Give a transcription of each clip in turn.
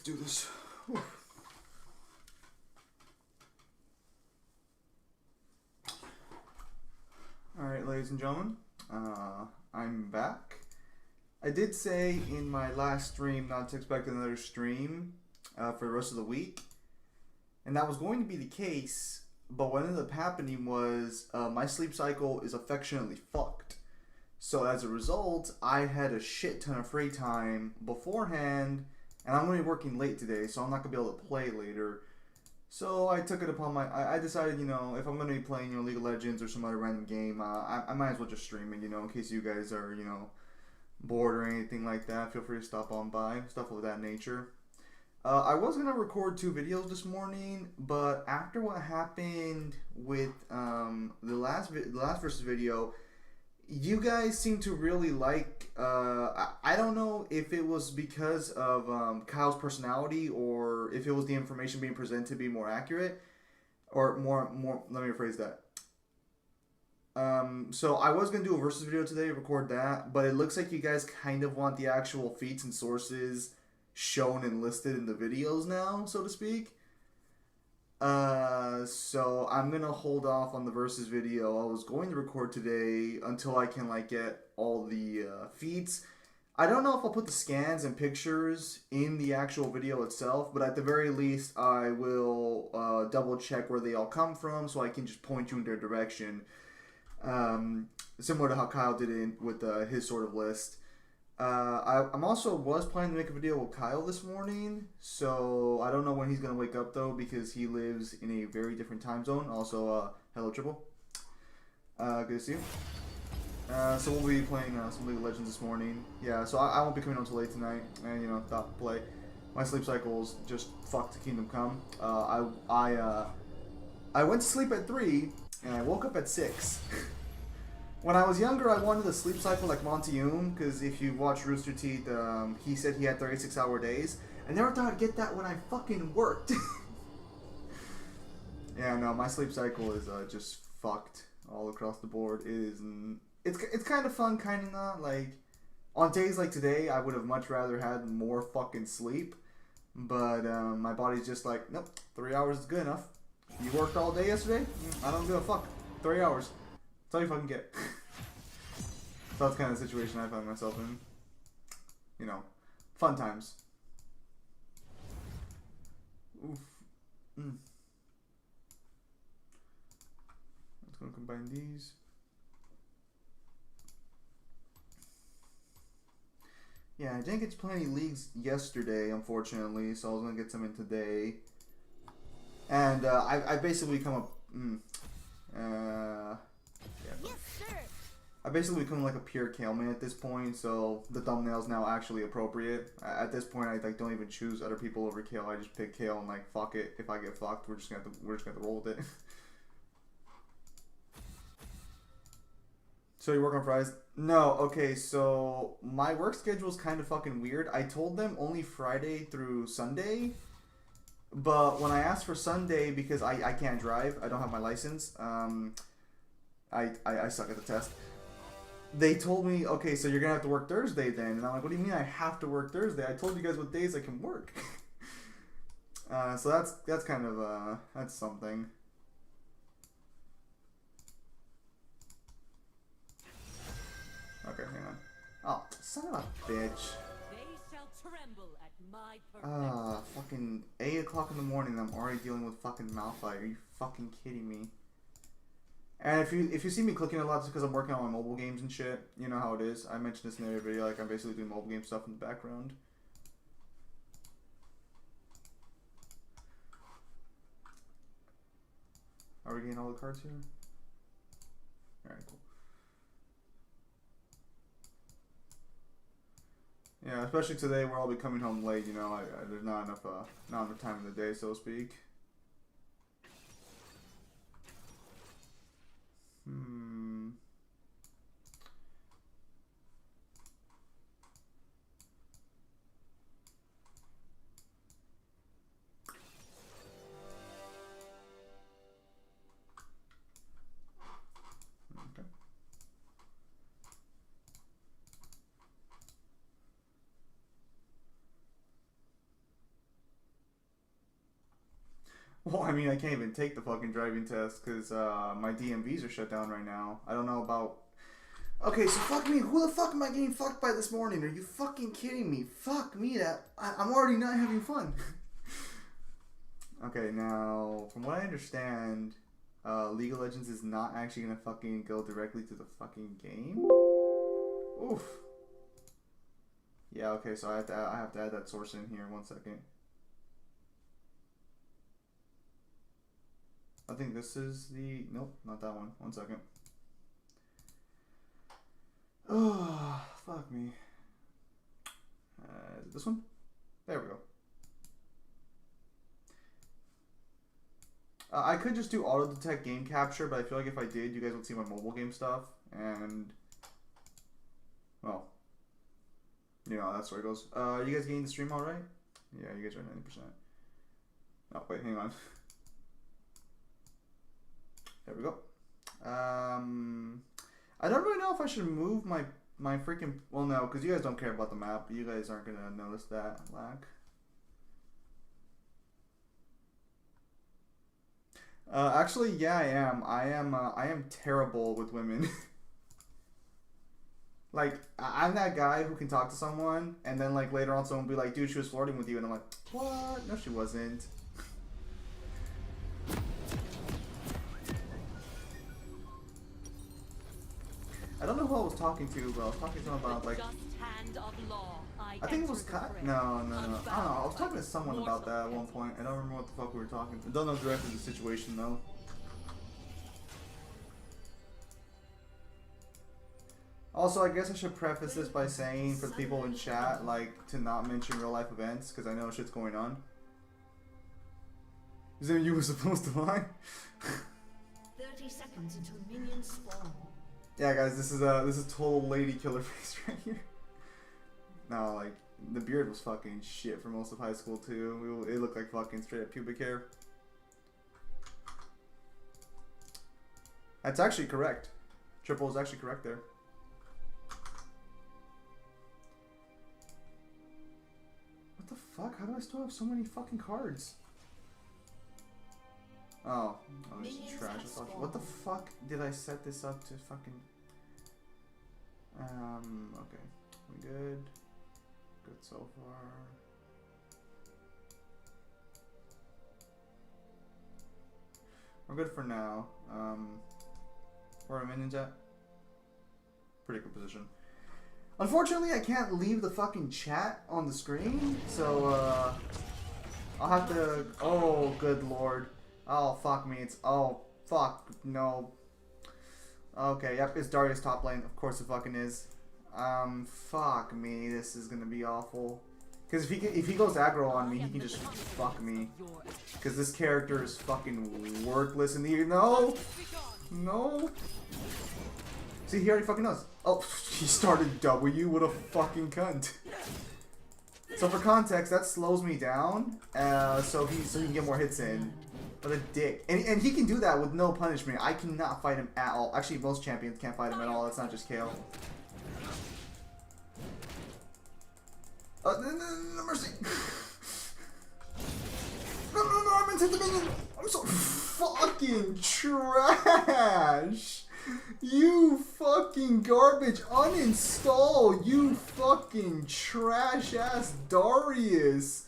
do this. Whew. Alright, ladies and gentlemen, I'm back. I did say in my last stream not to expect another stream for the rest of the week, and that was going to be the case, but what ended up happening was my sleep cycle is affectionately fucked. So as a result, I had a shit ton of free time beforehand, and I'm going to be working late today, so I'm not going to be able to play later. So I took it upon I decided, if I'm going to be playing, League of Legends or some other random game, I might as well just stream it, in case you guys are, bored or anything like that. Feel free to stop on by, stuff of that nature. I was going to record 2 videos this morning, but after what happened with the last versus video, you guys seem to really like, I don't know if it was because of Kyle's personality or if it was the information being presented to be more accurate or more, let me rephrase that. So I was going to do a versus video today, record that, but it looks like you guys kind of want the actual feats and sources shown and listed in the videos now, so to speak. So I'm gonna hold off on the versus video. I was going to record today until I can get all the feeds. I don't know if I'll put the scans and pictures in the actual video itself, but at the very least I will double check where they all come from so I can just point you in their direction. Similar to how Kyle did it with his sort of list. I'm also was planning to make a video with Kyle this morning, so I don't know when he's gonna wake up though because he lives in a very different time zone. Also, hello Triple. Good to see you. So we'll be playing some League of Legends this morning. Yeah, so I won't be coming home till late tonight, and thought to play. My sleep cycle's just fucked to Kingdom Come. I went to sleep at 3 and I woke up at 6. When I was younger, I wanted a sleep cycle like Monty because if you watch Rooster Teeth, he said he had 36-hour days. I never thought I'd get that when I fucking worked. Yeah, no, my sleep cycle is just fucked all across the board. It's kind of fun, kind of not. Like, on days like today, I would have much rather had more fucking sleep. But my body's just like, nope, 3 hours is good enough. You worked all day yesterday? I don't give a fuck. 3 hours. That's all you fucking get. So that's kind of the situation I find myself in. Fun times. Oof. Let's go combine these. Yeah, I didn't get to play any leagues yesterday, unfortunately, so I was going to get some in today. And I basically come up... Yes, sir. I basically become like a pure Kaleman at this point, so the thumbnail's now actually appropriate. At this point, I don't even choose other people over Kale. I just pick Kale and fuck it. If I get fucked, we're just gonna have to roll with it. So you work on Fridays? No. Okay, so my work schedule is kind of fucking weird. I told them only Friday through Sunday. But when I asked for Sunday, because I can't drive, I don't have my license, I suck at the test. They told me, okay, so you're going to have to work Thursday then. And I'm like, what do you mean I have to work Thursday? I told you guys what days I can work. So that's kind of, that's something. Okay, hang on. Oh, son of a bitch. Fucking 8 o'clock in the morning I'm already dealing with fucking Malphite. Are you fucking kidding me? And if you see me clicking a lot, it's because I'm working on my mobile games and shit. You know how it is. I mentioned this in every video, I'm basically doing mobile game stuff in the background. Are we getting all the cards here? Alright, cool. Yeah, especially today where I'll be coming home late, there's not enough time in the day, so to speak. Okay. Well, I mean, I can't even take the fucking driving test because my DMVs are shut down right now. I don't know about... Okay, so fuck me. Who the fuck am I getting fucked by this morning? Are you fucking kidding me? Fuck me. I'm already not having fun. Okay, now, from what I understand, League of Legends is not actually gonna fucking go directly to the fucking game. Oof. Yeah, okay, so I have to add that source in here. 1 second. I think this is the... Nope, not that one. 1 second. Oh, fuck me. Is it this one? There we go. I could just do auto detect game capture, but I feel like if I did, you guys would see my mobile game stuff, and well, you know, that's where it goes. You guys getting the stream all right? Yeah, you guys are 90%. Oh wait, hang on. There we go. I don't really know if I should move my freaking... Well, no, because you guys don't care about the map. You guys aren't gonna notice that lag. Actually, yeah, I am. I am terrible with women. Like, I'm that guy who can talk to someone, and then, like, later on someone will be like, dude, she was flirting with you, and I'm like, what? No, she wasn't. I don't know who I was talking to, but I was talking to him about, like... I think it was No. I don't know. I was talking to someone about that at one point. I don't remember what the fuck we were talking. I don't know directly the situation though. Also, I guess I should preface this by saying for the people in chat, like, to not mention real life events because I know shit's going on. Is that you were supposed to lie? 30 seconds until minions spawn. Yeah, guys, this is total lady killer face right here. No, like, the beard was fucking shit for most of high school, too. It looked like fucking straight up pubic hair. That's actually correct. Triple is actually correct there. What the fuck? How do I still have so many fucking cards? Oh, this is trash. What the fuck did I set this up to fucking... okay. We good? Good so far. We're good for now. Where are our minions at? Pretty good position. Unfortunately, I can't leave the fucking chat on the screen, so I'll have to... Oh, good lord. Oh, fuck me. It's... Oh, fuck. No. Okay, yep, it's Darius top lane. Of course it fucking is. Fuck me. This is gonna be awful. Because if he goes aggro on me, he can just fuck me. Because this character is fucking worthless in the... No! No! See, he already fucking knows. Oh, he started W. What a fucking cunt. So for context, that slows me down, so he can get more hits in. What a dick. And he can do that with no punishment. I cannot fight him at all. Actually, most champions can't fight him at all. That's not just Kale. No mercy. No, I'm into the minion. I'm so fucking trash. You fucking garbage. Uninstall. You fucking trash ass Darius.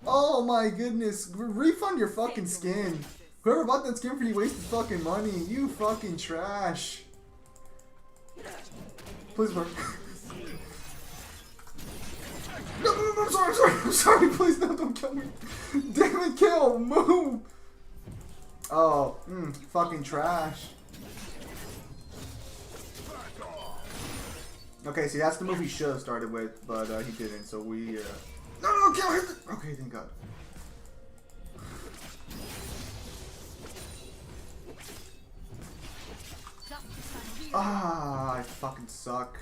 Oh my goodness. Refund your fucking skin. Whoever bought that skin for you wasted fucking money. You fucking trash. Please work. No, I'm sorry, please, no, don't kill me. Damn it, kill, move. Oh, fucking trash. Okay, see, that's the move he should have started with, but he didn't, so we, No, kill him! Okay, thank God. Ah, I fucking suck.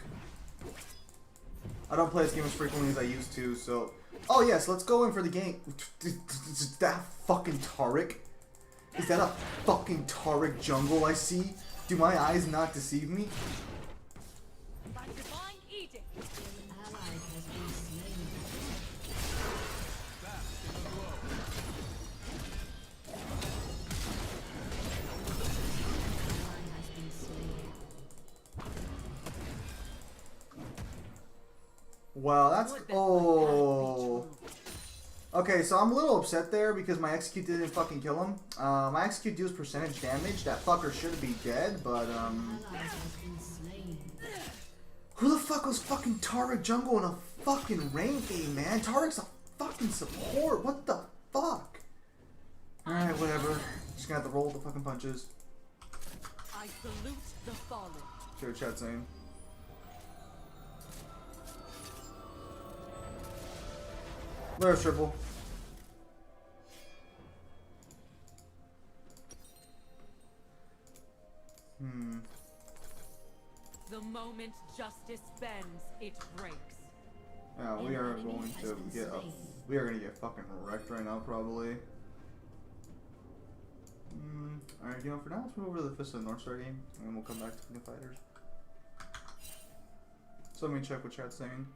I don't play this game as frequently as I used to, so... Oh yes, let's go in for the game. Is that fucking Taric? Is that a fucking Taric jungle I see? Do my eyes not deceive me? Well, that's... Would that my Oh. path be true? Okay, so I'm a little upset there because my execute didn't fucking kill him. My execute deals percentage damage. That fucker should be dead, but Ally has been slain. who the fuck was fucking Tariq jungle in a fucking rank game, man? Tariq's a fucking support. What the fuck? Alright, whatever. Just gonna have to roll the fucking punches. I salute the fallen. See what chat's saying. There's triple. The moment justice bends, it breaks. Yeah, we are going to get up. We are gonna get fucking wrecked right now, probably. Alright, you know, for now, let's move over to the Fist of the North Star game, and then we'll come back to the fighters. So let me check what chat's saying.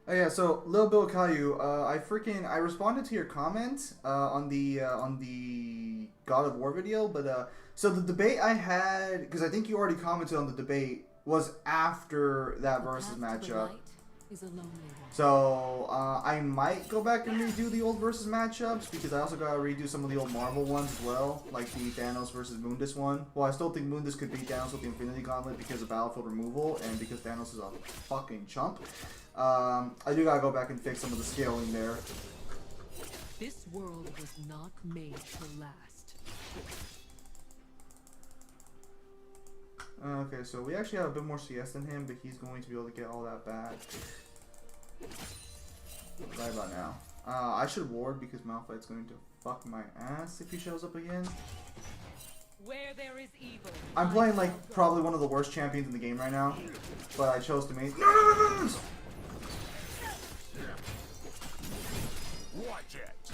Oh yeah, so Lil Bill Caillou, I responded to your comment on the God of War video, but so the debate I had, because I think you already commented on the debate, was after that versus matchup. Is a lonely one. So I might go back and redo the old versus matchups because I also gotta redo some of the old Marvel ones as well, like the Thanos versus Mundus one. Well, I still think Mundus could beat Thanos with the Infinity Gauntlet because of battlefield removal and because Thanos is a fucking chump. I do gotta go back and fix some of the scaling there. This world was not made to last. Okay, so we actually have a bit more CS than him, but he's going to be able to get all that back right about now. I should ward because Malphite's going to fuck my ass if he shows up again. Where there is evil, I'm playing like probably one of the worst champions in the game right now, but I chose to make. Watch it.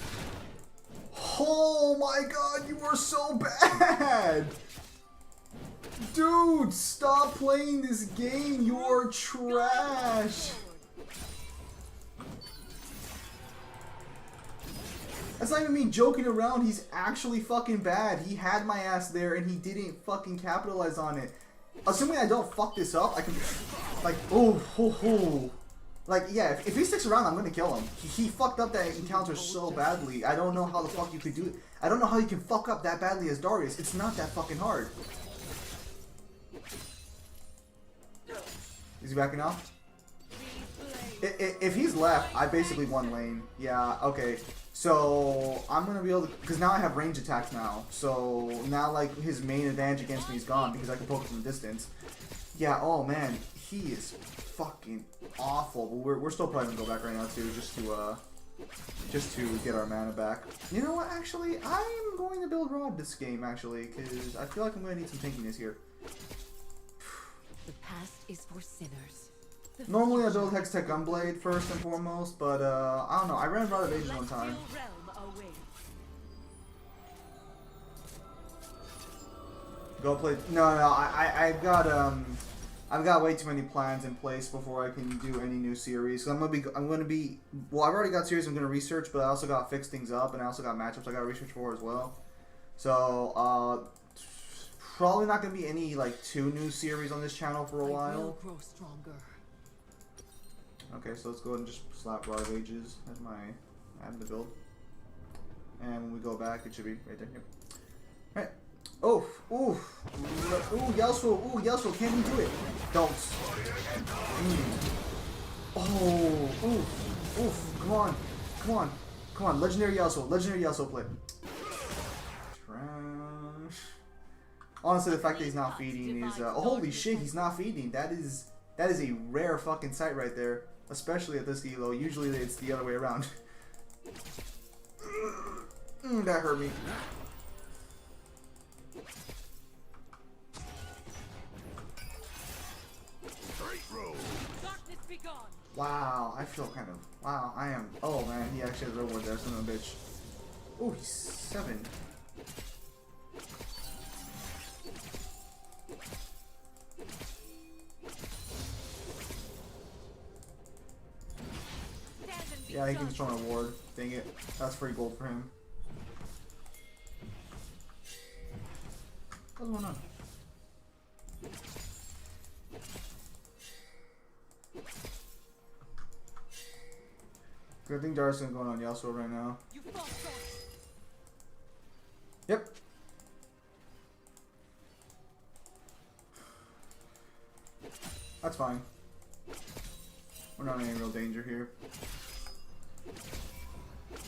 Oh my god, you are so bad! Dude, stop playing this game. You are trash. That's not even me joking around. He's actually fucking bad. He had my ass there and he didn't fucking capitalize on it. Assuming I don't fuck this up, I can like like yeah, if he sticks around, I'm gonna kill him. He fucked up that encounter so badly. I don't know how the fuck you could do it. I don't know how you can fuck up that badly as Darius. It's not that fucking hard. Is he backing off? If he's left, I basically won lane. Yeah, okay. So, I'm going to be able to... Because now I have range attacks now. So, now, like, his main advantage against me is gone because I can poke from a distance. Yeah, oh, man. He is fucking awful. But we're still probably going to go back right now, too, just to get our mana back. You know what, actually? I'm going to build Rod this game, actually, because I feel like I'm going to need some tankiness here. The past is for sinners. Normally I build Hextech Gunblade first and foremost, but I don't know. I ran Rod of Ages one time. Go play. No, I've got way too many plans in place before I can do any new series. So I'm gonna be. Well, I've already got series I'm gonna research, but I also got to fix things up, and I also got matchups I got to research for as well. So probably not gonna be any like 2 new series on this channel for a while. Grow stronger. Okay, so let's go ahead and just slap Rod of Ages as my add to build. And when we go back, it should be right there. Yep. Alright. Oh, ooh, ooh, Yasuo, can't even do it. Don't. Oh, oof, come on, legendary Yasuo play. Trash. Honestly, the fact that he's not feeding is, holy shit, he's not feeding. That is a rare fucking sight right there. Especially at this elo. Usually it's the other way around. That hurt me. Wow, I feel kind of... Wow, I am... Oh man, he actually has a reward there, son of a bitch. Oh, he's 7. Yeah, he can destroy my ward. Dang it. That's free gold for him. What's going on? I think Darius is going on Yasuo right now. Yep. That's fine. We're not in any real danger here.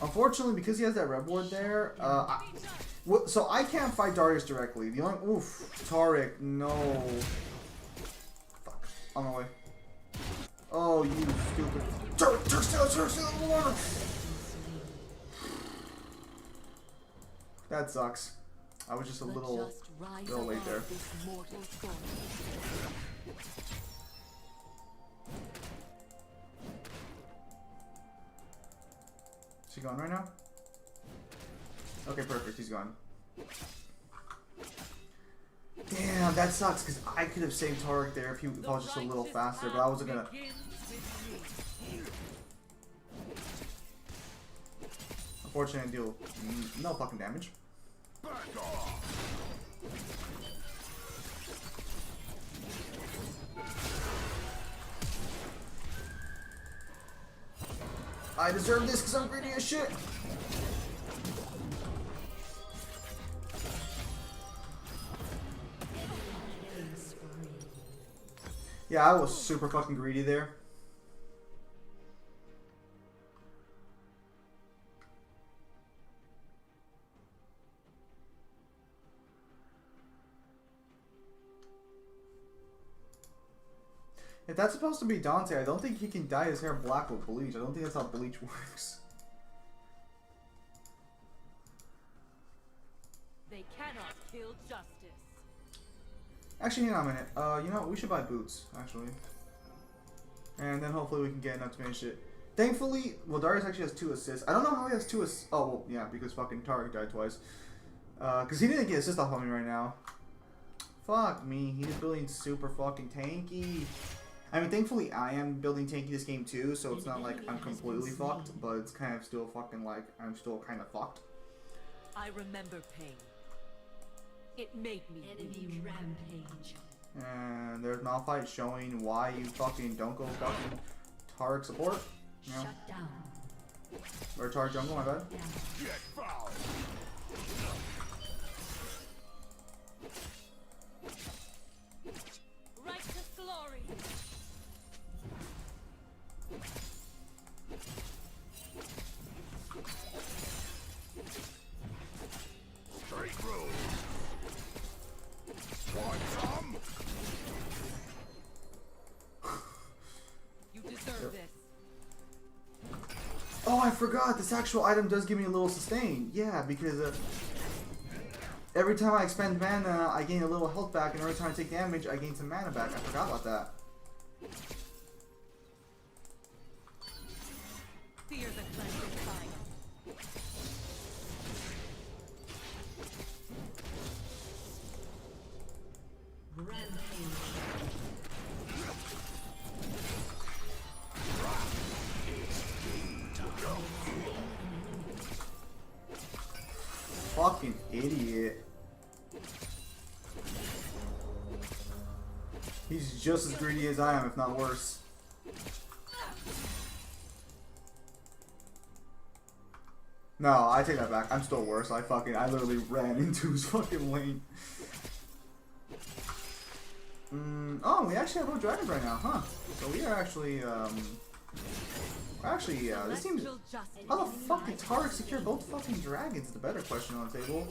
Unfortunately, because he has that red ward there, so I can't fight Darius directly. The only Taric, no. Fuck, on my way. Oh, you stupid. Taric, still in the water. That sucks. I was just a little late there. Is he gone right now? Okay, perfect. He's gone. Damn, that sucks because I could have saved Taric there if I was just a little faster, but I wasn't gonna. Unfortunately, I deal no fucking damage. I deserve this because I'm greedy as shit. Yeah, I was super fucking greedy there. If that's supposed to be Dante, I don't think he can dye his hair black with bleach. I don't think that's how bleach works. They cannot kill justice. Actually, hang on a minute. You know what? We should buy boots, actually. And then hopefully we can get enough to finish it. Thankfully, well, Darius actually has 2 assists. I don't know how he has 2 assists. Oh, well, yeah, because fucking Taric died twice. Because he didn't get assist off on me right now. Fuck me. He's building super fucking tanky. I mean, thankfully I am building tanky this game too, so it's not like I'm completely fucked, but it's kind of still fucking like I'm still kind of fucked. I remember pain. It made me Enemy rampage. And there's Malphite showing why you fucking don't go fucking Taric support. You know? Shut down. Or Taric jungle, my bad. Get foul. righteous glory. Straight road. Want some? You deserve this. Oh, I forgot. This actual item does give me a little sustain. Yeah, because every time I expend mana, I gain a little health back, and every time I take damage, I gain some mana back. I forgot about that. Fear the cleansing fire. Rampage. Fucking idiot. He's just as greedy as I am, if not worse. No, I take that back. I'm still worse. I literally ran into his fucking lane. Oh, we actually have both dragons right now, huh? So we are actually, this seems... How the fuck did Taric secure both fucking dragons is the better question on the table.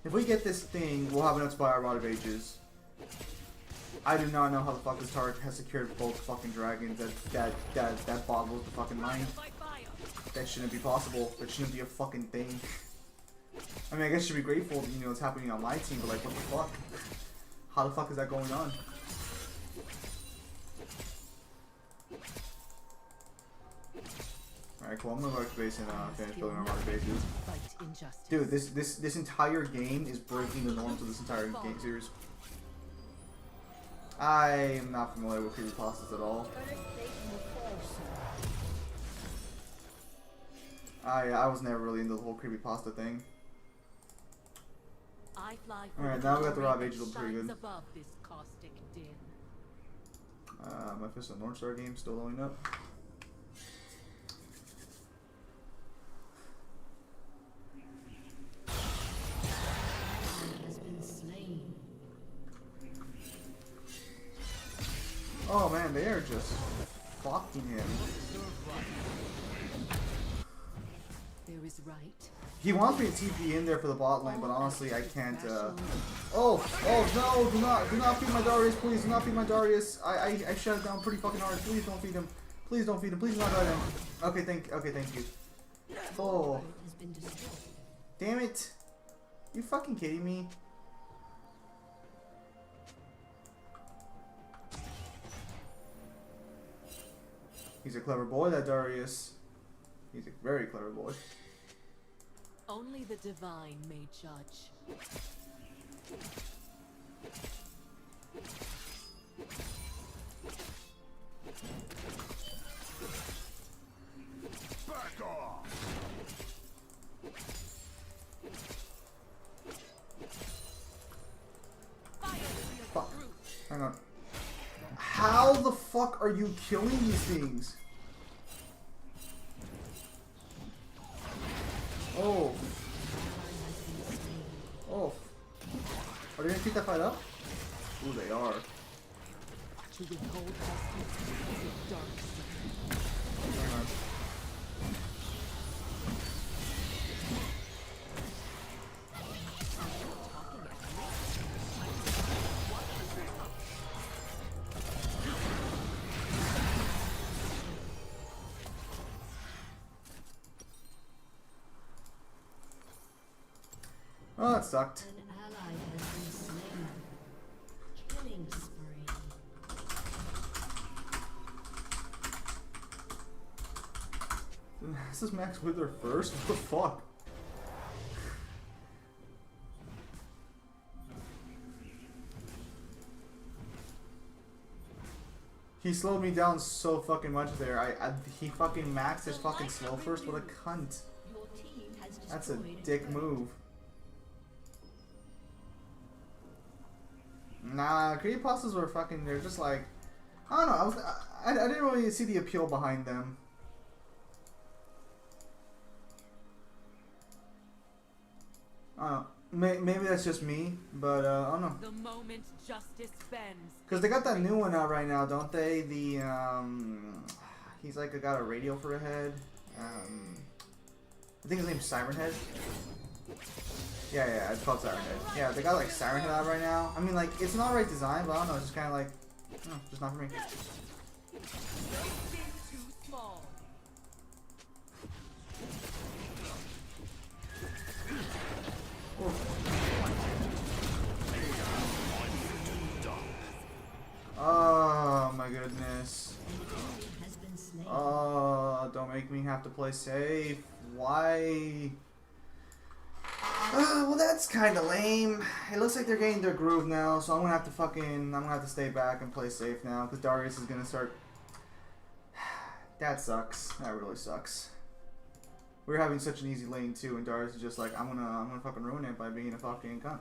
If we get this thing, we'll have enough to buy our Rod of Ages. I do not know how the fuck this Taric has secured both fucking dragons. That boggles the fucking mind. That shouldn't be possible. That shouldn't be a fucking thing. I mean, I guess you should be grateful that, you know, it's happening on my team, but like, what the fuck? How the fuck is that going on? Alright, cool. I'm gonna go back to base and finish building our water bases. Dude, this entire game is breaking the norms of this entire game series. I am not familiar with creepypastas at all. I was never really into the whole creepypasta thing. I fly Alright, now we got the Rod of Ages, looking pretty good. above this caustic din. My Fist of North Star game still loading up. Has been slain. Oh man, they are just fucking him. There is right. He wants me to TP in there for the bot lane, but honestly, I can't. Oh no! Do not feed my Darius, please. Do not feed my Darius. I shut it down pretty fucking hard. Please don't feed him. Please don't feed him. Please do not die him. Okay, thank you. Oh, Has been destroyed. damn it! You fucking kidding me? He's a clever boy, that Darius. He's a very clever boy. Only the divine may judge. Back off. Fuck. Hang on. How the fuck are you killing these things? Oh. Oh. Are they gonna keep that fight up? Ooh, they are. To withhold justice is a dark secret. Hang on. Oh, that sucked. An ally has been slain. Killing spree. This is Max Wither first? What the fuck? He slowed me down so fucking much there. He fucking maxed his fucking slow first. What a cunt. Your team has destroyed That's a dick move. Nah, creepypastas were fucking. They're just like, I don't know. I didn't really see the appeal behind them. I don't know. Maybe that's just me, but I don't know. The moment justice bends. Cause they got that new one out right now, don't they? The he's like got a radio for a head. I think his name's Siren Head. Yeah, it's called Siren Head. Yeah, they got like Siren Head out right now. I mean, like it's an alright design, but I don't know. It's just kind of like, no, just not for me. Too small. Oh my goodness. has been slain. Oh, don't make me have to play safe. Why? Well, that's kind of lame. It looks like they're getting their groove now, so I'm gonna have to stay back and play safe now, because Darius is gonna start. That sucks. That really sucks. We're having such an easy lane too, and Darius is just like, I'm gonna fucking ruin it by being a fucking cunt.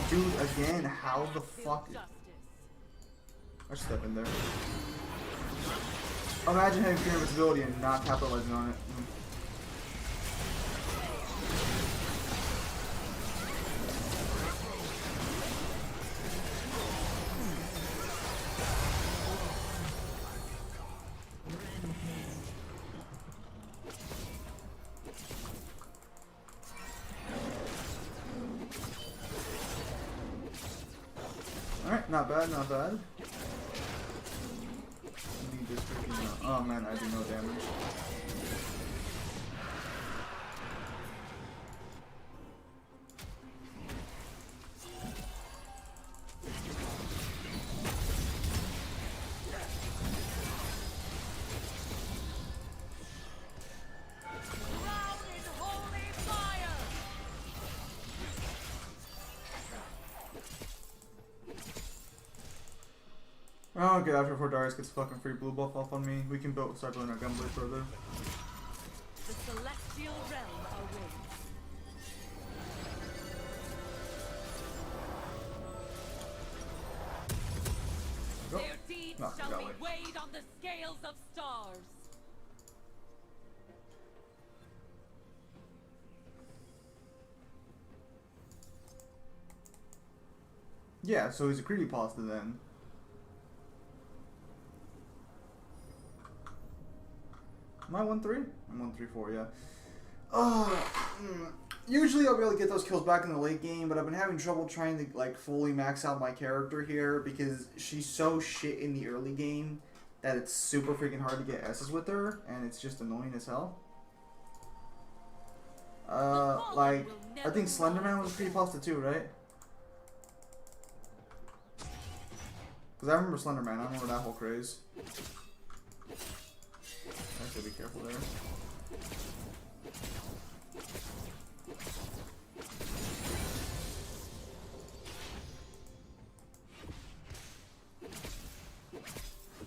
Dude, again, how the fuck? I should step in there. Imagine having fear of invincibility and not capitalizing on it. Alright, not bad, not bad. Need this freaking, oh man, I do no damage. I'll get after before Darius gets fucking free blue buff off on me. We can start building our gunblade further. The celestial realm awaits. not shall that be way. weighed on the scales of stars. Yeah, so he's a creepypasta then. Am I 1-3? I'm 1-3-4, yeah. Usually I'll be able to get those kills back in the late game, but I've been having trouble trying to like fully max out my character here because she's so shit in the early game that it's super freaking hard to get S's with her, and it's just annoying as hell. Like, I think Slenderman was a creepypasta too, right? Because I remember Slenderman, I remember that whole craze. I have to be careful there.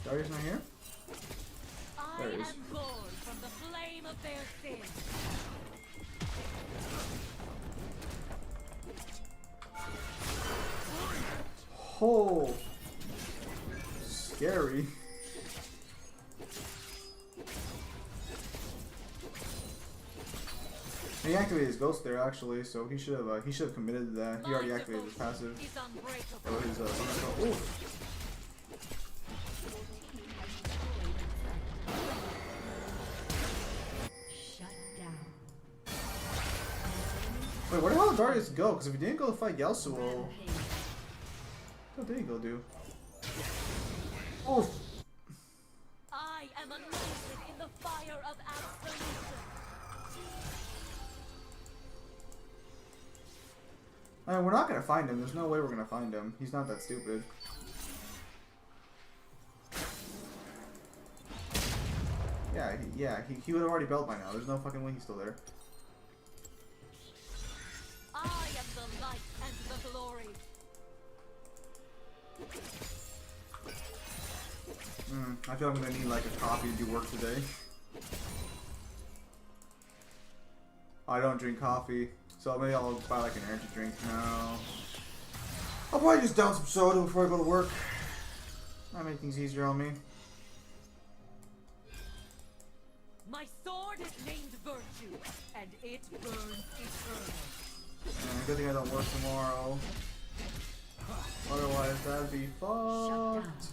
Darius not here? I There he am is. born from the flame of their sin. Oh, scary. He activated his ghost there actually, so he should have committed to that. He already activated his passive. Is unbreakable. Or his oof. Shut down. Wait, where the hell did Darius go? Because if he didn't go to fight Yasuo, Rampage. what did he go do? Oof. I am anointed in the fire of absolution. I mean, we're not gonna find him. There's no way we're gonna find him. He's not that stupid. He would have already bailed by now. There's no fucking way he's still there. I am the light and the glory. I feel I'm gonna need like a coffee to do work today. I don't drink coffee, so maybe I'll buy like an energy drink now. I'll probably just down some soda before I go to work. That make things easier on me. My sword is named Virtue, and it burns eternal. Good thing I don't work tomorrow. Otherwise, that'd be Shut fucked.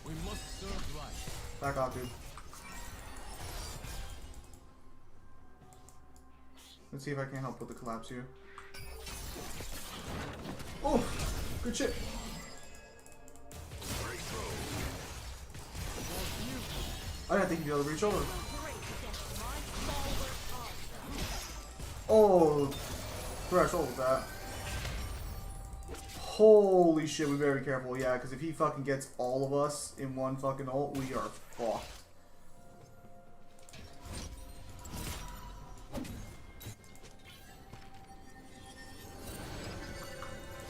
We must serve right. Back off, dude. Let's see if I can help with the collapse here. Oh, good shit. Great throw. I didn't think you'd be able to reach over. Great against my stalwart arms. Oh, threshold with that. Holy shit, we better be careful, yeah, because if he fucking gets all of us in one fucking ult, we are fucked.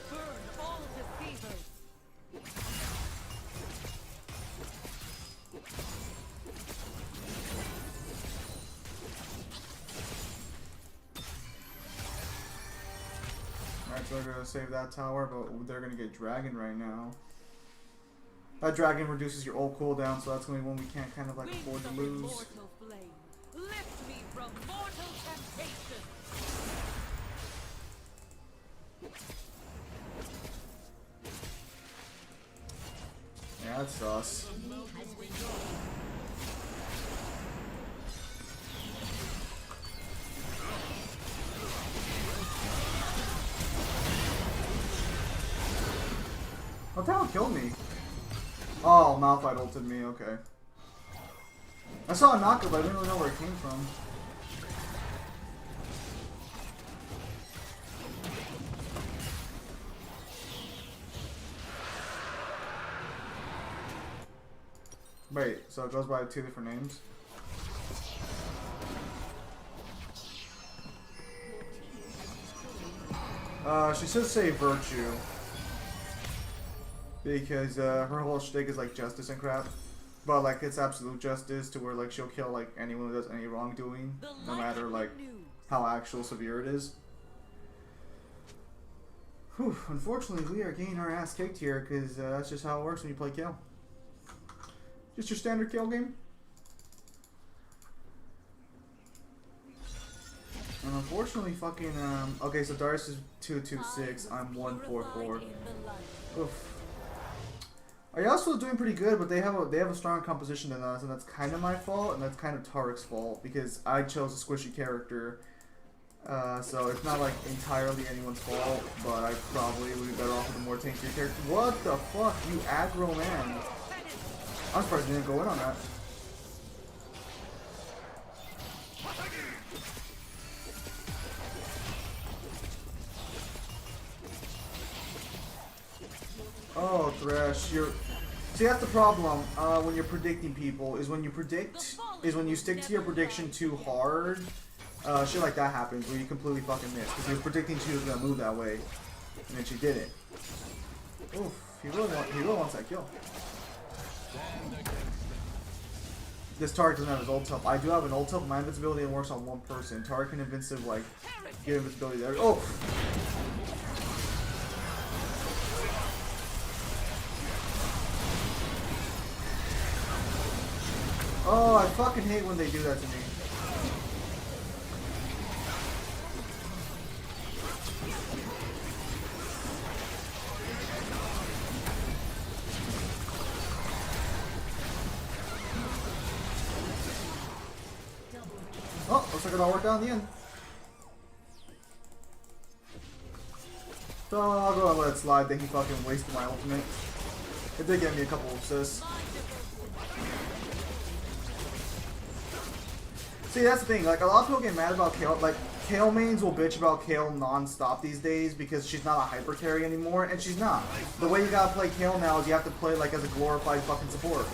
Burn all deceivers. Alright, so they're gonna save that tower, but they're gonna get dragon right now. That dragon reduces your ult cooldown, so that's gonna be one we can't kind of like Wings afford to of lose. immortal flame, lift me from mortal temptation. Yeah, that's us. Enemy has been What the hell killed me? Oh, Malphite ulted me, okay. I saw a knockup, but I didn't really know where it came from. Wait, so it goes by 2 different names? She should say Virtue. Because her whole shtick is like justice and crap. but like it's absolute justice to where like she'll kill like anyone who does any wrongdoing, no matter like how actual severe it is. Whew, unfortunately, we are getting our ass kicked here because that's just how it works when you play Kale. Just your standard Kale game. And unfortunately, fucking okay, so Darius is 226. I'm 144. Oof. Are also doing pretty good, but they have a stronger composition than us, and that's kind of my fault, and that's kind of Tariq's fault because I chose a squishy character. So it's not like entirely anyone's fault, but I probably would be better off with a more tankier character. What the fuck, you aggro man? I'm surprised you didn't go in on that. Oh, Thresh, you're... See, that's the problem when you're predicting people, is when you stick to your prediction too hard. Shit like that happens where you completely fucking miss because you were predicting she was gonna move that way, and then she didn't. Oof, he really wants that kill. This Tariq doesn't have his ult up. I do have an ult up. My invincibility works on one person. Tariq can get invincibility there. Oh. Oh, I fucking hate when they do that to me. Oh, looks like it all worked out in the end. So I'll go and let it slide that he fucking wasted my ultimate. It did get me a couple of assists. See, that's the thing, like, a lot of people get mad about Kale, like, Kale mains will bitch about Kale non-stop these days because she's not a hyper carry anymore, and she's not. The way you gotta play Kale now is you have to play, like, as a glorified fucking support.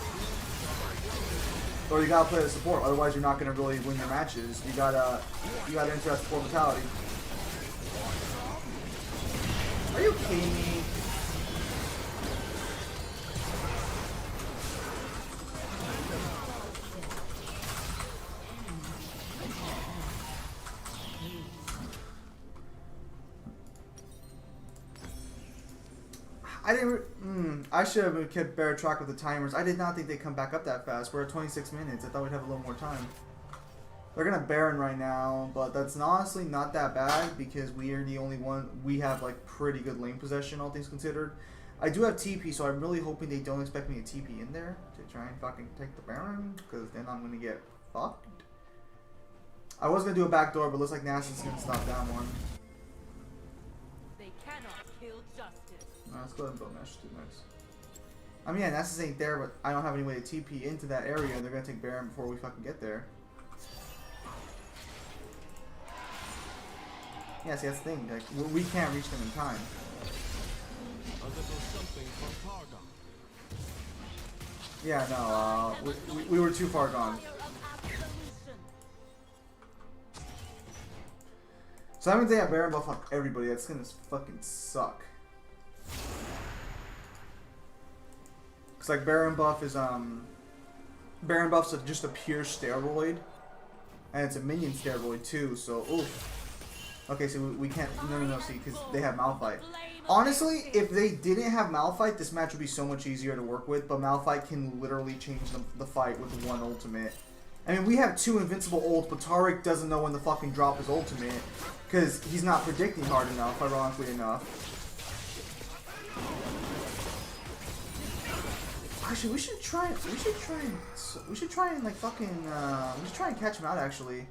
Or you gotta play as support, otherwise you're not gonna really win your matches. You gotta enter that support mentality. Are you kidding me? I should have kept better track of the timers. I did not think they'd come back up that fast. We're at 26 minutes. I thought we'd have a little more time. They're gonna Baron right now, but that's honestly not that bad because we are the only one. We have like pretty good lane possession, all things considered. I do have TP, so I'm really hoping they don't expect me to TP in there to try and fucking take the Baron, because then I'm gonna get fucked. I was gonna do a backdoor, but looks like Nasa's gonna stop that one. They cannot kill justice. Let's go ahead and build Mesh too, nice. I mean, yeah, Nasus ain't there, but I don't have any way to TP into that area. They're gonna take Baron before we fucking get there. Yeah, see, that's the thing. Like, we can't reach them in time. A little something from Targon. Yeah, no, we were too far gone. So that means they have Baron buff on everybody. That's gonna fucking suck. Cause like Baron buff is Baron buff's just a pure steroid, and it's a minion steroid too. So oof. Okay, so we can't. No, see, because they have Malphite. Honestly, if they didn't have Malphite, this match would be so much easier to work with. But Malphite can literally change the fight with one ultimate. I mean, we have 2 invincible ults, but Tariq doesn't know when to fucking drop his ultimate because he's not predicting hard enough, ironically enough. Actually, we should try and like fucking we should try and catch him out actually.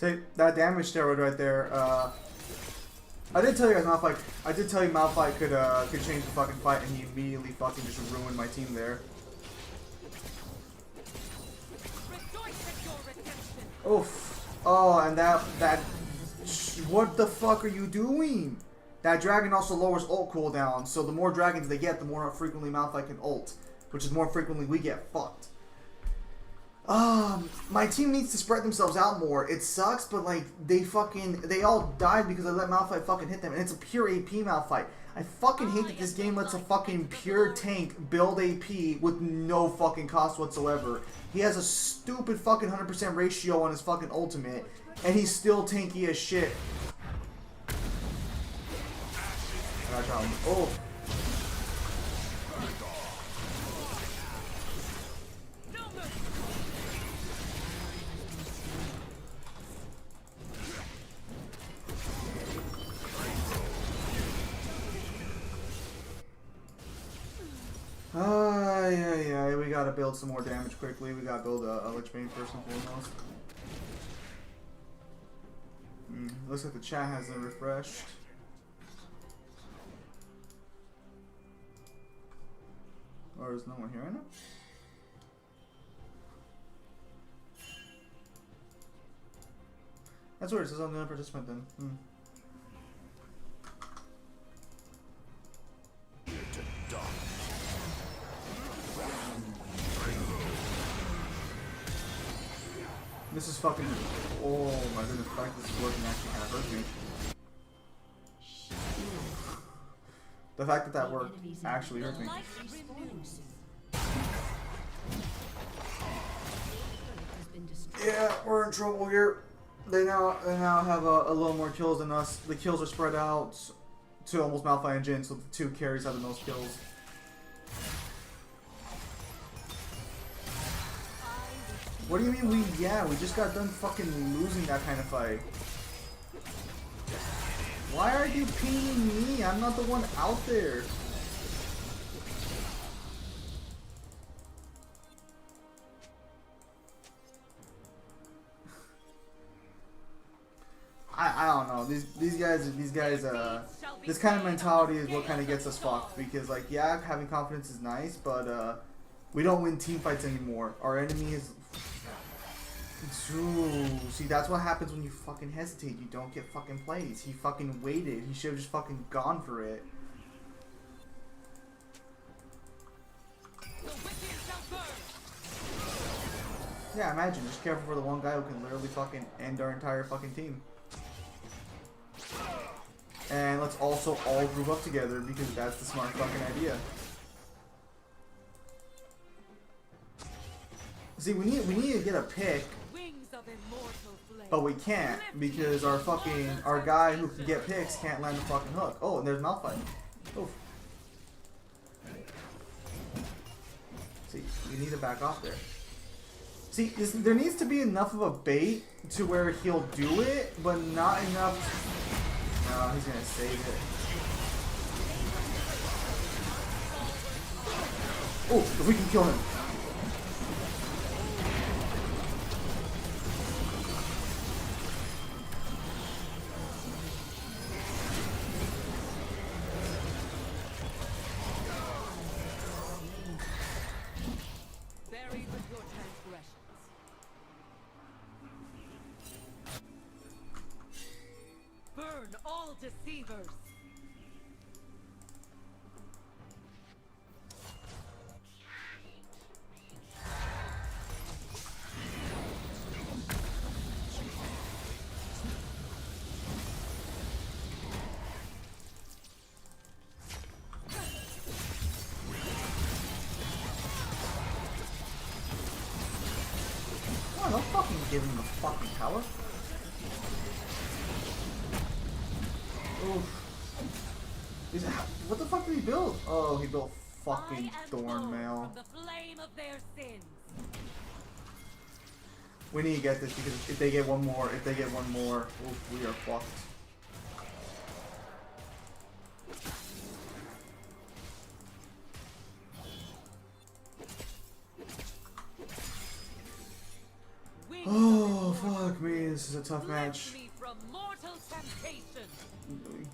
See, that damage steroid right there, I did tell you guys Malphite. I did tell you Malphite could change the fucking fight, and he immediately fucking just ruined my team there. Oof. Oh, and that what the fuck are you doing? That dragon also lowers ult cooldown, so the more dragons they get, the more frequently Malphite can ult, which is more frequently we get fucked. My team needs to spread themselves out more. It sucks, but like they all died because I let Malphite fucking hit them, and it's a pure AP Malphite. I fucking hate that this game lets a fucking pure tank build AP with no fucking cost whatsoever. He has a stupid fucking 100% ratio on his fucking ultimate, and he's still tanky as shit. Oh. Yeah, we gotta build some more damage quickly. We gotta build a Lich Bane first and foremost. Looks like the chat hasn't refreshed. Or is no one here right now? That's weird, it says I'm the participant then. This is fucking. Oh my goodness, the fact this is working actually kind of hurts me. The fact that that worked actually hurts me. Yeah, we're in trouble here. They now have a little more kills than us. The kills are spread out to almost Malphite and Jhin, so the two carries have the most kills. What do you mean we just got done fucking losing that kind of fight. Why are you pinging me? I'm not the one out there. I don't know. These guys this kind of mentality is what kind of gets us fucked, because like yeah, having confidence is nice, but we don't win team fights anymore. Our enemy is Ooh, see, that's what happens when you fucking hesitate. You don't get fucking plays. He fucking waited. He should have just fucking gone for it. Yeah, imagine. Just careful for the one guy who can literally fucking end our entire fucking team. And let's also all group up together, because that's the smart fucking idea. See, we need to get a pick. But we can't, because our guy who can get picks can't land the fucking hook. Oh, and there's Malphite. Oof. See, you need to back off there. See, there needs to be enough of a bait to where he'll do it, but not enough. No, he's gonna save it. Oh, if we can kill him. Deceivers. Come on, don't fucking give him the fucking power. Oof. What the fuck did he build? Oh, he built fucking Thornmail. We need to get this, because if they get one more, oof, we are fucked. Oh fuck. Fuck me, this is a tough match. Me from mortal temptation.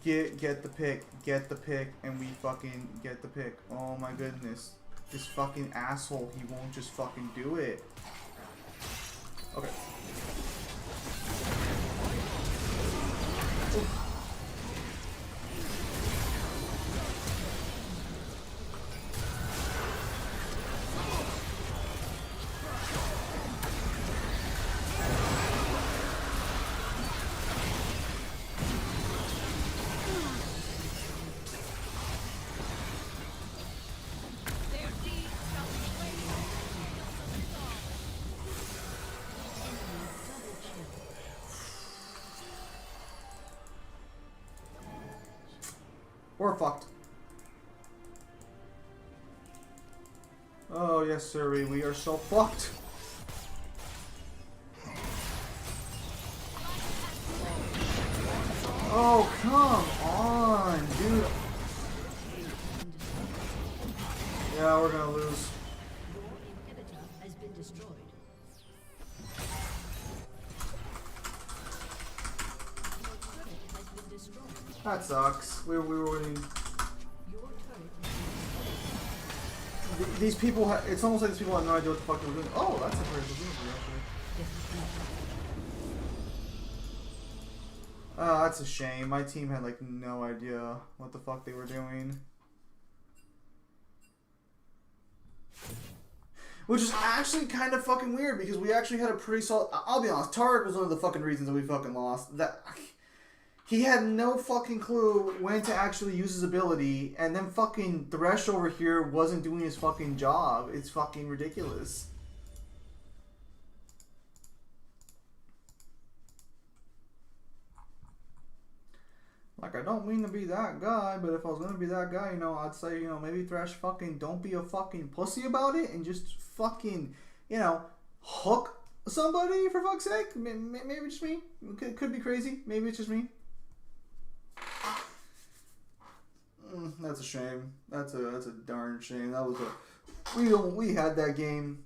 Get the pick, and we fucking get the pick. Oh my goodness. This fucking asshole, he won't just fucking do it. Okay. Oof. We're fucked. Oh, yes, sir. We are so fucked. Oh, come on, dude. Yeah, we're gonna lose. Your inhibitor has been destroyed. Your turret has been destroyed. That sucks. We were winning. Your turret has been These people, it's almost like these people have no idea what the fuck they're doing. Oh, that's a very good move, actually. Oh, that's a shame. My team had like no idea what the fuck they were doing. Which is actually kind of fucking weird because we actually had a pretty solid. I'll be honest, Tarek was one of the fucking reasons that we fucking lost. That he had no fucking clue when to actually use his ability, and then fucking Thresh over here wasn't doing his fucking job. It's fucking ridiculous. Like, I don't mean to be that guy, but if I was gonna be that guy, you know, I'd say, you know, maybe Thresh fucking don't be a fucking pussy about it and just fucking, you know, hook somebody for fuck's sake. Maybe it's just me. Could be crazy. Maybe it's just me. That's a shame. That's a darn shame. That was a we had that game.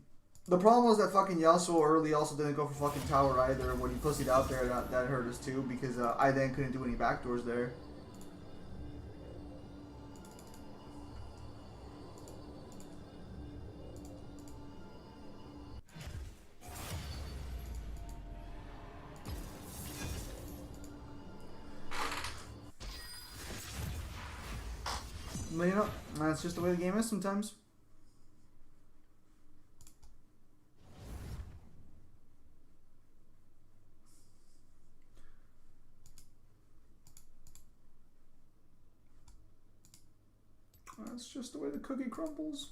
The problem was that fucking Yasuo early also didn't go for fucking tower either. When he pussied out there, that hurt us too because I then couldn't do any backdoors there. But you know, that's just the way the game is sometimes. That's just the way the cookie crumbles.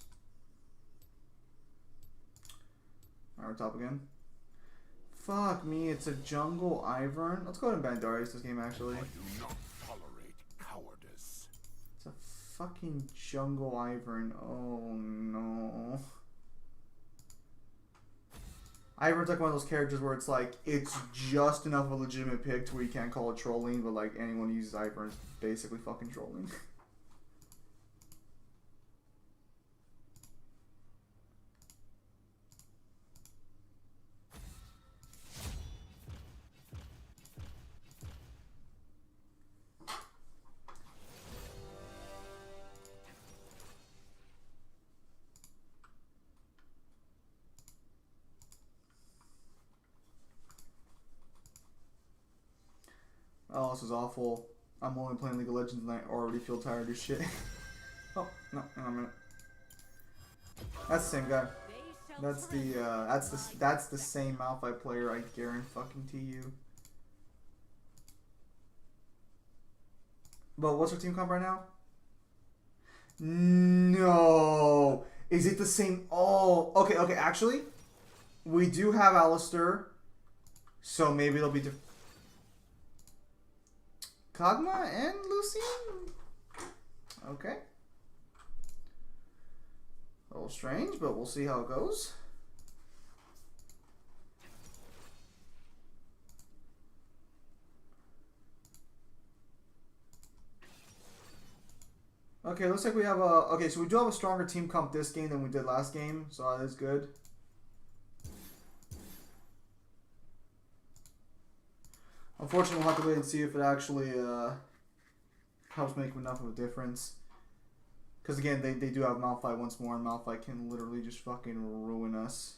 Alright, top again. Fuck me, it's a jungle Ivern. Let's go ahead and ban Darius this game actually. I do not tolerate cowardice. It's a fucking jungle Ivern. Oh no. Ivern's like one of those characters where it's like, it's just enough of a legitimate pick to where you can't call it trolling, but like anyone who uses Ivern is basically fucking trolling. Oh, this is awful. I'm only playing League of Legends and I already feel tired as shit. Oh, no, hang on a minute. That's the same guy. That's the same Malphite player, I guarantee you. But what's our team comp right now? No. Is it the same? Oh, okay, actually, we do have Alistair, so maybe it'll be different. Kog'Maw and Lucian? Okay. A little strange, but we'll see how it goes. Okay, looks like we have a... Okay, so we do have a stronger team comp this game than we did last game, so that is good. Unfortunately, we'll have to wait and see if it actually helps make enough of a difference. Because again, they do have Malphite once more, and Malphite can literally just fucking ruin us.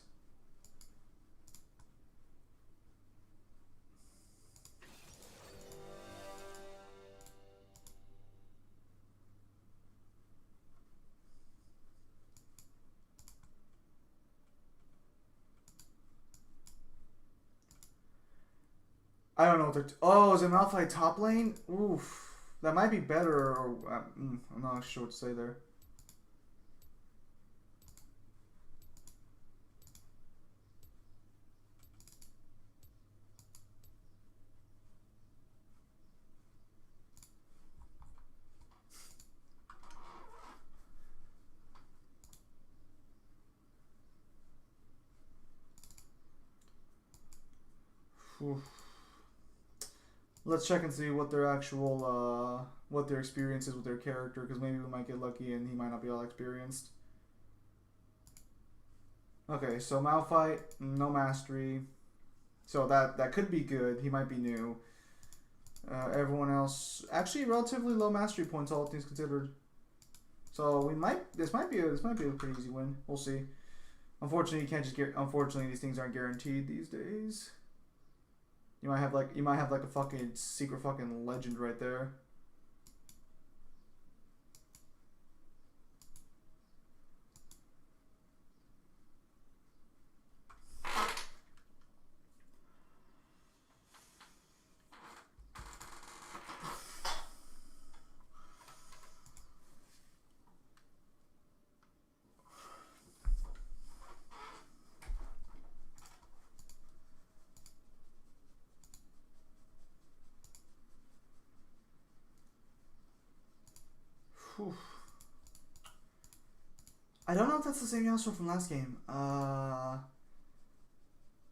I don't know what they're... oh, is it Malphite top lane? Oof. That might be better, or... I'm not sure what to say there. Oof. Let's check and see what their actual, what their experience is with their character, because maybe we might get lucky and he might not be all experienced. Okay, so Malphite, no mastery. So that could be good. He might be new. Everyone else, actually relatively low mastery points, all things considered. So we might, this might be a pretty easy win. We'll see. Unfortunately, you can't just get, unfortunately these things aren't guaranteed these days. You might have like a fucking secret fucking legend right there. Whew. I don't know if that's the same Yasuo from last game. Nah,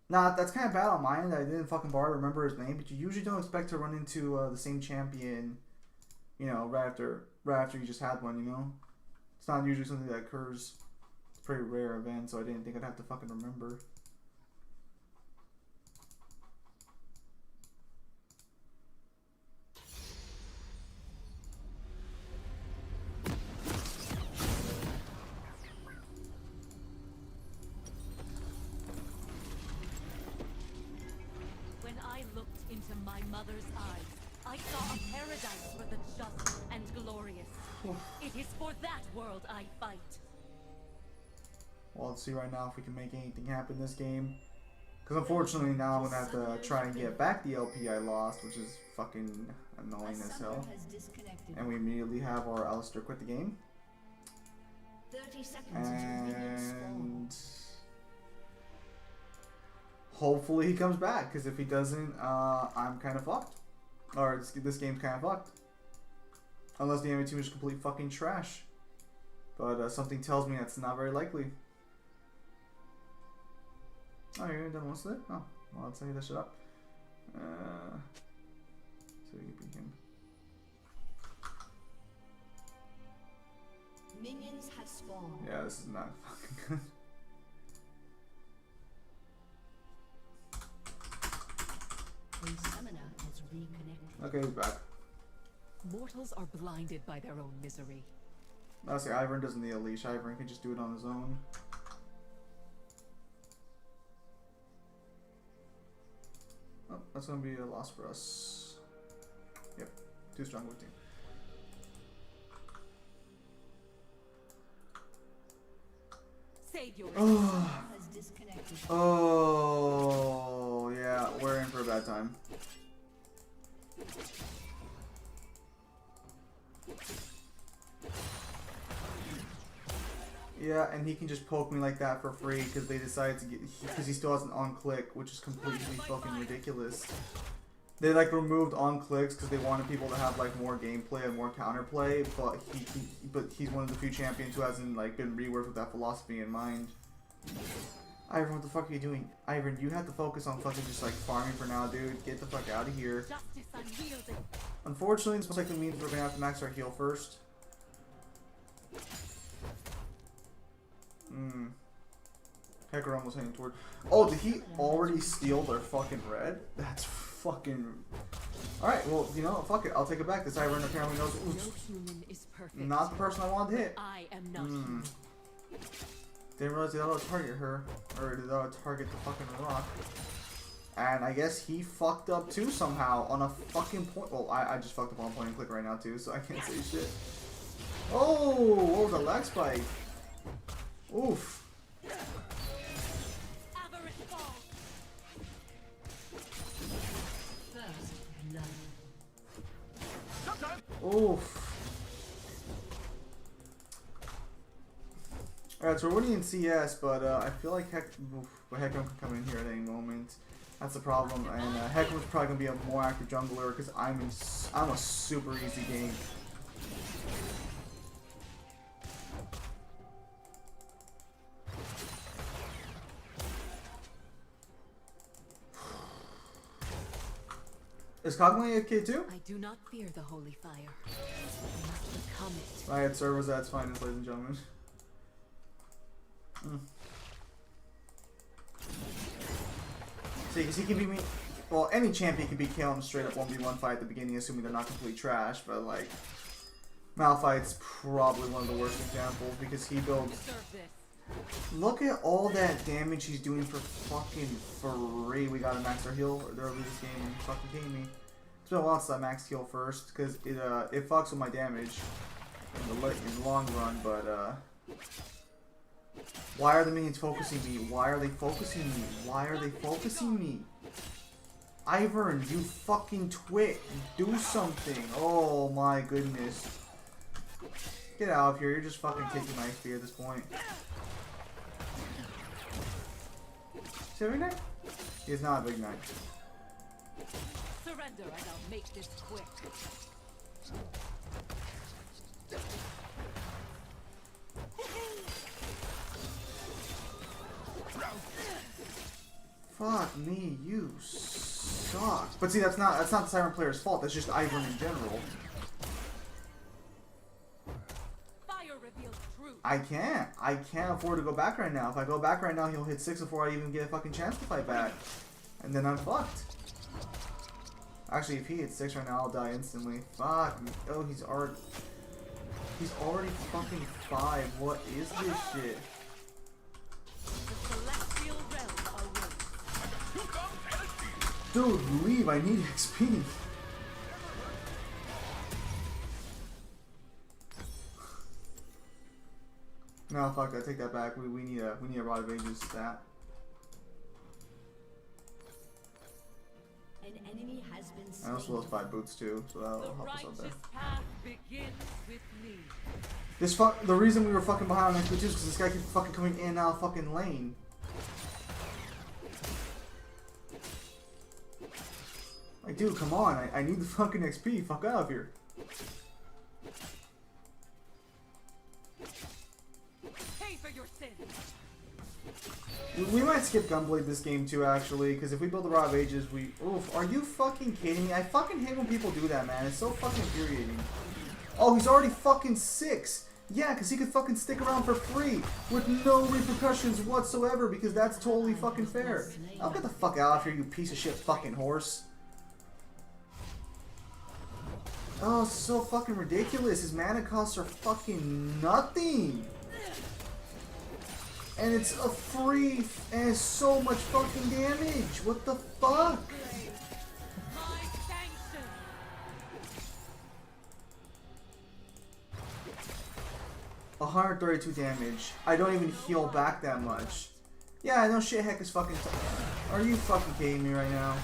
that's kind of bad on my end. I didn't fucking bother to remember his name, but you usually don't expect to run into the same champion, you know, right after you just had one, you know? It's not usually something that occurs. It's a pretty rare event, so I didn't think I'd have to fucking remember. My mother's eyes, I saw a paradise for the just and glorious. It is for that world I fight. Well, let's see right now if we can make anything happen this game. Because unfortunately now I'm going to have to try and get back the LP I lost, which is fucking annoying as hell. And we immediately have our Alistair quit the game. 30 seconds and hopefully he comes back, because if he doesn't, I'm kind of fucked. Or this game's kind of fucked. Unless the enemy team is complete fucking trash. But something tells me that's not very likely. Oh, you're done once there? Oh, well, let's say that shit up. So you can beat him. Minions have spawned. Yeah, this is not fucking good. A summoner has reconnected. Okay, he's back. Mortals are blinded by their own misery. Honestly, Ivern doesn't need a leash. Ivern can just do it on his own. Oh, that's gonna be a loss for us. Yep, too strong with team. Save your Oh. Has disconnected. Oh, yeah, we're in for a bad time. Yeah, and he can just poke me like that for free because they decided to get, because he still has an on click, which is completely fucking ridiculous. They like removed on clicks because they wanted people to have like more gameplay and more counterplay, but he's one of the few champions who hasn't like been reworked with that philosophy in mind. Ivern, what the fuck are you doing? Ivern, you have to focus on fucking just like farming for now, dude. Get the fuck out of here. Unfortunately, this most likely means we're gonna have to max our heal first. Hecker almost heading toward. Oh, did he already steal their fucking red? That's fucking. Alright, well, you know, fuck it. I'll take it back. This Ivern apparently knows. No human is perfect. Not the person I wanted to hit. I am not human. Didn't realize they ought to target her. Or they ought to target the fucking rock. And I guess he fucked up too somehow on a fucking point. Well, I just fucked up on point and click right now too, so I can't say shit. Oh, what was that lag spike? Oof. Avarice falls. First blood. Oof. Alright, so we're winning in CS, but I feel like Hecarim can come in here at any moment. That's the problem, and Hecarim's probably gonna be a more active jungler because I'm a super easy game. Is Kog'Maw AFK too? I do not fear the holy fire. I must become it. Riot servers at its finest, ladies and gentlemen. See, because he can beat me. Well, any champion can beat Kayle in a straight up 1v1 fight at the beginning, assuming they're not complete trash, but like. Malphite's probably one of the worst examples because he builds. Serve this. Look at all that damage he's doing for fucking free. We got a max our heal early this game. Are you fucking kidding me? It's been a while since I maxed heal first because it fucks with my damage in the long run. But why are the minions focusing me? Why are they focusing me? Why are they focusing me? Ivern, you fucking twit. Do something. Oh my goodness. Get out of here. You're just fucking taking my XP at this point. Is he a Big Knight? He is not a Big Knight. Surrender and I'll make this quick. Fuck me, you suck. But see, that's not the Siren player's fault. That's just Ivern in general. Fire reveals truth. I can't afford to go back right now. If I go back right now, he'll hit 6 before I even get a fucking chance to fight back. And then I'm fucked. Actually, if he hits 6 right now, I'll die instantly. Fuck me. Oh, he's already fucking 5. What is this shit? The celestial realm awaits. Dude, leave. I need XP. No, fuck that. Take that back. We need a Rod of Ages stat. An enemy has been I slain. also lost 5 boots too, so that'll The help us out there. righteous path begins with me. The reason we were fucking behind on XP2 is because this guy keeps fucking coming in and out of fucking lane. Like, dude, come on. I need the fucking XP. Fuck out of here. Pay for your sins. We might skip Gunblade this game too, actually, because if we build the Rod of Ages, we... Oof, are you fucking kidding me? I fucking hate when people do that, man. It's so fucking infuriating. Oh, he's already fucking 6. Yeah, because he could fucking stick around for free with no repercussions whatsoever, because that's totally fucking fair. I'll get the fuck out of here, you piece of shit fucking horse. Oh, so fucking ridiculous. His mana costs are fucking nothing. And it's a free, and it's so much fucking damage. What the fuck? My sanction. 132 damage. I don't even heal back that much. Yeah, no shit, heck is fucking... Are you fucking kidding me right now?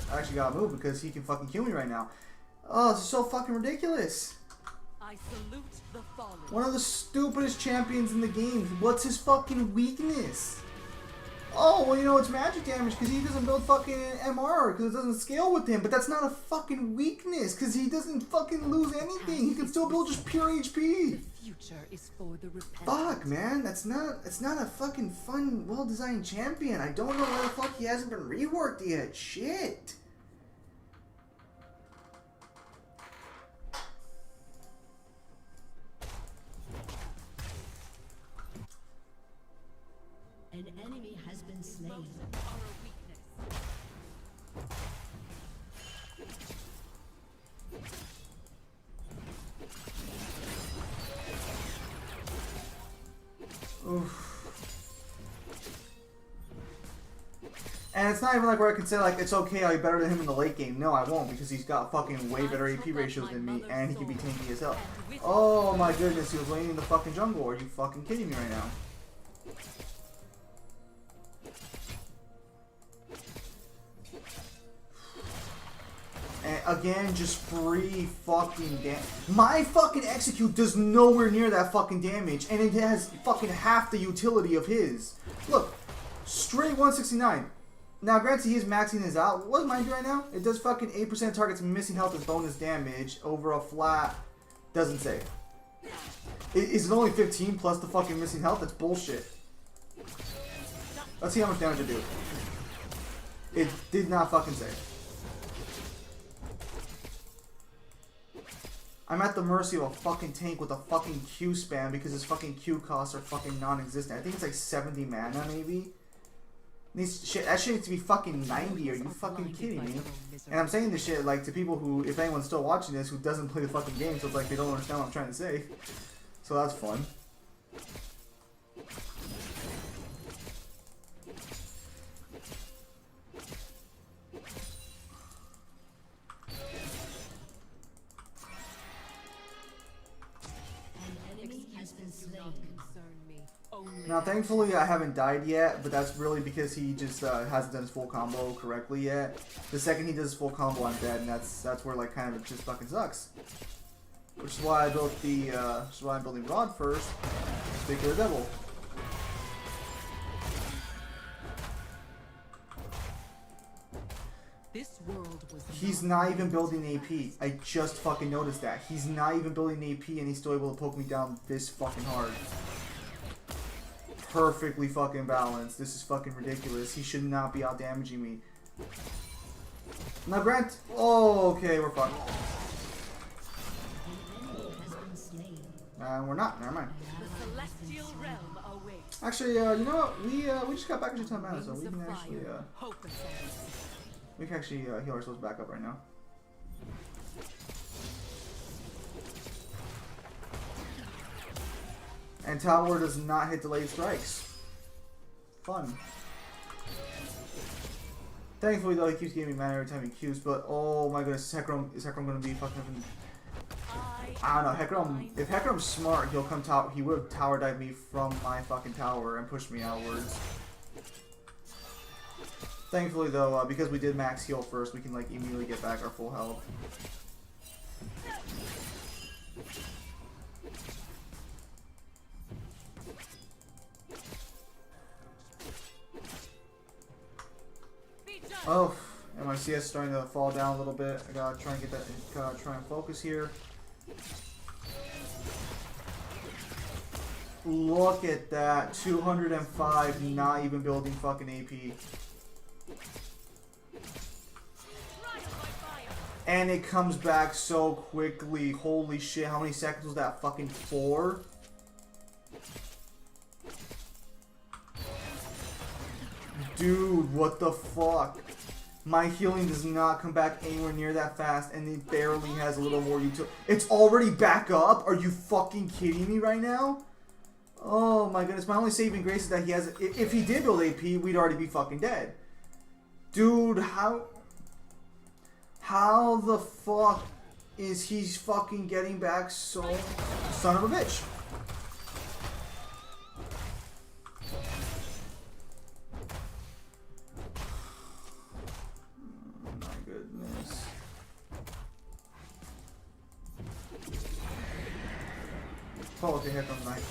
I actually gotta move because he can fucking kill me right now. Oh, this is so fucking ridiculous. I salute the fallen. One of the stupidest champions in the game. What's his fucking weakness? Oh, well, you know, it's magic damage because he doesn't build fucking MR because it doesn't scale with him. But that's not a fucking weakness because he doesn't fucking lose anything. He can still build just pure HP. Future is for the repentant. Fuck, man. It's not a fucking fun, well-designed champion. I don't know why the fuck he hasn't been reworked yet. Shit. An enemy has been slain. Our weakness. Oof. And it's not even like where I can say like it's okay, I'll be better than him in the late game. No, I won't, because he's got fucking way better AP ratios than me, and he can be tanky as hell. Oh my goodness, he was waiting in the fucking jungle. Are you fucking kidding me right now? And again, just free fucking damage. My fucking execute does nowhere near that fucking damage, and it has fucking half the utility of his. Look, straight 169. Now, granted, he is maxing his out. What am I doing right now? It does fucking 8% targets missing health as bonus damage over a flat. Doesn't say. Is it only 15 plus the fucking missing health? That's bullshit. Let's see how much damage it do. It did not fucking say. I'm at the mercy of a fucking tank with a fucking Q spam because his fucking Q costs are fucking non-existent. I think it's like 70 mana maybe. That shit needs to be fucking 90. Are you fucking kidding me? And I'm saying this shit like to people who, if anyone's still watching this, who doesn't play the fucking game, so it's like they don't understand what I'm trying to say. So that's fun. Now, thankfully, I haven't died yet, but that's really because he just hasn't done his full combo correctly yet. The second he does his full combo, I'm dead, and that's where like kind of it just fucking sucks. Which is why I built the, which is why I'm building Rod first. Stick to the devil. This world was He's not even building AP. I just fucking noticed that. He's not even building AP, and he's still able to poke me down this fucking hard. Perfectly fucking balanced. This is fucking ridiculous. He should not be out damaging me. Now, Grant. Oh, okay, we're fucked. We're not. Never mind. The celestial realm awaits. Actually, you know what? We just got back into 10 mana, so we can actually heal ourselves back up right now. And Tower does not hit delayed strikes. Fun. Thankfully, though, he keeps giving me mana every time he Qs, but oh my goodness, is Hecarim going to be fucking... I don't know, Hecarim, if Hecarim's smart, he'll come tower, he would have tower dived me from my fucking tower and pushed me outwards. Thankfully, though, because we did max heal first, we can like immediately get back our full health. Oh, and my CS is starting to fall down a little bit. I gotta try and get that. Gotta try and focus here. Look at that, 205, not even building fucking AP. And it comes back so quickly. Holy shit, how many seconds was that? Fucking 4? Dude, what the fuck? My healing does not come back anywhere near that fast, and it barely has a little more utility. It's already back up? Are you fucking kidding me right now? Oh my goodness, my only saving grace is that he has... If he did build AP, we'd already be fucking dead. Dude, how the fuck is he fucking getting back so... Son of a bitch. Oh, okay, here comes Knight.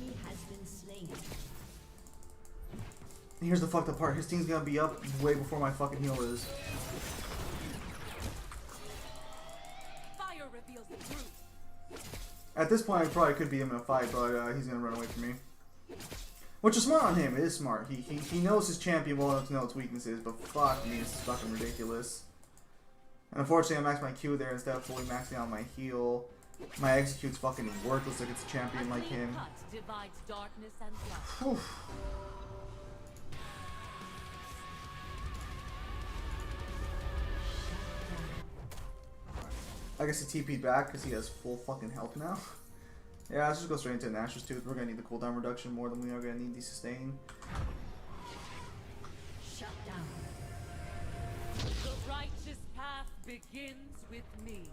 enemy has been slain. And here's the fucked up part. His team's gonna be up way before my fucking heal is. Fire reveals the truth. At this point, I probably could beat him in a fight, but he's gonna run away from me. Which is smart on him. It is smart. He knows his champion well enough to know its weaknesses, but fuck me, this is fucking ridiculous. And unfortunately, I maxed my Q there instead of fully maxing out my heal. My execute's fucking worthless against a champion like him. Divides darkness and light. Whew. I guess he TP'd back because he has full fucking health now. Yeah, let's just go straight into Nash's Tooth. We're gonna need the cooldown reduction more than we are gonna need the sustain. Shut down. The righteous path begins with me.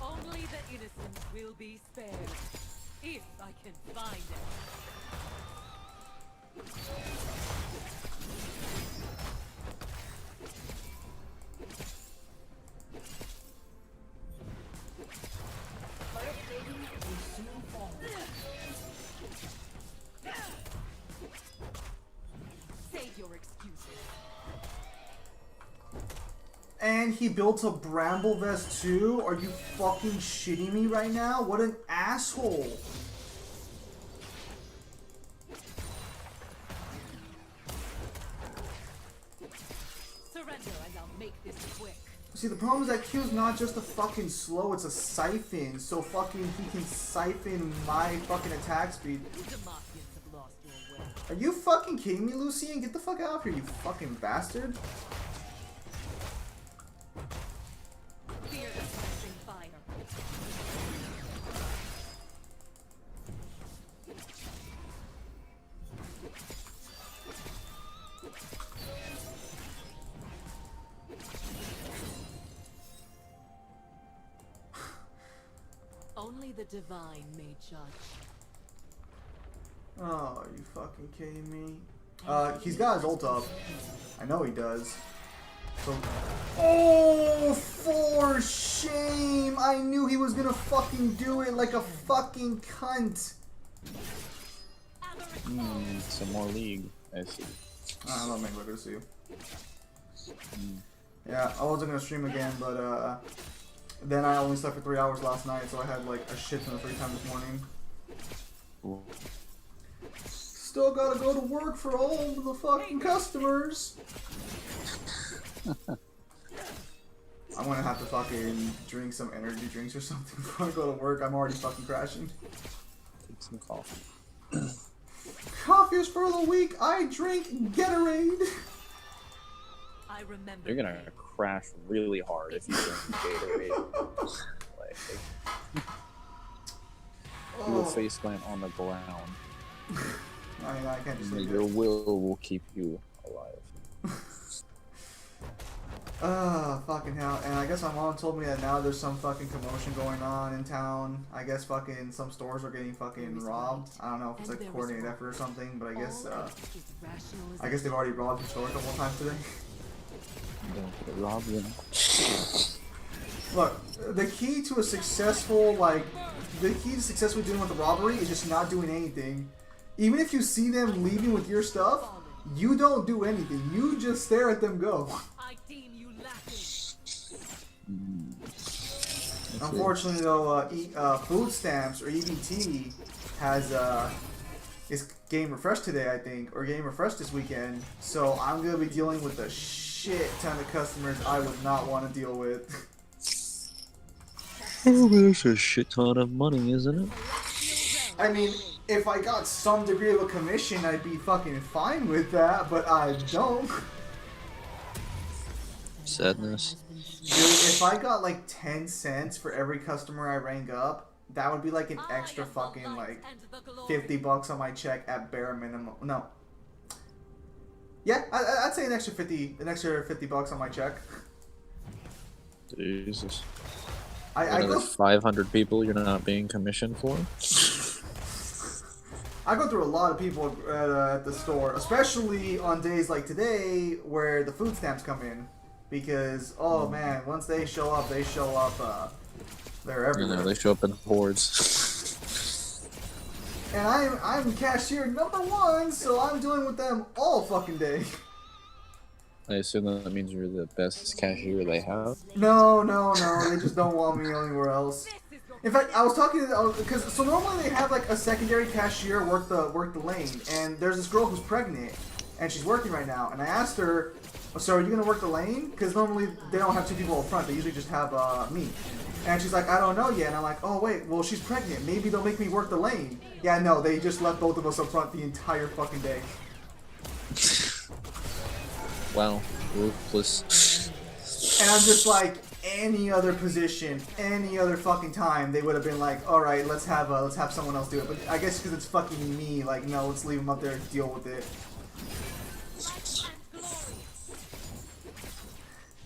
Only the innocent will be spared, if I can find it. Save your excuses. And he built a bramble vest too? Are you fucking shitting me right now? What an asshole! Surrender and I'll make this quick. See, the problem is that Q's not just a fucking slow, it's a siphon. So fucking he can siphon my fucking attack speed. You Demacians have lost your way. Are you fucking kidding me, Lucian? Get the fuck out of here, you fucking bastard. Fear the flashing fire. Only the divine may judge. Oh, are you fucking kidding me? He's got his ult up. I know he does. So, oh, for shame! I knew he was gonna fucking do it like a fucking cunt. Some more league. I see. I don't make good to see you. Yeah, I wasn't gonna stream again, but then I only slept for 3 hours last night, so I had like a shit ton of free time this morning. Ooh. Still gotta go to work for all of the fucking customers. I'm gonna have to fucking drink some energy drinks or something before I go to work. I'm already fucking crashing. Take some coffee. Coffee is for the weak. I drink Gatorade. I remember. You're gonna crash really hard if you drink Gatorade. Like, you will face plant on the ground. I mean, I can't just leave Your it. will keep you alive. Fucking hell. And I guess my mom told me that now there's some fucking commotion going on in town. I guess fucking some stores are getting fucking robbed. I don't know if it's like a coordinated effort or something, but I guess they've already robbed the store a couple of times today. Don't get robbed, you know. Look, the key to successfully dealing with a robbery is just not doing anything. Even if you see them leaving with your stuff, you don't do anything. You just stare at them go. I deem you lacking. Unfortunately, though, food stamps or EBT has is game refreshed today, I think, or game refreshed this weekend. So I'm gonna be dealing with a shit ton of customers I would not want to deal with. Oh, there's a shit ton of money, isn't it? I mean, if I got some degree of a commission, I'd be fucking fine with that, but I don't. Sadness. Dude, if I got like 10 cents for every customer I rang up, that would be like an extra fucking like $50 on my check at bare minimum. No. Yeah, I'd say an extra 50 bucks on my check. Jesus. I Another go 500 people you're not being commissioned for? I go through a lot of people at the store, especially on days like today where the food stamps come in. Because, oh man, once they show up, they're everywhere. You know, they show up in hordes. And I'm cashier number 1, so I'm dealing with them all fucking day. I assume that means you're the best cashier they have. No, they just don't want me anywhere else. In fact, I was talking to because so normally they have like a secondary cashier work the lane, and there's this girl who's pregnant, and she's working right now, and I asked her, so are you gonna work the lane? Because normally they don't have two people up front. They usually just have me. And she's like, I don't know yet. And I'm like, oh wait, well she's pregnant. Maybe they'll make me work the lane. Yeah, no, they just left both of us up front the entire fucking day. Wow, ruthless. And I'm just like, any other position, any other fucking time, they would have been like, all right, let's have someone else do it. But I guess because it's fucking me, like, no, let's leave him up there and deal with it.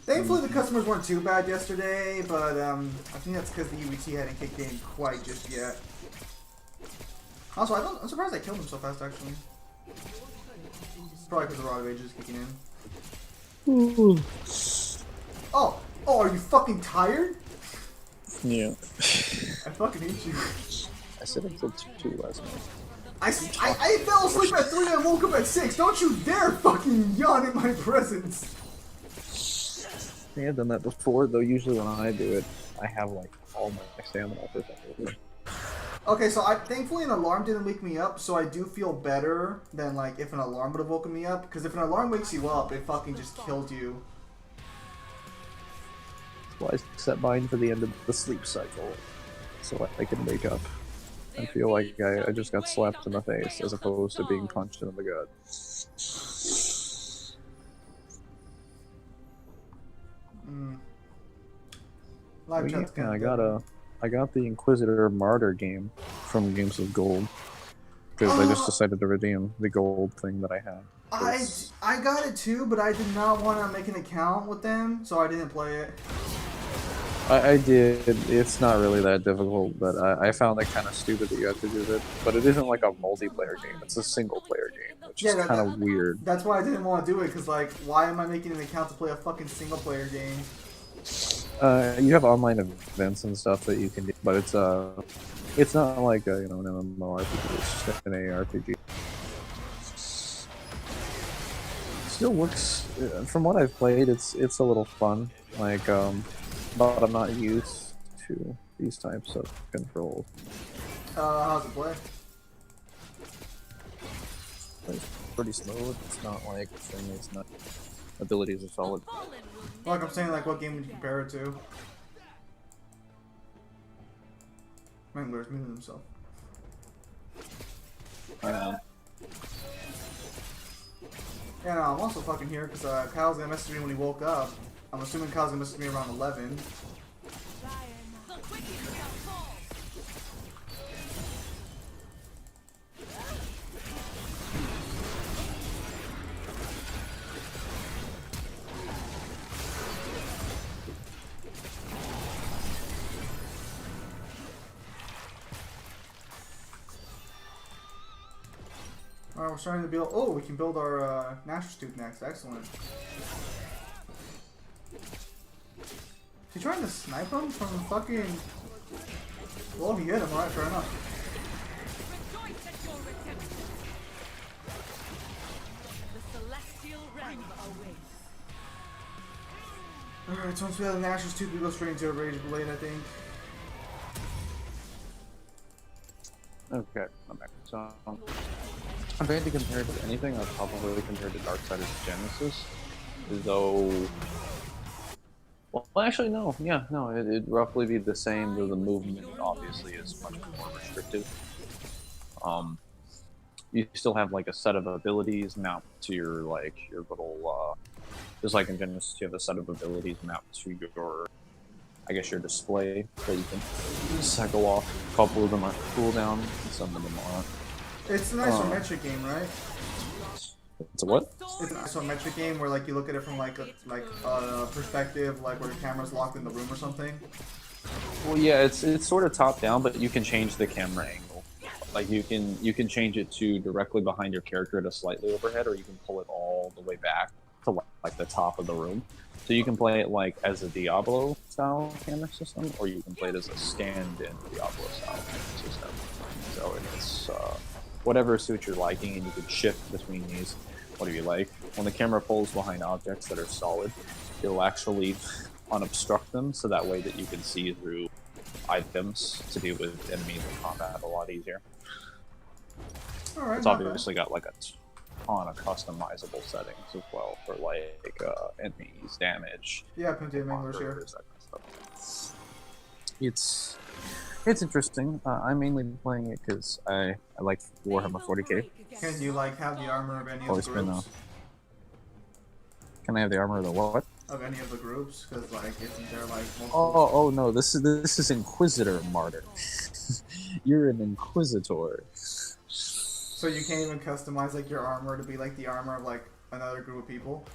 Thankfully, the customers weren't too bad yesterday, but I think that's because the UET hadn't kicked in quite just yet. Also, I'm surprised I killed him so fast, actually. Probably because the Rod of Ages is kicking in. Oh, are you fucking tired? Yeah. I fucking hate you. I said until 2 last night. I fell asleep at 3 and woke up at 6. Don't you dare fucking yawn in my presence. Yeah, I've done that before, though usually when I do it, I have like all my stamina for that. Okay, so thankfully an alarm didn't wake me up, so I do feel better than like if an alarm would have woken me up. Because if an alarm wakes you up, it fucking just killed you. That's why I set mine for the end of the sleep cycle, so I can wake up and feel like I just got slapped in the face as opposed to being punched in the gut. Live chat's Yeah, kinda I got the Inquisitor Martyr game from Games of Gold because I just decided to redeem the gold thing that I had. I got it too, but I did not want to make an account with them, so I didn't play it. I did. It's not really that difficult, but I found it kind of stupid that you have to do that. But it isn't like a multiplayer game; it's a single-player game, which is kind of weird. That's why I didn't want to do it, because like, why am I making an account to play a fucking single-player game? You have online events and stuff that you can do, but it's not like an MMORPG. It's just an ARPG. Still looks, from what I've played, it's a little fun. Like, but I'm not used to these types of controls. How's it play? It's pretty smooth. It's not like it's not. Abilities are solid. Like I'm saying, like what game would you compare it to? Mangler's muted himself. Yeah, no, I'm also fucking here because Kyle's gonna message me when he woke up. I'm assuming Kyle's gonna message me around 11. Alright, we're starting to build. Oh, we can build our Nashor's Tooth next. Excellent. Is he trying to snipe him from fucking. Well, if you hit him, alright, fair enough. Alright, so once we have the Nashor's Tooth, we go straight into a Rage Blade, I think. Okay, I'm back. So, if I had to compare it to anything, I'd probably compare it to Darksiders Genesis. Though, well, actually, no. Yeah, no, it'd roughly be the same, though the movement obviously is much more restrictive. You still have like a set of abilities mapped to your little, just like in Genesis, you have a set of abilities mapped to your, I guess, your display that you can cycle off. A couple of them are cooldown, some of them aren't. It's an isometric game, right? It's a what? It's an isometric game where like you look at it from like a perspective, like where the camera's locked in the room or something. Well, yeah, it's sort of top down, but you can change the camera angle. Like you can change it to directly behind your character at a slightly overhead, or you can pull it all the way back to like the top of the room. So you can play it like as a Diablo style camera system, or you can play it as a stand-in Diablo style camera system. So it's whatever suits your liking, and you can shift between these. What do you like? When the camera pulls behind objects that are solid, it'll actually unobstruct them, so that way that you can see through items to deal with enemies in combat a lot easier. All right, It's obviously got like on a customizable settings as well for like enemies, damage, Yeah, Pimp English here. markers, that kind of stuff. It's interesting. I'm mainly playing it because I like Warhammer 40k. Can you like have the armor of any of Always the been groups? Can I have the armor of the what? Of any of the groups? Because like, isn't there like multiple? Oh no! This is Inquisitor Martyr. You're an Inquisitor. So you can't even customize like your armor to be like the armor of like another group of people.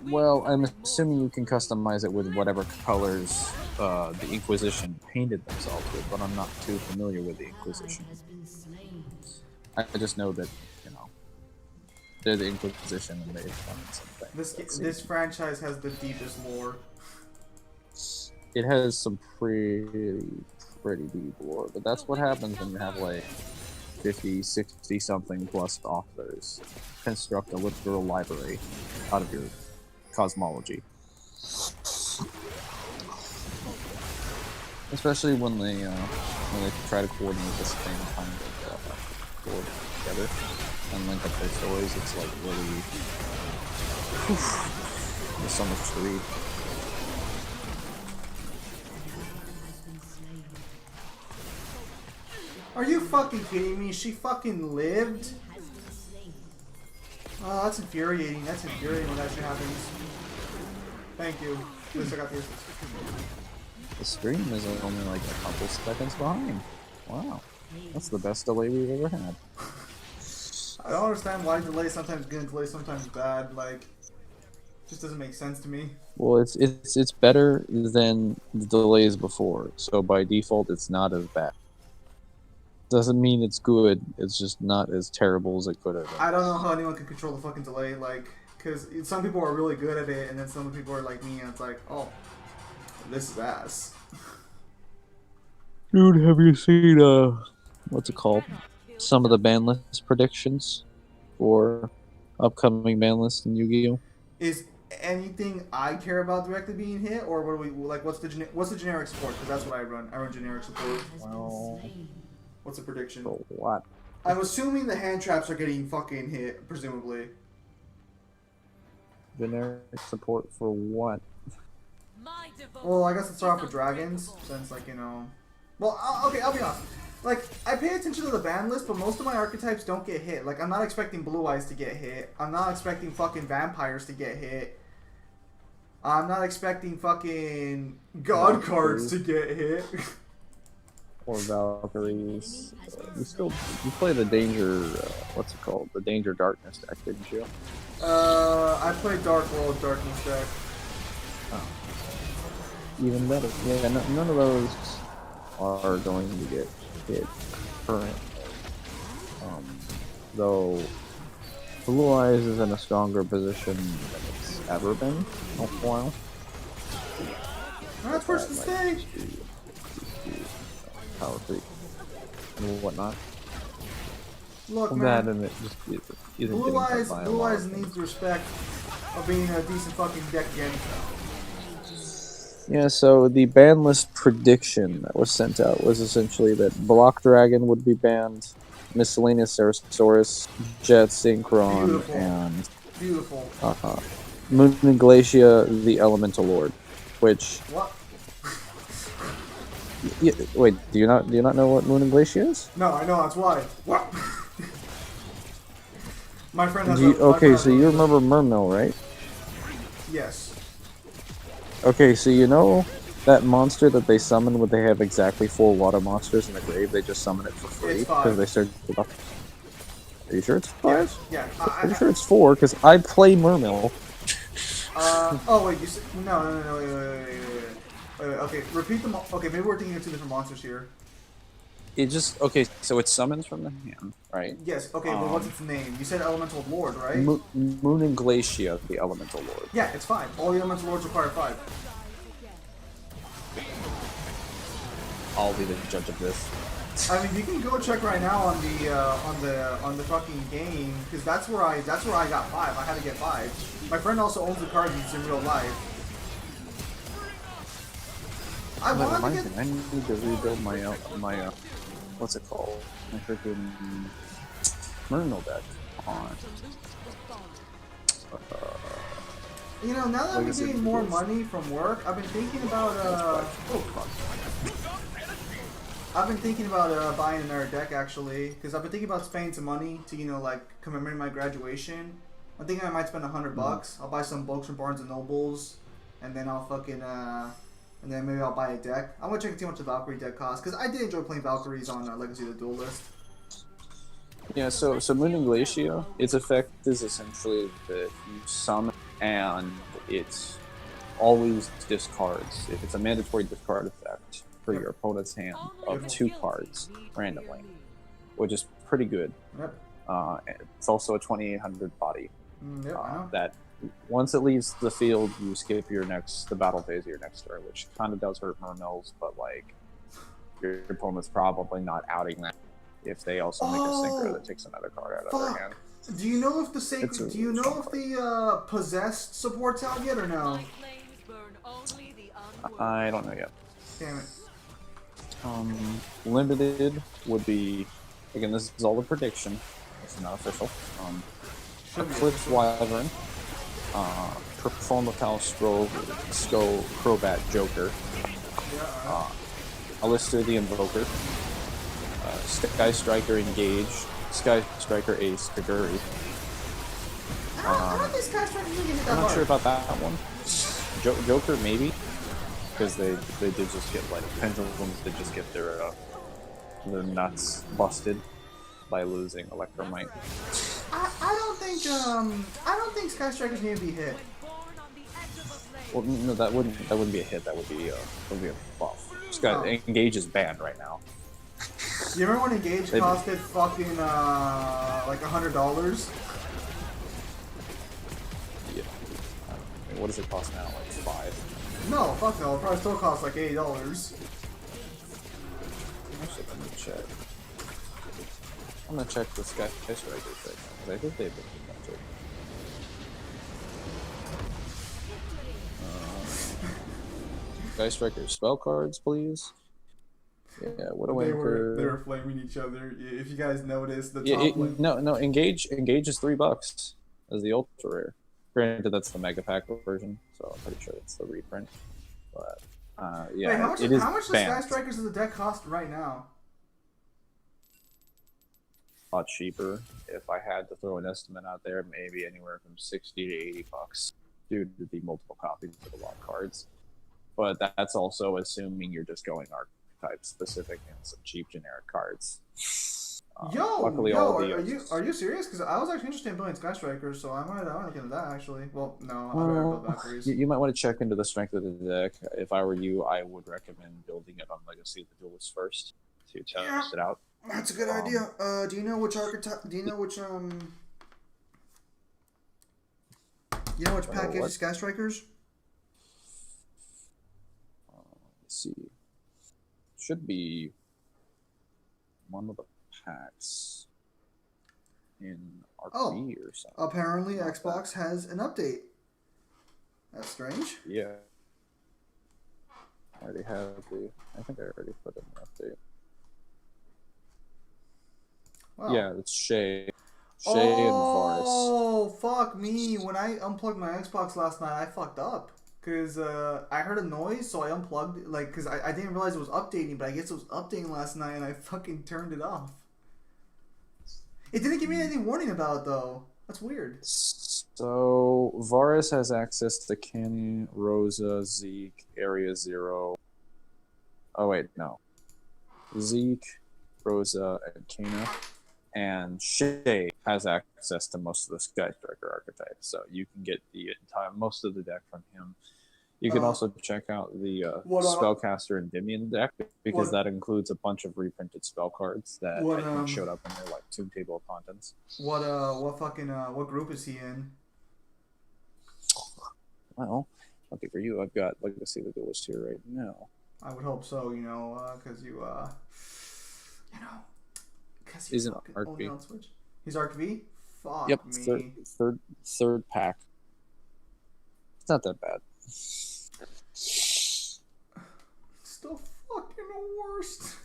Well, I'm assuming you can customize it with whatever colors the Inquisition painted themselves with, but I'm not too familiar with the Inquisition. Has been slain. I just know that, you know, they're the Inquisition and they've done something. This franchise has the deepest lore. It has some pretty deep lore, but that's what happens when you have like 50, 60 something plus authors construct a literal library out of your cosmology. Especially when they try to coordinate the same kind of lore together and link up their stories, it's like really there's so much to read. Are you fucking kidding me? She fucking lived? Oh, that's infuriating. That's infuriating when that shit happens. Thank you. At least I got the assist. The stream is only like a couple seconds behind. Wow. That's the best delay we've ever had. I don't understand why delay sometimes good and delay sometimes bad. Like, just doesn't make sense to me. Well, it's better than the delays before, so by default it's not as bad. Doesn't mean it's good, it's just not as terrible as it could have been. I don't know how anyone can control the fucking delay, like, because some people are really good at it, and then some people are like me, and it's like, oh, this is ass. Dude, have you seen, what's it called? Some of the ban list predictions for upcoming ban lists in Yu-Gi-Oh! Is anything I care about directly being hit, or what do we like? What's the generic support? Because that's what I run. I run generic support. Well, What's the prediction? for what? I'm assuming the hand traps are getting fucking hit, presumably. Generic support for what? Well, I guess let's start off with dragons, since like you know. Well, okay, I'll be honest. Like, I pay attention to the ban list, but most of my archetypes don't get hit. Like, I'm not expecting Blue Eyes to get hit. I'm not expecting fucking vampires to get hit. I'm not expecting fucking god cards to get hit. Or Valkyries. You play the Danger, what's it called? The Danger Darkness deck, didn't you? I played Dark World Darkness deck. Oh. Even better. Yeah, none of those are going to get hit currently. Though Blue Eyes is in a stronger position than it's ever been in a while. That's first to stay. Power creep and whatnot. Look, That man. and it just isn't Blue getting cut Eyes, by a Blue lot Eyes of needs things. the respect of being a decent fucking deck again. Yeah, so the ban list prediction that was sent out was essentially that Block Dragon would be banned, Miscellaneous Ceratosaurus, Jet Synchron, Beautiful. and Beautiful. Moon and Glacia, the Elemental Lord. Which, What? wait, do you not know what Moon and Glacia is? No, I know, that's why. What? My friend has Okay, so you remember Mermill, right? Yes. Okay, so you know that monster that they summon when they have exactly 4 water monsters in the grave? They just summon it for free It's 5. because they search it up. Are you sure it's 5? Yeah. I'm pretty sure it's 4 because I play Mermill. Oh wait, you said no, wait, okay, repeat them. Okay, maybe we're thinking of 2 different monsters here. It just okay. So it summons from the hand, right? Yes. Okay, but what's its name? You said Elemental Lord, right? Moon and Glacia, the Elemental Lord. Yeah, it's 5. All the Elemental Lords require 5. I'll be the judge of this. I mean, you can go check right now on the fucking game because that's where I got 5. I had to get 5. My friend also owns the card and it's in real life. I That wanted to reminds get. me, I need to rebuild my what's it called? My freaking Mermill deck. On. You know, now that I'm Legacy getting more Duelist. money from work, I've been thinking about buying another deck actually, because I've been thinking about spending some money to, you know, like commemorate my graduation. I'm thinking I might spend $100. I'll buy some books from Barnes and Nobles, and then I'll fucking and then maybe I'll buy a deck. I'm gonna check and see how much the Valkyrie deck costs, because I did enjoy playing Valkyries on Legacy of the Duelist. Yeah, so Moon and Glacia, its effect is essentially that you summon and it always discards. If it's a mandatory discard effect for your opponent's hand of 2 cards randomly, which is pretty good. Yep. It's also a 2800 body. Yep, I know. That once it leaves the field, you skip the battle phase of your next turn, which kind of does hurt Mermills, but like your opponent's probably not outing that if they also make a synchro that takes another card out of their hand. Do you know if the sacred? Do you know if the possessed support's out yet or no? My flames burn only the unworthy. I don't know yet. Damn it. Limited would be, again, this is all a prediction. It's not official. Eclipse Wyvern, Perform a Calistro, Crobat Joker, Alistair the Invoker, Sky Striker Engage, Sky Striker Ace Kaguri. I don't think Sky Striker's gonna hit that I'm not hard. sure about that one. Joker maybe, because they did just get like pendulums did just get their nuts busted by losing Electromite. I don't think Sky Striker's gonna be hit. Well, no, that wouldn't be a hit. That would be a buff. Sky Engage is banned right now. You remember when Engage costed fucking like $100? Yeah. I mean, what does it cost now? Like 5. No, fuck no. It probably still costs like $80. Actually, let me check. I'm gonna check the Sky Strikers right now, because I think they've been invented. Sky Strikers spell cards, please. Yeah, what do I They were flaming each other. If you guys noticed, the top lane. No, Engage is $3 as the ultra rare. Granted, that's the mega pack version, so I'm pretty sure it's the reprint. But yeah, Wait, how much it is does Sky banned. Strikers of the deck cost right now? A lot cheaper. If I had to throw an estimate out there, maybe anywhere from $60 to $80 due to the multiple copies of the lock cards. But that's also assuming you're just going archetype specific and some cheap generic cards. Luckily, all the are you serious? Because I was actually interested in building Sky Strikers, so I might look into that actually. Well, no, I'd rather build Valkyries. You might want to check into the strength of the deck. If I were you, I would recommend building it on Legacy of the Duelist first to test it out. That's a good idea. Do you know which archetype? Do you know which You know which package what? Sky Strikers? Let's see. Should be one of the packs in RP or something. Apparently, Xbox has an update. That's strange. Yeah. I already have I think I already put in the update. Wow. Yeah, it's Shay. Shay and Varus. Oh, fuck me. When I unplugged my Xbox last night, I fucked up. Because I heard a noise, so I unplugged it. Like, because I didn't realize it was updating, but I guess it was updating last night, and I fucking turned it off. It didn't give me any warning about it, though. That's weird. So, Varus has access to Kenny, Rosa, Zeke, Area Zero. Oh, wait, no. Zeke, Rosa, and Kana. And Shay has access to most of the Sky Striker archetypes, so you can get most of the deck from him. You can also check out the Spellcaster and Endymion deck, because that includes a bunch of reprinted spell cards that I think showed up in their like Tomb Table of Contents. What group is he in? Well, lucky for you, I've got Legacy of the Duelist here right now. I would hope so, because He's an Arc V. He's Arc V? Fuck Yep, me. third pack. It's not that bad. Still fucking the worst.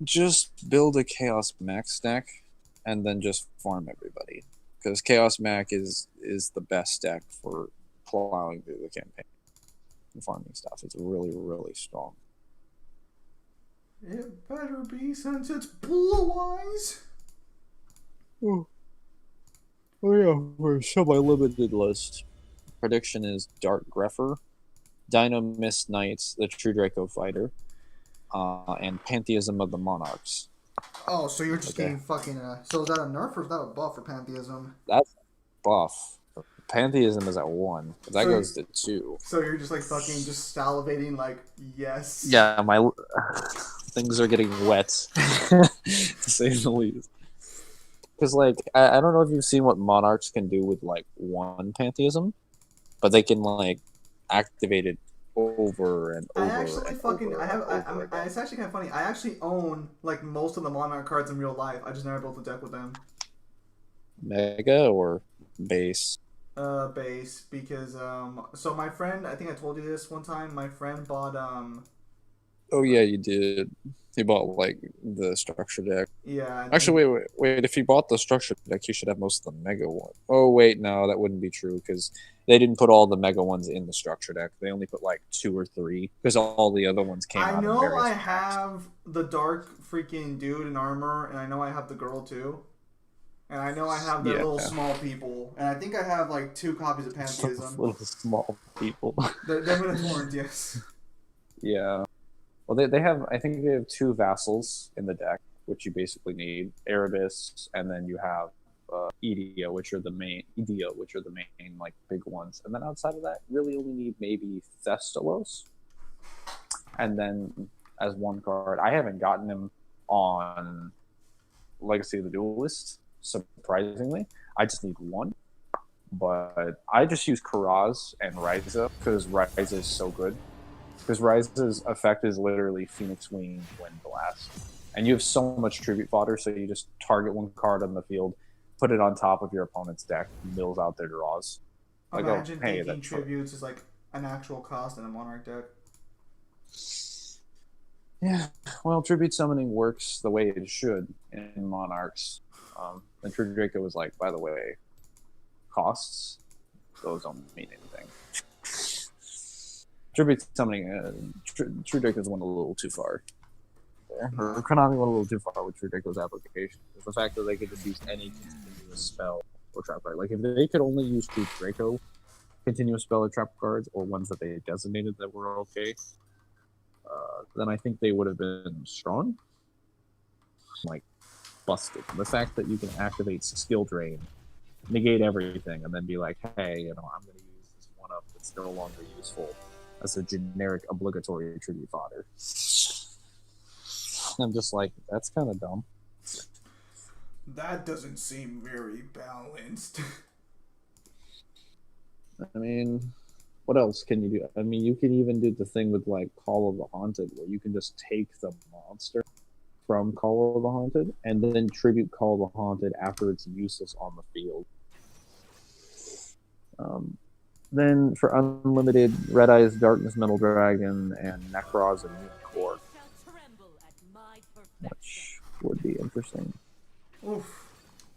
Just build a Chaos Max deck, and then just farm everybody. because Chaos Mac is the best deck for plowing through the campaign and farming stuff. It's really, really strong. It better be since it's Blue Eyes. Oh yeah, for semi-limited list. Prediction is Dark Greffer, Dino Mist Knights, the True Draco Fighter, and Pantheism of the Monarchs. Oh, so you're just getting fucking. So is that a nerf or is that a buff for Pantheism? That's buff. Pantheism is at 1. If that So goes to 2. So you're just like fucking just salivating, like, yes. Yeah, my things are getting wet, to say the least. Because, like, I don't know if you've seen what Monarchs can do with, like, 1 Pantheism, but they can, like, activate it over and over. I actually and fucking over I have and over again. it's actually kind of funny. I actually own like most of the Monarch cards in real life. I just never built a deck with them. Mega or base? Base because so my friend, I think I told you this one time. My friend bought Oh yeah, you did. He bought like the structure deck. yeah. And Actually, then, wait. If he bought the structure deck, he should have most of the mega one. Oh wait, no, that wouldn't be true because they didn't put all the mega ones in the structure deck. They only put like 2 or 3 because all the other ones came out. I in know various I packs. have the dark freaking dude in armor, and I know I have the girl too. And I know I have the little small people, and I think I have like 2 copies of Pantheism. Little small people. They're Minotaurans, yes. Yeah. Well, they have. I think they have 2 vassals in the deck, which you basically need Erebus, and then you have Edea, which are the main like big ones. And then outside of that, really only need maybe Thestalos, and then as 1 card. I haven't gotten him on Legacy of the Duelist. Surprisingly, I just need 1. But I just use Karaz and Ryza because Ryza is so good. Because Ryza's effect is literally Phoenix Wing, Wind Blast. And you have so much tribute fodder, so you just target 1 card on the field, put it on top of your opponent's deck, mills out their draws. Like, Imagine hey, taking tributes is like an actual cost in a Monarch deck. Yeah, well, tribute summoning works the way it should in Monarchs. And True Draco was like, by the way, costs, those don't mean anything. Tribute summoning, True Draco's went a little too far. Or Konami went a little too far with True Draco's application. It's the fact that they could just use any continuous spell or trap card. Like, if they could only use True Draco continuous spell or trap cards, or ones that they designated that were okay, then I think they would have been strong. Like, busted. The fact that you can activate skill drain, negate everything, and then be like, hey, I'm going to use this 1-up that's no longer useful as a generic obligatory tribute fodder. I'm just like, that's kind of dumb. That doesn't seem very balanced. I mean, what else can you do? I mean, you can even do the thing with like Call of the Haunted, where you can just take the monster from Call of the Haunted and then tribute Call of the Haunted after it's useless on the field. Then for unlimited, Red Eyes, Darkness, Metal Dragon, and Necros and Core, which would be interesting. Oof.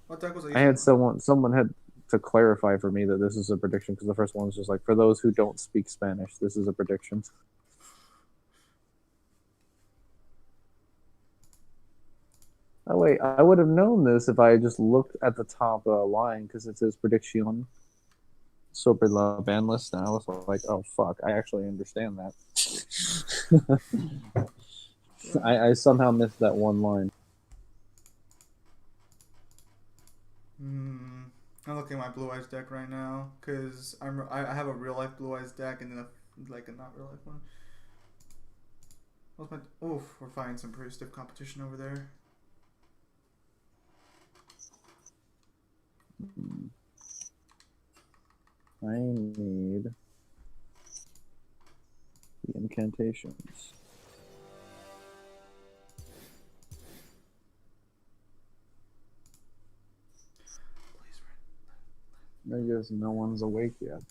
What deck was I had someone had to clarify for me that this is a prediction, because the first one was just like, for those who don't speak Spanish, this is a prediction. Oh wait, I would have known this if I just looked at the top line, because it says prediction sobre la ban list, and I was like, oh fuck, I actually understand that. I somehow missed that one line. I'm looking at my Blue Eyes deck right now because I have a real life Blue Eyes deck and then a not real life one. What's my? Oof, we're finding some pretty stiff competition over there. I need the incantations. I guess no one's awake yet.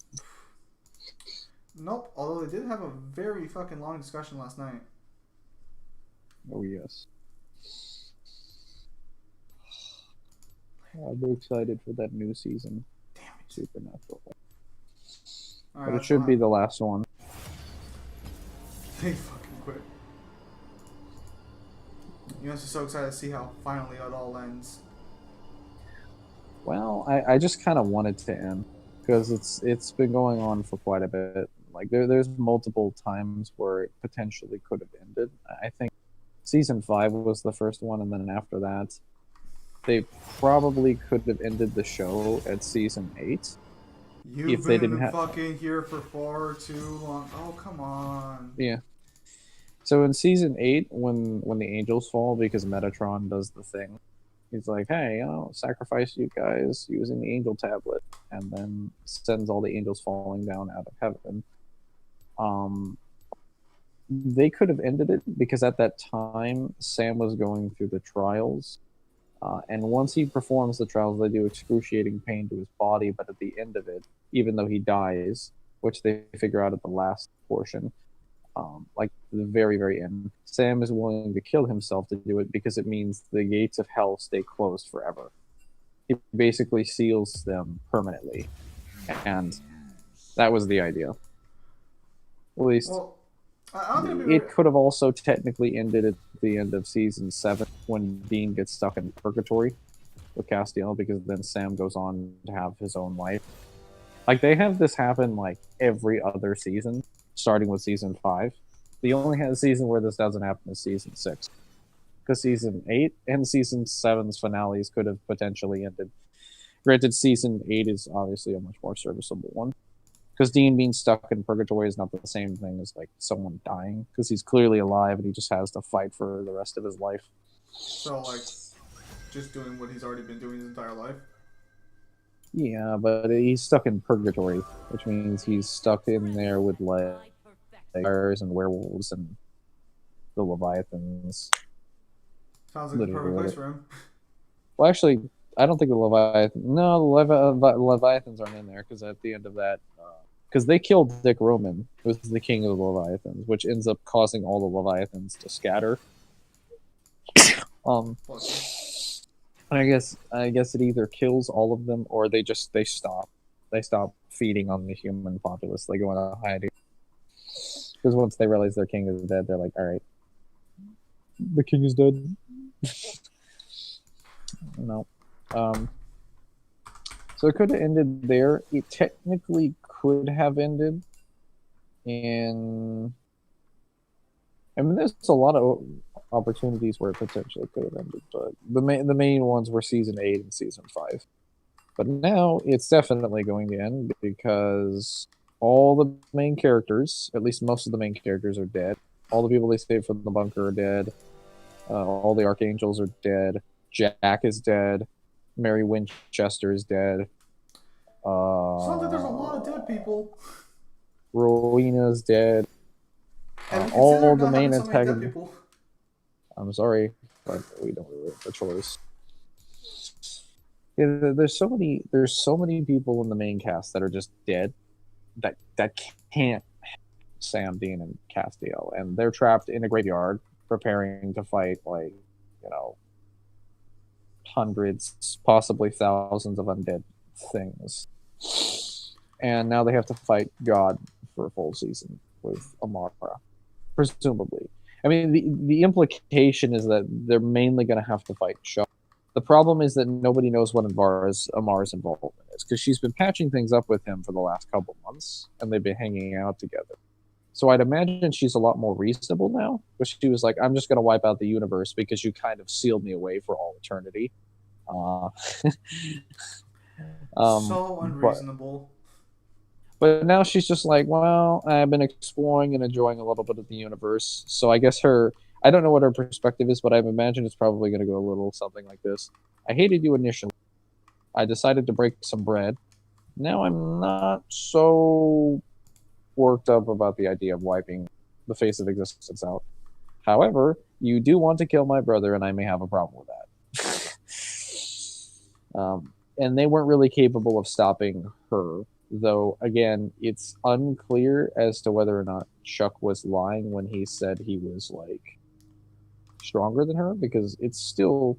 Nope, although they did have a very fucking long discussion last night. Oh yes. I'm excited for that new season, Damn it. Supernatural. Alright, But I it still should be have- the last one. They fucking quit. You guys are so excited to see how finally it all ends. Well, I just kind of want it to end because it's been going on for quite a bit. Like there's multiple times where it potentially could have ended. I think season 5 was the first one, and then after that, they probably could have ended the show at season 8 You've if they didn't been have. fucking here for far too long. Oh, come on. Yeah. So in season 8, when the angels fall because Metatron does the thing, he's like, "Hey, I'll sacrifice you guys using the angel tablet," and then sends all the angels falling down out of heaven. Um, they could have ended it because at that time Sam was going through the trials, and once he performs the trials, they do excruciating pain to his body. But at the end of it, even though he dies, which they figure out at the last portion, like the very very end, Sam is willing to kill himself to do it because it means the gates of hell stay closed forever. He basically seals them permanently, and that was the idea. At least Well, I don't think we it could have also technically ended at the end of season 7 when Dean gets stuck in purgatory with Castiel, because then Sam goes on to have his own life. Like they have this happen like every other season, starting with season 5. The only season where this doesn't happen is season 6, because season 8 and season 7's finales could have potentially ended. Granted, season 8 is obviously a much more serviceable one, because Dean being stuck in purgatory is not the same thing as like someone dying, because he's clearly alive and he just has to fight for the rest of his life. So, like, just doing what he's already been doing his entire life. Yeah, but he's stuck in purgatory, which means he's stuck in there with like vampires and werewolves and the Leviathans. Sounds like the perfect Literally. place for him. Well, actually, I don't think the Leviathan. No, the Leviathans aren't in there because at the end of that, because they killed Dick Roman, who's the king of the Leviathans, which ends up causing all the Leviathans to scatter. Plus, I guess it either kills all of them or they stop. They stop feeding on the human populace. They go into hiding. Because once they realize their king is dead, they're like, all right, the king is dead. No. So it could have ended there. It technically could have ended in. I mean, there's a lot of opportunities where it potentially could have ended, but the main ones were season 8 and season 5. But now it's definitely going to end because all the main characters, at least most of the main characters, are dead. All the people they saved from the bunker are dead. All the archangels are dead. Jack is dead. Mary Winchester is dead. sounds like there's a lot of dead people. Rowena's dead. And we all consider the not main having so many dead antagonists. people. I'm sorry, but we don't really have a choice. Yeah, there's so many people in the main cast that are just dead that can't Sam, Dean, and Castiel, and they're trapped in a graveyard preparing to fight hundreds, possibly thousands of undead things. And now they have to fight God for a full season with Amara, presumably. I mean, the implication is that they're mainly going to have to fight Chuck. The problem is that nobody knows what Amara's involvement is, because she's been patching things up with him for the last couple months, and they've been hanging out together. So I'd imagine she's a lot more reasonable now, but she was like, I'm just going to wipe out the universe because you kind of sealed me away for all eternity. So unreasonable. But now she's just like, well, I've been exploring and enjoying a little bit of the universe. So I guess I don't know what her perspective is, but I imagine it's probably going to go a little something like this. I hated you initially. I decided to break some bread. Now I'm not so worked up about the idea of wiping the face of existence out. However, you do want to kill my brother, and I may have a problem with that. And they weren't really capable of stopping her, though, again, it's unclear as to whether or not Chuck was lying when he said he was, like, stronger than her, because it's still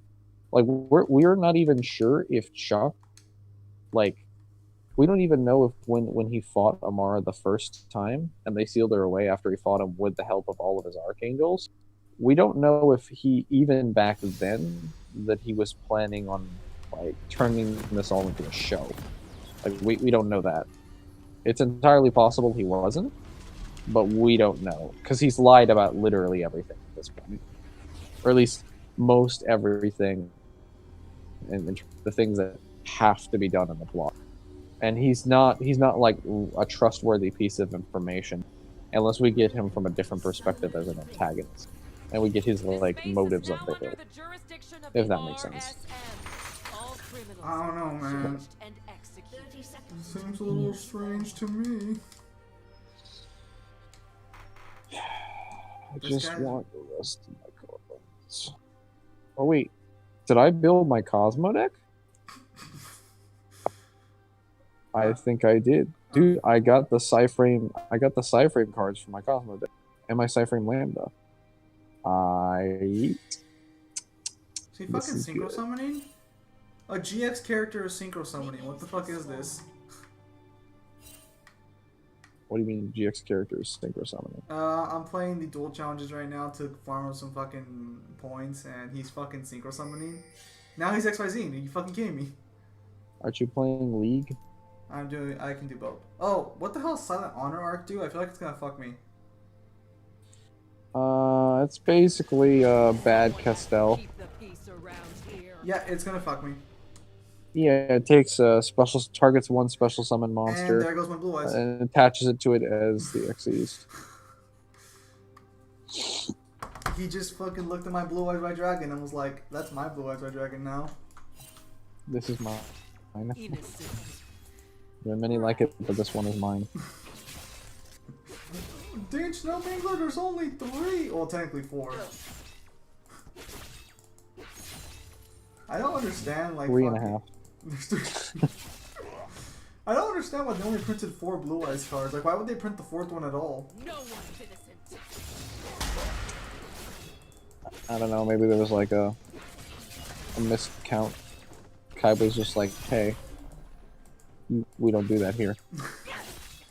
Like we're not even sure if Chuck, like, we don't even know if when he fought Amara the first time and they sealed her away after he fought him with the help of all of his archangels, we don't know if he even back then that he was planning on like turning this all into a show. Like we don't know that. It's entirely possible he wasn't, but we don't know because he's lied about literally everything at this point, or at least most everything, and the things that have to be done in the plot. And he's not like a trustworthy piece of information unless we get him from a different perspective as an antagonist, and we get his like motives under it, if that makes sense. I don't know, man. Seems a little strange to me. I just want the rest of my cards. Oh wait, did I build my Cosmo deck? I think I did. Dude, I got the Psyframe cards for my Cosmo deck. And my Psyframe Lambda. Is he fucking synchro summoning? A GX character is synchro summoning. What the fuck is this? What do you mean GX characters synchro summoning? I'm playing the duel challenges right now to farm up some fucking points, and he's fucking synchro summoning. Now he's XYZ. Are you fucking kidding me? Aren't you playing League? I can do both. Oh, what the hell does Silent Honor arc do? I feel like it's gonna fuck me. It's basically bad Castell. Yeah, it's gonna fuck me. Yeah, it takes targets one special summon monster. And there goes my blue eyes. And attaches it to it as the Xyz. He just fucking looked at my blue eyes white dragon and was like, "That's my blue eyes white dragon now." This is mine. There are many like it, but this one is mine. Dude, Snowmangler, there's only 3. Well, technically 4. I don't understand, like... 3.5. I don't understand why they only printed 4 Blue Eyes cards. Like, why would they print the 4th one at all? No one's innocent. I don't know, maybe there was like a miscount. Kaiba's just like, hey, we don't do that here.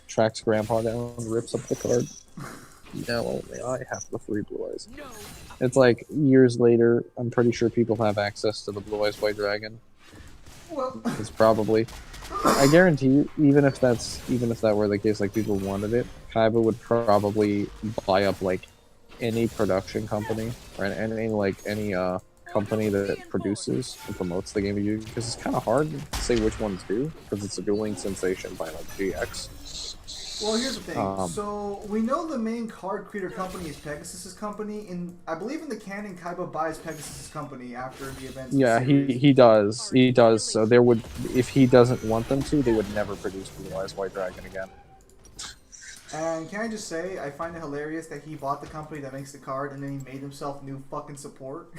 Tracks Grandpa down, rips up the card. Now only I have the 3 Blue Eyes. It's like years later, I'm pretty sure people have access to the Blue Eyes White Dragon. Well, It's probably. I guarantee you, even if that were the case, like people wanted it, Kaiba would probably buy up like any production company or any company that produces and promotes the game of Yu-Gi-Oh! Because it's kind of hard to say which ones do, because it's a dueling sensation by like GX. well, here's the thing. So, we know the main card creator company is Pegasus's company, and I believe in the canon, Kaiba buys Pegasus's company after the events. Yeah, he does. He does. So there would, if he doesn't want them to, they would never produce Blue Eyes White Dragon again. And can I just say, I find it hilarious that he bought the company that makes the card, and then he made himself new fucking support.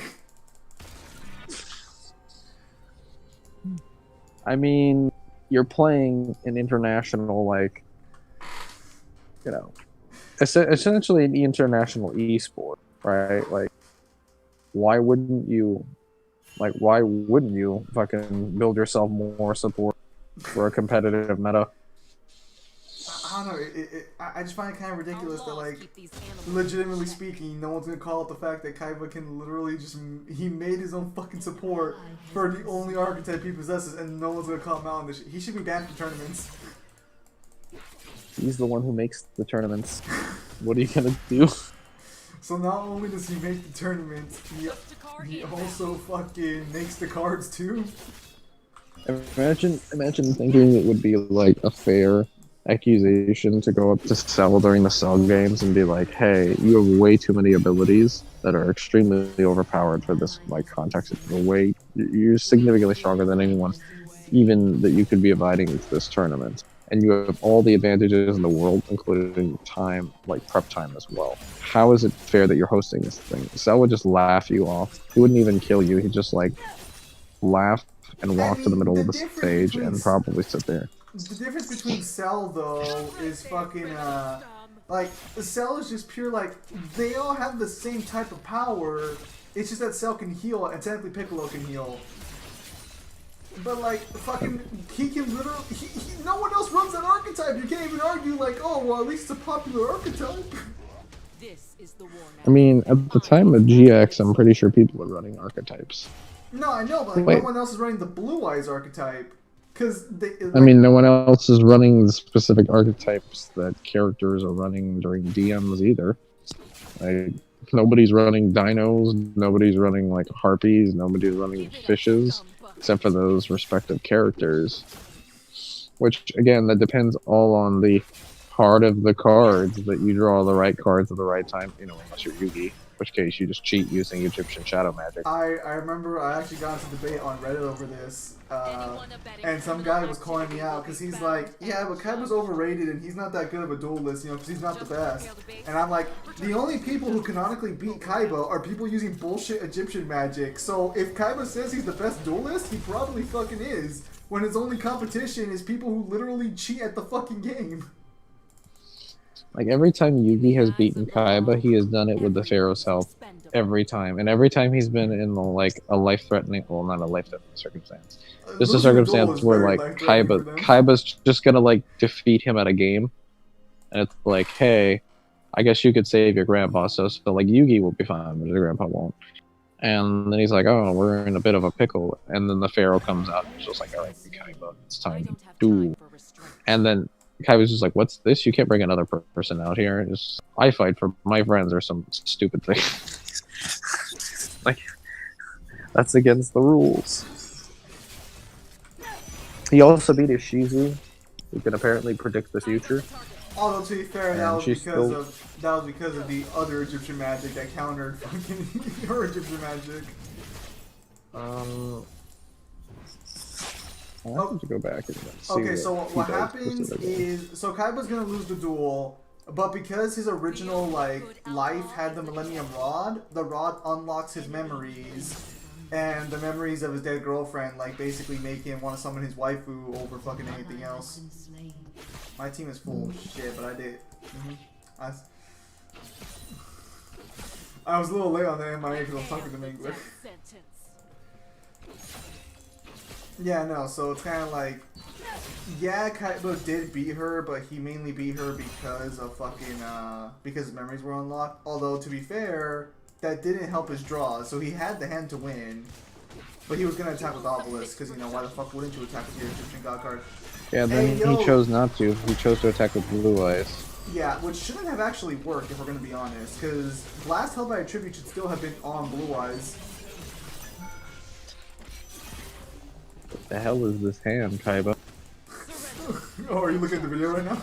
I mean, you're playing an international, like, you know, essentially an international esport, right? Like, why wouldn't you fucking build yourself more support for a competitive meta? I don't know, I just find it kind of ridiculous that, like, legitimately speaking, no one's gonna call out the fact that Kaiba can literally just, he made his own fucking support for the only archetype he possesses, and no one's gonna call him out on this shit. He should be banned from tournaments. He's the one who makes the tournaments. What are you gonna do? So not only does he make the tournaments, he also fucking makes the cards too. Imagine thinking it would be like a fair accusation to go up to Cell during the Cell games and be like, hey, you have way too many abilities that are extremely overpowered for this like context. You're significantly stronger than anyone, even that you could be inviting into this tournament. And you have all the advantages in the world, including time, like prep time as well. How is it fair that you're hosting this thing? Cell would just laugh you off. He wouldn't even kill you. He'd just like laugh and walk to the middle of the stage and probably sit there. The difference between Cell, though, is fucking, like, Cell is just pure, like, they all have the same type of power, It's just that Cell can heal, and technically Piccolo can heal. But like, fucking, he can literally, no one else runs that archetype. You can't even argue like, oh, well, at least it's a popular archetype. This is the war now. I mean, at the time of GX, I'm pretty sure people were running archetypes. No, I know, but like, Wait. no one else is running the Blue Eyes archetype. Cause they, like, I mean, no one else is running the specific archetypes that characters are running during DMs either. Like, nobody's running dinos, nobody's running like harpies, nobody's running fishes, except for those respective characters. Which, again, that depends all on the heart of the cards, that you draw the right cards at the right time, you know, unless you're Yugi, in which case you just cheat using Egyptian shadow magic. I remember I actually got into debate on Reddit over this, and some guy was calling me out because he's like, yeah, but Kaiba's overrated and he's not that good of a duelist, you know, because he's not the best. And I'm like, the only people who canonically beat Kaiba are people using bullshit Egyptian magic. So if Kaiba says he's the best duelist, he probably fucking is, when his only competition is people who literally cheat at the fucking game. Like, every time Yugi has beaten Kaiba, he has done it with the Pharaoh's help. Every time. And every time he's been in, like, a life-threatening, well, not a life-threatening circumstance. Just a circumstance where, like, Kaiba's just gonna, like, defeat him at a game. And it's like, hey, I guess you could save your grandpa, so like, Yugi will be fine, but your grandpa won't. And then he's like, oh, we're in a bit of a pickle. And then the Pharaoh comes out and it's just like, alright, Kaiba, it's time to duel. And then Kaiba's just like, what's this? You can't bring another person out here. Just, I fight for my friends or some stupid thing. Like, that's against the rules. He also beat Ishizu, who can apparently predict the future. Although to be fair, that was she's because still- of the other Egyptian magic that countered fucking her Egyptian magic. I'll have to go back and see. Okay, so what what he does happens specifically. is, so Kaiba's gonna lose the duel, but because his original like life had the Millennium Rod, the rod unlocks his memories, and the memories of his dead girlfriend like basically make him want to summon his waifu over fucking anything else. My team is full of shit, but I did. I was a little late on the MIA because I was talking to Mingler. Yeah, no, so it's kind of like, yeah, Kaiba did beat her, but he mainly beat her because of fucking, because his memories were unlocked. Although, to be fair, that didn't help his draw, so he had the hand to win. But he was going to attack with Obelisk, because, you know, why the fuck wouldn't you attack with your Egyptian God card? Yeah, then he chose not to. He chose to attack with Blue Eyes. Yeah, which shouldn't have actually worked, if we're going to be honest, because Blast held by a tribute should still have been on Blue Eyes. What the hell is this hand, Kaiba? Oh, are you looking at the video right now?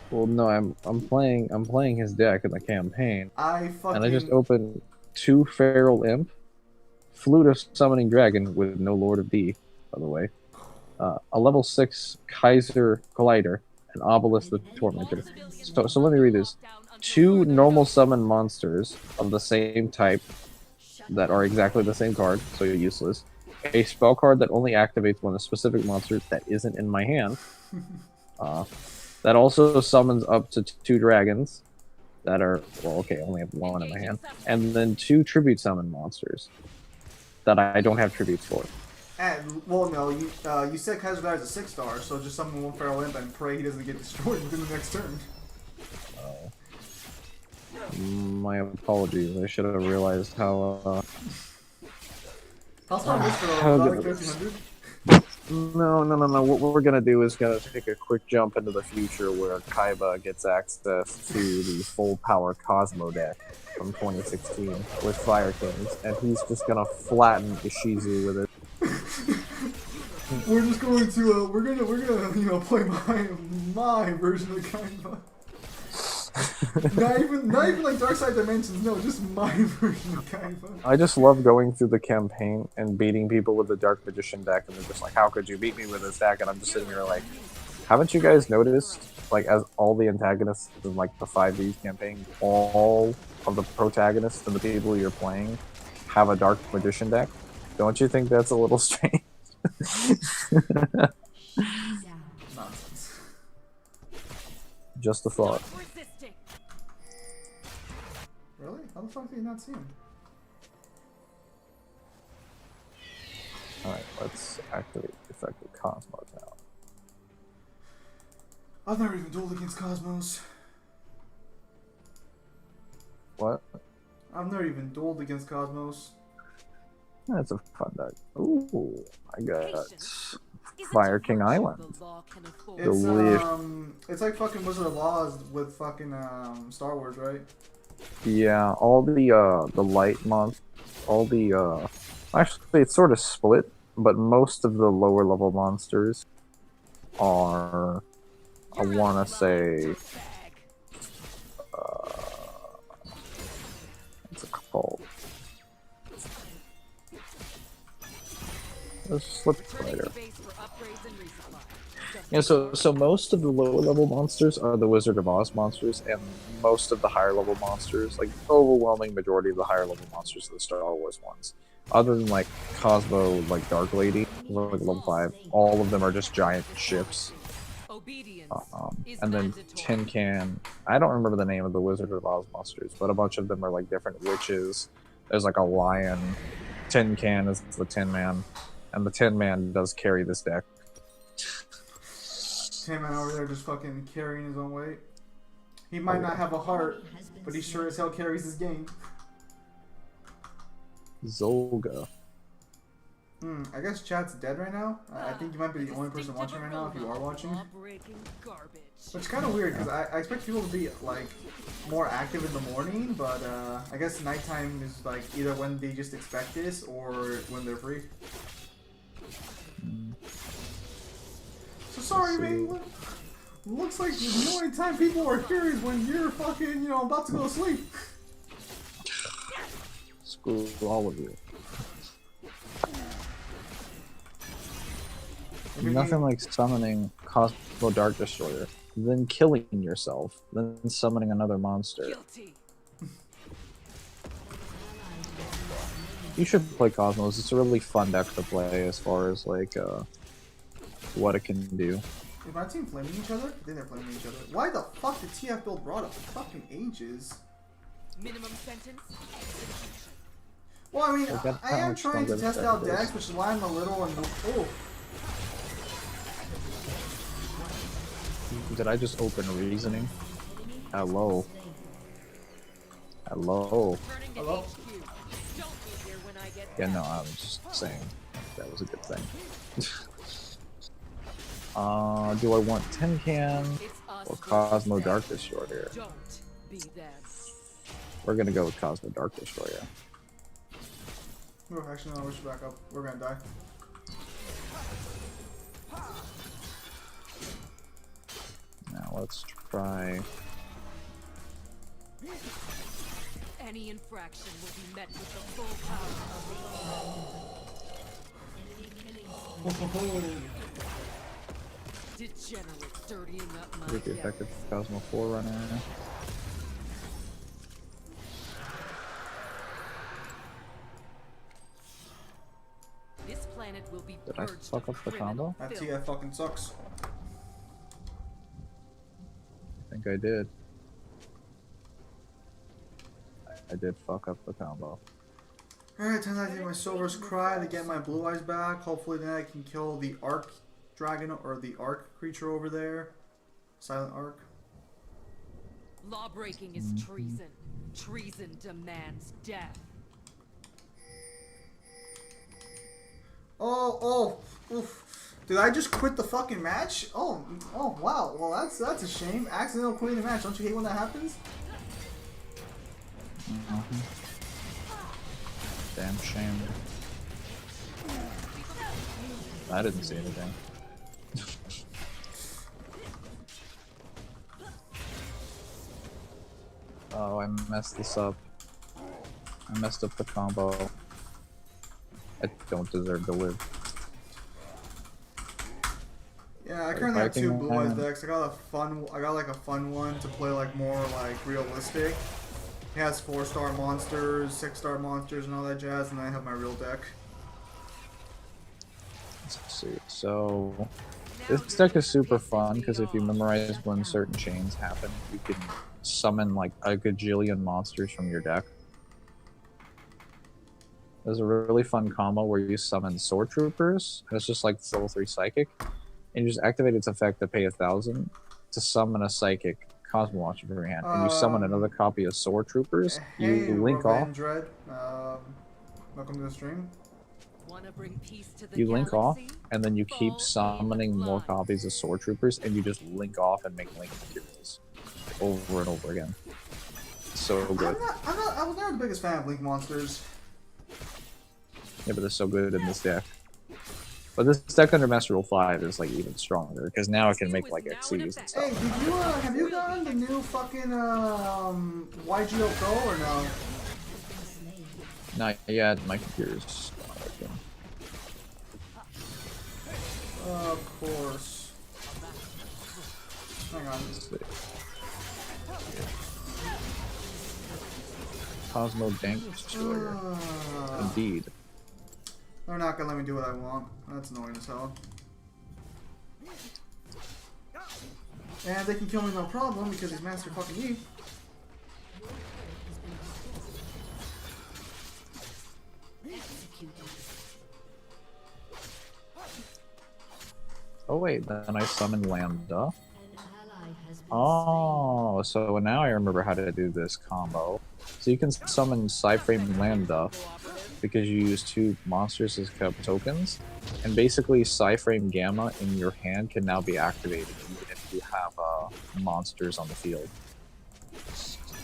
Well, no, I'm playing his deck in the campaign, and I just opened 2 Feral Imp, Flute of Summoning Dragon with no Lord of D, by the way, a level 6 Kaiser Collider, and Obelisk the Tormentor. So let me read this. 2 normal summon monsters of the same type that are exactly the same card, so you're useless. A spell card that only activates when a specific monster that isn't in my hand. That also summons up to 2 dragons that are, well, okay, only have 1 in my hand. And then 2 tribute summon monsters that I don't have tributes for. And, well, no, you said Kaiser Guy is a 6-star, so just summon 1 Feral Imp and pray he doesn't get destroyed within the next turn. My apologies. I should have realized how, How strong is how Feral good Imp? it is. 1300? No. What we're gonna do is gonna take a quick jump into the future where Kaiba gets access to the full power Cosmo deck from 2016 with Fire Kings, and he's just gonna flatten Ishizu with it. We're just going to, we're gonna, you know, play my version of Kaiba. not even like Dark Side Dimensions, no, just my version of Kaiba. I just love going through the campaign and beating people with the Dark Magician deck, and they're just like, how could you beat me with this deck? And I'm just sitting here like, haven't you guys noticed, like, as all the antagonists in, like, the 5Ds campaign, all of the protagonists and the people you're playing have a Dark Magician deck? Don't you think that's a little strange? Nonsense. Just a thought. Really? How the fuck did you not see him? Alright, let's activate effective Cosmos now. I've never even dueled against Cosmos. What? I've never even dueled against Cosmos. That's a fun deck. Ooh, I got Patience. Fire King Island. The law can afford. It's like fucking Wizard of Oz with fucking Star Wars, right? Yeah, all the light all the actually it's sort of split, but most of the lower level monsters are, I want to say, what's it called? A slip spider. Yeah, so most of the lower level monsters are the Wizard of Oz monsters, and most of the higher level monsters, like overwhelming majority of the higher level monsters, are the Star Wars ones. Other than like Cosmo, like Dark Lady, like level 5, all of them are just giant ships. And then Tin Can, I don't remember the name of the Wizard of Oz monsters, but a bunch of them are like different witches. There's like a lion. Tin Can is the Tin Man, and the Tin Man does carry this deck. Tin Man over there just fucking carrying his own weight. He might not have a heart, but he sure as hell carries his game. Zolga. I guess chat's dead right now. I think you might be the only person watching right now if you are watching. Which is kind of weird because I expect people to be like more active in the morning, but I guess nighttime is like either when they just expect this or when they're free. So sorry, man. Looks like the only time people are here is when you're fucking, about to go to sleep. Screw all of you. Nothing like summoning Cosmo Dark Destroyer, then killing yourself, then summoning another monster. Guilty. You should play Cosmos. It's a really fun deck to play as far as like what it can do. Is my team flaming each other? I think they're flaming each other. Why the fuck did TF build brought up fucking ages? Minimum sentence. Execution. Well, I mean, I am trying to test out decks, which is why I'm a little Did I just open reasoning? Hello. Hello. Hello? Yeah, no, I was just saying that was a good thing. Do I want Tin Can or Cosmo Dark Destroyer? We're gonna go with Cosmo Dark Destroyer. Oh, actually, no, we should back up. We're gonna die. Now let's try. Any infraction will be met with the full power of the law. Degenerate dirtying up my Get the effective Cosmo Forerunner. This planet will be Did I purged fuck of up the criminal combo? That filth. TF fucking sucks. I think I did. I did fuck up the combo. Alright, time I do my Silver's Cry to get my Blue Eyes back. Hopefully then I can kill the Arc Dragon or the Arc creature over there. Silent Arc. Law breaking is treason. Treason demands death. Oof. Did I just quit the fucking match? Oh, wow. Well, that's a shame. Accidental quitting the match. Don't you hate when that happens? Damn shame. I didn't see anything. Oh, I messed this up. I messed up the combo. I don't deserve to live. Yeah, I currently have 2 Blue Eyes decks. I got like a fun one to play like more like realistic. It has 4-star monsters, 6-star monsters, and all that jazz, and then I have my real deck. Let's see. So this deck is super fun because if you memorize when certain chains happen, you can summon like a gajillion monsters from your deck. There's a really fun combo where you summon Sword Troopers, and it's just like level 3 Psychic, and you just activate its effect to pay 1,000 to summon a Psychic Cosmo Launcher from your hand, and you summon another copy of Sword Troopers. Hey, You link off. Revenge Red. Welcome to the stream. Wanna bring peace to the You link off, galaxy? and then you keep Fall summoning in more line. copies of Sword Troopers, and you just link off and make link materials over and over again. So good. I was never the biggest fan of Link monsters. Yeah, but they're so good in this deck. But this deck under Master Rule 5 is like even stronger because now it can make like XCs and stuff. Hey, did you have you gotten the new fucking YGO Pro or no? Not yet. My computer's not working. Of course. Hang on. Let's see. Cosmo Dank Destroyer. Indeed. They're not gonna let me do what I want. That's annoying as hell. And they can kill me no problem because he's Master fucking Yi. Oh wait, then I summon Lambda. An ally has been Oh, so now I remember how to do this combo. So you can summon Psyframe Lambda because you use 2 monsters as tokens, and basically Psyframe Gamma in your hand can now be activated even if you have monsters on the field.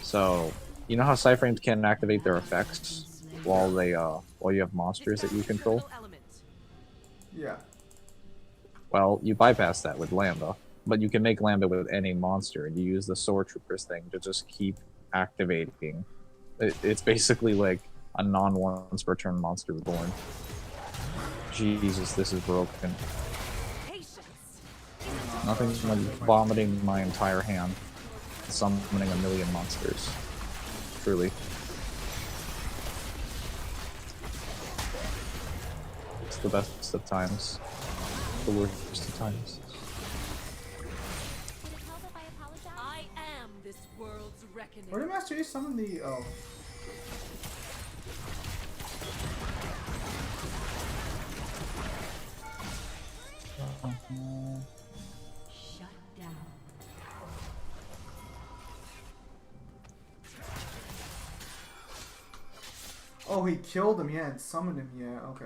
So you know how Psyframes can activate their effects while you have monsters that you control? Yeah. Well, you bypass that with Lambda, but you can make Lambda with any monster, and you use the Sword Troopers thing to just keep activating. It's basically like a non-once per turn monster reborn. Jesus, this is broken. Nothing's like vomiting my entire hand, summoning 1,000,000 monsters. Truly. It's the best of times. The worst of times. I am this world's reckoning. Where did Master Yi summon the... Oh. shut down. Oh, he killed him, yeah, and summoned him, yeah, okay.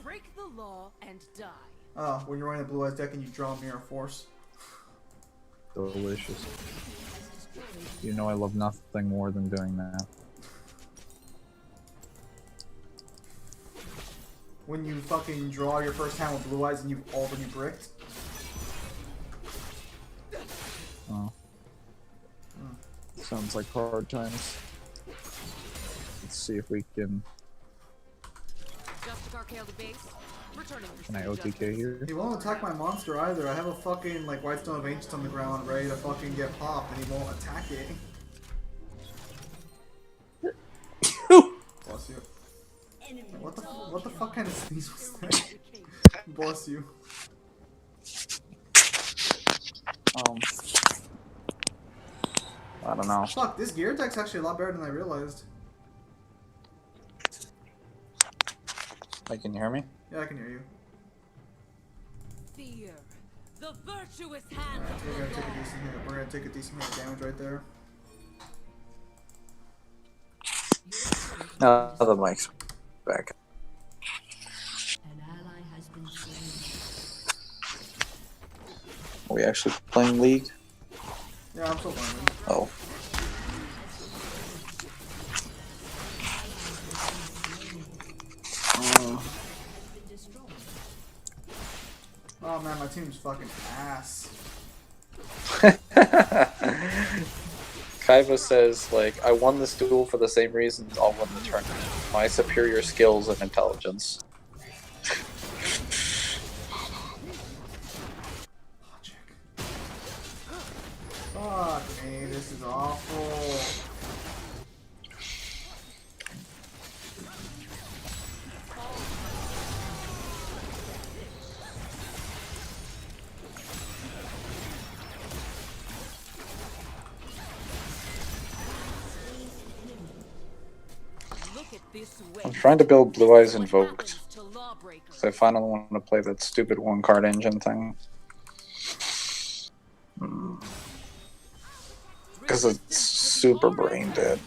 Break the law and die. Oh, when you're running a Blue Eyes deck and you draw Mirror Force. Delicious. You know I love nothing more than doing that. When you fucking draw your first hand with Blue Eyes and you've already bricked. Oh. Sounds like hard times. Let's see if we can... Can I OTK here? He won't attack my monster either. I have a fucking like Whitestone of Ancients on the ground ready to fucking get popped and he won't attack it. Bless you. What the fuck kind of sneeze was that? Bless you. I don't know. Fuck, this gear deck's actually a lot better than I realized. Hey, can you hear me? Yeah, I can hear you. Fear, the virtuous hand Alright, of we're the gonna take a law. decent hit. We're gonna take a decent hit of damage right there. The mic's back. An ally has been slain. Are we actually playing League? Yeah, I'm still playing. Oh. Oh man, my team's fucking ass. Kaiba says, like, I won this duel for the same reasons I'll win the tournament. My superior skills and intelligence. Logic. Fuck me, this is awful. I'm trying to build Blue Eyes Invoked. So I finally want to play that stupid one-card engine thing. Because it's super brain dead.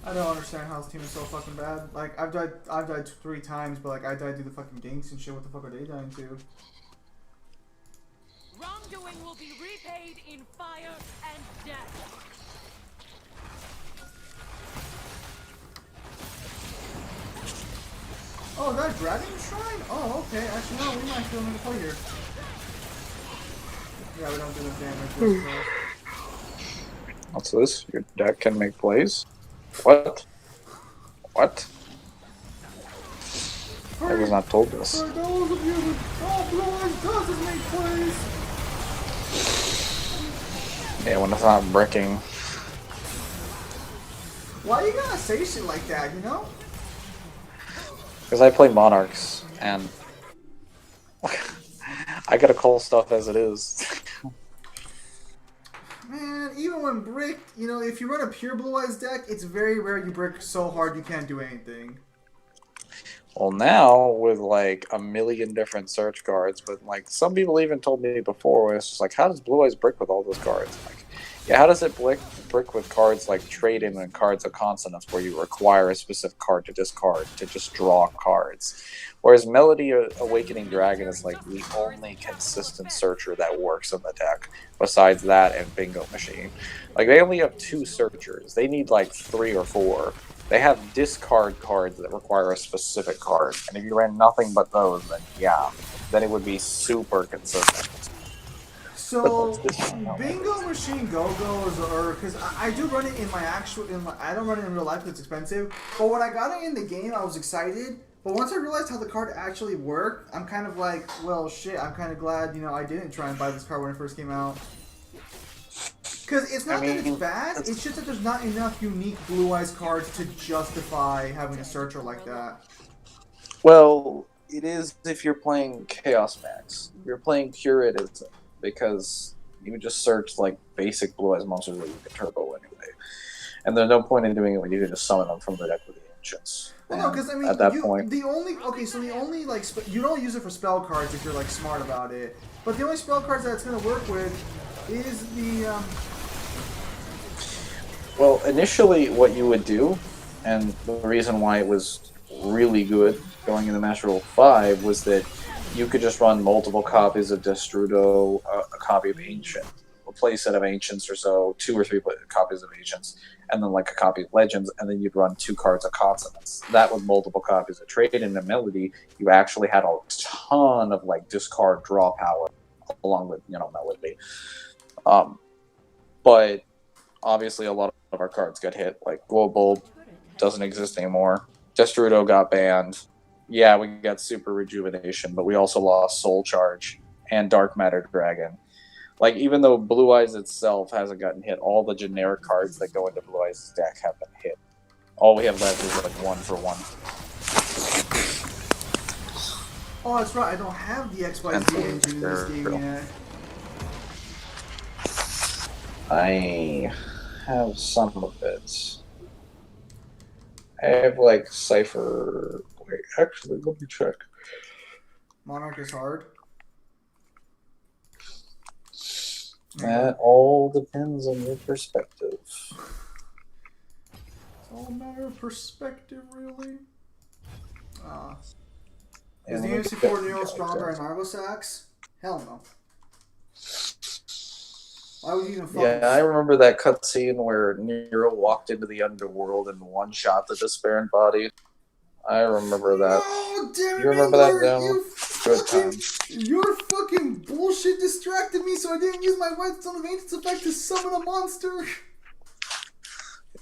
I don't understand how this team is so fucking bad. Like, I've died 3 times, but like, I died to the fucking ganks and shit. What the fuck are they dying to? Wrongdoing will be repaid in fire and death. Oh, that Dragon Shrine? Oh, okay. Actually, no, we might feel into play here. Yeah, we don't do enough damage. What's this? Your deck can make plays? What? What? I was not told this. For those of you who Blue Eyes doesn't make plays. Yeah, when it's not bricking. Why you gotta say shit like that, you know? Because I play Monarchs, and I gotta call stuff as it is. Man, even when bricked, you know, if you run a pure Blue Eyes deck, it's very rare you brick so hard you can't do anything. Well, now, with like a million different search cards, but like some people even told me before, it's just like, how does Blue Eyes brick with all those cards? Like, yeah, how does it brick with cards like Trade-In and cards of consonants where you require a specific card to discard to just draw cards? Whereas Melody Awakening Dragon is like the only consistent searcher that works in the deck, besides that and Bingo Machine. Like, they only have 2 searchers. They need like 3 or 4. They have discard cards that require a specific card. And if you ran nothing but those, then yeah, then it would be super consistent. So, Bingo Machine Go-Go's, or, because I do run it in my actual, I don't run it in real life because it's expensive, but when I got it in the game, I was excited, but once I realized how the card actually worked, I'm kind of like, well, shit, I'm kind of glad, you know, I didn't try and buy this card when it first came out. Because it's not that it's bad, it's just that there's not enough unique Blue Eyes cards to justify having a searcher like that. Well, it is if you're playing Chaos Max. If you're playing Pure, it isn't. Because you would just search like basic Blue Eyes monsters that you can turbo anyway. And there's no point in doing it when you can just summon them from the deck with the Ancients. Well, no, because I mean, at that point, the only like you don't use it for spell cards if you're like smart about it. But the only spell cards that it's gonna work with is the. Well, initially, what you would do, and the reason why it was really good going into Master Rule 5 was that you could just run multiple copies of Destrudo, a copy of Ancient, a play set of Ancients or so, 2 or 3 copies of Ancients, and then like a copy of Legends, and then you'd run 2 cards of Consonants. That with multiple copies of Trade in a Melody, you actually had a ton of like discard draw power along with, you know, Melody. But obviously a lot of our cards got hit. Like Global doesn't exist anymore. Destrudo got banned. Yeah, we got Super Rejuvenation, but we also lost Soul Charge and Dark Matter Dragon. Like, even though Blue Eyes itself hasn't gotten hit, all the generic cards that go into Blue Eyes' deck have been hit. All we have left is like 1-for-1. Oh, that's right. I don't have the XYZ engine in this game yet. I have some of it. I have like Cypher. Wait, actually, let me check. Monarch is hard. That all depends on your perspective. It's all a matter of perspective, really. Is the MC4 Neo stronger in Argosax? Hell no. Why would you even fucking... Yeah, I remember that cutscene where Nero walked into the underworld and one-shot the Despairing Body. I remember that. Oh, damn it, you remember that, you Good fucking, time. your fucking bullshit distracted me, so I didn't use my Whitestone of Ancients effect to summon a monster.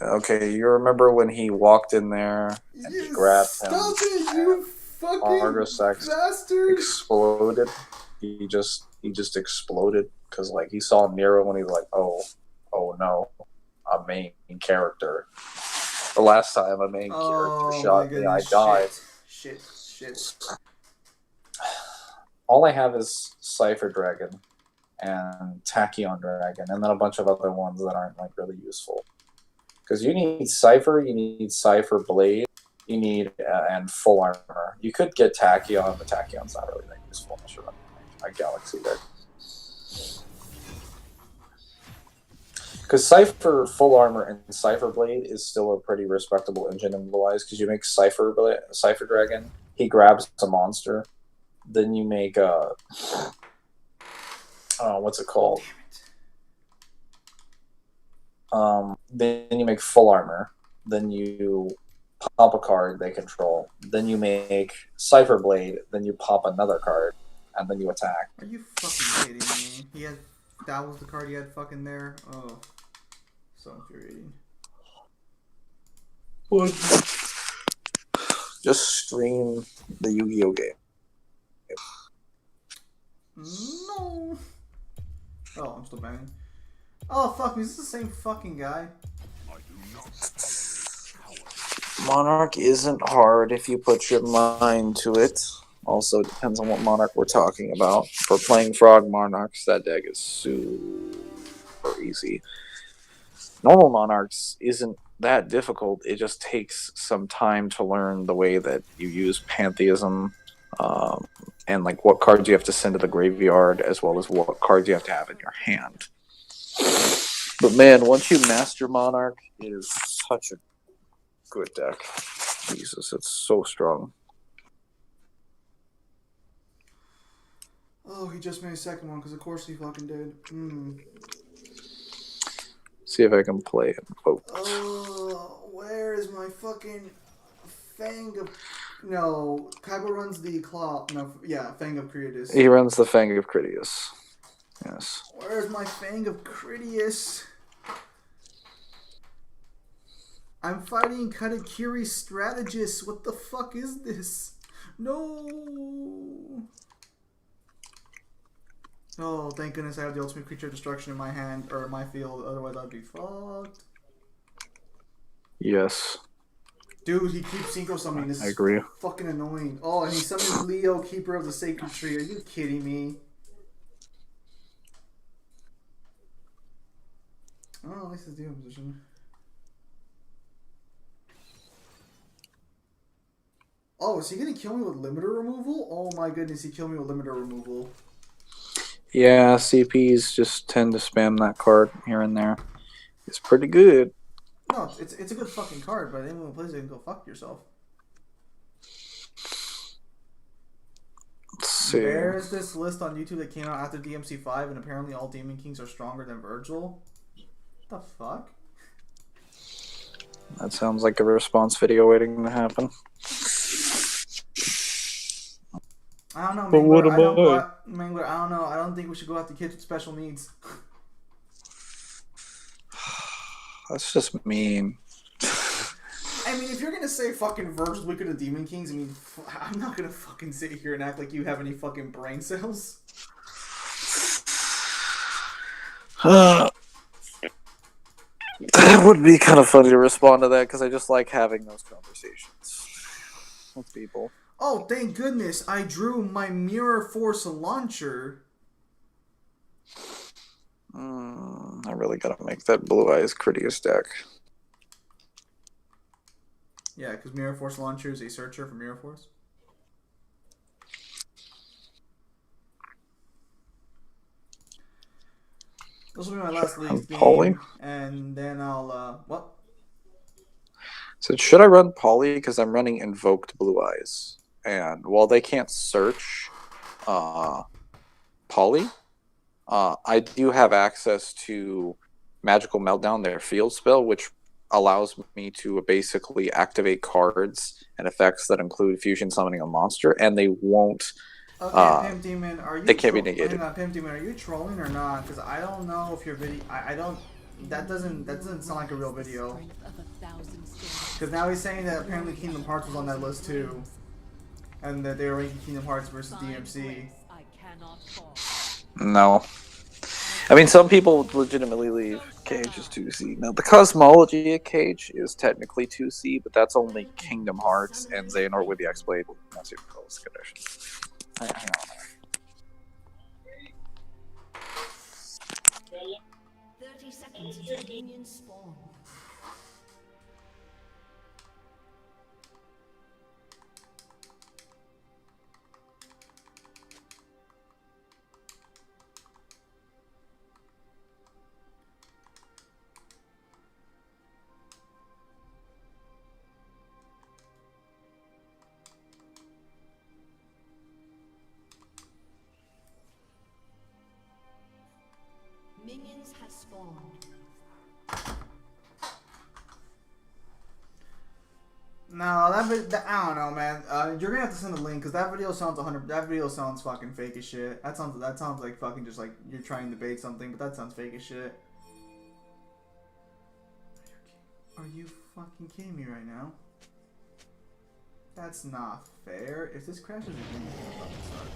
Okay, you remember when he walked in there and he grabbed him? Stop it, you fucking Argosax bastard! Exploded. He just exploded because like he saw Nero and he was like, oh no, a main character. The last time a main character shot me, I died. Shit. all I have is Cypher Dragon and Tachyon Dragon, and then a bunch of other ones that aren't like really useful. Because you need Cypher, you need Cypher Blade, you need and full armor. You could get Tachyon, but Tachyon's not really that useful unless you're running a Galaxy deck. Because Cypher Full Armor and Cypher Blade is still a pretty respectable engine in Blue Eyes, because you make Cypher Dragon, he grabs a monster, then you make what's it called? Then you make Full Armor, then you pop a card they control, then you make Cypher Blade, then you pop another card, and then you attack. Are you fucking kidding me? That was the card he had fucking there? Oh. So infuriating. What? Just stream the Yu-Gi-Oh game. No. Oh, I'm still banging. Oh, fuck me. Is this the same fucking guy? Monarch isn't hard if you put your mind to it. Also, it depends on what Monarch we're talking about. For playing Frog Monarchs, that deck is super easy. Normal Monarchs isn't that difficult. It just takes some time to learn the way that you use Pantheism, and like what cards you have to send to the graveyard, as well as what cards you have to have in your hand. But man, once you master Monarch, it is such a good deck. Jesus, it's so strong. Oh, he just made a second one, because of course he fucking did. See if I can play it. Oh, where is my fucking Fang of... No, Kaiba runs the Claw... No, yeah, Fang of Critias. He runs the Fang of Critias. Yes. Where's my Fang of Critias? I'm fighting Katakiri Strategist. What the fuck is this? No! Oh, thank goodness I have the ultimate creature of destruction in my hand, or my field, otherwise I'd be fucked. Yes. Dude, he keeps synchro summoning. This is fucking annoying. Oh, and he summoned Leo, Keeper of the Sacred Tree. Are you kidding me? Oh, at least it's demon position. Oh, is he gonna kill me with limiter removal? Oh my goodness, he killed me with limiter removal. Yeah, CPs just tend to spam that card here and there. It's pretty good. No, it's a good fucking card, but anyone who plays it can go fuck yourself. Let's see. There's this list on YouTube that came out after DMC5, and apparently all Demon Kings are stronger than Virgil. What the fuck? That sounds like a response video waiting to happen. I don't know, but what Mangler, I don't know. I don't think we should go after kids with special needs. That's just mean. I mean, if you're gonna say fucking Virgil's weaker than Demon Kings, I mean, I'm not gonna fucking sit here and act like you have any fucking brain cells. That would be kind of funny to respond to that, because I just like having those conversations with people. Oh, thank goodness, I drew my Mirror Force launcher. I really gotta make that Blue Eyes Critias deck. Yeah, because Mirror Force launcher is a searcher for Mirror Force. This will be my last league game, and then I'll, what? So should I run Poly? Because I'm running Invoked Blue Eyes. And while they can't search Poly, I do have access to Magical Meltdown, their field spell, which allows me to basically activate cards and effects that include fusion summoning a monster, and they won't... Okay, Pimp Demon, are you... They can't be negated. Hang on, Pimp Demon, are you trolling or not? Because I don't know if your video... I don't... That doesn't sound like a real video. Because now he's saying that apparently Kingdom Hearts was on that list too. And that they were ranking Kingdom Hearts versus DMC. No. I mean, some people legitimately leave Cage as 2C. Now, the cosmology of Cage is technically 2C, but that's only Kingdom Hearts and Xehanort with the X-Blade. That's your condition. Hang on. Minions spawn. Minions have spawned. No, I don't know, man. You're gonna have to send a link because that video sounds 100. That video sounds fucking fake as shit. That sounds like fucking just like you're trying to bait something, but that sounds fake as shit. Are you fucking kidding me right now? That's not fair. If this crashes again, I'm about to start.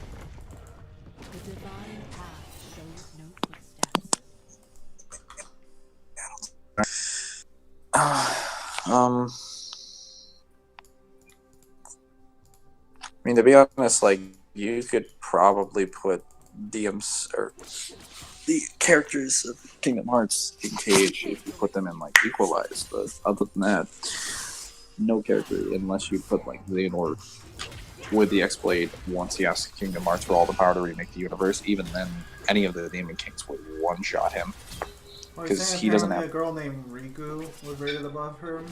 The divine path shows no footsteps. I mean, to be honest, like, you could probably put DMs or the characters of Kingdom Hearts in Cage if you put them in, like, Equalized, but other than that, no character unless you put, like, Xehanort with the X-Blade once he asks Kingdom Hearts for all the power to remake the universe. Even then, any of the Demon Kings would one-shot him. Because he doesn't have... a girl named Riku was rated above her.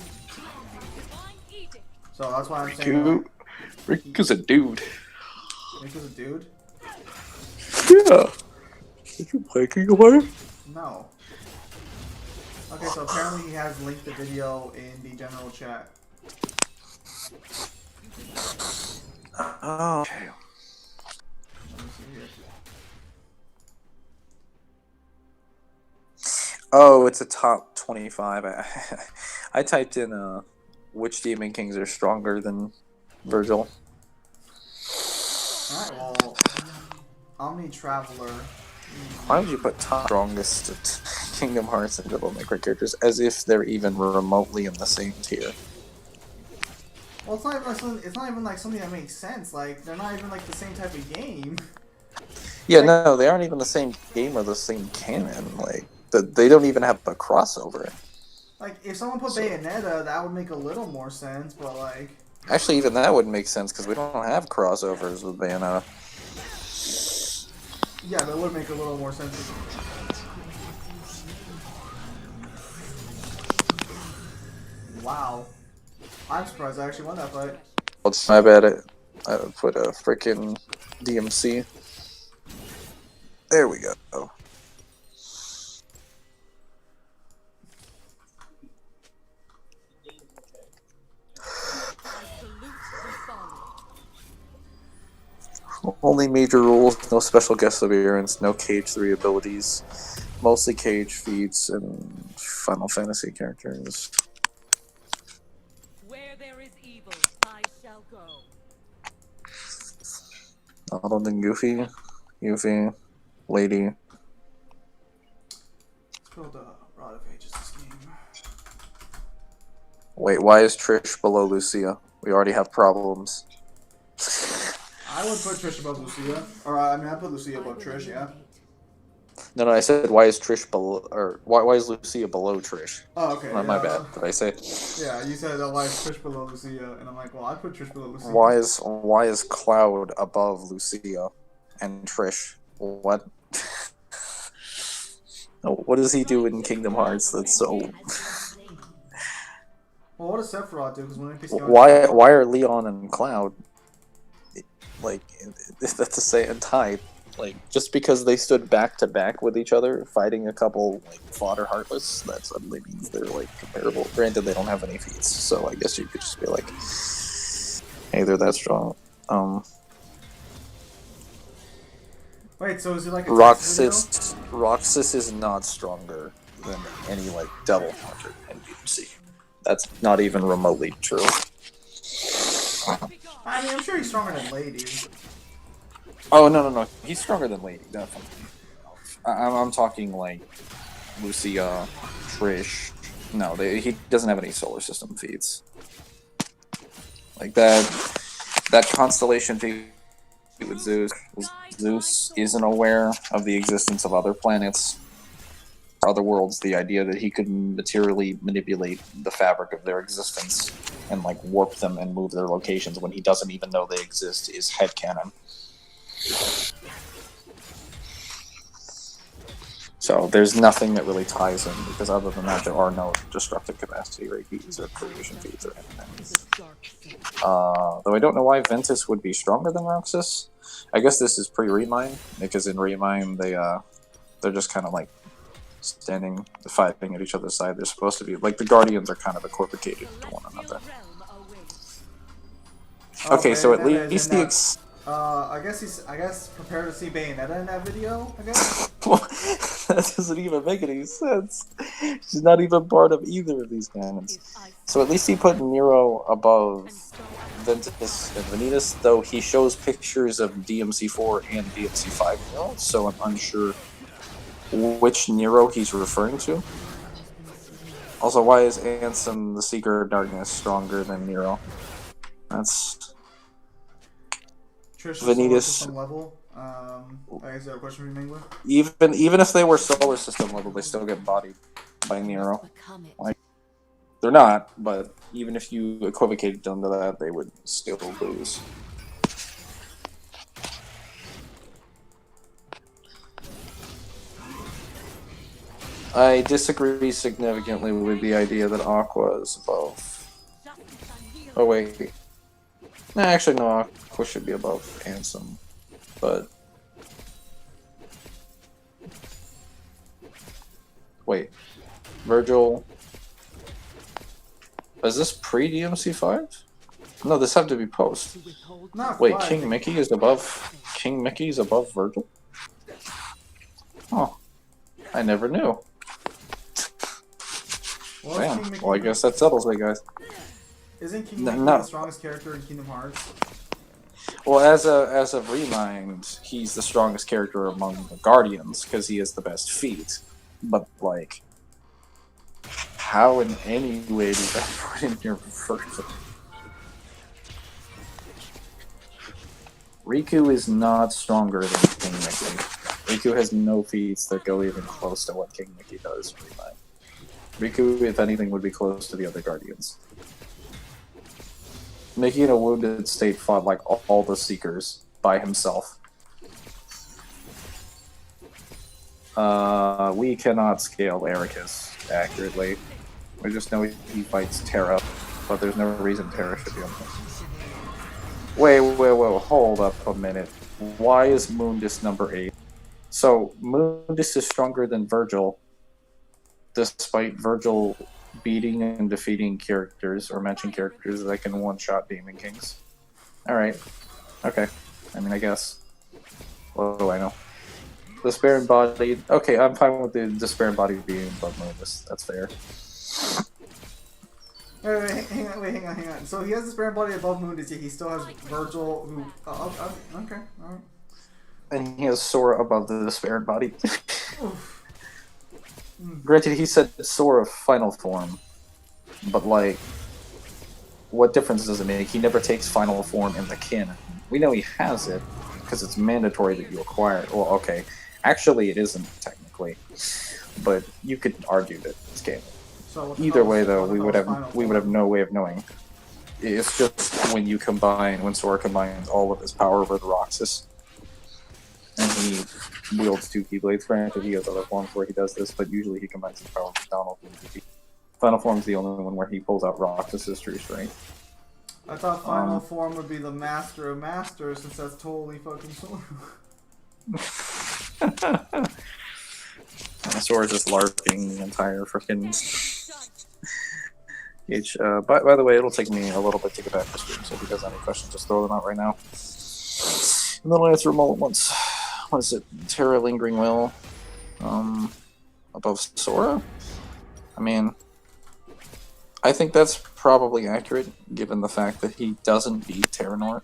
So that's why I'm saying... Riku's a dude. Riku's a dude? Yeah. Did you play Kingdom Hearts? No. Okay, so apparently he has linked the video in the general chat. Oh, okay. Let me see here. Oh, it's a top 25. I typed in which Demon Kings are stronger than Virgil. Alright, well, Omni Traveler. Why would you put top strongest Kingdom Hearts and Devil May Cry characters as if they're even remotely in the same tier? Well, it's not even like something that makes sense. Like, they're not even like the same type of game. Yeah, like, no, they aren't even the same game or the same canon. Like, they don't even have a crossover. Like, if someone put Bayonetta, that would make a little more sense, but like... Actually, even that wouldn't make sense because we don't have crossovers with Bayonetta. Yeah, that would make a little more sense. Wow. I'm surprised I actually won that fight. It's my bad. I put a freaking DMC. There we go. Only major rules, no special guest appearance, no Cage 3 abilities, mostly Cage feats and Final Fantasy characters. Where there is evil, I shall go. Other than Goofy, Lady. Let's build a Rod of Ages this game. Wait, why is Trish below Lucia? We already have problems. I would put Trish above Lucia. Or, I mean, I'd put Lucia above Trish, yeah. No, I said why is Trish below, or why is Lucia below Trish? Oh, okay. My bad. Did I say? Yeah, you said why is Trish below Lucia, and I'm like, well, I'd put Trish below Lucia. Why is Cloud above Lucia and Trish? What? What does he do in Kingdom Hearts that's so? Well, what does Sephiroth do? Because when Why are Leon and Cloud like that's the same type? Like, just because they stood back to back with each other, fighting a couple like fodder heartless, that suddenly means they're like comparable. Granted, they don't have any feats, so I guess you could just be like, "Hey, they're that strong." Wait, so is it like a Roxas is not stronger than any like devil hunter in BMC. That's not even remotely true. I mean, I'm sure he's stronger than Lady. Oh no, he's stronger than Lady, definitely. I'm talking like Lucia, Trish. No, he doesn't have any solar system feats. Like that constellation feat with Zeus. Zeus isn't aware of the existence of other planets, other worlds, the idea that he could materially manipulate the fabric of their existence and like warp them and move their locations when he doesn't even know they exist is headcanon. So there's nothing that really ties him, because other than that, there are no destructive capacity rate feeds or creation feeds or anything. Though I don't know why Ventus would be stronger than Roxas. I guess this is pre-Remine, because in Remine they're just kind of like standing, fighting at each other's side. They're supposed to be like the Guardians are kind of equivocated to one another. Okay, so at least the I guess prepare to see Bayonetta in that video, I guess? That doesn't even make any sense. She's not even part of either of these canons. So at least he put Nero above Ventus and Vanitas, though he shows pictures of DMC4 and DMC5 Nero, so I'm unsure which Nero he's referring to. Also, why is Ansem the Seeker of Darkness stronger than Nero? That's... Vanitas. System level. Is there a question for me, Mingler? Even if they were solar system level, they still get bodied by Nero. Like, they're not, but even if you equivocated them to that, they would still lose. I disagree significantly with the idea that Aqua is above. Oh wait. Nah, actually no, Aqua should be above Ansem, but... Wait. Virgil... Is this pre-DMC5? No, this had to be post. Wait, King Mickey is above... King Mickey's above Virgil? Oh. I never knew. Damn. Well, I guess that settles it, guys. Isn't King Mickey the strongest character in Kingdom Hearts? Well, as of Remind, he's the strongest character among the Guardians because he has the best feat. But like, how in any way does that put in your version? Riku is not stronger than King Mickey. Riku has no feats that go even close to what King Mickey does in Remind. Riku, if anything, would be close to the other Guardians. Mickey in a wounded state fought like all the Seekers by himself. We cannot scale Ericus accurately. We just know he fights Terra, but there's no reason Terra should be on him. Wait, hold up a minute. Why is Mundus number 8? So, Mundus is stronger than Virgil, despite Virgil beating and defeating characters, or matching characters that can one-shot Demon Kings. Alright. Okay. I mean, I guess. What do I know? Despair Embodied. Okay, I'm fine with the Despair Embodied being above Mundus. That's fair. Wait, hang on. So he has Despair Embodied above Mundus, yet he still has Virgil, who... okay, alright. And he has Sora above the Despair Embodied. Granted, he said Sora final form, but like, what difference does it make? He never takes final form in the canon. We know he has it, because it's mandatory that you acquire it. Well, okay, actually it isn't technically, but you could argue that it's canon. So either way, though, we would have no way of knowing. It's just when Sora combines all of his power with Roxas, and he wields 2 Keyblades. Granted, he has other forms where he does this, but usually he combines his power with Donald. Final Form's the only one where he pulls out Roxas' true strength. I thought Final Form would be the Master of Masters, since that's totally fucking Sora. Sora's just LARPing the entire frickin' H. By the way, it'll take me a little bit to get back to stream, so if you guys have any questions, just throw them out right now. And then I'll answer them all at once. What is it? Terra Lingering Will. Above Sora? I mean, I think that's probably accurate, given the fact that he doesn't beat Terranort.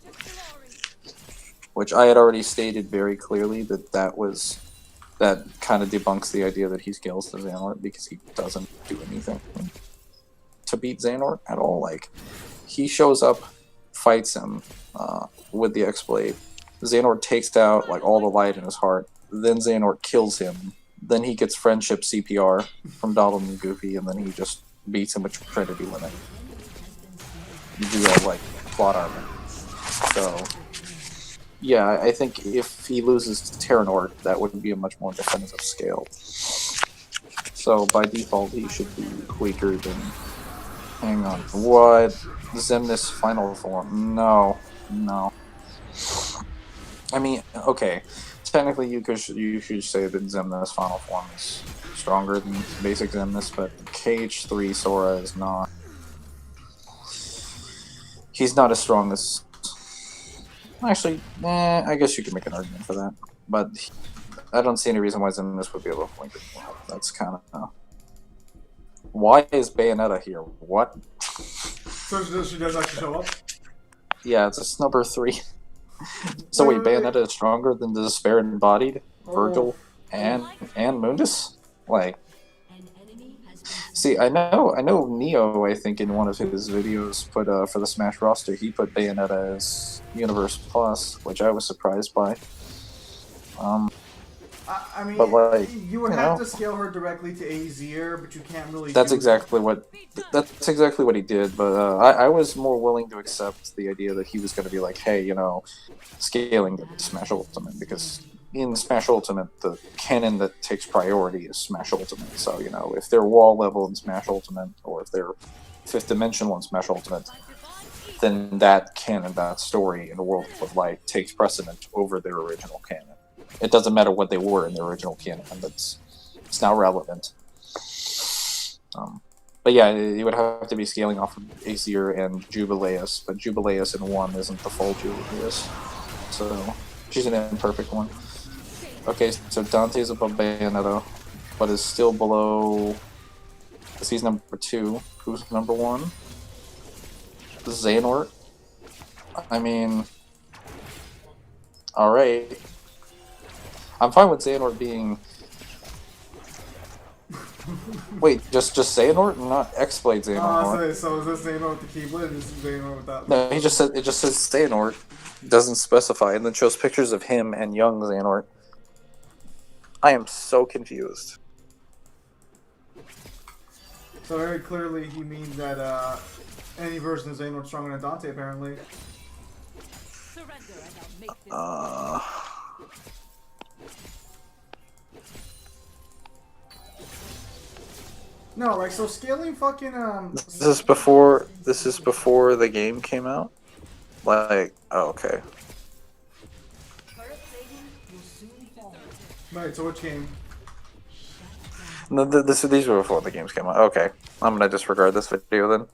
Which I had already stated very clearly that that kind of debunks the idea that he scales to Xehanort, because he doesn't do anything to beat Xehanort at all. Like, he shows up, fights him with the X-Blade. Xehanort takes out like all the light in his heart. Then Xehanort kills him then he gets friendship CPR from Donald and Goofy, and then he just beats him with Trinity Limit. You do have like plot armor. So yeah, I think if he loses to Terranort, that would be a much more definitive scale. So by default, he should be weaker than. Hang on, what? Xemnas final form? No. I mean, okay. Technically, you should say that Xemnas final form is stronger than basic Xemnas, but KH3 Sora is not. He's not as strong as. Actually, I guess you could make an argument for that, but I don't see any reason why Xemnas would be able to link it. That's kind of. Why is Bayonetta here? What? So she does actually show up? Yeah, it's a snubber 3. So wait, Bayonetta is stronger than the Despair Embodied, Virgil, and Mundus? Like, see, I know Neo, I think in one of his videos put for the Smash roster, he put Bayonetta as Universe Plus, which I was surprised by. I mean, but like, you would have to scale her directly to Azir, but you can't really. That's exactly what he did. But I was more willing to accept the idea that he was going to be like, hey, you know, scaling the Smash Ultimate, because in Smash Ultimate, the canon that takes priority is Smash Ultimate. So you know, if they're wall level in Smash Ultimate, or if they're fifth dimensional in Smash Ultimate, then that canon, that story in the World of Light takes precedent over their original canon. It doesn't matter what they were in the original canon, it's now relevant. But yeah, you would have to be scaling off of Azir and Jubileus, but Jubileus in 1 isn't the full Jubileus. So, she's an imperfect one. Okay, so Dante's above Bayonetta, but is still below... Because he's number 2. Who's number 1? Xehanort? I mean... Alright. I'm fine with Xehanort being... Wait, just Xehanort, not X-Blade Xehanort. So is this Xehanort with the Keyblade, and this is Xehanort without... No, it just says Xehanort. Doesn't specify, and then shows pictures of him and young Xehanort. I am so confused. So very clearly he means that any version of Xehanort stronger than Dante, apparently. No, like, so scaling fucking, This is before the game came out? Like, oh, okay. Right, so which game? No, these were before the games came out. Okay. I'm gonna disregard this video then.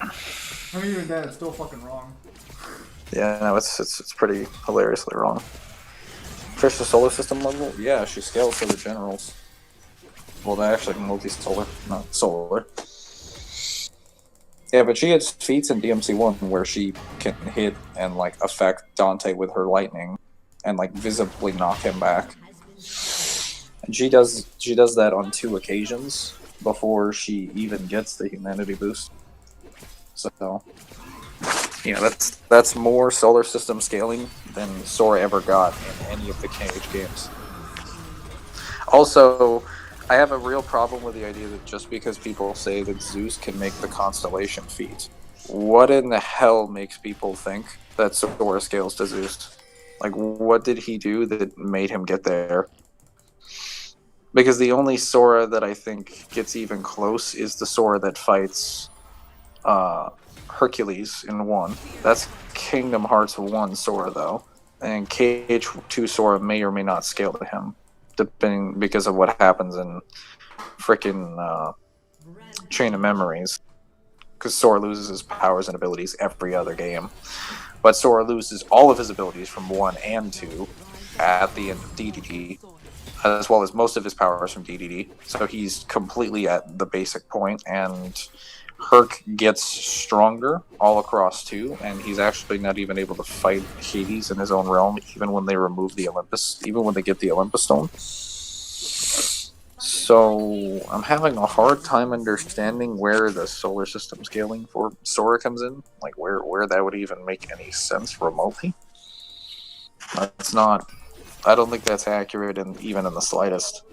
I mean, even then, it's still fucking wrong. Yeah, no, it's pretty hilariously wrong. Fish the solar system level? Yeah, she scales for the generals. Well, they're actually multi-solar, not solar. Yeah, but she has feats in DMC1 where she can hit and, like, affect Dante with her lightning and, like, visibly knock him back. And she does that on 2 occasions before she even gets the humanity boost. So, you know, that's more solar system scaling than Sora ever got in any of the KH games. Also, I have a real problem with the idea that just because people say that Zeus can make the constellation feat, what in the hell makes people think that Sora scales to Zeus? Like, what did he do that made him get there? Because the only Sora that I think gets even close is the Sora that fights Hercules in 1. That's Kingdom Hearts 1 Sora, though. And KH2 Sora may or may not scale to him, depending because of what happens in frickin' Chain of Memories. Because Sora loses his powers and abilities every other game. But Sora loses all of his abilities from 1 and 2 at the end of DDD, as well as most of his powers from DDD. So he's completely at the basic point, and Herc gets stronger all across 2, and he's actually not even able to fight Hades in his own realm, even when they remove the Olympus, even when they get the Olympus Stone. So I'm having a hard time understanding where the solar system scaling for Sora comes in, like where that would even make any sense remotely. It's not I don't think that's accurate, even in the slightest.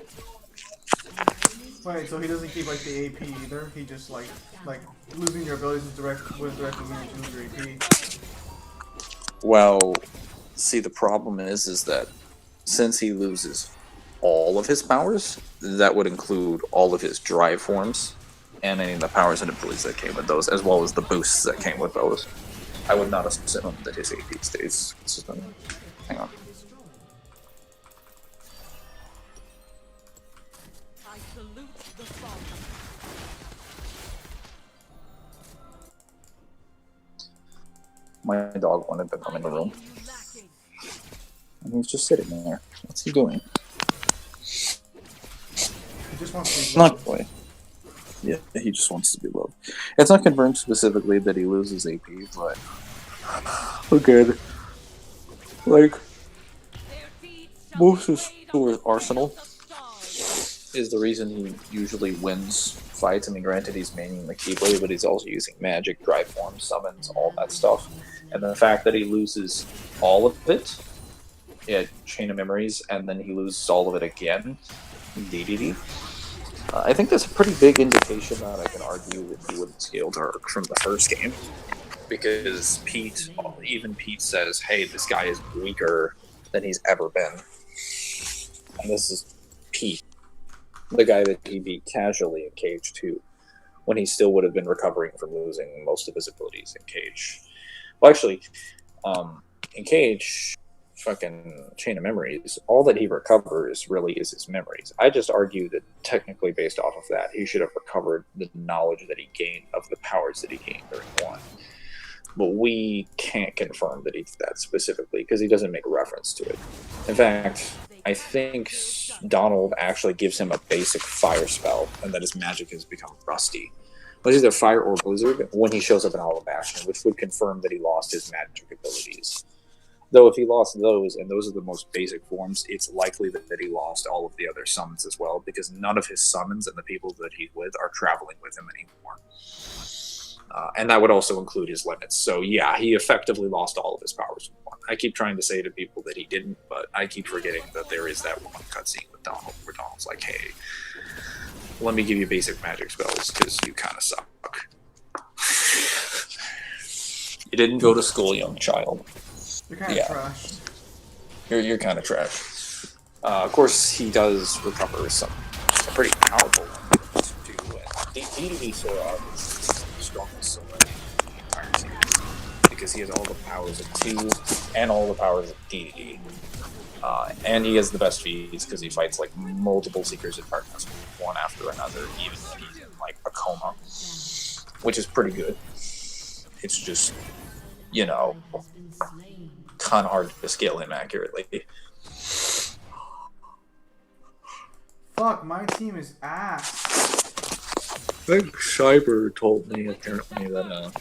Wait, so he doesn't keep like the AP either? He just like losing your abilities is would directly mean you lose your AP. Well, see, the problem is that since he loses all of his powers, that would include all of his drive forms and any of the powers and abilities that came with those, as well as the boosts that came with those. I would not assume that his AP stays consistent. Hang on. I salute the fallen. My dog wanted to come in the room, You lacking. and he's just sitting there. What's he doing? He just wants to Not quite. Yeah, he just wants to be loved. It's not confirmed specifically that he loses AP, but again, like Their deeds shall most be of weighed on his the arsenal scales of stars. is the reason he usually wins fights. I mean, granted, he's maining the Keyblade, but he's also using magic, drive forms, summons, all that stuff. And the fact that he loses all of it, yeah, Chain of Memories, and then he loses all of it again, DDD. I think that's a pretty big indication that I can argue that he wouldn't scale Dark from the first game. Because even Pete says, hey, this guy is weaker than he's ever been. And this is Pete, the guy that he beat casually in Cage 2, when he still would have been recovering from losing most of his abilities in Cage. Well, actually, in Cage, fucking Chain of Memories, all that he recovers really is his memories. I just argue that technically based off of that, he should have recovered the knowledge that he gained of the powers that he gained during 1. But we can't confirm that he did that specifically because he doesn't make reference to it. In fact, I think Donald actually gives him a basic fire spell, and that his magic has become rusty. But it's either fire or blizzard when he shows up in Hollow Bastion, which would confirm that he lost his magic abilities. Though if he lost those, and those are the most basic forms, it's likely that he lost all of the other summons as well, because none of his summons and the people that he's with are traveling with him anymore. And that would also include his limits. So yeah, he effectively lost all of his powers. I keep trying to say to people that he didn't, but I keep forgetting that there is that one cutscene with Donald, where Donald's like, hey, let me give you basic magic spells, because you kind of suck. You didn't go to school, young child. You're kind of trash. You're kind of trash. Of course, he does recover some pretty powerful ones too. DDD Sora is the strongest Sora in the entire series because he has all the powers of 2 and all the powers of DDD. And he has the best feats because he fights like multiple Seekers and Darkness one after another, even when he's in like a coma, which is pretty good. It's just, you know, kind of hard to scale him accurately. Fuck, my team is ass. I think Cyber told me apparently that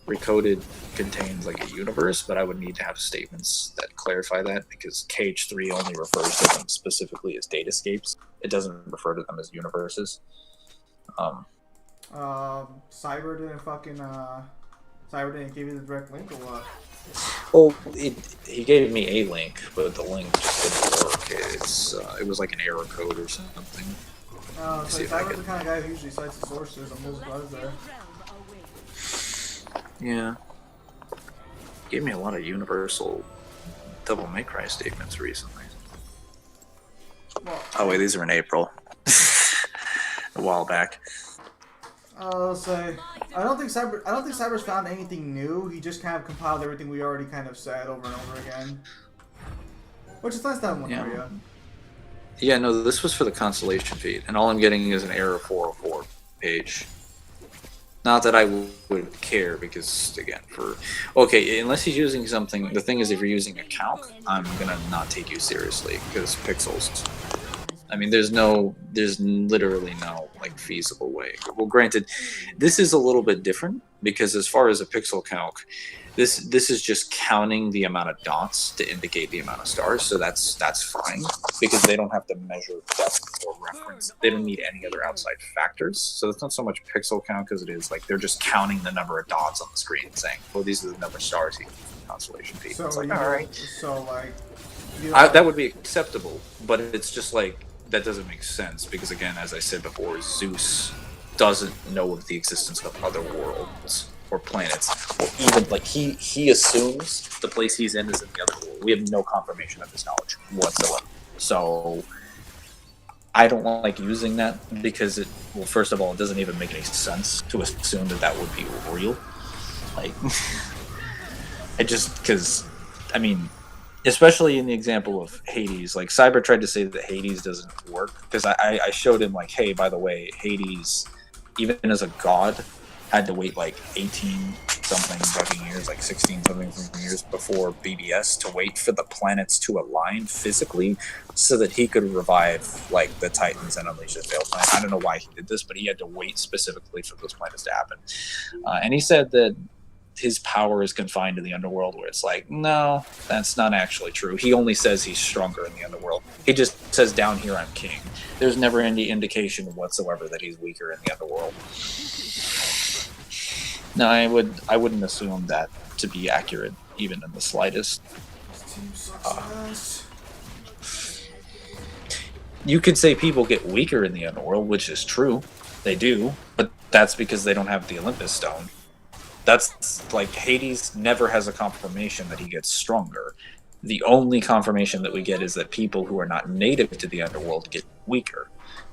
Recoded contains like a universe, but I would need to have statements that clarify that because Cage 3 only refers to them specifically as datascapes. It doesn't refer to them as universes. Cyber didn't give you the direct link or what? Well, he gave me a link, but the link just didn't work. It was like an error code or something. So Cyber's the kind of guy who usually cites the sources. I'm most glad there. Yeah. Gave me a lot of universal Devil May Cry statements recently. Well, oh wait, these are in April. A while back. I'll say I don't think Cyber's found anything new. He just kind of compiled everything we already kind of said over and over again. Which is nice to have one for you. Yeah, no, this was for the constellation feed, and all I'm getting is an error 404 page. Not that I would care, because, again, okay, unless he's using something, the thing is, if you're using a calc, I'm gonna not take you seriously, because pixels. I mean, there's literally no, like, feasible way. Well, granted, this is a little bit different, because as far as a pixel calc, this is just counting the amount of dots to indicate the amount of stars, so that's fine, because they don't have to measure depth or reference. They don't need any other outside factors, so it's not so much pixel count as it is like they're just counting the number of dots on the screen and saying, well, these are the number of stars you can from the constellation feed. So, it's like, all right. So, like, That would be acceptable, but it's just like that doesn't make sense because again, as I said before, Zeus doesn't know of the existence of other worlds or planets, or even like he assumes the place he's in is in the other world. We have no confirmation of his knowledge whatsoever. So I don't like using that because it, well, first of all, it doesn't even make any sense to assume that that would be real. Like, it just because, I mean, especially in the example of Hades, like Cyber tried to say that Hades doesn't work because I showed him like, hey, by the way, Hades, even as a god, had to wait like 18 something fucking years, like 16 something years before BBS to wait for the planets to align physically so that he could revive like the Titans and unleash his failed planet. I don't know why he did this, but he had to wait specifically for those planets to happen. And he said that his power is confined to the underworld, where it's like, no, that's not actually true. He only says he's stronger in the underworld. He just says down here I'm king. There's never any indication whatsoever that he's weaker in the underworld. No, I wouldn't assume that to be accurate, even in the slightest. You could say people get weaker in the underworld, which is true. They do, but that's because they don't have the Olympus Stone. That's like Hades never has a confirmation that he gets stronger. The only confirmation that we get is that people who are not native to the underworld get weaker.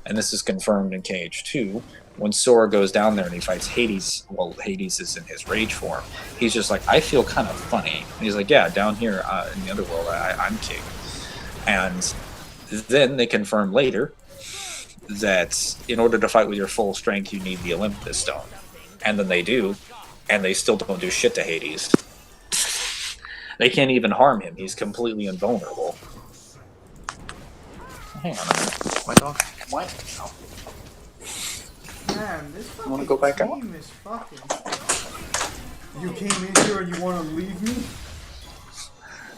And this is confirmed in KH2. When Sora goes down there and he fights Hades, well, Hades is in his rage form. He's just like, I feel kind of funny. And he's like, yeah, down here in the underworld, I'm king. And then they confirm later that in order to fight with your full strength, you need the Olympus Stone. And then they do. And they still don't do shit to Hades. They can't even harm him. He's completely invulnerable. Hang on a minute. My dog. Why? Oh. Man, this fucking wanna go back out? team is fucking... You came in here and you want to leave me?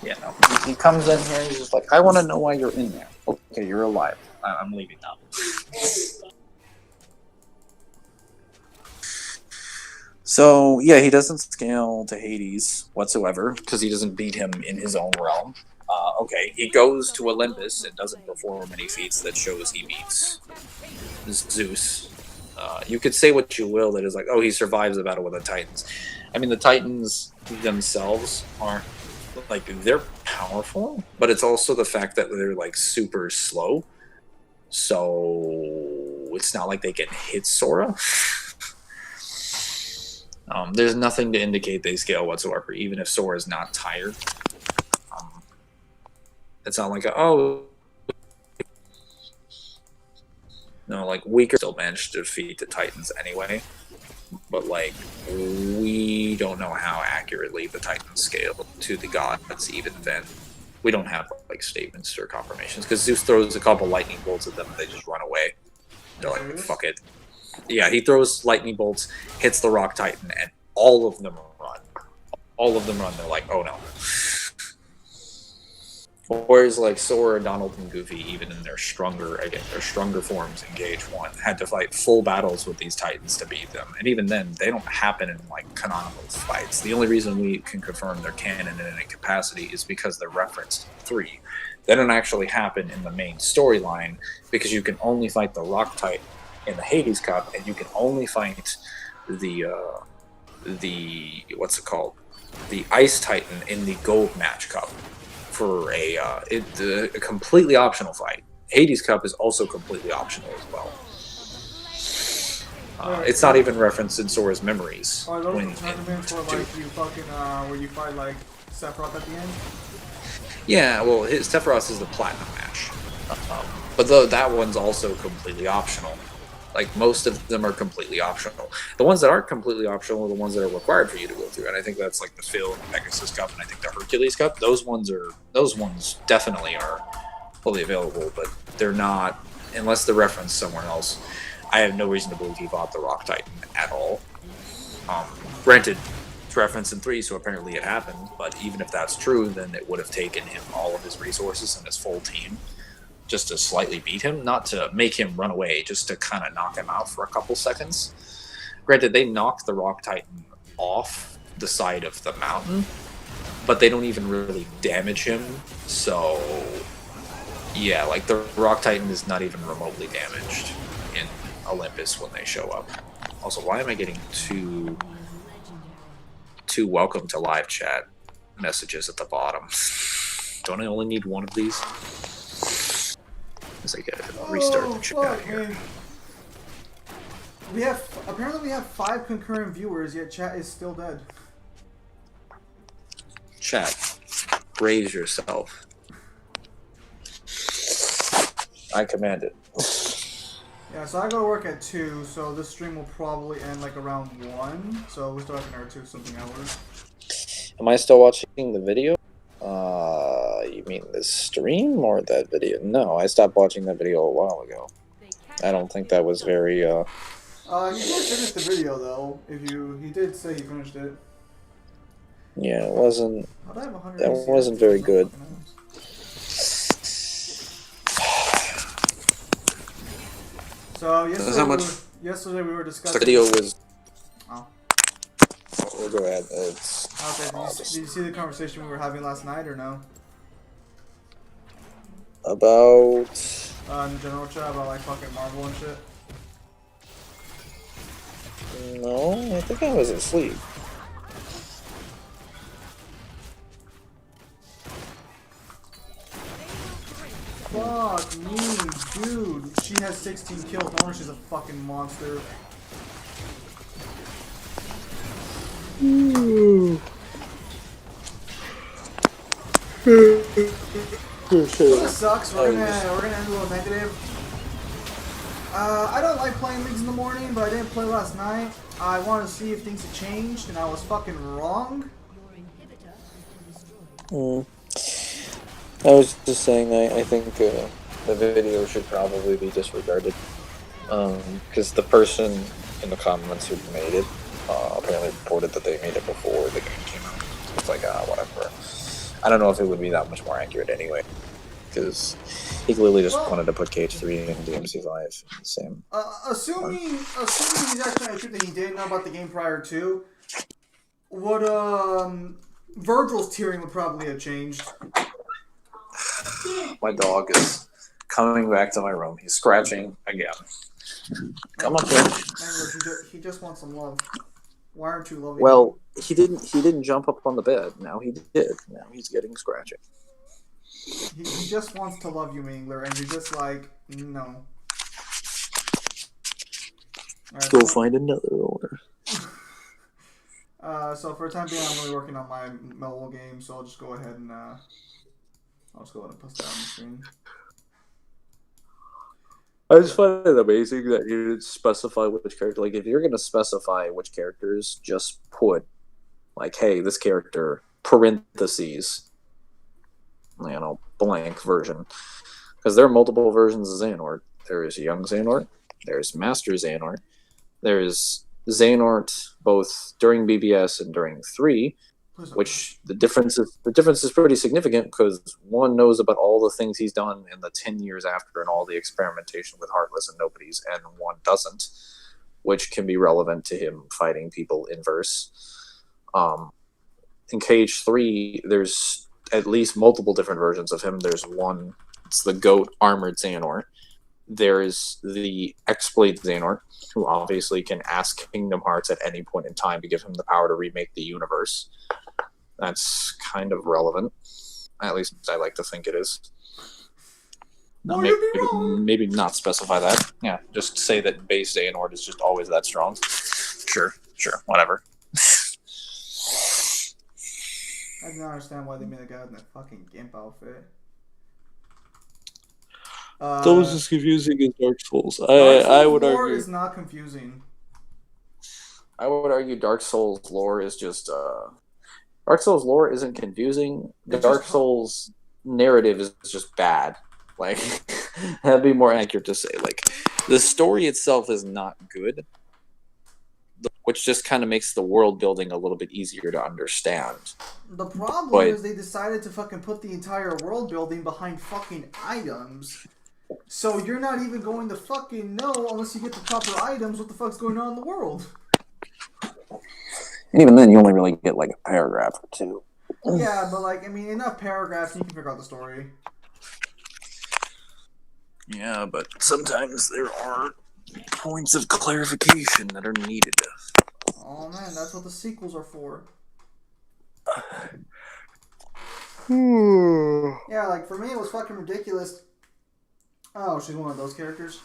Yeah, no. He comes in here and he's just like, I want to know why you're in there. Okay, you're alive. I'm leaving now. So, yeah, he doesn't scale to Hades whatsoever, because he doesn't beat him in his own realm. Okay, he goes to Olympus and doesn't perform any feats that shows he beats Zeus. You could say what you will, that is like, oh, he survives the battle with the Titans. I mean, the Titans themselves aren't, like, they're powerful, but it's also the fact that they're, like, super slow. So, it's not like they can hit Sora. There's nothing to indicate they scale whatsoever, even if Sora is not tired. It's not like, oh, no, like, weaker still managed to defeat the Titans anyway. But, like, we don't know how accurately the Titans scale to the gods even then. We don't have, like, statements or confirmations, because Zeus throws a couple lightning bolts at them and they just run away. They're like, fuck it. Yeah, he throws lightning bolts, hits the Rock Titan, and all of them run. All of them run. They're like, oh no. Whereas like Sora, Donald, and Goofy, even in their stronger forms in KH1, had to fight full battles with these Titans to beat them. And even then, they don't happen in like canonical fights. The only reason we can confirm they're canon in any capacity is because they're referenced in 3. They don't actually happen in the main storyline because you can only fight the Rock Titan in the Hades Cup, and you can only fight the what's it called? The Ice Titan in the Gold Match Cup for a completely optional fight. Hades Cup is also completely optional as well. It's not even referenced in Sora's memories. Are those the tournaments where like you fucking where you fight like Sephiroth at the end? Yeah, well, Sephiroth is the platinum match, but that one's also completely optional. Like, most of them are completely optional. The ones that aren't completely optional are the ones that are required for you to go through, and I think that's like the Phil and the Pegasus Cup, and I think the Hercules Cup. Those ones definitely are fully available, but they're not, unless they're referenced somewhere else. I have no reason to believe he bought the Rock Titan at all. Granted, it's referenced in 3, so apparently it happened, but even if that's true, then it would have taken him all of his resources and his full team just to slightly beat him, not to make him run away, just to kind of knock him out for a couple seconds. Granted, they knocked the Rock Titan off the side of the mountain, but they don't even really damage him. So, yeah, like the Rock Titan is not even remotely damaged in Olympus when they show up. Also, why am I getting two welcome to live chat messages at the bottom? Don't I only need one of these? As I get restart the chat here. Man. Apparently we have 5 concurrent viewers, yet chat is still dead. Chat, raise yourself. I command it. Yeah, so I go to work at 2, so this stream will probably end like around 1. So we still have another 2 something hours. Am I still watching the video? You mean the stream or that video? No, I stopped watching that video a while ago. I don't think that was very, He did finish the video though. He did say he finished it. Yeah, it wasn't. That wasn't very good. So yesterday we were discussing. The video was. Oh. We'll go ahead. Did you see the conversation we were having last night or no? About. In general chat about like fucking Marvel and shit. No, I think I was asleep. Fuck me, dude. She has 16 kills. No wonder she's a fucking monster. This sucks. We're gonna end a little negative. I don't like playing leagues in the morning, but I didn't play last night. I wanted to see if things had changed, and I was fucking wrong. I was just saying, I think the video should probably be disregarded. Because the person in the comments who made it apparently reported that they made it before the game came out. It's like, whatever. I don't know if it would be that much more accurate anyway. Because he clearly just wanted to put KH3 in DMC5 in the same. Assuming he's actually true that he didn't know about the game prior to, would Virgil's tiering would probably have changed. My dog is coming back to my room. He's scratching again. Come up here. He just wants some love. Why aren't you loving Well, he didn't jump up on the bed. Now he did. Now he's getting scratching. He just wants to love you, Mingler, and you're just like, no. Right, Go find another owner. So for the time being, I'm really working on my mobile game, so I'll just go ahead and post that on the screen. I just find it amazing that you didn't specify which character. Like, if you're going to specify which characters, just put, like, hey, this character, parentheses, blank version. Because there are multiple versions of Xehanort. There is Young Xehanort, there's Master Xehanort, there's Xehanort both during BBS and during 3, which the difference is pretty significant because one knows about all the things he's done in the 10 years after and all the experimentation with Heartless and Nobodies, and one doesn't, which can be relevant to him fighting people in verse. In KH3, there's at least multiple different versions of him. There's one, it's the GOAT Armored Xehanort. There's the X-Blade Xehanort, who obviously can ask Kingdom Hearts at any point in time to give him the power to remake the universe. That's kind of relevant. At least I like to think it is. No, maybe not specify that. Yeah, just say that base Xehanort is just always that strong. Sure, whatever. I don't understand why they made a guy in that fucking gimp outfit. That was as confusing as Dark Souls. I would argue lore is not confusing. I would argue Dark Souls lore is just Dark Souls lore isn't confusing. Dark Souls narrative is just bad. Like, that'd be more accurate to say. Like, the story itself is not good, which just kind of makes the world building a little bit easier to understand. The problem is they decided to fucking put the entire world building behind fucking items. So you're not even going to fucking know unless you get the proper items what the fuck's going on in the world. And even then, you only really get like a paragraph or two. Yeah, but like, I mean, enough paragraphs and you can figure out the story. Yeah, but sometimes there are points of clarification that are needed. Oh man, that's what the sequels are for. Yeah, like for me, it was fucking ridiculous. Oh, she's one of those characters.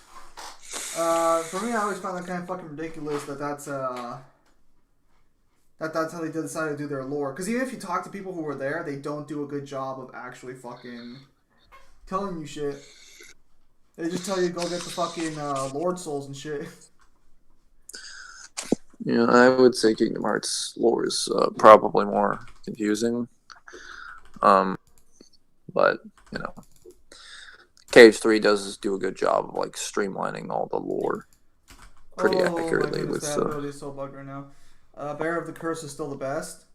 For me, I always found that kind of fucking ridiculous that's how they decide to do their lore. Because even if you talk to people who were there, they don't do a good job of actually fucking telling you shit. They just tell you to go get the fucking Lord Souls and shit. Yeah, I would say Kingdom Hearts lore is probably more confusing. But, you know, KH3 does do a good job of like streamlining all the lore pretty accurately. My goodness, that ability is so bugged right now. Bearer of the Curse is still the best.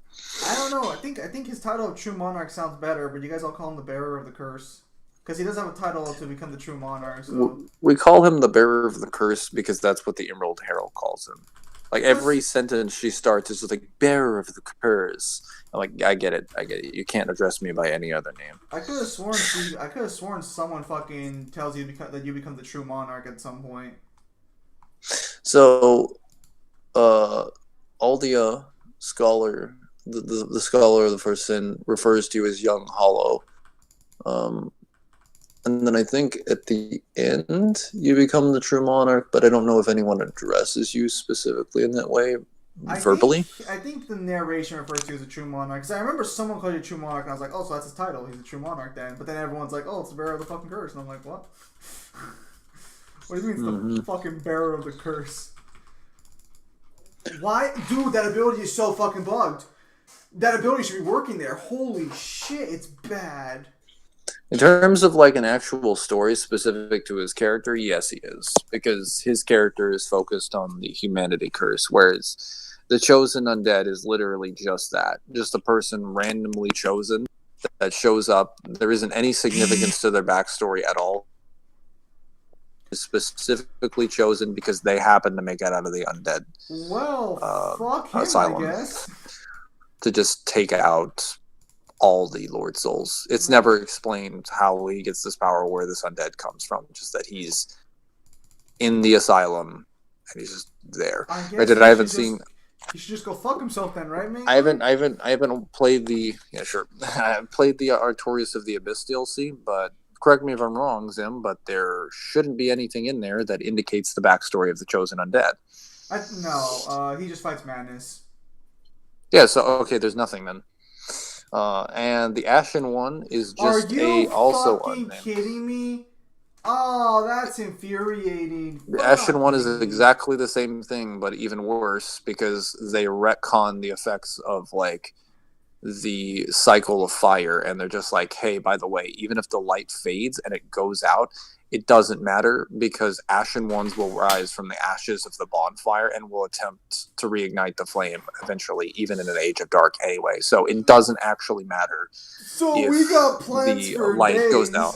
I don't know. I think his title of True Monarch sounds better, but you guys all call him the Bearer of the Curse. Because he does have a title to become the True Monarch. So. We call him the Bearer of the Curse because that's what the Emerald Herald calls him. Like every sentence she starts is like Bearer of the Curse. I'm like, I get it. You can't address me by any other name. I could have sworn someone fucking tells you that you become the True Monarch at some point. So, Aldia Scholar, the Scholar of the First Sin, refers to you as Young Hollow. And then I think at the end you become the True Monarch, but I don't know if anyone addresses you specifically in that way verbally. I think the narration refers to you as a True Monarch. Because I remember someone called you a True Monarch, and I was like, oh, so that's his title. He's a True Monarch then. But then everyone's like, oh, it's the Bearer of the fucking Curse. And I'm like, what? What do you mean it's the fucking Bearer of the Curse? Why? Dude, that ability is so fucking bugged. That ability should be working there. Holy shit, it's bad. In terms of like an actual story specific to his character, yes, he is. Because his character is focused on the humanity curse, whereas the chosen undead is literally just that. Just a person randomly chosen that shows up. There isn't any significance to their backstory at all. Is specifically chosen because they happen to make it out of the undead. Well, fuck him, asylum, I guess. To just take out all the Lord Souls. It's never explained how he gets this power, where this undead comes from. Just that he's in the asylum and he's just there. I haven't seen. He should just go fuck himself then, right, man? I haven't played the. Yeah, sure. I played the Artorias of the Abyss DLC, but correct me if I'm wrong, Zim, but there shouldn't be anything in there that indicates the backstory of the chosen undead. No, he just fights madness. Yeah, so okay, there's nothing then. And the Ashen one is just also unnamed. Are you fucking kidding me? Oh, that's infuriating. The Ashen one is exactly the same thing, but even worse because they retcon the effects of like the cycle of fire, and they're just like, hey, by the way, even if the light fades and it goes out, it doesn't matter because Ashen ones will rise from the ashes of the bonfire and will attempt to reignite the flame eventually, even in an age of dark anyway. So it doesn't actually matter. So we got plans the for light days. goes down.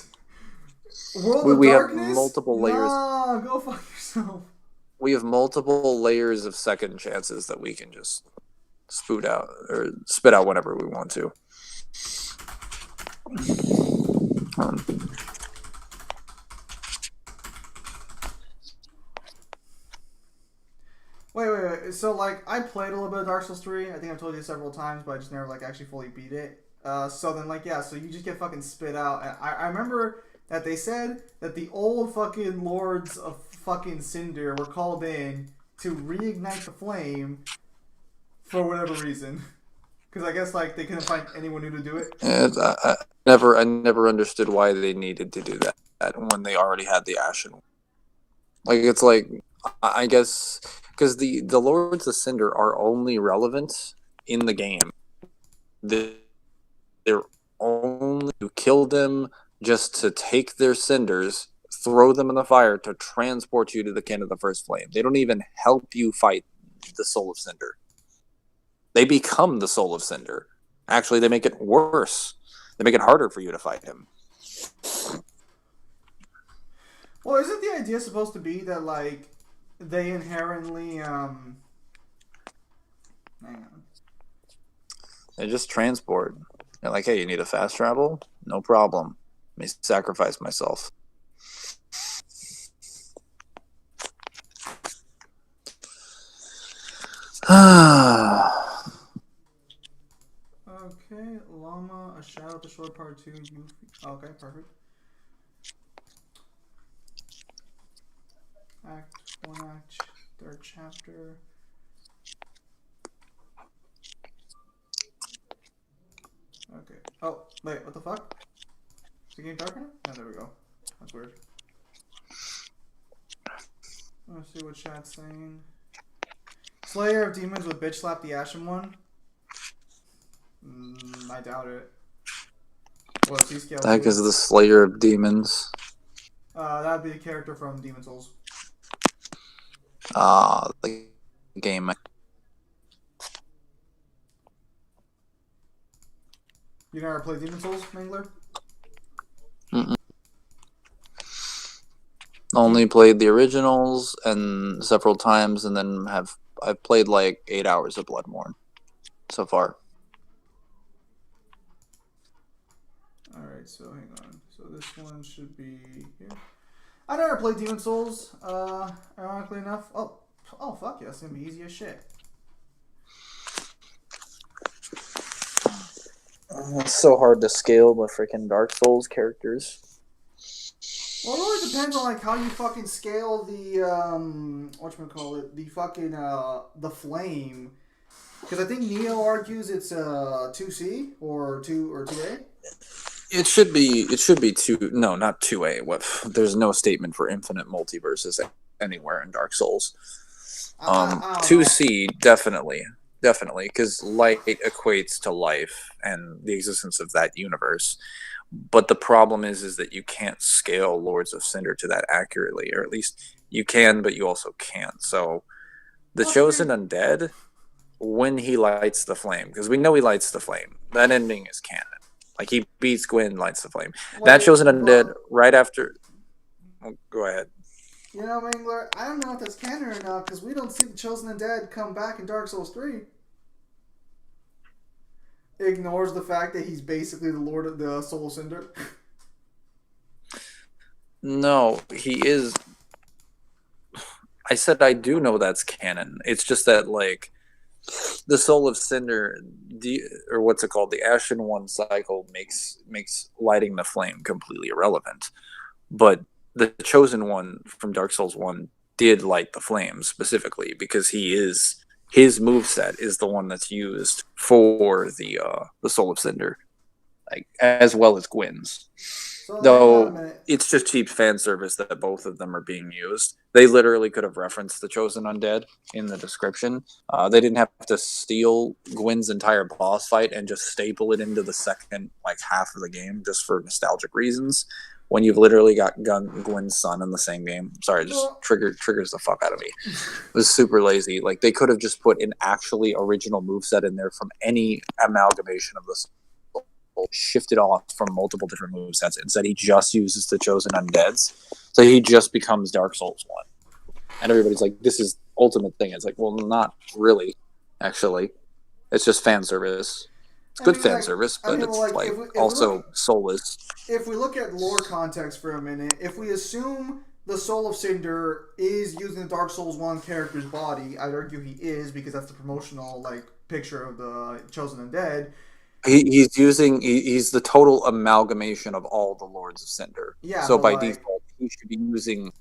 We have multiple layers. Nah, go fuck yourself. We have multiple layers of second chances that we can just spit out whenever we want to. Wait. So, like, I played a little bit of Dark Souls 3. I think I've told you several times, but I just never, like, actually fully beat it. So then, like, yeah, so you just get fucking spit out. And I remember that they said that the old fucking lords of fucking Cinder were called in to reignite the flame for whatever reason. Because I guess, like, they couldn't find anyone new to do it. And I never understood why they needed to do that when they already had the Ashen. Like, it's like, I guess, because the Lords of Cinder are only relevant in the game. They're only to kill them just to take their cinders, throw them in the fire to transport you to the kin of the first flame. They don't even help you fight the Soul of Cinder. They become the Soul of Cinder. Actually, they make it worse. They make it harder for you to fight him. Well, isn't the idea supposed to be that, like, they inherently, hang on. They just transport. They're like, hey, you need a fast travel? No problem. Let me sacrifice myself. Okay, Llama, a shadow to short part 2. You. Okay, perfect. Act 1, Act 3rd chapter. Okay. Oh, wait, what the fuck? Is the game darker now? Oh, there we go. That's weird. Let's see what chat's saying. Slayer of Demons with bitch slap the Ashen one? I doubt it. What, C-scale? The heck is the Slayer of Demons? That'd be a character from Demon Souls. The game. You never played Demon Souls, Mangler? Mm-mm. Only played the originals and several times, and then I've played like 8 hours of Bloodborne so far. Alright, so hang on. So this one should be here. I never played Demon Souls, ironically enough. Oh fuck yeah, it's gonna be easy as shit. It's so hard to scale the freaking Dark Souls characters. Well, it really depends on like how you fucking scale the whatchamacallit, the fucking the flame. Because I think Neo argues it's 2C or 2A. It should be 2. No, not 2A. What? There's no statement for infinite multiverses anywhere in Dark Souls. 2C definitely, because light equates to life and the existence of that universe. But the problem is that you can't scale Lords of Cinder to that accurately, or at least you can, but you also can't. So the Chosen Undead, when he lights the flame, because we know he lights the flame, that ending is canon. Like, he beats Gwyn, lights the flame. That Chosen Undead, right after... Oh, go ahead. You know, Mangler, I don't know if that's canon or not, because we don't see the Chosen Undead come back in Dark Souls 3. Ignores the fact that he's basically the Lord of the Soul of Cinder. No, he is... I said I do know that's canon. It's just that, like, the Soul of Cinder, or what's it called, the Ashen One cycle makes lighting the flame completely irrelevant. But the Chosen One from Dark Souls 1 did light the flame specifically because his moveset is the one that's used for the Soul of Cinder, like, as well as Gwyn's. So, though it's just cheap fan service that both of them are being used. They literally could have referenced the Chosen Undead in the description. They didn't have to steal Gwyn's entire boss fight and just staple it into the second half of the game just for nostalgic reasons. When you've literally got Gwyn's son in the same game. Sorry, just triggers the fuck out of me. It was super lazy. Like, they could have just put an actually original moveset in there from any amalgamation of this. Shifted off from multiple different movesets. Instead, he just uses the Chosen Undeads. So he just becomes Dark Souls 1. And everybody's like, this is ultimate thing. It's like, well, not really, actually. It's just fan service. It's good fan service, but it's also soulless. If we look at lore context for a minute, if we assume the Soul of Cinder is using the Dark Souls 1 character's body, I'd argue he is because that's the promotional picture of the Chosen Undead. He's the total amalgamation of all the Lords of Cinder. Yeah. So by default, he should be using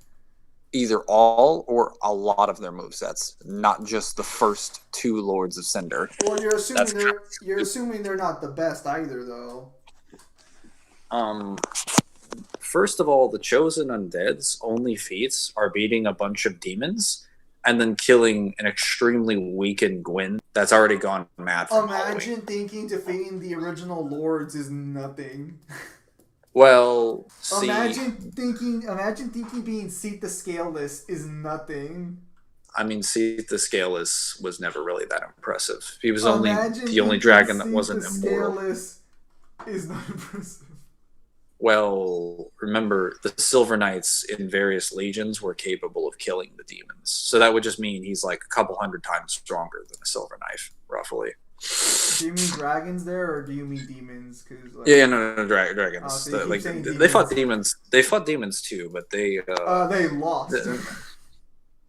either all or a lot of their movesets, not just the first 2 Lords of Cinder. Well, you're assuming they're not the best either, though. First of all, the Chosen Undead's only feats are beating a bunch of demons and then killing an extremely weakened Gwyn that's already gone mad from Imagine thinking defeating the original Lords is nothing. Well, see... Imagine thinking being Seat the Scaleless is nothing. I mean, Seat the Scaleless was never really that impressive. He was the only dragon that wasn't immortal. Scaleless is not impressive. Well, remember, the Silver Knights in various legions were capable of killing the demons. So that would just mean he's like a couple hundred times stronger than a Silver Knight, roughly. Do you mean dragons there, or do you mean demons? Cause like, Yeah, no, oh, dragons. so you keep Like saying they fought demons. demons. They fought demons too, but They lost.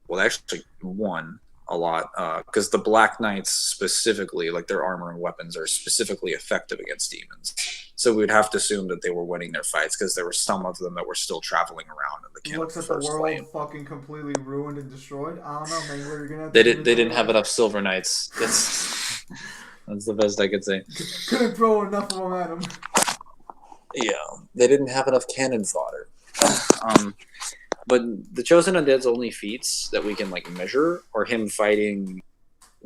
well, they actually won a lot because the Black Knights specifically, like their armor and weapons, are specifically effective against demons. So we would have to assume that they were winning their fights because there were some of them that were still traveling around in the camp Looks of at the the first world flame. fucking completely ruined and destroyed. I don't know, man. You're gonna have They to didn't have enough Silver Knights. That's the best I could say. Couldn't throw enough of them at him. Yeah, they didn't have enough cannon fodder. But the Chosen Undead's only feats that we can like measure are him fighting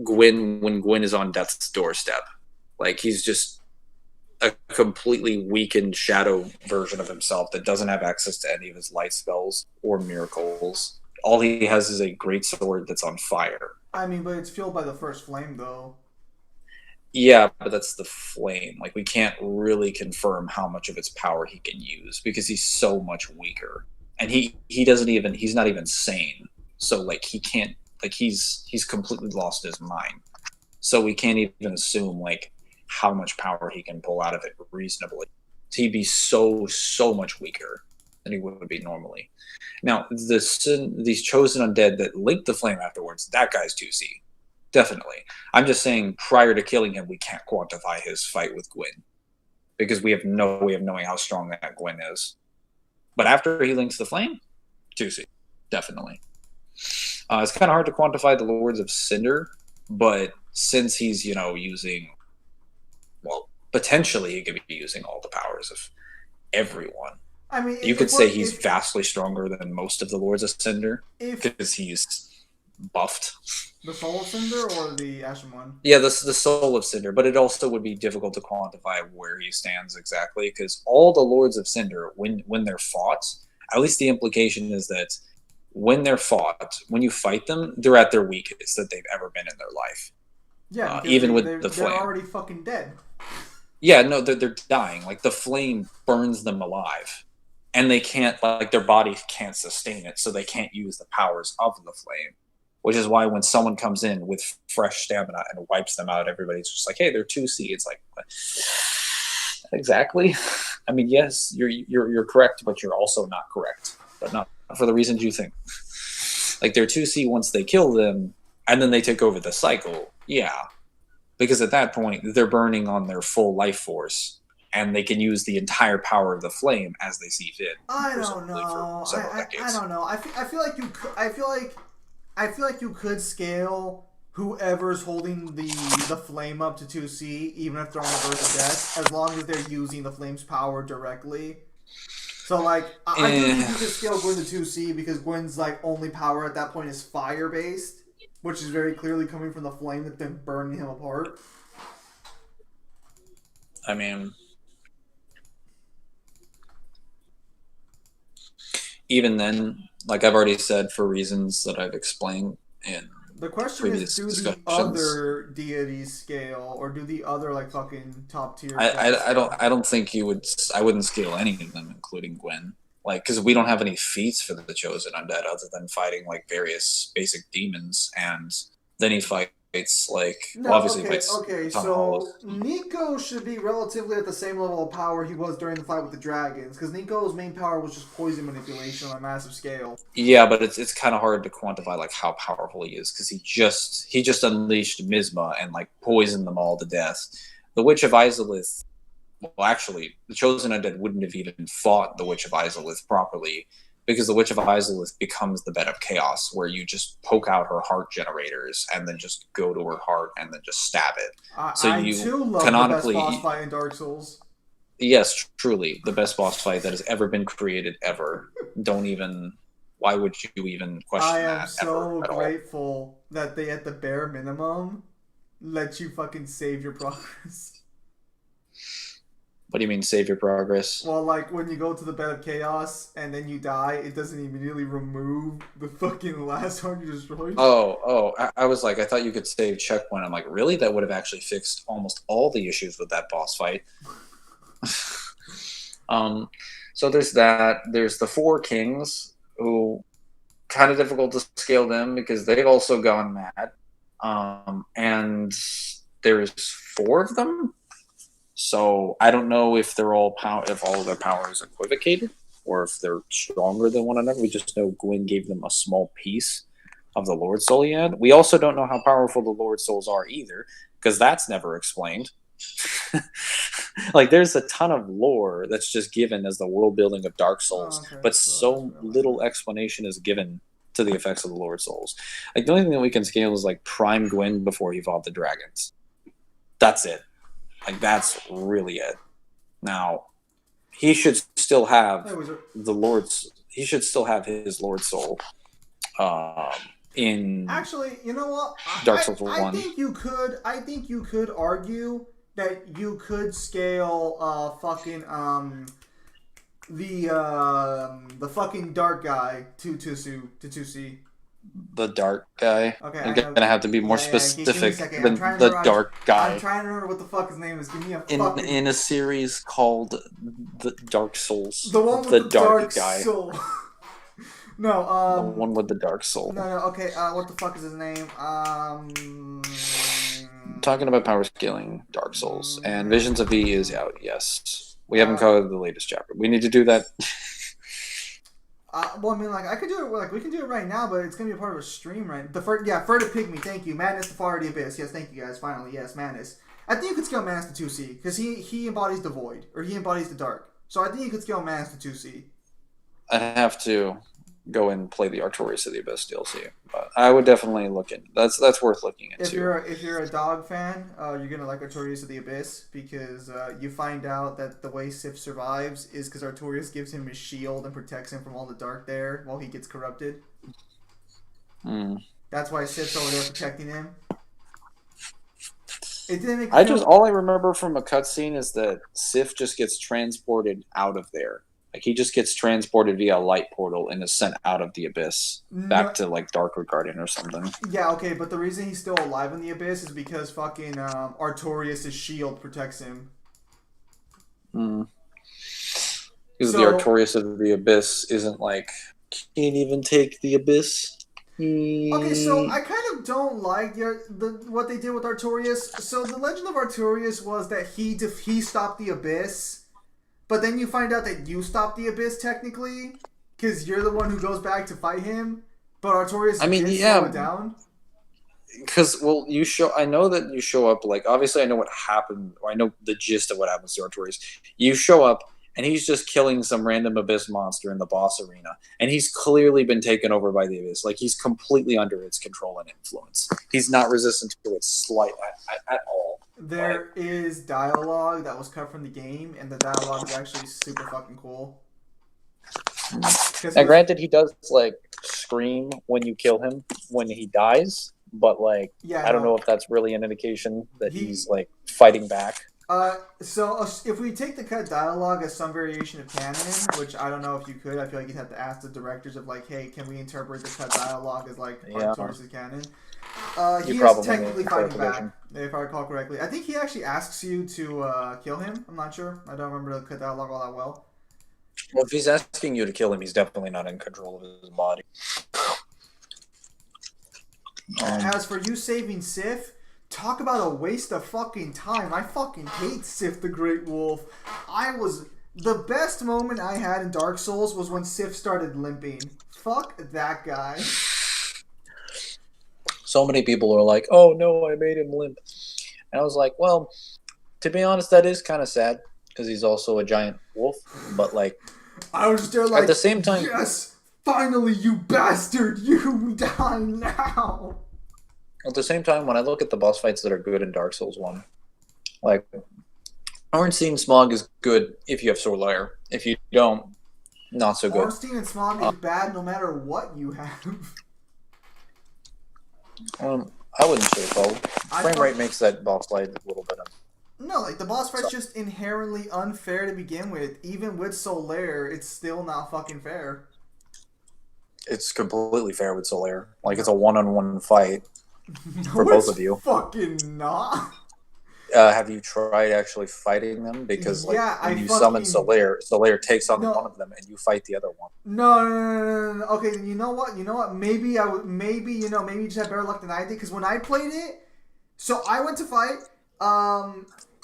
Gwyn when Gwyn is on death's doorstep. Like he's just a completely weakened shadow version of himself that doesn't have access to any of his light spells or miracles. All he has is a great sword that's on fire. I mean, but it's fueled by the first flame, though. Yeah, but that's the flame. Like we can't really confirm how much of its power he can use because he's so much weaker. And he's not even sane. So like he can't like he's completely lost his mind. So we can't even assume like how much power he can pull out of it reasonably. He'd be so much weaker than he would be normally. Now, these chosen undead that link the flame afterwards, that guy's 2C. Definitely. I'm just saying prior to killing him, we can't quantify his fight with Gwyn. Because we have no way of knowing how strong that Gwyn is. But after he links the flame, 2C. Definitely. It's kind of hard to quantify the Lords of Cinder, but since he's, using... Well, potentially he could be using all the powers of everyone. I mean, you could say he's vastly stronger than most of the Lords of Cinder because he's buffed. The Soul of Cinder or the Ashen one? Yeah, the Soul of Cinder, but it also would be difficult to quantify where he stands exactly because all the Lords of Cinder, when they're fought, at least the implication is that when they're fought, when you fight them, they're at their weakest that they've ever been in their life. Yeah, even with the flame. They're already fucking dead. Yeah, no, they're dying. Like the flame burns them alive. And they can't, like, their body can't sustain it, so they can't use the powers of the flame. Which is why when someone comes in with fresh stamina and wipes them out, everybody's just like, hey, they're 2C. It's like, exactly. I mean, yes, you're correct, but you're also not correct. But not for the reasons you think. Like, they're 2C once they kill them, and then they take over the cycle. Yeah. Because at that point, they're burning on their full life force. And they can use the entire power of the flame as they see fit. I don't know. I don't know. I feel like you could. I feel like you could scale whoever's holding the flame up to 2C, even if they're on the verge of death, as long as they're using the flame's power directly. So like, I think you could scale Gwyn to 2C because Gwyn's like only power at that point is fire based, which is very clearly coming from the flame that's been burning him apart. I mean, even then, like I've already said, for reasons that I've explained in the question is, do the other deities scale, or do the other like fucking top tier? I don't think you would. I wouldn't scale any of them, including Gwyn. Like, because we don't have any feats for the chosen undead other than fighting like various basic demons, and then he fights like obviously fights. Okay, so Nico should be relatively at the same level of power he was during the fight with the dragons, because Nico's main power was just poison manipulation on a massive scale. Yeah, but it's kind of hard to quantify like how powerful he is because he just unleashed Mizma and like poisoned them all to death. The Witch of Izalith. Well, actually, the Chosen Undead wouldn't have even fought the Witch of Izalith properly because the Witch of Izalith becomes the bed of chaos where you just poke out her heart generators and then just go to her heart and then just stab it. I too love canonically, the best boss fight in Dark Souls. Yes, truly, the best boss fight that has ever been created ever. Why would you even question that? I am so grateful that they, at the bare minimum, let you fucking save your progress. What do you mean, save your progress? Well, like, when you go to the bed of chaos and then you die, it doesn't immediately remove the fucking last one you destroyed. I was like, I thought you could save checkpoint. I'm like, really? That would have actually fixed almost all the issues with that boss fight. So there's that. There's the Four Kings, who kind of difficult to scale them because they've also gone mad. And there's 4 of them. So I don't know if they're all if all of their powers equivocated, or if they're stronger than one another. We just know Gwyn gave them a small piece of the Lord Soul he had. We also don't know how powerful the Lord Souls are either, because that's never explained. Like, there's a ton of lore that's just given as the world building of Dark Souls, but so little explanation is given to the effects of the Lord Souls. Like, the only thing that we can scale is like Prime Gwyn before he fought the dragons. That's it. Like, that's really it. Now, he should still have the Lord's. He should still have his Lord Soul. In actually, you know what? Dark Souls 1. I think you could. I think you could argue that you could scale the fucking dark guy to 2C. The dark guy. Okay, you're gonna have to be more specific than the dark guy. I'm trying to remember what the fuck his name is. Give me a fucking... in a series called the Dark Souls. The one with the dark guy. Soul. No, the one with the dark soul. No, okay. What the fuck is his name? Talking about power scaling Dark Souls, and Visions of V is out. Yes, we haven't covered the latest chapter. We need to do that. Well, I mean, like, I could do it. Like, we can do it right now, but it's gonna be a part of a stream, right? Fur to Pygmy. Thank you, Madness, the Far the Abyss. Yes, thank you guys. Finally, yes, Madness. I think you could scale Madness to 2C because he embodies the void, or he embodies the dark. So I think you could scale Madness to 2C. I'd have to go and play the Artorias of the Abyss DLC, but I would definitely look into. That's worth looking into. If you're a dog fan, you're gonna like Artorias of the Abyss because you find out that the way Sif survives is because Artorias gives him his shield and protects him from all the dark there while he gets corrupted. That's why Sif's over there protecting him. It didn't make all I remember from a cutscene is that Sif just gets transported out of there. Like, he just gets transported via a light portal and is sent out of the Abyss back to, like, Darkwood Guardian or something. Yeah, okay, but the reason he's still alive in the Abyss is because fucking Artorias' shield protects him. Because the Artorias of the Abyss isn't, like, can't even take the Abyss. Okay, so I kind of don't like what they did with Artorias. So the legend of Artorias was that he stopped the Abyss. But then you find out that you stopped the Abyss technically, because you're the one who goes back to fight him. But Artorias slow it down. Because I know that you show up. Like, obviously, I know what happened. Or I know the gist of what happens to Artorias. You show up, and he's just killing some random Abyss monster in the boss arena, and he's clearly been taken over by the Abyss. Like, he's completely under its control and influence. He's not resistant to it at all. There is dialogue that was cut from the game, and the dialogue is actually super fucking cool. Now, granted, he does, like, scream when you kill him when he dies, but, like, I don't know if that's really an indication that he's, like, fighting back. So if we take the cut dialogue as some variation of canon, which I don't know if you could, I feel like you'd have to ask the directors of, like, hey, can we interpret the cut dialogue as, like, Artorias' canon? He is technically fighting back, if I recall correctly. I think he actually asks you to kill him. I'm not sure. I don't remember the cut dialogue all that well. Well, if he's asking you to kill him, he's definitely not in control of his body. As for you saving Sif, talk about a waste of fucking time. I fucking hate Sif the Great Wolf. The best moment I had in Dark Souls was when Sif started limping. Fuck that guy. So many people are like, oh no, I made him limp. And I was like, well, to be honest, that is kind of sad, because he's also a giant wolf. But, like, I was there like, at the same time, yes, finally, you bastard, you die now. At the same time, when I look at the boss fights that are good in Dark Souls 1, like, Ornstein Smog is good if you have Solaire. If you don't, not so good. Ornstein and Smog is bad no matter what you have. I wouldn't say so. Frame rate makes that boss fight a little bit. No, like, the boss fight's just inherently unfair to begin with. Even with Solaire, it's still not fucking fair. It's completely fair with Solaire. Like, it's a one-on-one fight for both of you. Fucking not. Have you tried actually fighting them? Because, like, when you summon Solaire takes on one of them, and you fight the other one. No. Okay, you know what? Maybe you just had better luck than I did. Because when I played it, so I went to fight,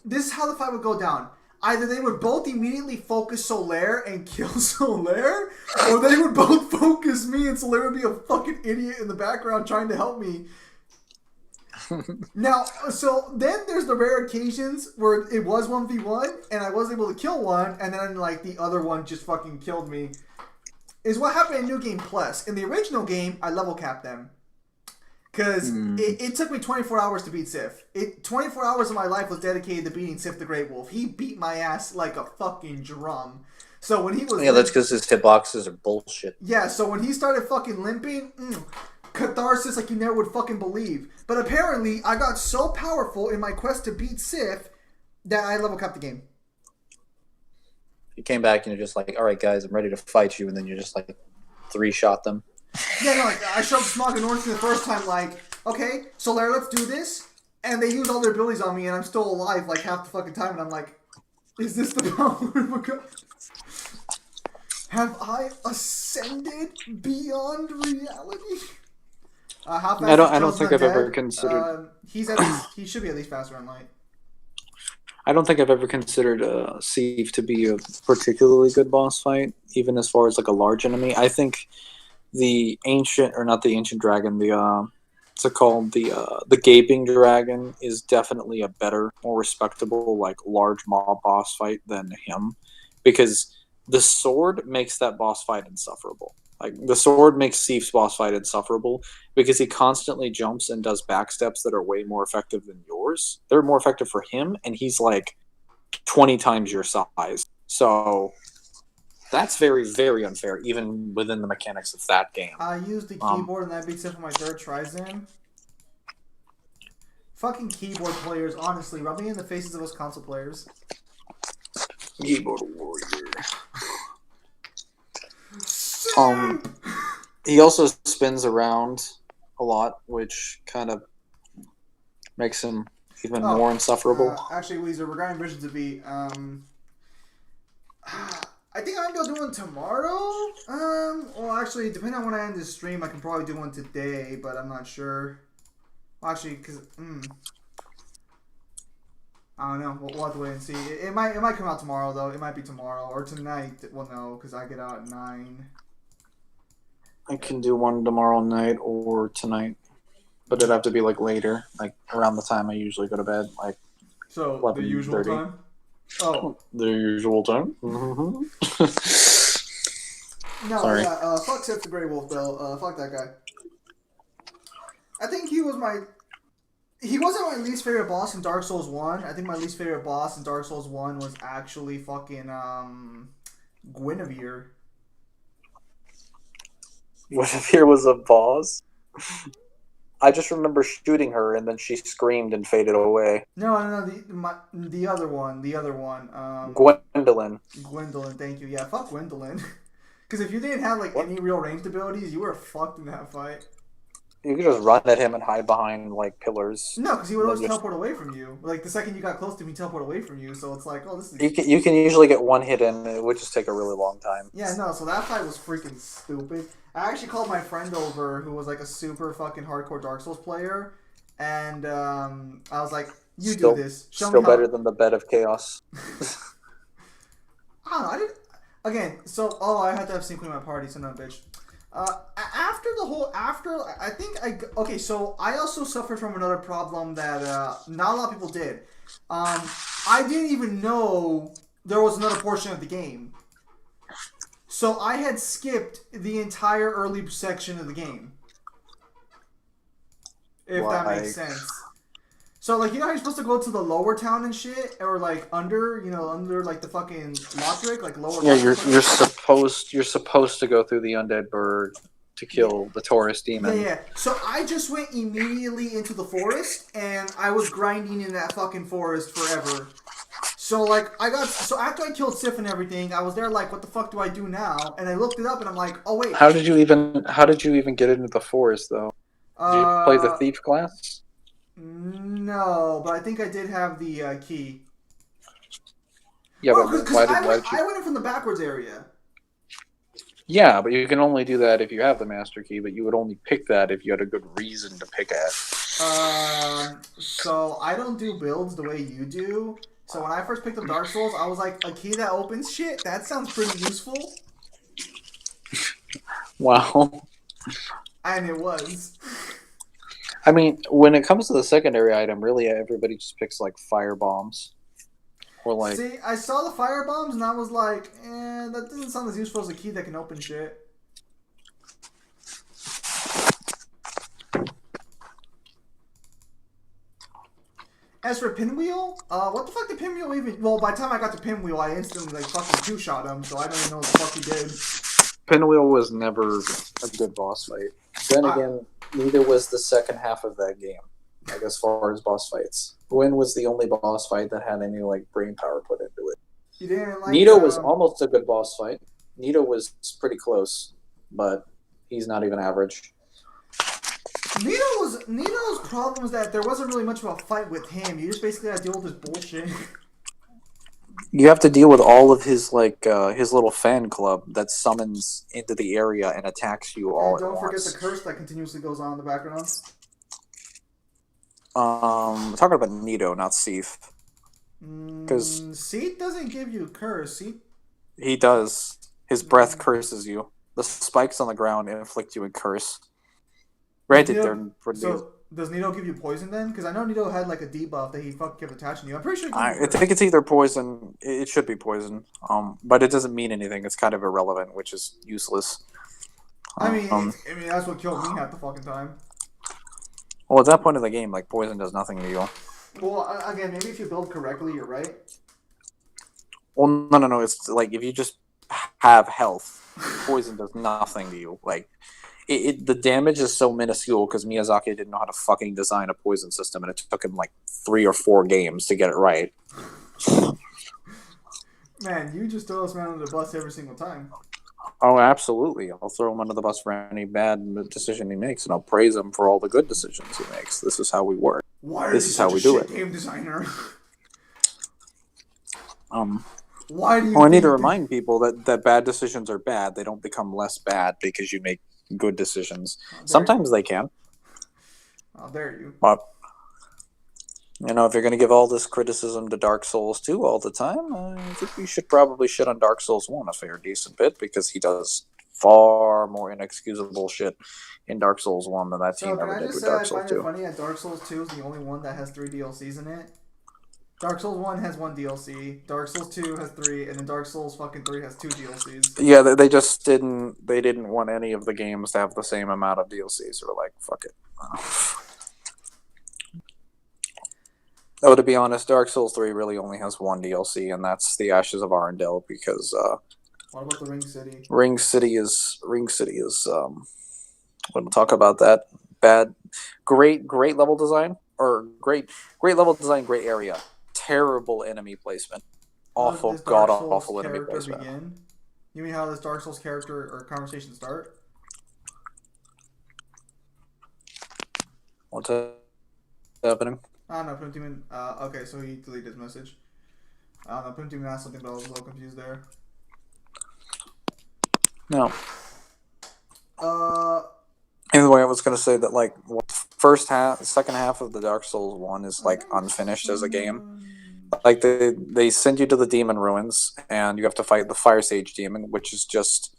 this is how the fight would go down. Either they would both immediately focus Solaire and kill Solaire, or they would both focus me and Solaire would be a fucking idiot in the background trying to help me. Now, so then there's the rare occasions where it was 1v1 and I was able to kill one, and then like the other one just fucking killed me. Is what happened in New Game Plus. In the original game, I level capped them. Because it took me 24 hours to beat Sif. 24 hours of my life was dedicated to beating Sif the Great Wolf. He beat my ass like a fucking drum. So when he was... Yeah, that's because his hitboxes are bullshit. Yeah, so when he started fucking limping, catharsis like you never would fucking believe. But apparently, I got so powerful in my quest to beat Sif that I level capped the game. You came back and you're just like, all right, guys, I'm ready to fight you. And then you just like 3-shot them. Yeah, no, like, I showed Smog and Orange the first time, like, okay, Solaire, let's do this. And they use all their abilities on me, and I'm still alive, like, half the fucking time. And I'm like, is this the power of a god? Have I ascended beyond reality? How fast I don't think I've ever considered... he should be at least faster on light. I don't think I've ever considered Sieve to be a particularly good boss fight, even as far as like a large enemy. I think the ancient, or not the ancient dragon, what's it called? The gaping dragon is definitely a better, more respectable, like large mob boss fight than him, because the sword makes that boss fight insufferable. Like the sword makes Sief's boss fight insufferable because he constantly jumps and does backsteps that are way more effective than yours. They're more effective for him, and he's like 20 times your size. So that's very, very unfair, even within the mechanics of that game. I used the keyboard and that beats it for my third tries in. Fucking keyboard players, honestly, rub me in the faces of us console players. Keyboard warrior. He also spins around a lot, which kind of makes him even more insufferable. Actually, Weezer, regarding Visions of V, I think I'm gonna do one tomorrow. Well, actually, depending on when I end this stream, I can probably do one today, but I'm not sure. Well, actually, because I don't know. We'll have to wait and see. It might come out tomorrow though. It might be tomorrow or tonight. Well, no, because I get out at 9. I can do one tomorrow night or tonight, but it'd have to be like later, like around the time I usually go to bed, like so 11, the usual 30. Time. Oh, the usual time. Mm-hmm. No, sorry. Yeah, fuck Seth the Grey Wolf though. Fuck that guy. I think he wasn't my least favorite boss in Dark Souls 1. I think my least favorite boss in Dark Souls 1 was actually fucking Guinevere. Guinevere was a boss? I just remember shooting her and then she screamed and faded away. No, the other one. Gwendolyn. Gwendolyn, thank you. Yeah, fuck Gwendolyn. Because if you didn't have like any real ranged abilities, you were fucked in that fight. You could just run at him and hide behind like pillars. No, because he would always teleport away from you. Like the second you got close to him, he teleport away from you. So it's like, oh, this is. You can usually get one hit in. It would just take a really long time. Yeah, no. So that fight was freaking stupid. I actually called my friend over, who was like a super fucking hardcore Dark Souls player, and I was like, "You do this. Show me how." Still better than the Bed of Chaos. I don't know. I didn't. Again, so I had to have sync with my party, so no bitch. So I also suffered from another problem that not a lot of people did. I didn't even know there was another portion of the game. So I had skipped the entire early section of the game. If that makes sense. So, like, you know how you're supposed to go to the lower town and shit? Or, like, under like, the fucking Lothric, like, lower... Yeah, you're supposed to go through the Undead Burg to kill the Taurus demon. Yeah. So I just went immediately into the forest, and I was grinding in that fucking forest forever. So, like, after I killed Sif and everything, I was there like, what the fuck do I do now? And I looked it up, and I'm like, oh, wait. How did you even get into the forest, though? Did you play the thief class? No, but I think I did have the key. Yeah, but why did you... I went in from the backwards area. Yeah, but you can only do that if you have the master key, but you would only pick that if you had a good reason to pick it. So I don't do builds the way you do. So when I first picked up Dark Souls, I was like, a key that opens shit? That sounds pretty useful. Wow. And it was. I mean, when it comes to the secondary item, really everybody just picks like fire bombs. Or like, See, I saw the fire bombs and I was like, that doesn't sound as useful as a key that can open shit. As for Pinwheel, what the fuck did Pinwheel even... Well, by the time I got to Pinwheel, I instantly, like, fucking two-shot him, so I don't even know what the fuck he did. Pinwheel was never a good boss fight. Then again, neither was the second half of that game, like, as far as boss fights. Gwyn was the only boss fight that had any, like, brain power put into it. You didn't like... Nito was almost a good boss fight. Nito was pretty close, but he's not even average. Nito's problem was that there wasn't really much of a fight with him. You just basically had to deal with his bullshit. You have to deal with all of his his little fan club that summons into the area and attacks you all and at don't forget once. the curse that continuously goes on in the background. Talking about Nito, not Seath. Because Seath doesn't give you curse. he does. His breath curses you. The spikes on the ground inflict you a curse. Granted, they're pretty. So does Nito give you poison then? Because I know Nito had like a debuff that he fucking kept attaching you. I'm pretty sure. I think it's either poison. It should be poison. But it doesn't mean anything. It's kind of irrelevant, which is useless. I mean, that's what killed me half the fucking time. Well, at that point in the game, like poison does nothing to you. Well, again, maybe if you build correctly, you're right. Well, no. It's like if you just have health, poison does nothing to you. Like. The damage is so minuscule because Miyazaki didn't know how to fucking design a poison system, and it took him like 3 or 4 games to get it right. Man, you just throw this man under the bus every single time. Oh, absolutely. I'll throw him under the bus for any bad decision he makes, and I'll praise him for all the good decisions he makes. This is how we work. This is how we do it. Game designer. Why do you? I need to remind people that bad decisions are bad. They don't become less bad because you make good decisions. Sometimes they can. How dare you? But if you're going to give all this criticism to Dark Souls 2 all the time, I think we should probably shit on Dark Souls 1 a fair decent bit because he does far more inexcusable shit in Dark Souls 1 than that team ever did with Dark Souls 2. I find it funny that Dark Souls 2 is the only one that has 3 DLCs in it. Dark Souls 1 has 1 DLC, Dark Souls 2 has 3, and then Dark Souls fucking 3 has 2 DLCs. Yeah, they just didn't want any of the games to have the same amount of DLCs. So we're like, fuck it. Oh, to be honest, Dark Souls 3 really only has 1 DLC, and that's the Ashes of Arendelle because what about the Ring City? Ring City is we'll talk about that. Great level design, or great level design, great area. Terrible enemy placement. Awful, god-awful enemy placement. Begin? You mean how this Dark Souls character or conversation start? What's happening? I don't know, Pim Demon. Okay, so he deleted his message. I don't know, Pim Demon asked something, but I was a little confused there. No. Anyway, I was going to say that, like, second half of the Dark Souls 1 is, like, unfinished as a game. Like, they send you to the Demon Ruins, and you have to fight the Fire Sage Demon, which is just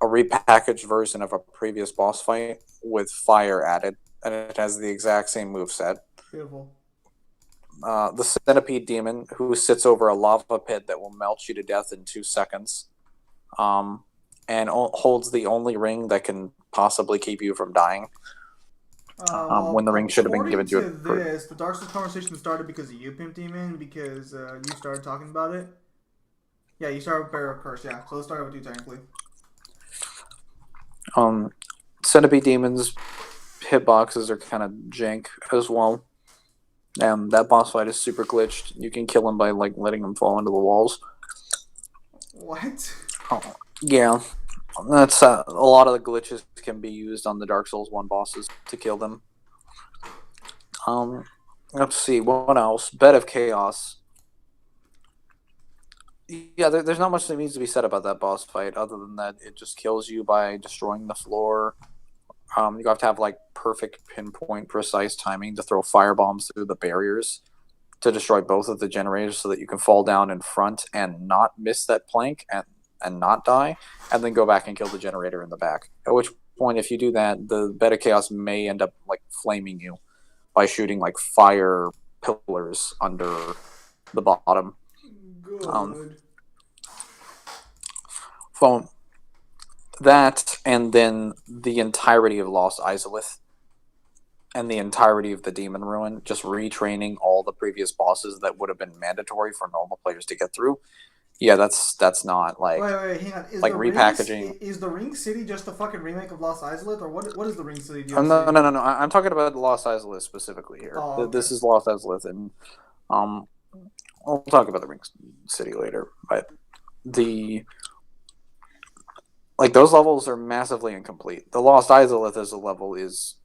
a repackaged version of a previous boss fight with fire added, and it has the exact same moveset. Beautiful. The Centipede Demon, who sits over a lava pit that will melt you to death in 2 seconds, and holds the only ring that can possibly keep you from dying. When the ring should have been given to it. The Dark Souls conversation started because of you, Pimp Demon, because you started talking about it. Yeah, you started with Barrier Curse, yeah. So let's start with you, technically. Centipede Demon's hitboxes are kind of jank as well. And that boss fight is super glitched. You can kill him by, like, letting him fall into the walls. What? Oh, yeah. That's a lot of the glitches can be used on the Dark Souls 1 bosses to kill them. Let's see, what else? Bed of Chaos. Yeah, there's not much that needs to be said about that boss fight, other than that it just kills you by destroying the floor, You have to have like perfect pinpoint, precise timing to throw fire bombs through the barriers to destroy both of the generators, so that you can fall down in front and not miss that plank and not die, and then go back and kill the generator in the back. At which point, if you do that, the bed of chaos may end up like flaming you by shooting like fire pillars under the bottom. Good. Phone. That, and then the entirety of Lost Izalith and the entirety of the Demon Ruin, just retraining all the previous bosses that would have been mandatory for normal players to get through. Yeah, that's not like Wait, hang on. Is like the repackaging. Is the Ring City just a fucking remake of Lost Izalith, or what is the Ring City DLC? No. I'm talking about Lost Izalith specifically here. Oh, okay. This is Lost Izalith, and we'll talk about the Ring City later. But those levels are massively incomplete. The Lost Izalith as a level is,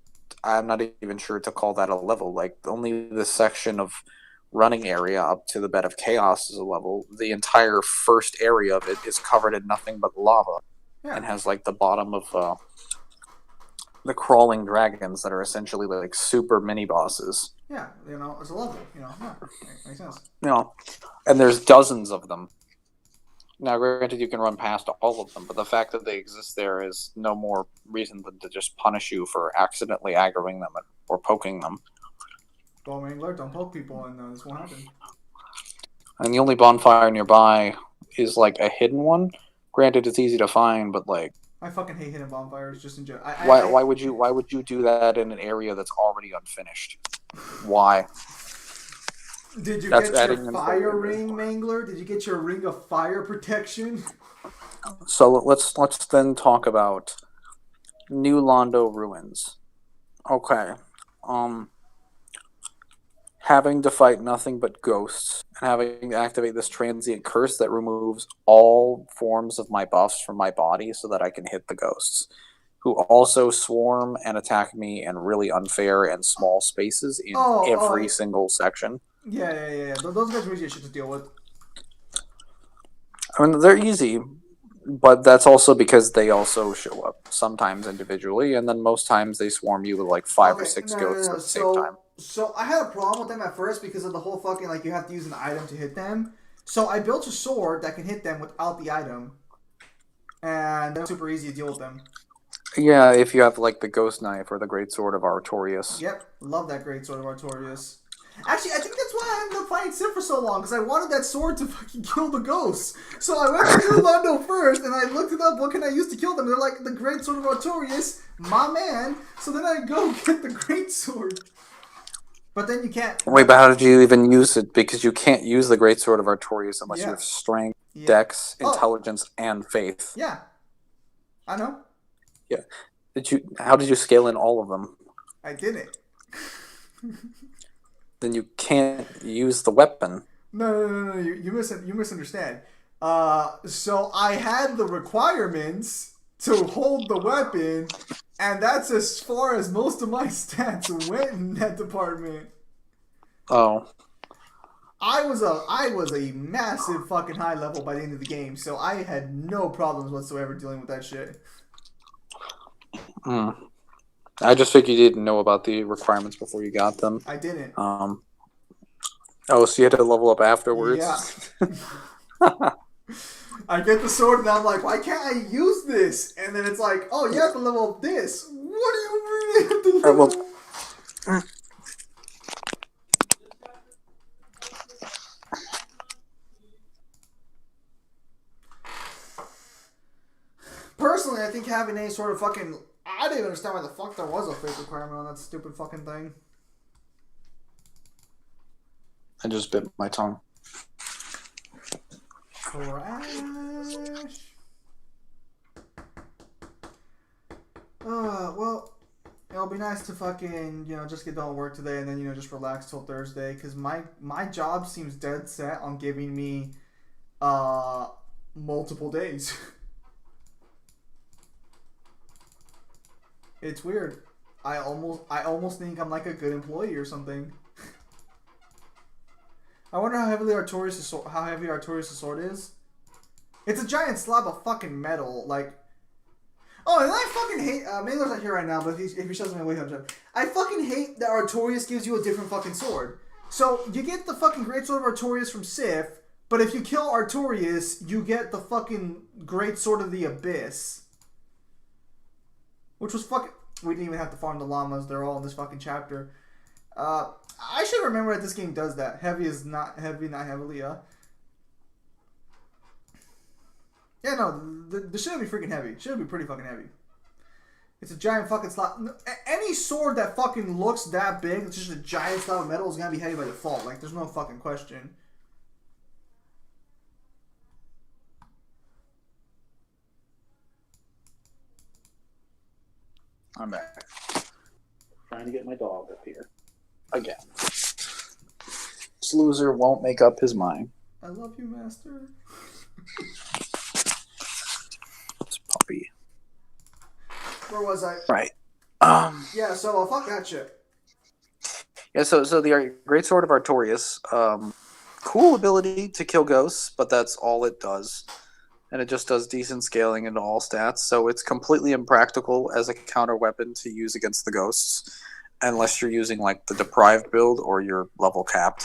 I'm not even sure to call that a level. Like, only the section of running area up to the Bed of Chaos is a level. The entire first area of it is covered in nothing but lava, and has like the bottom of the crawling dragons that are essentially like super mini bosses. Yeah, it's a level. Yeah, makes sense. And there's dozens of them. Now, granted, you can run past all of them, but the fact that they exist there is no more reason than to just punish you for accidentally aggroing them or poking them. Well, Mangler, don't poke people, and this won't happen. And the only bonfire nearby is like a hidden one. Granted, it's easy to find, but like, I fucking hate hidden bonfires just in general. Why would you do that in an area that's already unfinished? Why? Did you get your fire ring, Mangler? Did you get your ring of fire protection? So let's then talk about New Londo Ruins. Okay. Having to fight nothing but ghosts, and having to activate this transient curse that removes all forms of my buffs from my body so that I can hit the ghosts, who also swarm and attack me in really unfair and small spaces in every single section. Yeah. Those guys are easy shit to deal with. I mean, they're easy, but that's also because they also show up sometimes individually, and then most times they swarm you with like 5 or 6 ghosts at the same time. So I had a problem with them at first because of the whole fucking, like, you have to use an item to hit them. So I built a sword that can hit them without the item. And they're super easy to deal with them. Yeah, if you have like the Ghost Knife or the Great Sword of Artorias. Yep, love that Great Sword of Artorias. Actually, I think that's why I ended up fighting Sif for so long, because I wanted that sword to fucking kill the ghosts. So I went to Londo first, and I looked it up, what can I use to kill them? They're like, the Great Sword of Artorias, my man. So then I go get the Great Sword. But then you can't... Wait, but how did you even use it? Because you can't use the Great Sword of Artorias unless you have Strength, Dex, Intelligence, and Faith. Yeah. I know. Yeah. How did you scale in all of them? I didn't. Then you can't use the weapon. No. You misunderstand. So I had the requirements to hold the weapon, and that's as far as most of my stats went in that department. Oh. I was a massive fucking high level by the end of the game, so I had no problems whatsoever dealing with that shit. I just figured you didn't know about the requirements before you got them. I didn't. Oh, so you had to level up afterwards? Yeah. I get the sword and I'm like, why can't I use this? And then it's like, oh, you have to level up this. What do you really have to level up? Personally, I think having any sort of fucking... I didn't even understand why the fuck there was a fake requirement on that stupid fucking thing. I just bit my tongue. Crash. Well, it'll be nice to fucking, just get done with work today and then, just relax till Thursday. Because my job seems dead set on giving me multiple days. It's weird. I almost think I'm like a good employee or something. I wonder how heavy Artorias' sword is. It's a giant slab of fucking metal. Like, Oh, and I fucking hate. Mailer's not here right now, but if he shows me, wake up. I fucking hate that Artorias gives you a different fucking sword. So you get the fucking great sword of Artorias from Sif, but if you kill Artorias, you get the fucking great sword of the Abyss, which was fucking. We didn't even have to farm the llamas; they're all in this fucking chapter. I should remember that this game does that. Heavy is not heavy, not heavily. Yeah, no, the should be freaking heavy. Should be pretty fucking heavy. It's a giant fucking slot. Any sword that fucking looks that big, it's just a giant slab of metal, is gonna be heavy by default. Like, there's no fucking question. I'm back. Trying to get my dog up here. Again. This loser won't make up his mind. I love you, master. This puppy. Where was I? Right. Yeah, so fuck that shit. Yeah, so the Great Sword of Artorias, cool ability to kill ghosts, but that's all it does. And it just does decent scaling into all stats, so it's completely impractical as a counter weapon to use against the ghosts, unless you're using like the deprived build or you're level capped,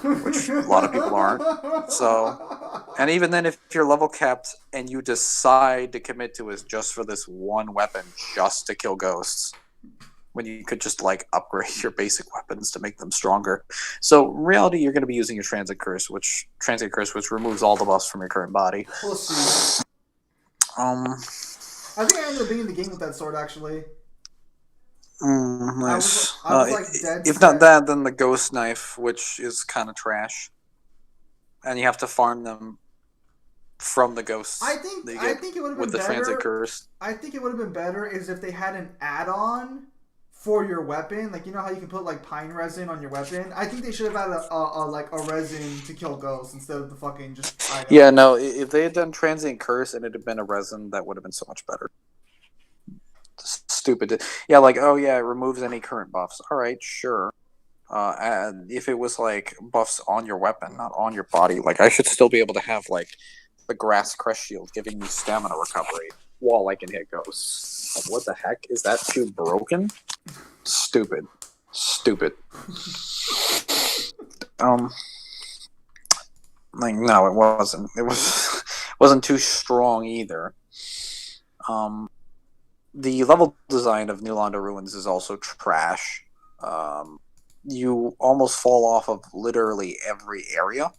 which a lot of people aren't. So, and even then, if you're level capped and you decide to commit to it just for this one weapon, just to kill ghosts, when you could just like upgrade your basic weapons to make them stronger. So in reality, you're going to be using your Transient Curse, which removes all the buffs from your current body. We'll see. I I think I ended up beating the game with that sword, actually. Nice. I was like dead if set. not that, then the Ghost Knife, which is kind of trash, and you have to farm them from the ghosts. I think it would have been with the better. Transit Curse. I think it would have been better is if they had an add-on for your weapon. Like, you know how you can put like pine resin on your weapon? I think they should have had a resin to kill ghosts instead of the fucking just item. Yeah, no. If they had done Transient Curse and it had been a resin, that would have been so much better. Stupid. Yeah, like, oh yeah, it removes any current buffs. All right, sure. And if it was like buffs on your weapon, not on your body, like I should still be able to have like the Grass Crest Shield giving me stamina recovery while I can hit ghosts. Like, what the heck? Is that too broken? Stupid. Like, no, it wasn't. It wasn't too strong either. The level design of New Londo Ruins is also trash. You almost fall off of literally every area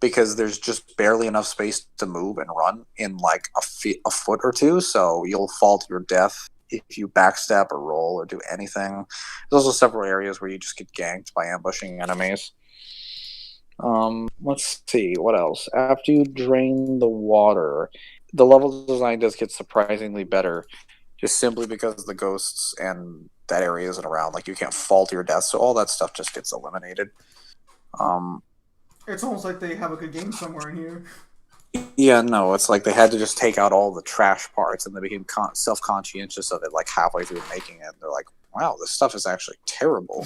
because there's just barely enough space to move and run in like a foot or two, so you'll fall to your death if you backstep or roll or do anything. There's also several areas where you just get ganked by ambushing enemies. Let's see, what else? After you drain the water, the level design does get surprisingly better, just simply because the ghosts and that area isn't around. Like, you can't fall to your death, so all that stuff just gets eliminated. It's almost like they have a good game somewhere in here. Yeah, no, it's like they had to just take out all the trash parts, and they became self-conscientious of it like halfway through making it. They're like, wow, this stuff is actually terrible.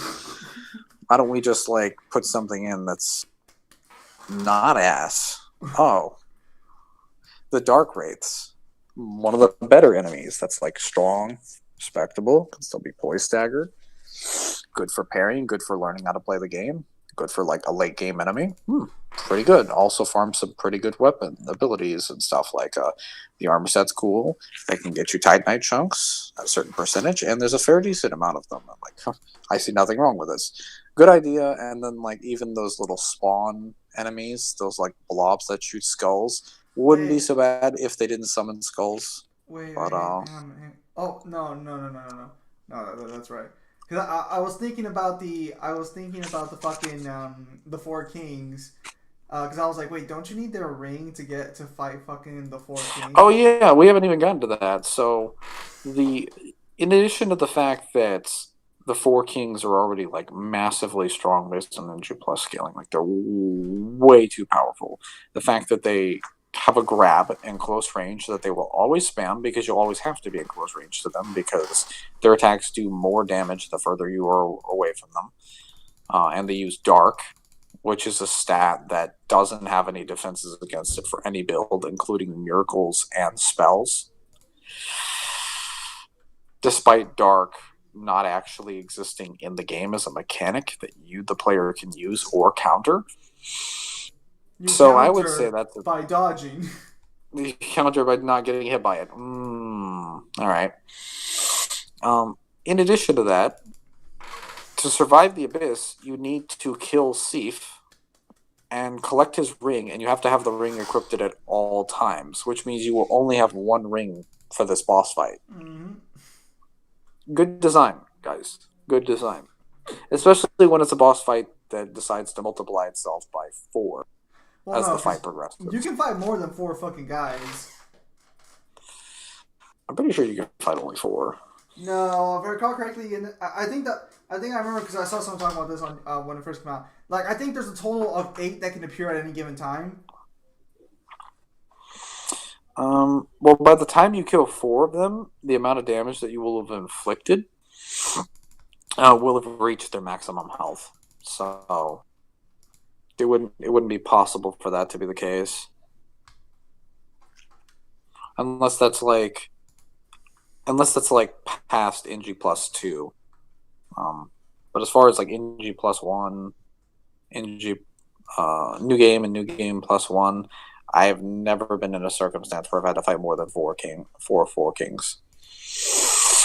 Why don't we just like put something in that's not ass? Oh, the Dark Wraiths. One of the better enemies that's like strong, respectable, can still be poise staggered, good for parrying, good for learning how to play the game, good for like a late game enemy. Pretty good. Also farms some pretty good weapon abilities and stuff like the armor set's cool. They can get you Titanite chunks at a certain percentage, and there's a fair decent amount of them. I'm like, I see nothing wrong with this. Good idea. And then like even those little spawn enemies, those like blobs that shoot skulls, wouldn't be so bad if they didn't summon skulls. Wait, but, hang on. Oh, no, that's right. Because I was thinking about the fucking the Four Kings. Because I was like, wait, don't you need their ring to fight fucking the Four Kings? Oh yeah, we haven't even gotten to that. So in addition to the fact that the Four Kings are already like massively strong based on Ninja Plus scaling, like they're way too powerful. The fact that they have a grab in close range that they will always spam, because you'll always have to be in close range to them because their attacks do more damage the further you are away from them. And they use Dark, which is a stat that doesn't have any defenses against it for any build, including miracles and spells. despite Dark not actually existing in the game as a mechanic that you, the player, can use or counter. You so I would say that's by dodging. You counter by not getting hit by it. All right. In addition to that, to survive the Abyss, you need to kill Sif and collect his ring, and you have to have the ring equipped at all times, which means you will only have one ring for this boss fight. Mm-hmm. Good design, guys. Good design. Especially when it's a boss fight that decides to multiply itself by 4 as the fight progresses. You can fight more than 4 fucking guys. I'm pretty sure you can fight only 4. No, if I recall correctly, I think I remember because I saw someone talking about this on when it first came out. Like, I think there's a total of 8 that can appear at any given time. Well, by the time you kill 4 of them, the amount of damage that you will have inflicted will have reached their maximum health. So it wouldn't be possible for that to be the case, unless that's like past NG plus 2. But as far as like NG plus 1, NG new game and new game plus 1. I have never been in a circumstance where I've had to fight more than 4 kings.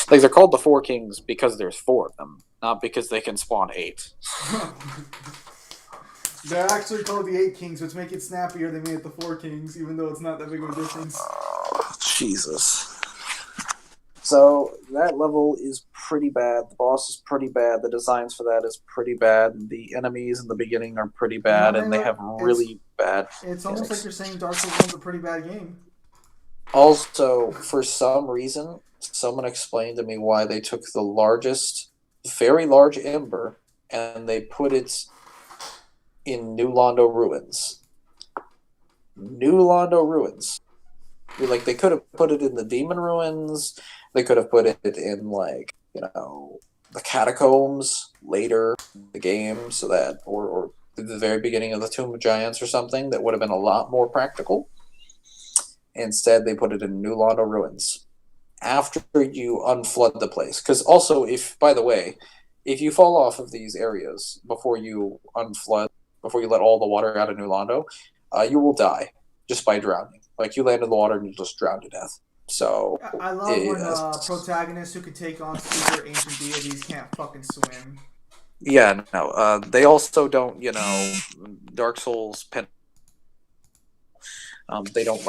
Like, they're called the 4 kings because there's 4 of them, not because they can spawn 8. They're actually called the 8 kings, which make it snappier. They made it the 4 kings, even though it's not that big of a difference. Jesus. So that level is pretty bad. The boss is pretty bad. The designs for that is pretty bad. The enemies in the beginning are pretty bad, and they have really bad. It's almost like you're saying Dark Souls 1's a pretty bad game. Also, for some reason, someone explained to me why they took the largest, very large ember, and they put it in New Londo Ruins. New Londo Ruins. Like, they could have put it in the Demon Ruins. They could have put it in, like, the Catacombs later in the game, so that, or the very beginning of the Tomb of Giants or something. That would have been a lot more practical. Instead, they put it in New Londo Ruins after you unflood the place. Because also, if you fall off of these areas before you unflood, before you let all the water out of New Londo, you will die just by drowning. Like, you land in the water and you just drown to death. So I love when protagonists who could take on super ancient deities can't fucking swim. Yeah, no. They also don't, Dark Souls they don't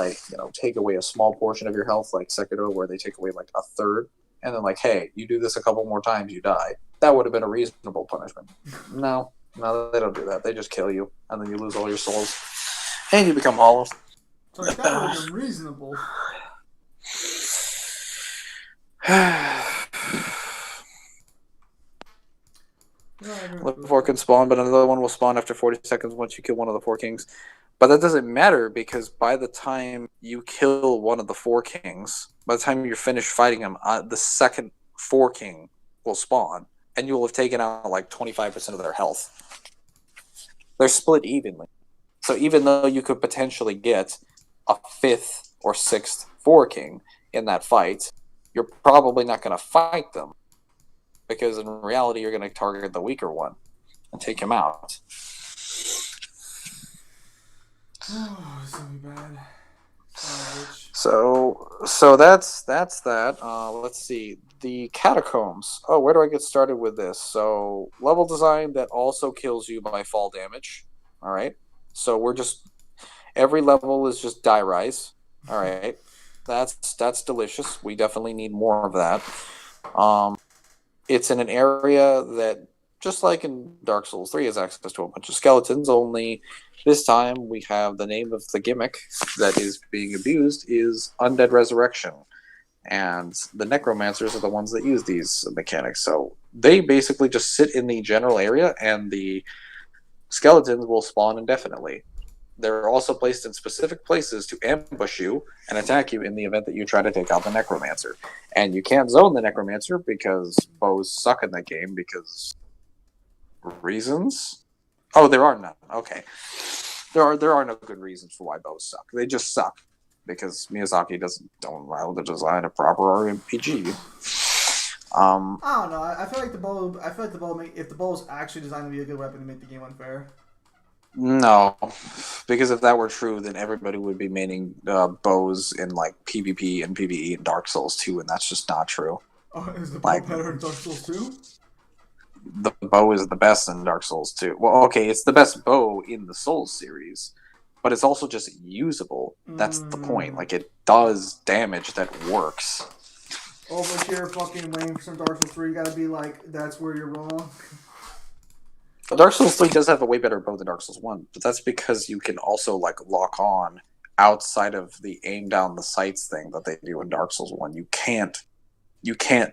take away a small portion of your health like Sekiro, where they take away like a third, and then hey, you do this a couple more times, you die. That would have been a reasonable punishment. No, they don't do that. They just kill you, and then you lose all your souls, and you become hollow. So that would have been reasonable. Level 4 can spawn, but another one will spawn after 40 seconds once you kill one of the 4 kings. But that doesn't matter, because by the time you kill one of the 4 kings, by the time you're finished fighting him, the second 4 king will spawn, and you will have taken out like 25% of their health. They're split evenly. So even though you could potentially get a 5th or 6th 4 king in that fight, you're probably not going to fight them, because in reality you're going to target the weaker one and take him out. Oh, it's gonna be bad. So that's that. Let's see. The Catacombs. Oh, where do I get started with this? So, level design that also kills you by fall damage. All right. So every level is just die rise. All right. That's delicious. We definitely need more of that. It's in an area that, just like in Dark Souls 3, has access to a bunch of skeletons, only this time we have the name of the gimmick that is being abused is Undead Resurrection. And the Necromancers are the ones that use these mechanics. So they basically just sit in the general area, and the skeletons will spawn indefinitely. They're also placed in specific places to ambush you and attack you in the event that you try to take out the Necromancer. And you can't zone the Necromancer because bows suck in that game because reasons? Oh, there are none. Okay. There are no good reasons for why bows suck. They just suck because Miyazaki don't allow to design a proper RPG. I don't know. I feel like the bow. I feel like the bow. If the bow is actually designed to be a good weapon, to make the game unfair. No, because if that were true, then everybody would be maining bows in like PvP and PvE and Dark Souls 2, and that's just not true. Oh, is the bow better in Dark Souls 2? The bow is the best in Dark Souls 2. Well, okay, it's the best bow in the Souls series, but it's also just usable. That's the point. Like, it does damage that works. Over here, fucking waiting for some Dark Souls 3, you gotta be like, that's where you're wrong. Dark Souls 3 does have a way better bow than Dark Souls 1, but that's because you can also, like, lock on outside of the aim down the sights thing that they do in Dark Souls 1. You can't,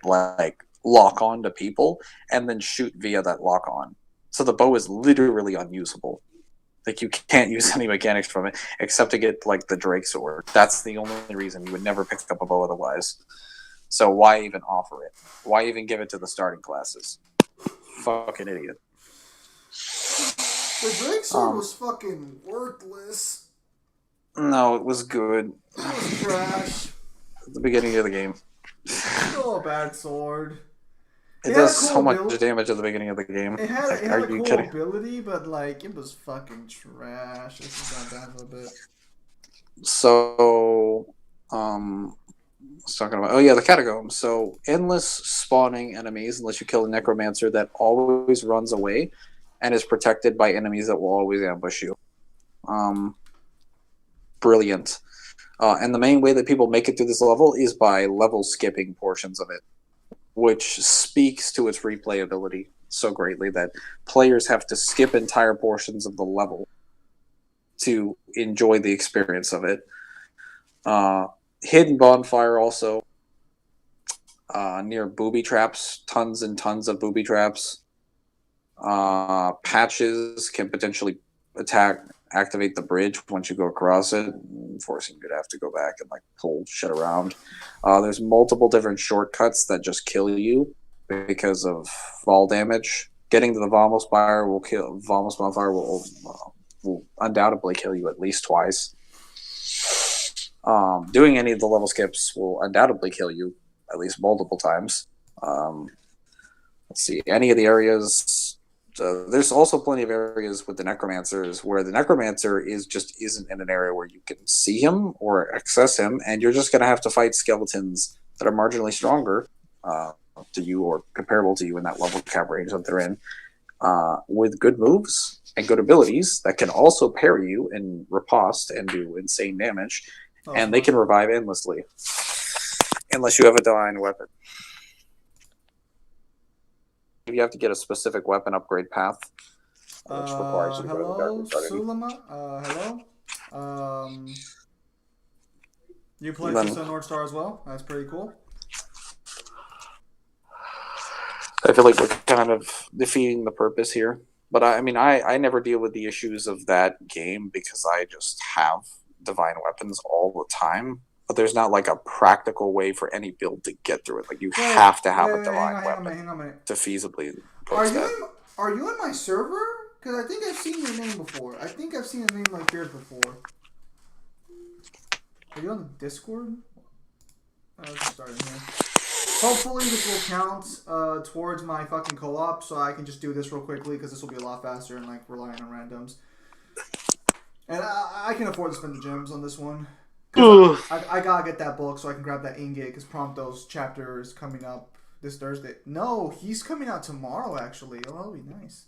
like, lock on to people and then shoot via that lock on. So the bow is literally unusable. Like, you can't use any mechanics from it except to get, like, the Drake sword. That's the only reason. You would never pick up a bow otherwise. So why even offer it? Why even give it to the starting classes? Fucking idiot. The Drake sword was fucking worthless. No, it was good. It was trash. At the beginning of the game. Still a bad sword. It does so much damage at the beginning of the game. It had, like, it had a cool ability, but like it was fucking trash. This has gone down a little bit. So, what's talking about? Oh yeah, the catacombs. So endless spawning enemies unless you kill a necromancer that always runs away and is protected by enemies that will always ambush you. Brilliant. And the main way that people make it through this level is by level skipping portions of it, which speaks to its replayability so greatly that players have to skip entire portions of the level to enjoy the experience of it. Hidden bonfire also near booby traps, tons and tons of booby traps. Patches can potentially activate the bridge once you go across it, forcing you to have to go back and like pull shit around. There's multiple different shortcuts that just kill you because of fall damage. Getting to the Vamos Bonfire will undoubtedly kill you at least twice. Doing any of the level skips will undoubtedly kill you at least multiple times. Let's see, any of the areas. There's also plenty of areas with the necromancers where the necromancer isn't in an area where you can see him or access him, and you're just going to have to fight skeletons that are marginally stronger to you or comparable to you in that level cap range that they're in, with good moves and good abilities that can also parry you and riposte and do insane damage, and they can revive endlessly unless you have a divine weapon. You have to get a specific weapon upgrade path, which requires you to go to the Dark Sulama. Hello. You play Sun North Star as well. That's pretty cool. I feel like we're kind of defeating the purpose here, but I mean, I never deal with the issues of that game because I just have divine weapons all the time. But there's not like a practical way for any build to get through it. Like you have to have a divine weapon to feasibly approach that. Are you in my server? Because I think I've seen your name before. I think I've seen a name like yours before. Are you on the Discord? Let's start in here. Hopefully this will count towards my fucking co-op, so I can just do this real quickly because this will be a lot faster and like relying on randoms. And I can afford to spend the gems on this one. I gotta get that book so I can grab that ingot because Prompto's chapter is coming up this Thursday. No, he's coming out tomorrow actually. Oh, that'll be nice.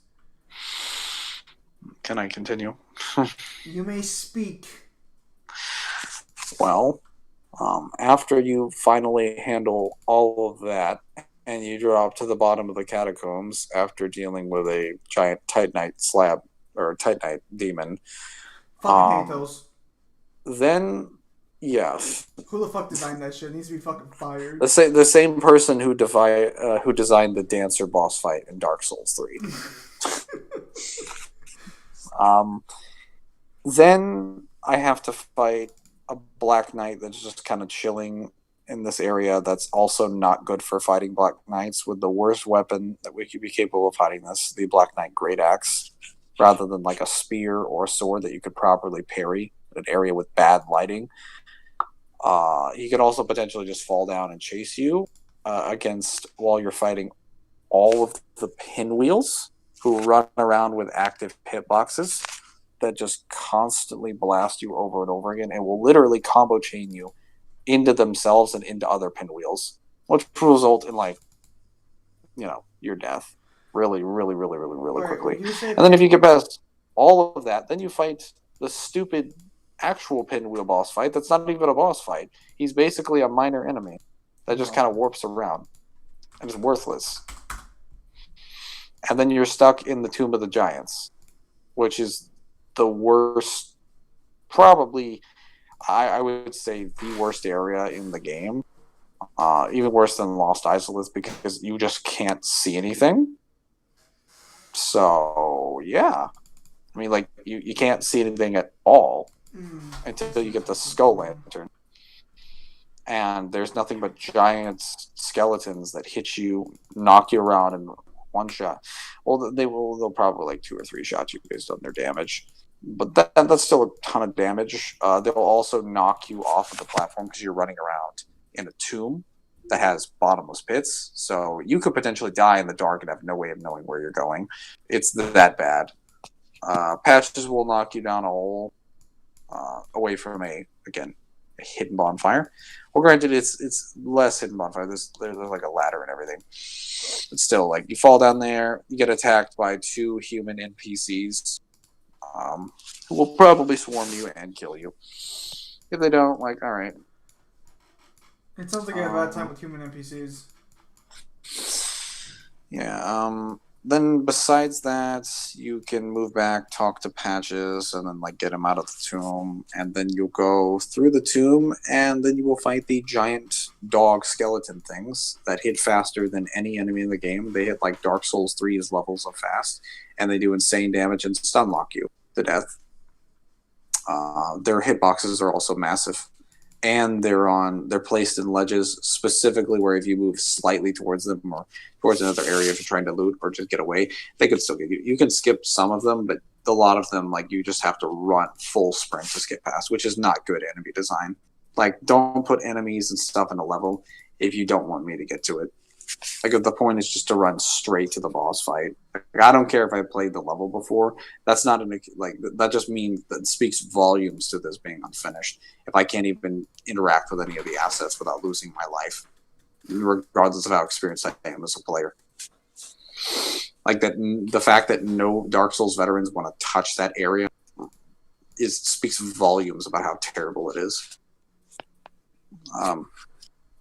Can I continue? You may speak. Well, after you finally handle all of that and you drop to the bottom of the catacombs after dealing with a giant Titanite slab or Titanite demon. Fucking hate those. Then, yeah. Who the fuck designed that shit? It needs to be fucking fired. The same person who designed the dancer boss fight in Dark Souls 3. Then I have to fight a Black Knight that's just kind of chilling in this area that's also not good for fighting Black Knights with the worst weapon that we could be capable of fighting this, the Black Knight Great Axe, rather than like a spear or a sword that you could properly parry in an area with bad lighting. He could also potentially just fall down and chase you, against while you're fighting all of the pinwheels who run around with active hitboxes that just constantly blast you over and over again and will literally combo chain you into themselves and into other pinwheels, which will result in your death really, really, really, really, really quickly. And then if you get past all of that, then you fight the stupid actual pinwheel boss fight that's not even a boss fight. He's basically a minor enemy that just kind of warps around and is worthless. And then you're stuck in the Tomb of the Giants, which is the worst, probably, I would say, the worst area in the game. Even worse than Lost Isolith because you just can't see anything. So, yeah. I mean, like, you can't see anything at all until you get the Skull Lantern. And there's nothing but giant skeletons that hit you, knock you around in one shot. Well, they'll probably like 2 or 3 shots you based on their damage. But that's still a ton of damage. They'll also knock you off of the platform because you're running around in a tomb that has bottomless pits. So you could potentially die in the dark and have no way of knowing where you're going. It's that bad. Patches will knock you down a hole away from a hidden bonfire. Well, granted, it's less hidden bonfire. There's like a ladder and everything. But still, like, you fall down there, you get attacked by 2 human NPCs who will probably swarm you and kill you. If they don't, like, all right. It sounds like I had a bad time with human NPCs. Yeah, then besides that, you can move back, talk to Patches, and then like get him out of the tomb, and then you'll go through the tomb, and then you will fight the giant dog skeleton things that hit faster than any enemy in the game. They hit like Dark Souls 3's levels of fast, and they do insane damage and stun lock you to death. Their hitboxes are also massive. And they're placed in ledges specifically where if you move slightly towards them or towards another area if you're trying to loot or just get away, they could still get you. You can skip some of them, but a lot of them, like, you just have to run full sprint to skip past, which is not good enemy design. Like, don't put enemies and stuff in a level if you don't want me to get to it. Like, if the point is just to run straight to the boss fight. Like, I don't care if I played the level before. That's not that just means that speaks volumes to this being unfinished. If I can't even interact with any of the assets without losing my life, regardless of how experienced I am as a player. Like, that, the fact that no Dark Souls veterans want to touch that area speaks volumes about how terrible it is.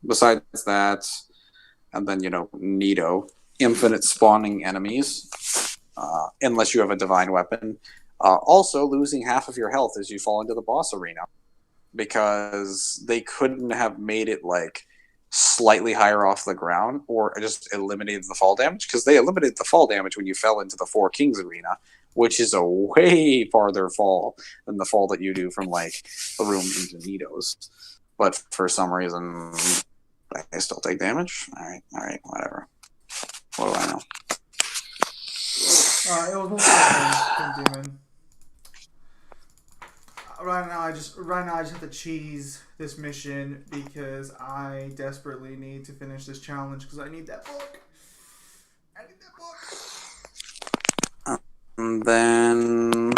Besides that, and then, Nito, infinite spawning enemies, unless you have a divine weapon. Also, losing half of your health as you fall into the boss arena, because they couldn't have made it, like, slightly higher off the ground, or just eliminated the fall damage, because they eliminated the fall damage when you fell into the Four Kings arena, which is a way farther fall than the fall that you do from, like, the room into Nito's. But for some reason, I still take damage? Alright, whatever. What do I know? It was mostly Demon. Right now I just have to cheese this mission because I desperately need to finish this challenge because I need that book. And then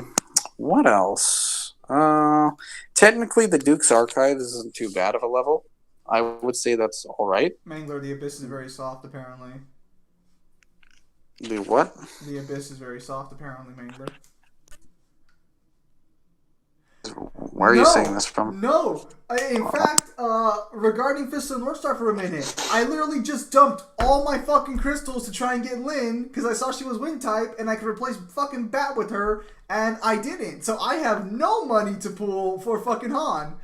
what else? Technically the Duke's Archives isn't too bad of a level. I would say that's alright. Mangler, the Abyss is very soft, apparently. The what? The Abyss is very soft, apparently, Mangler. Where are you saying this from? No! In fact, regarding Fist of the North Star for a minute, I literally just dumped all my fucking crystals to try and get Lynn, because I saw she was wind type, and I could replace fucking Bat with her, and I didn't. So I have no money to pull for fucking Han.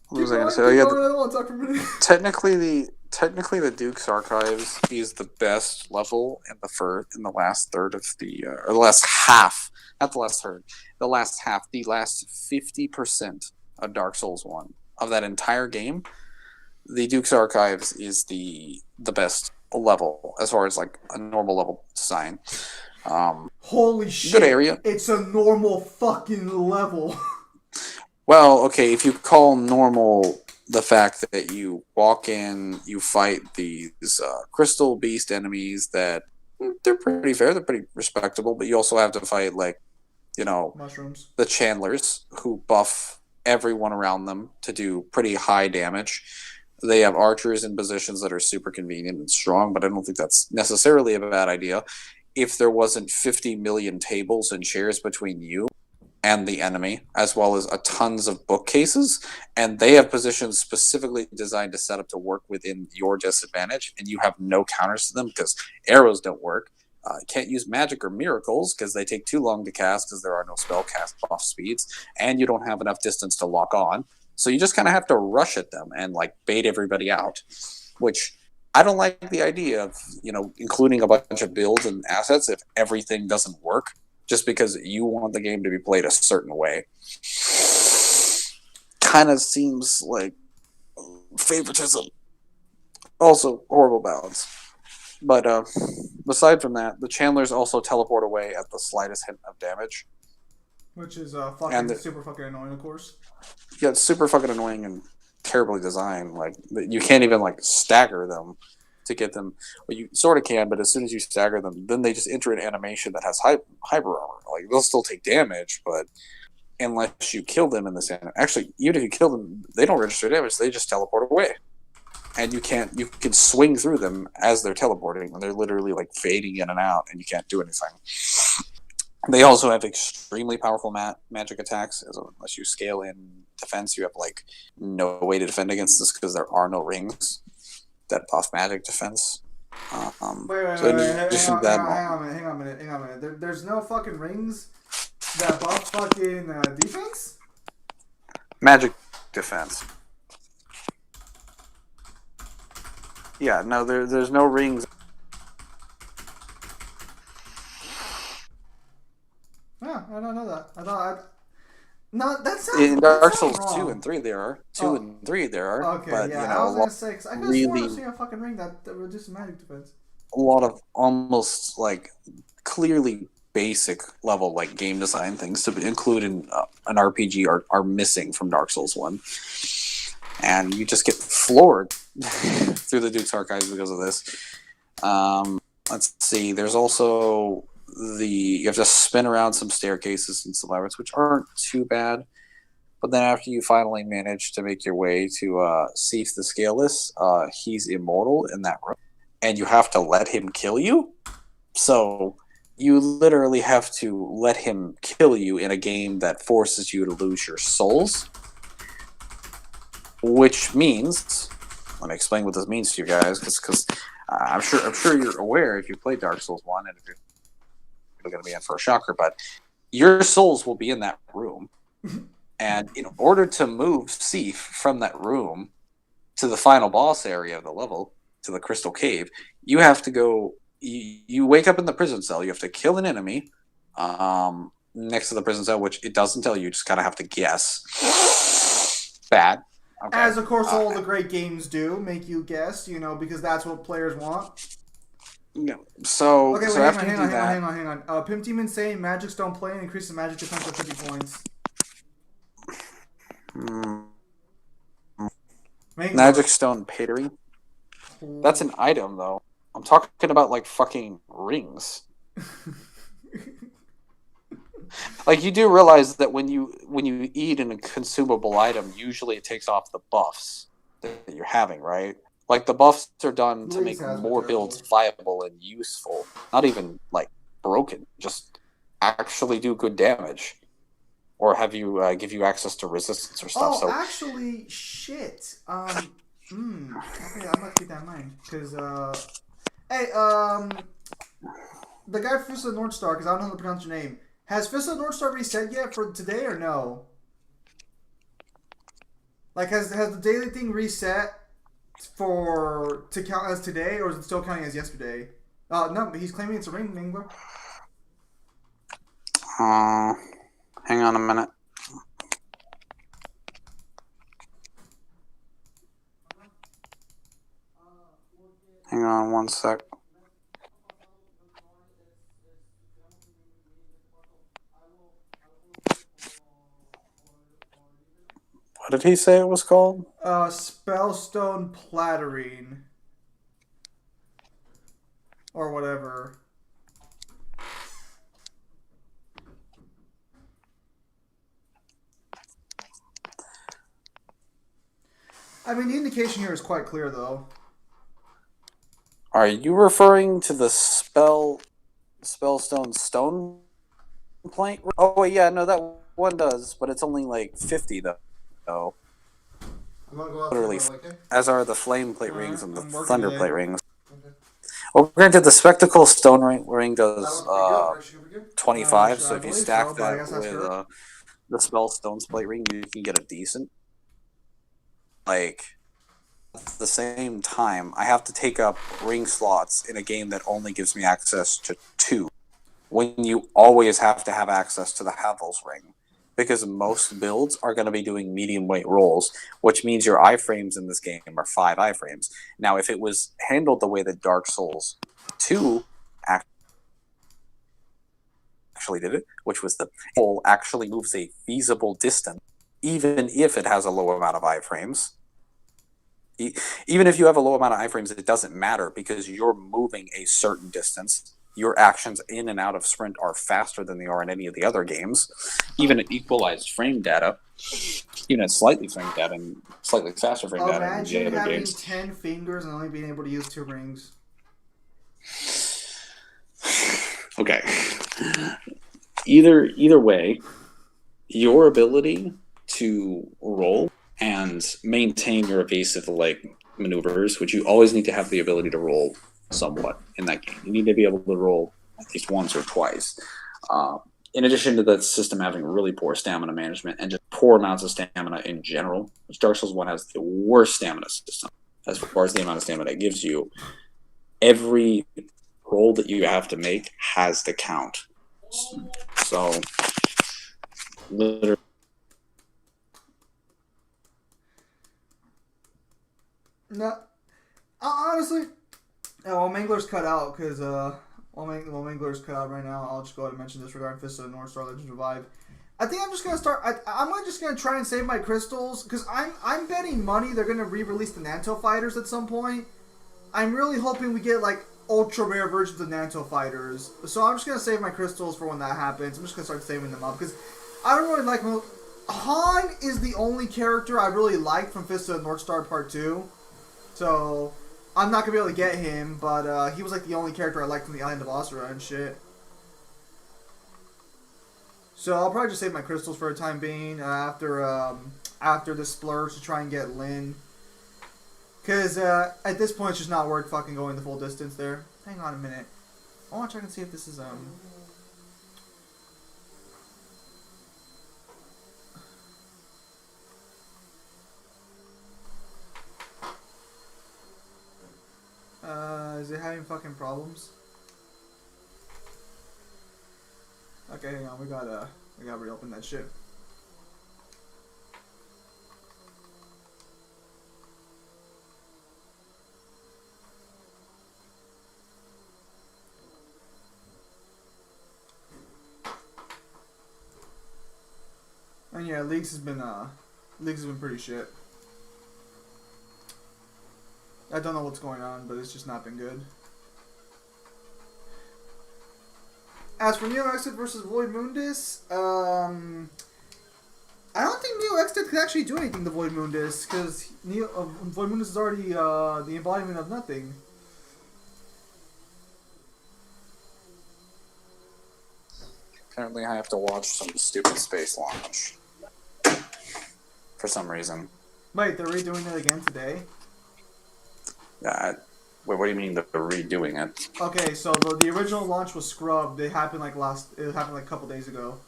What was I going to say? Technically, the Duke's Archives is the best level in the last third of or the last half, not the last third, the last half, the last 50% of Dark Souls 1 of that entire game. The Duke's Archives is the best level as far as like a normal level design. Holy shit! Good area. It's a normal fucking level. Well, okay, if you call normal the fact that you walk in, you fight these crystal beast enemies that they're pretty fair, they're pretty respectable, but you also have to fight like, Mushrooms. the Chandlers who buff everyone around them to do pretty high damage. They have archers in positions that are super convenient and strong, but I don't think that's necessarily a bad idea if there wasn't 50 million tables and chairs between you and the enemy, as well as a tons of bookcases, and they have positions specifically designed to set up to work within your disadvantage, and you have no counters to them because arrows don't work. Can't use magic or miracles because they take too long to cast because there are no spell cast buff speeds, and you don't have enough distance to lock on. So you just kind of have to rush at them and like bait everybody out, which I don't like the idea of, including a bunch of builds and assets if everything doesn't work just because you want the game to be played a certain way. Kind of seems like favoritism. Also, horrible balance. But aside from that, the Chandlers also teleport away at the slightest hint of damage. Which is super fucking annoying, of course. Yeah, it's super fucking annoying and terribly designed. Like, you can't even like stagger them to get them. Well, you sort of can, but as soon as you stagger them, then they just enter an animation that has hyper armor. Like, they'll still take damage, but unless you kill them in this actually, even if you kill them, they don't register damage. They just teleport away, and you can swing through them as they're teleporting, and they're literally like fading in and out, and you can't do anything. They also have extremely powerful magic attacks. Unless you scale in defense, you have like no way to defend against this because there are no rings that buff magic defense. Wait, hang on a minute. There's no fucking rings that buff fucking defense? Magic defense. Yeah, no, there's no rings. Yeah, I don't know that. No, that sounds in Dark Souls wrong. 2 and 3 there are. 2 and 3 there are. Okay, but, yeah, I was gonna say, because I could have sworn I've seen a fucking ring that reduces magic defense. A lot of almost, like, clearly basic level, like, game design things to include in an RPG are missing from Dark Souls 1. And you just get floored through the Duke's Archives because of this. Let's see, there's also you have to spin around some staircases and some labyrinths, which aren't too bad. But then after you finally manage to make your way to Seif the Scaleless, he's immortal in that room, and you have to let him kill you. So you literally have to let him kill you in a game that forces you to lose your souls. Which means, let me explain what this means to you guys, because I'm sure you're aware if you played Dark Souls 1, and if you're going to be in for a shocker, but your souls will be in that room. And in order to move Seif from that room to the final boss area of the level, to the Crystal Cave, you have to go, you wake up in the prison cell, you have to kill an enemy next to the prison cell, which it doesn't tell you, just kind of have to guess. Bad. Okay. As, of course, all the great games do, make you guess, because that's what players want. Yeah. So, okay, wait, so hang on. Pimp Demon's saying Magic Stone play and increase the magic defense by 50 points. Magic Stone Patering? That's an item, though. I'm talking about, like, fucking rings. Like, you do realize that when you eat a consumable item, usually it takes off the buffs that you're having, right? Like, the buffs are done to make more builds viable and useful. Not even, like, broken. Just actually do good damage. Or have you give you access to resistance or stuff. Oh, actually, shit. Okay, I'm gonna keep that in mind. Because, hey, the guy from Fist of the North Star, because I don't know how to pronounce your name. Has Fist of the North Star reset yet for today or no? Like, has the daily thing reset to count as today, or is it still counting as yesterday? No, but he's claiming it's a ring, Mingler. Hang on a minute. Hang on one sec. did he say it was called? Spellstone Platterine. Or whatever. I mean, the indication here is quite clear, though. Are you referring to the Spellstone Stone Plank? Oh, wait, yeah, no, that one does, but it's only like 50, though. I'm gonna go out Literally, like as are the Flame Plate Rings and the Thunder today. Plate Rings. Okay. Well, granted, the Spectacle Stone Ring does 25, so if you stack that with the Spellstone's Plate Ring, you can get a decent. Like, at the same time, I have to take up ring slots in a game that only gives me access to 2, when you always have to have access to the Havel's Ring. Because most builds are going to be doing medium weight rolls, which means your iframes in this game are 5 iframes. Now, if it was handled the way that Dark Souls 2 actually did it, which was the roll actually moves a feasible distance, even if it has a low amount of iframes. Even if you have a low amount of iframes, it doesn't matter because you're moving a certain distance. Your actions in and out of sprint are faster than they are in any of the other games. Even at equalized frame data, even at slightly frame data and slightly faster frame data in the other having games. 10 fingers and only being able to use 2 rings. Okay. Either way, your ability to roll and maintain your evasive maneuvers, which you always need to have the ability to roll somewhat in that game. You need to be able to roll at least once or twice. In addition to the system having really poor stamina management and just poor amounts of stamina in general, which Dark Souls 1 has the worst stamina system as far as the amount of stamina it gives you. Every roll that you have to make has to count. So, literally. No, honestly, well, Mangler's cut out because while Mangler's cut out right now, I'll just go ahead and mention this regarding Fist of the North Star Legends Revive. I think I'm just gonna start. I'm just gonna try and save my crystals because I'm betting money they're gonna re-release the Nanto Fighters at some point. I'm really hoping we get like ultra rare versions of Nanto Fighters. So I'm just gonna save my crystals for when that happens. I'm just gonna start saving them up because I don't really like. Han is the only character I really like from Fist of the North Star Part 2. So, I'm not going to be able to get him, but he was like the only character I liked from the Island of Asura and shit. So, I'll probably just save my crystals for a time being after this splurge to try and get Lyn. Because at this point, it's just not worth fucking going the full distance there. Hang on a minute. I want to check and see if this is, is it having fucking problems? Okay, hang on, we gotta reopen that shit. And yeah, leaks has been pretty shit. I don't know what's going on, but it's just not been good. As for Neo Exit versus Void Mundus, I don't think Neo Exit could actually do anything to Void Mundus, because Void Mundus is already the embodiment of nothing. Apparently I have to watch some stupid space launch. For some reason. Wait, they're redoing it again today? Wait, what do you mean they're redoing it? Okay, so the original launch was scrubbed. It happened like a couple days ago.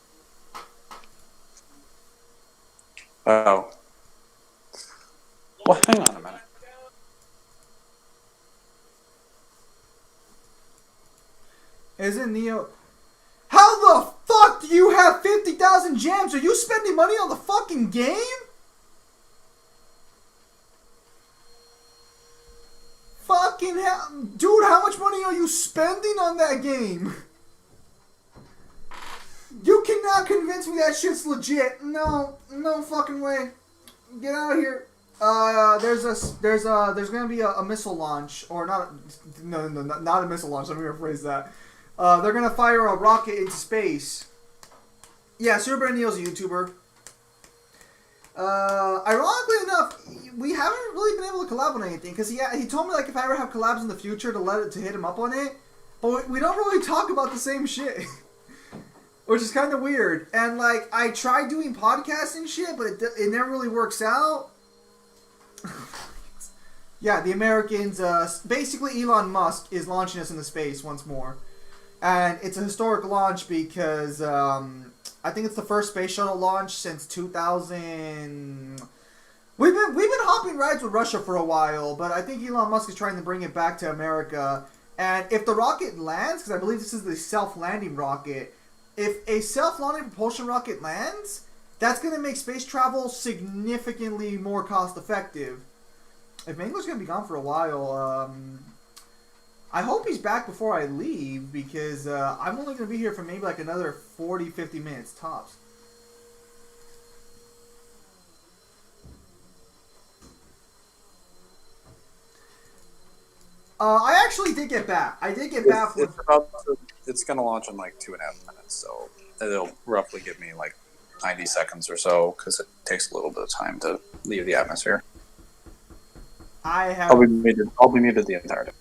Oh. Well, hang on a minute. Isn't Neo... How the fuck do you have 50,000 gems? Are you spending money on the fucking game? Fucking hell. Dude, how much money are you spending on that game? You cannot convince me that shit's legit. No fucking way. Get out of here. There's gonna be a missile launch, or not? No, not a missile launch. Let me rephrase that. They're gonna fire a rocket into space. Yeah, Super Neil's a YouTuber. Ironically enough, we haven't really been able to collab on anything because he told me like if I ever have collabs in the future to hit him up on it, but we don't really talk about the same shit, which is kind of weird. And like I tried doing podcasts and shit, but it never really works out. Yeah, the Americans, basically Elon Musk is launching us into space once more, and it's a historic launch because I think it's the first space shuttle launch since 2000. We've been hopping rides with Russia for a while, but I think Elon Musk is trying to bring it back to America. And if the rocket lands, because I believe this is the self-landing rocket, if a self-landing propulsion rocket lands, that's going to make space travel significantly more cost-effective. If Mango's going to be gone for a while, I hope he's back before I leave, because I'm only going to be here for maybe like another 40-50 minutes tops. I actually did get back. I did get back. It's going to launch in like 2.5 minutes, so it'll roughly give me like 90 seconds or so, because it takes a little bit of time to leave the atmosphere. I'll be muted the entire time.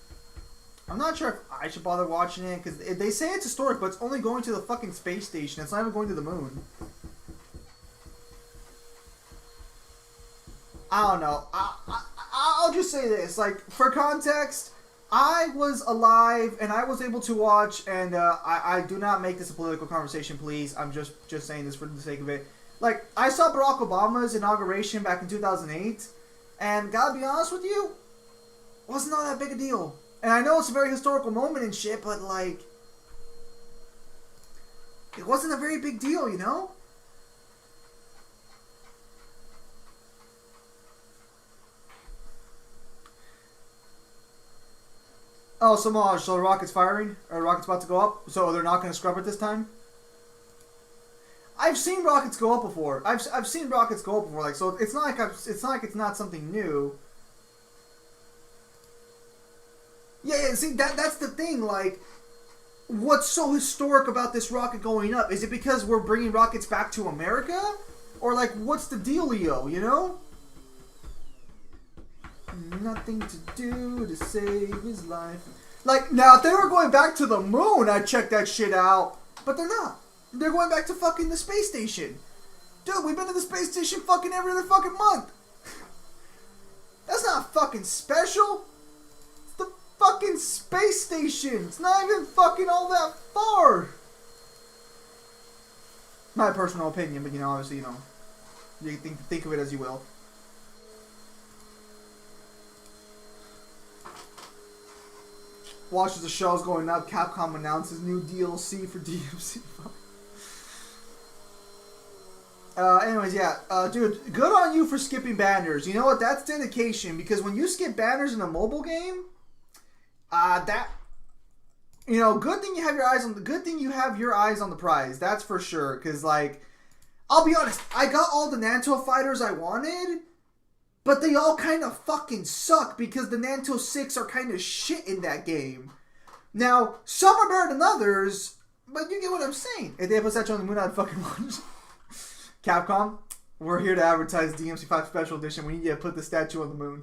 I'm not sure if I should bother watching it, because they say it's historic, but it's only going to the fucking space station. It's not even going to the moon. I don't know. I'll just say this. Like, for context, I was alive, and I was able to watch, and I do not make this a political conversation, please. I'm just saying this for the sake of it. Like, I saw Barack Obama's inauguration back in 2008, and gotta be honest with you, wasn't all that big a deal. And I know it's a very historical moment and shit, but like, it wasn't a very big deal, you know? Oh, Samaj, so the rocket's firing? Or the rocket's about to go up? So they're not going to scrub it this time? I've seen rockets go up before. I've seen rockets go up before. Like, so it's not like it's not something new. Yeah, see, that's the thing, like, what's so historic about this rocket going up? Is it because we're bringing rockets back to America? Or, like, what's the dealio, you know? Nothing to do to save his life. Like, now, if they were going back to the moon, I'd check that shit out. But they're not. They're going back to fucking the space station. Dude, we've been to the space station fucking every other fucking month. That's not fucking special. Fucking space station. It's not even fucking all that far. My personal opinion, but you know, obviously, you know, you think of it as you will. Watches the shows going up. Capcom announces new DLC for DMC. Anyways, yeah, dude, good on you for skipping banners. You know what? That's dedication, because when you skip banners in a mobile game, that, you know, good thing you have your eyes on the prize. That's for sure. Cause like, I'll be honest, I got all the Nanto fighters I wanted, but they all kind of fucking suck because the Nanto 6 are kind of shit in that game. Now, some are better than others, but you get what I'm saying. If they put Statue on the Moon, I'd fucking watch. Capcom, we're here to advertise DMC5 Special Edition. We need to put the statue on the moon.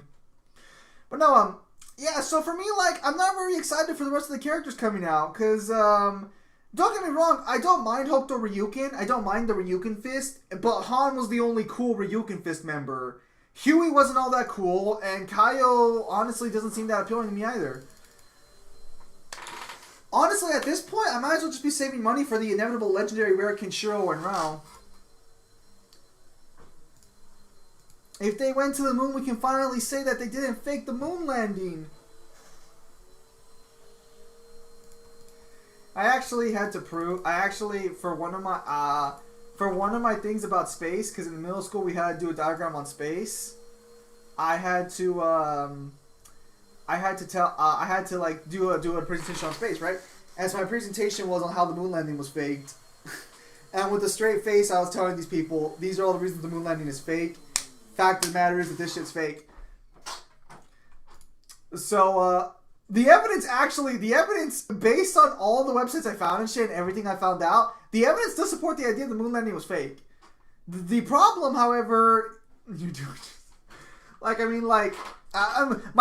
But no, yeah, so for me, like, I'm not very excited for the rest of the characters coming out, because, don't get me wrong, I don't mind Hokuto Ryuken, I don't mind the Ryuken Fist, but Han was the only cool Ryuken Fist member. Huey wasn't all that cool, and Kaio, honestly, doesn't seem that appealing to me either. Honestly, at this point, I might as well just be saving money for the inevitable legendary rare Kenshiro and Rao. If they went to the moon, we can finally say that they didn't fake the moon landing. I actually had to prove. For one of my things about space, because in middle school we had to do a diagram on space. I had to like do a presentation on space, right? And so my presentation was on how the moon landing was faked. And with a straight face, I was telling these people, these are all the reasons the moon landing is fake. Fact of the matter is that this shit's fake. So, the evidence based on all the websites I found and shit and everything I found out, the evidence does support the idea the moon landing was fake. The problem, however, my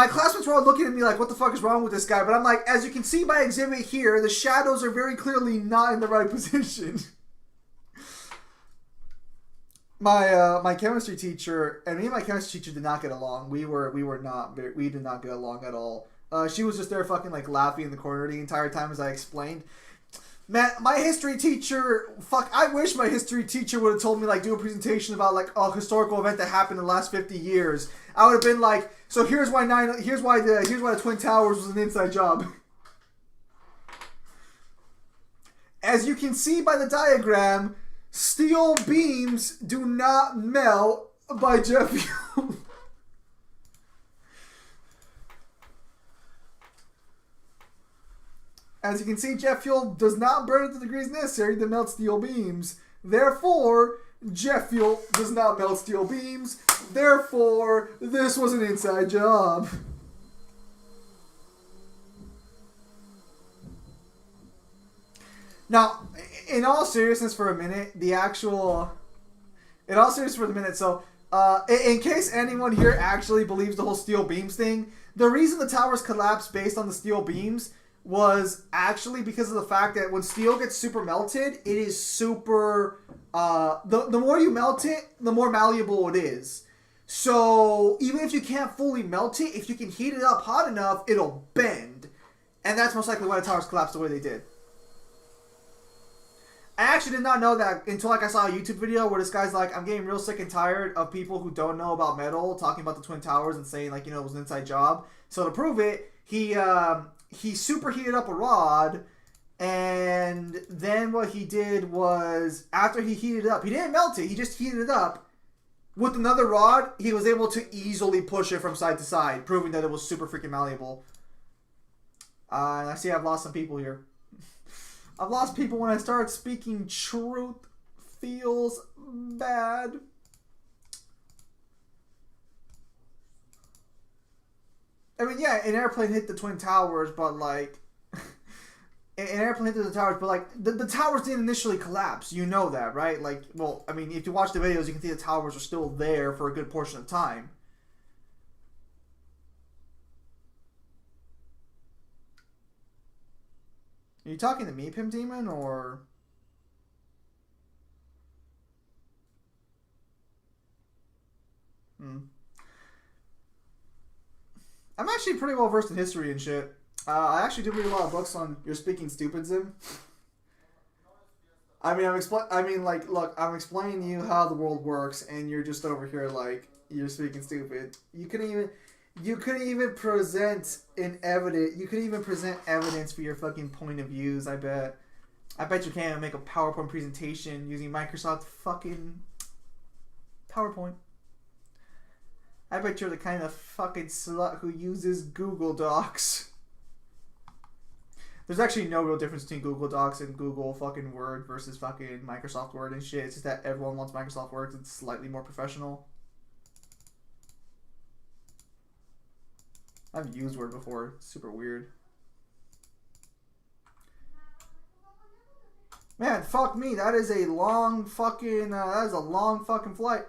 classmates were all looking at me like, what the fuck is wrong with this guy? But I'm like, as you can see by exhibit here, the shadows are very clearly not in the right position. My chemistry teacher and me and my chemistry teacher did not get along. We did not get along at all. She was just there fucking like laughing in the corner the entire time as I explained. Man, my history teacher, I wish my history teacher would have told me like do a presentation about like a historical event that happened in the last 50 years. I would have been like, so here's why the Twin Towers was an inside job. As you can see by the diagram, steel beams do not melt by jet fuel. As you can see, jet fuel does not burn at the degrees necessary to melt steel beams. Therefore, jet fuel does not melt steel beams. Therefore, this was an inside job. Now, in all seriousness for a minute, so, in case anyone here actually believes the whole steel beams thing, the reason the towers collapsed based on the steel beams was actually because of the fact that when steel gets super melted, it is super, the more you melt it, the more malleable it is. So, even if you can't fully melt it, if you can heat it up hot enough, it'll bend. And that's most likely why the towers collapsed the way they did. I actually did not know that until like I saw a YouTube video where this guy's like, I'm getting real sick and tired of people who don't know about metal talking about the Twin Towers and saying like, you know, it was an inside job. So to prove it, he superheated up a rod, and then what he did was, after he heated it up, he didn't melt it, he just heated it up. With another rod, he was able to easily push it from side to side, proving that it was super freaking malleable. And I see I've lost some people here. I've lost people when I start speaking truth. Feels bad. I mean, yeah, an airplane hit the Twin Towers, but like... an airplane hit the towers, but like, the towers didn't initially collapse. You know that, right? Like, well, I mean, if you watch the videos, you can see the towers are still there for a good portion of time. Are you talking to me, Pimp Demon, or... I'm actually pretty well versed in history and shit. I actually do read a lot of books on You're Speaking Stupid, Zim. I mean, look, I'm explaining to you how the world works, and you're just over here like, you're speaking stupid. You couldn't even present evidence for your fucking point of views, I bet. I bet you can't even make a PowerPoint presentation using Microsoft fucking PowerPoint. I bet you're the kind of fucking slut who uses Google Docs. There's actually no real difference between Google Docs and Google fucking Word versus fucking Microsoft Word and shit. It's just that everyone wants Microsoft Word. It's slightly more professional. I've used Word before. It's super weird. Man, fuck me. That is a long fucking flight.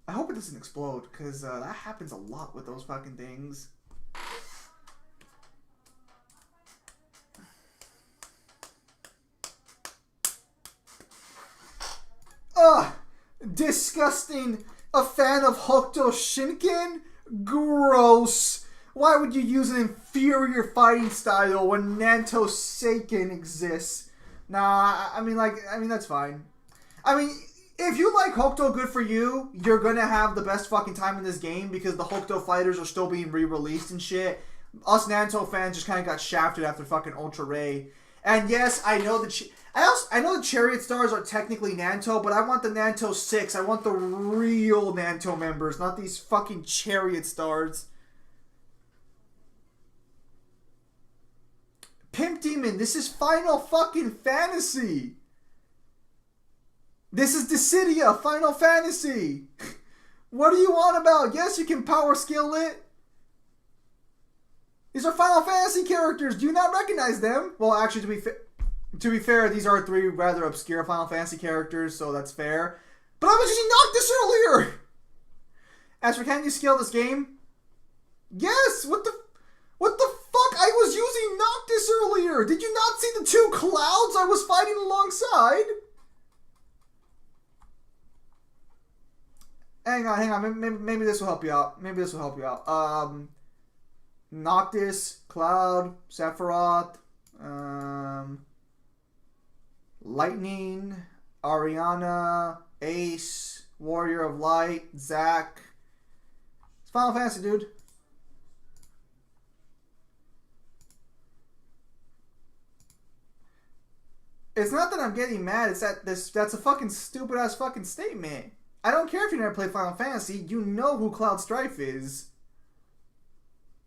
I hope it doesn't explode, because that happens a lot with those fucking things. Ugh! Disgusting! A fan of Hokuto Shinken? Gross! Why would you use an inferior fighting style when Nanto Seiken exists? Nah, I mean, that's fine. I mean, if you like Hokuto, good for you. You're gonna have the best fucking time in this game because the Hokuto fighters are still being re-released and shit. Us Nanto fans just kind of got shafted after fucking Ultra Ray. And yes, I know I know the Chariot Stars are technically Nanto, but I want the Nanto 6. I want the real Nanto members, not these fucking Chariot Stars. Pimp Demon, this is Final fucking Fantasy. This is Dissidia, Final Fantasy. What do you want about? Yes, you can power scale it. These are Final Fantasy characters. Do you not recognize them? Well, actually, to be fair, these are 3 rather obscure Final Fantasy characters, so that's fair. But I was using Noctis earlier! As for can you scale this game? Yes! What the fuck? I was using Noctis earlier! Did you not see the 2 clouds I was fighting alongside? Hang on. Maybe this will help you out. Noctis, Cloud, Sephiroth, Lightning, Ariana, Ace, Warrior of Light, Zack. It's Final Fantasy, dude. It's not that I'm getting mad, it's that that's a fucking stupid ass fucking statement. I don't care if you never played Final Fantasy, you know who Cloud Strife is.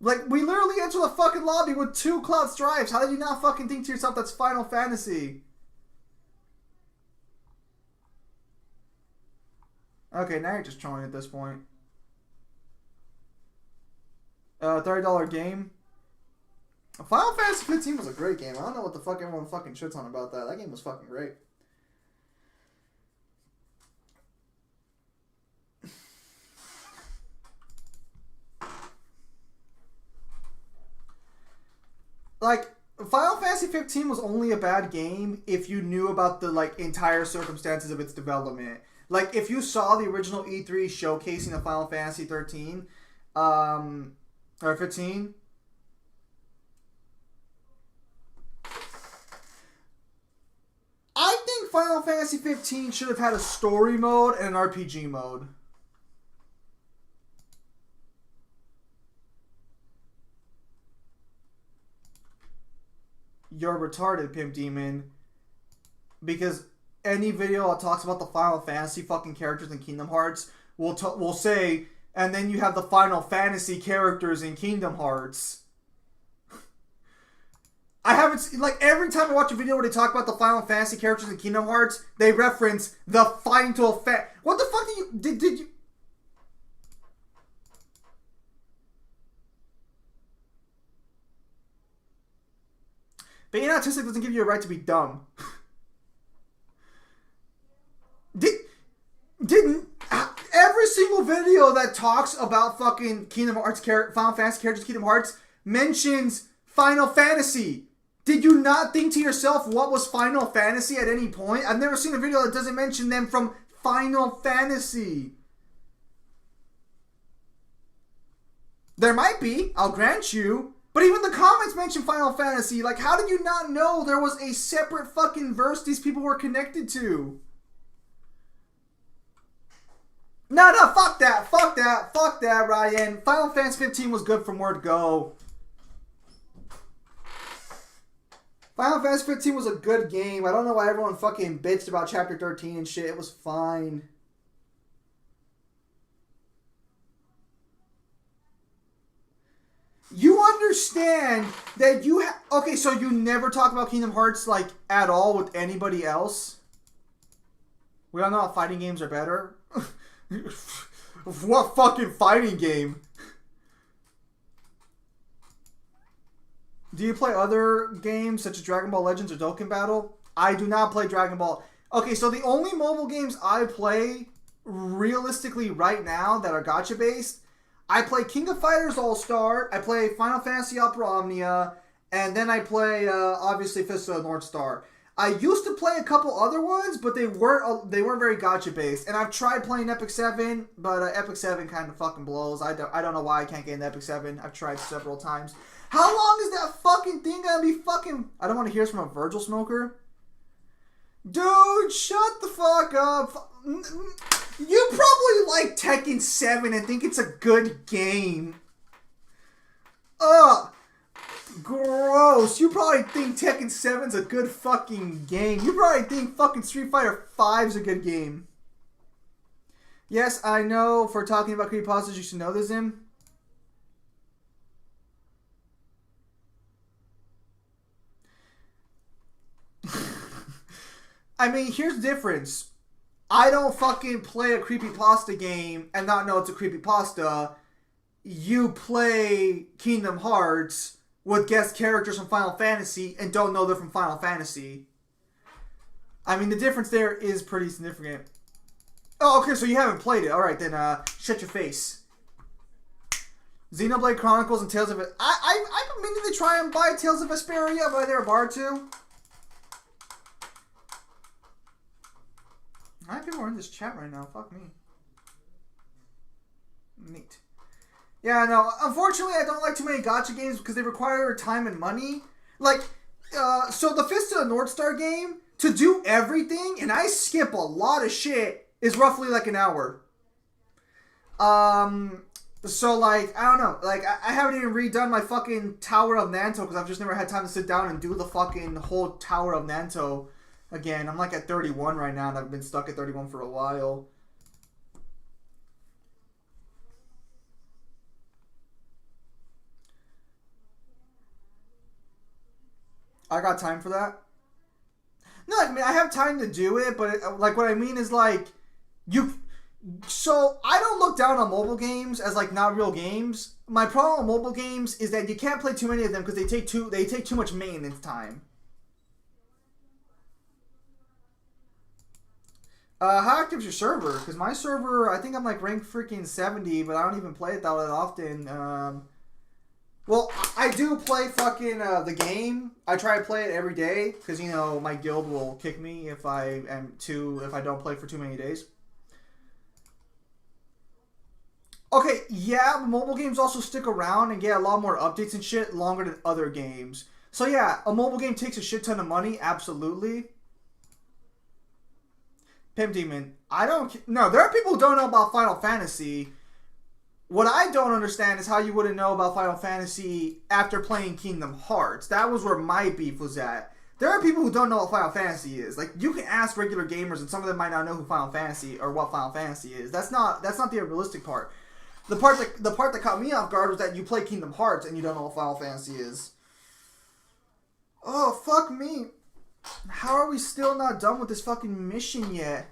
Like, we literally entered the fucking lobby with 2 Cloud Strifes. How did you not fucking think to yourself that's Final Fantasy? Okay, now you're just trolling at this point. $30 game. Final Fantasy 15 was a great game. I don't know what the fuck everyone fucking shits on about that. That game was fucking great. Like, Final Fantasy 15 was only a bad game if you knew about the, like, entire circumstances of its development. Like, if you saw the original E3 showcasing of Final Fantasy 13, or 15, I think Final Fantasy 15 should have had a story mode and an RPG mode. You're retarded, Pimp Demon. Because any video that talks about the Final Fantasy fucking characters in Kingdom Hearts will say, and then you have the Final Fantasy characters in Kingdom Hearts. I haven't seen, like, every time I watch a video where they talk about the Final Fantasy characters in Kingdom Hearts, they reference the Final What the fuck did you... Being autistic doesn't give you a right to be dumb. Didn't every single video that talks about fucking Kingdom Hearts Final Fantasy characters in Kingdom Hearts mentions Final Fantasy? Did you not think to yourself what was Final Fantasy at any point? I've never seen a video that doesn't mention them from Final Fantasy. There might be, I'll grant you. But even the comments mention Final Fantasy. Like, how did you not know there was a separate fucking verse these people were connected to? No, fuck that, Ryan. Final Fantasy 15 was good from word go. Final Fantasy 15 was a good game. I don't know why everyone fucking bitched about Chapter 13 and shit. It was fine. You understand that you okay, so you never talk about Kingdom Hearts, like, at all with anybody else? We all know how fighting games are better. What fucking fighting game? Do you play other games such as Dragon Ball Legends or Dokkan Battle? I do not play Dragon Ball. Okay, so the only mobile games I play realistically right now that are gacha based, I play King of Fighters All-Star, I play Final Fantasy Opera Omnia, and then I play, obviously, Fist of the North Star. I used to play a couple other ones, but they weren't very gacha-based. And I've tried playing Epic 7, but Epic 7 kind of fucking blows. I don't know why I can't get into Epic 7. I've tried several times. How long is that fucking thing gonna be fucking... I don't want to hear this from a Virgil smoker. Dude, shut the fuck up. You probably like Tekken 7 and think it's a good game. Ugh. Gross. You probably think Tekken 7's a good fucking game. You probably think fucking Street Fighter 5's a good game. Yes, I know for talking about creepypastas you should know this, Zim. I mean, here's the difference. I don't fucking play a creepypasta game and not know it's a creepypasta. You play Kingdom Hearts with guest characters from Final Fantasy and don't know they're from Final Fantasy. I mean, the difference there is pretty significant. Oh, okay, so you haven't played it. Alright, then, shut your face. Xenoblade Chronicles and Tales of... I've been meaning to try and buy Tales of Vesperia, but I never borrowed to. I have people are in this chat right now. Fuck me. Neat. Yeah, no. Unfortunately, I don't like too many gacha games because they require time and money. Like, so the Fist of the North Star game, to do everything, and I skip a lot of shit, is roughly like an hour. So, like, I don't know. Like, I haven't even redone my fucking Tower of Nanto because I've just never had time to sit down and do the fucking whole Tower of Nanto again. I'm like at 31 right now, and I've been stuck at 31 for a while. I got time for that. No, I mean, I have time to do it, but, like, what I mean is, like, So, I don't look down on mobile games as, like, not real games. My problem with mobile games is that you can't play too many of them because they take too much maintenance time. How active is your server? Because my server, I think I'm, like, ranked freaking 70, but I don't even play it that often. Well, I do play fucking the game. I try to play it every day because, you know, my guild will kick me if I don't play for too many days. Okay, yeah, mobile games also stick around and get a lot more updates and shit longer than other games. So yeah, a mobile game takes a shit ton of money, absolutely. Pimp Demon, no, there are people who don't know about Final Fantasy. What I don't understand is how you wouldn't know about Final Fantasy after playing Kingdom Hearts. That was where my beef was at. There are people who don't know what Final Fantasy is. Like, you can ask regular gamers and some of them might not know who Final Fantasy or what Final Fantasy is. That's not the realistic part. The part that caught me off guard was that you play Kingdom Hearts and you don't know what Final Fantasy is. Oh, fuck me. How are we still not done with this fucking mission yet?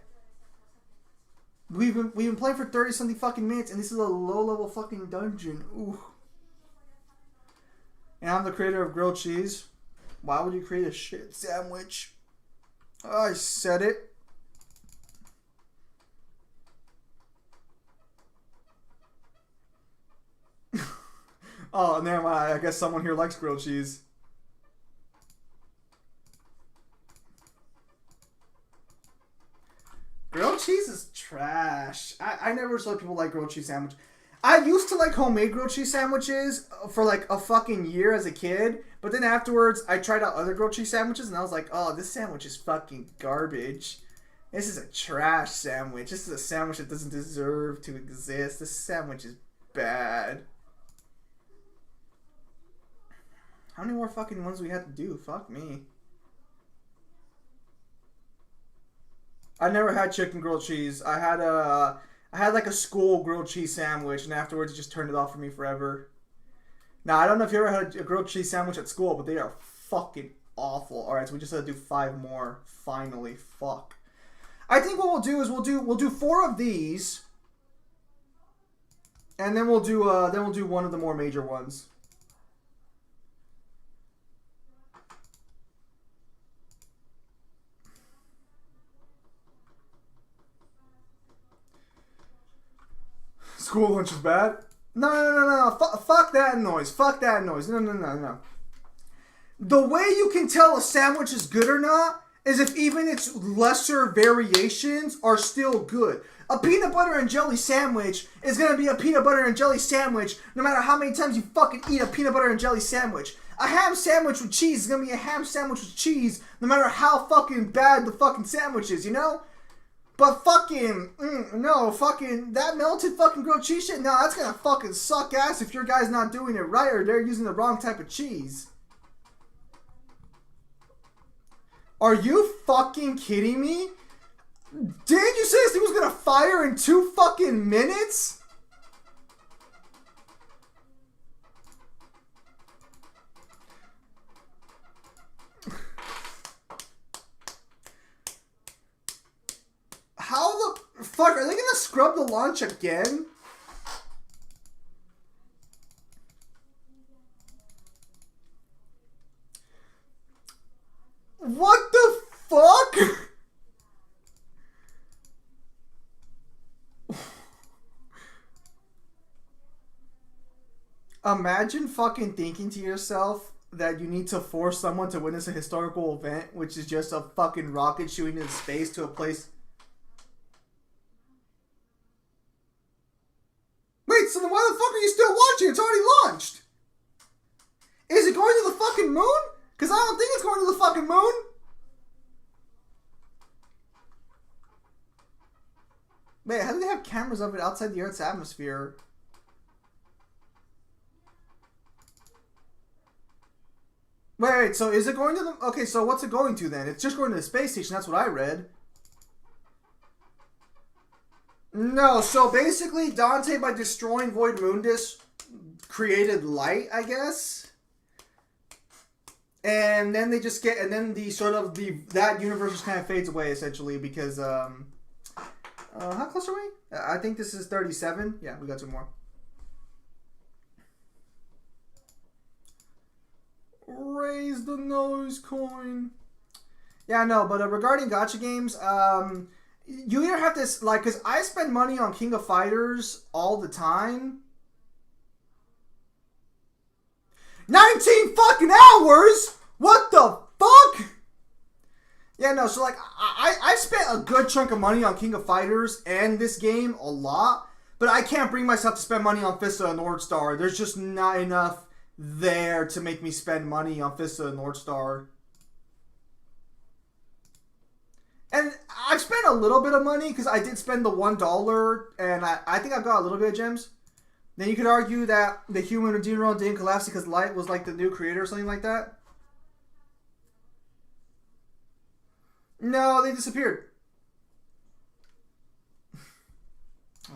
We've been playing for 30-something fucking minutes and this is a low-level fucking dungeon. Ooh. And I'm the creator of grilled cheese. Why would you create a shit sandwich? Oh, I said it. Oh, never mind. I guess someone here likes grilled cheese. Grilled cheese is trash. I never saw people like grilled cheese sandwich. I used to like homemade grilled cheese sandwiches for like a fucking year as a kid. But then afterwards, I tried out other grilled cheese sandwiches and I was like, oh, this sandwich is fucking garbage. This is a trash sandwich. This is a sandwich that doesn't deserve to exist. This sandwich is bad. How many more fucking ones do we have to do? Fuck me. I never had chicken grilled cheese. I had like a school grilled cheese sandwich, and afterwards it just turned it off for me forever. Now, I don't know if you ever had a grilled cheese sandwich at school, but they are fucking awful. Alright, so we just had to do 5 more. Finally. Fuck. I think what we'll do is we'll do 4 of these. And then we'll do one of the more major ones. School lunch is bad? No. Fuck that noise. Fuck that noise. No. The way you can tell a sandwich is good or not is if even its lesser variations are still good. A peanut butter and jelly sandwich is going to be a peanut butter and jelly sandwich no matter how many times you fucking eat a peanut butter and jelly sandwich. A ham sandwich with cheese is going to be a ham sandwich with cheese no matter how fucking bad the fucking sandwich is, you know? But fucking, that melted fucking grilled cheese shit, no, that's gonna fucking suck ass if your guy's not doing it right or they're using the wrong type of cheese. Are you fucking kidding me? Did you say this thing was gonna fire in 2 fucking minutes? How gonna scrub the launch again? What the fuck? Imagine fucking thinking to yourself that you need to force someone to witness a historical event, which is just a fucking rocket shooting into space to a place. Wait, so then why the fuck are you still watching? It's already launched. Is it going to the fucking moon? Because I don't think it's going to the fucking moon. Wait, how do they have cameras of it outside the Earth's atmosphere? Wait, so is it going to the... Okay, so what's it going to then? It's just going to the space station, that's what I read. No, so basically Dante, by destroying Void Mundus, created light, I guess. And then they just get... And then the sort of... that universe just kind of fades away, essentially, because... how close are we? I think this is 37. Yeah, we got 2 more. Raise the nose coin. Yeah, no, but regarding gacha games, you either have to, like, because I spend money on King of Fighters all the time. 19 fucking hours? What the fuck? Yeah, no, so, like, I spent a good chunk of money on King of Fighters and this game a lot, but I can't bring myself to spend money on Fist of the North Star. There's just not enough there to make me spend money on Fist of the North Star. And I've spent a little bit of money because I did spend the $1 and I think I've got a little bit of gems. Then you could argue that the human Redeemer realm didn't collapse because Light was like the new creator or something like that. No, they disappeared.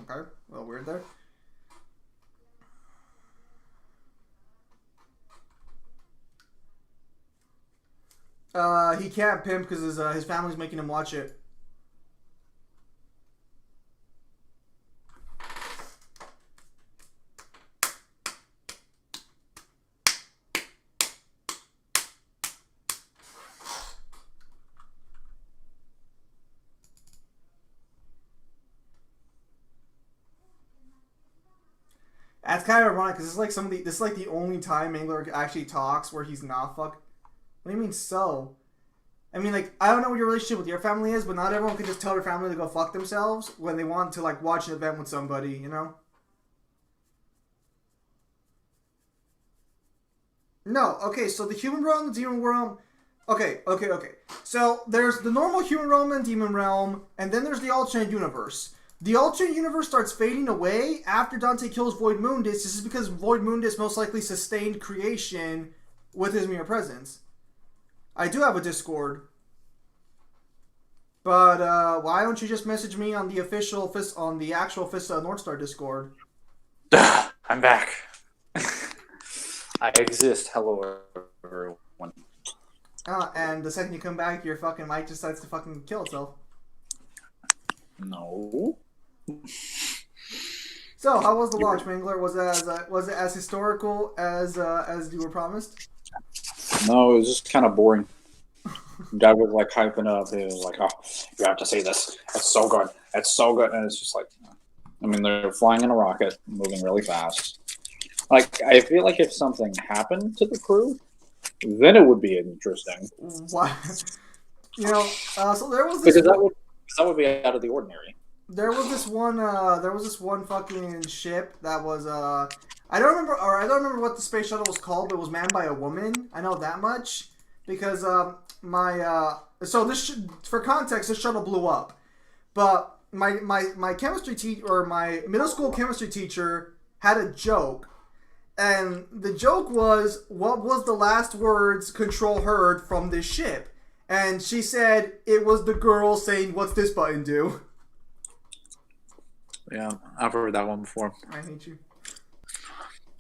Okay, a little weird there. He can't pimp because his family's making him watch it. That's kind of ironic because this is like the only time Mangler actually talks where he's not fuck. What do you mean so? I mean, like, I don't know what your relationship with your family is, but not everyone can just tell their family to go fuck themselves when they want to, like, watch an event with somebody, you know? No, okay, so the human realm, the demon realm... Okay. So, there's the normal human realm and demon realm, and then there's the alternate universe. The alternate universe starts fading away after Dante kills Void Mundus. This is because Void Mundus most likely sustained creation with his mere presence. I do have a Discord. But why don't you just message me on the official actual Fist of the North Star Discord? I'm back. I exist. Hello, everyone. And the second you come back, your fucking mic decides to fucking kill itself. No. So, how was the launch, Mangler? Was it as historical as you were promised? No, it was just kind of boring. Guy was like hyping up. He was like, "Oh, you have to see this. It's so good. It's so good." And it's just like, I mean, they're flying in a rocket, moving really fast. Like, I feel like if something happened to the crew, then it would be interesting. What? You know, so there was this. Because that would be out of the ordinary. There was this one fucking ship that was I don't remember what the space shuttle was called, but it was manned by a woman. I know that much because for context, this shuttle blew up. But my chemistry teacher, or my middle school chemistry teacher, had a joke, and the joke was, what was the last words Control heard from this ship? And she said it was the girl saying, "What's this button do?" Yeah, I've heard that one before. I hate you.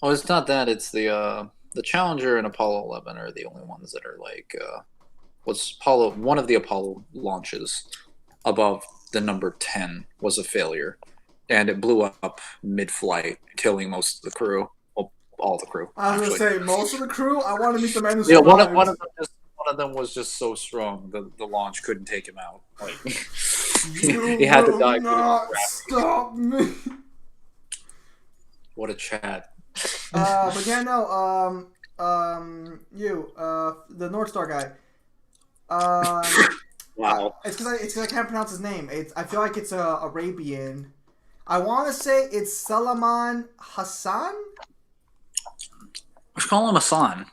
Well, it's not that. It's the Challenger and Apollo 11 are the only ones that are like one of the Apollo launches above the number 10 was a failure, and it blew up mid-flight, killing most of the crew. Well, all the crew. I was gonna say most of the crew. I want to meet the man who Yeah, survived. one of them was just so strong the launch couldn't take him out. Like he had to die. Not stop me. What a chat. But yeah, no. The North Star guy. Wow. It's because I can't pronounce his name. I feel like it's Arabian. I want to say it's Salaman Hassan. Let's call him Hassan.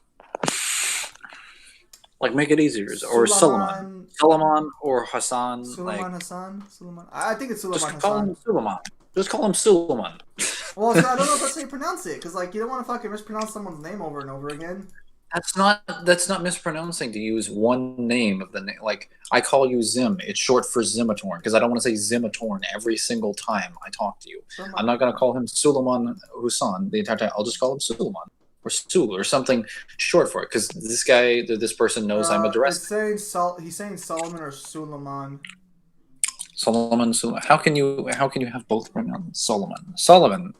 Like, make it easier. Or Suleiman. Suleiman or Hassan. Suleiman Hassan? Suleiman. I think it's Suleiman Just Hassan. call him Suleiman. Just call him Suleiman. Well, I don't know if that's how you pronounce it. Because, like, you don't want to fucking mispronounce someone's name over and over again. That's not mispronouncing to use one name of the name. Like, I call you Zim. It's short for Zimatorn. Because I don't want to say Zimatorn every single time I talk to you. I'm not going to call him Suleiman Hussan the entire time. I'll just call him Suleiman. Or Sul, or something short for it, because this person knows I'm addressing. He's saying Solomon or Suleiman. Solomon. How can you have both pronouns? Solomon sounds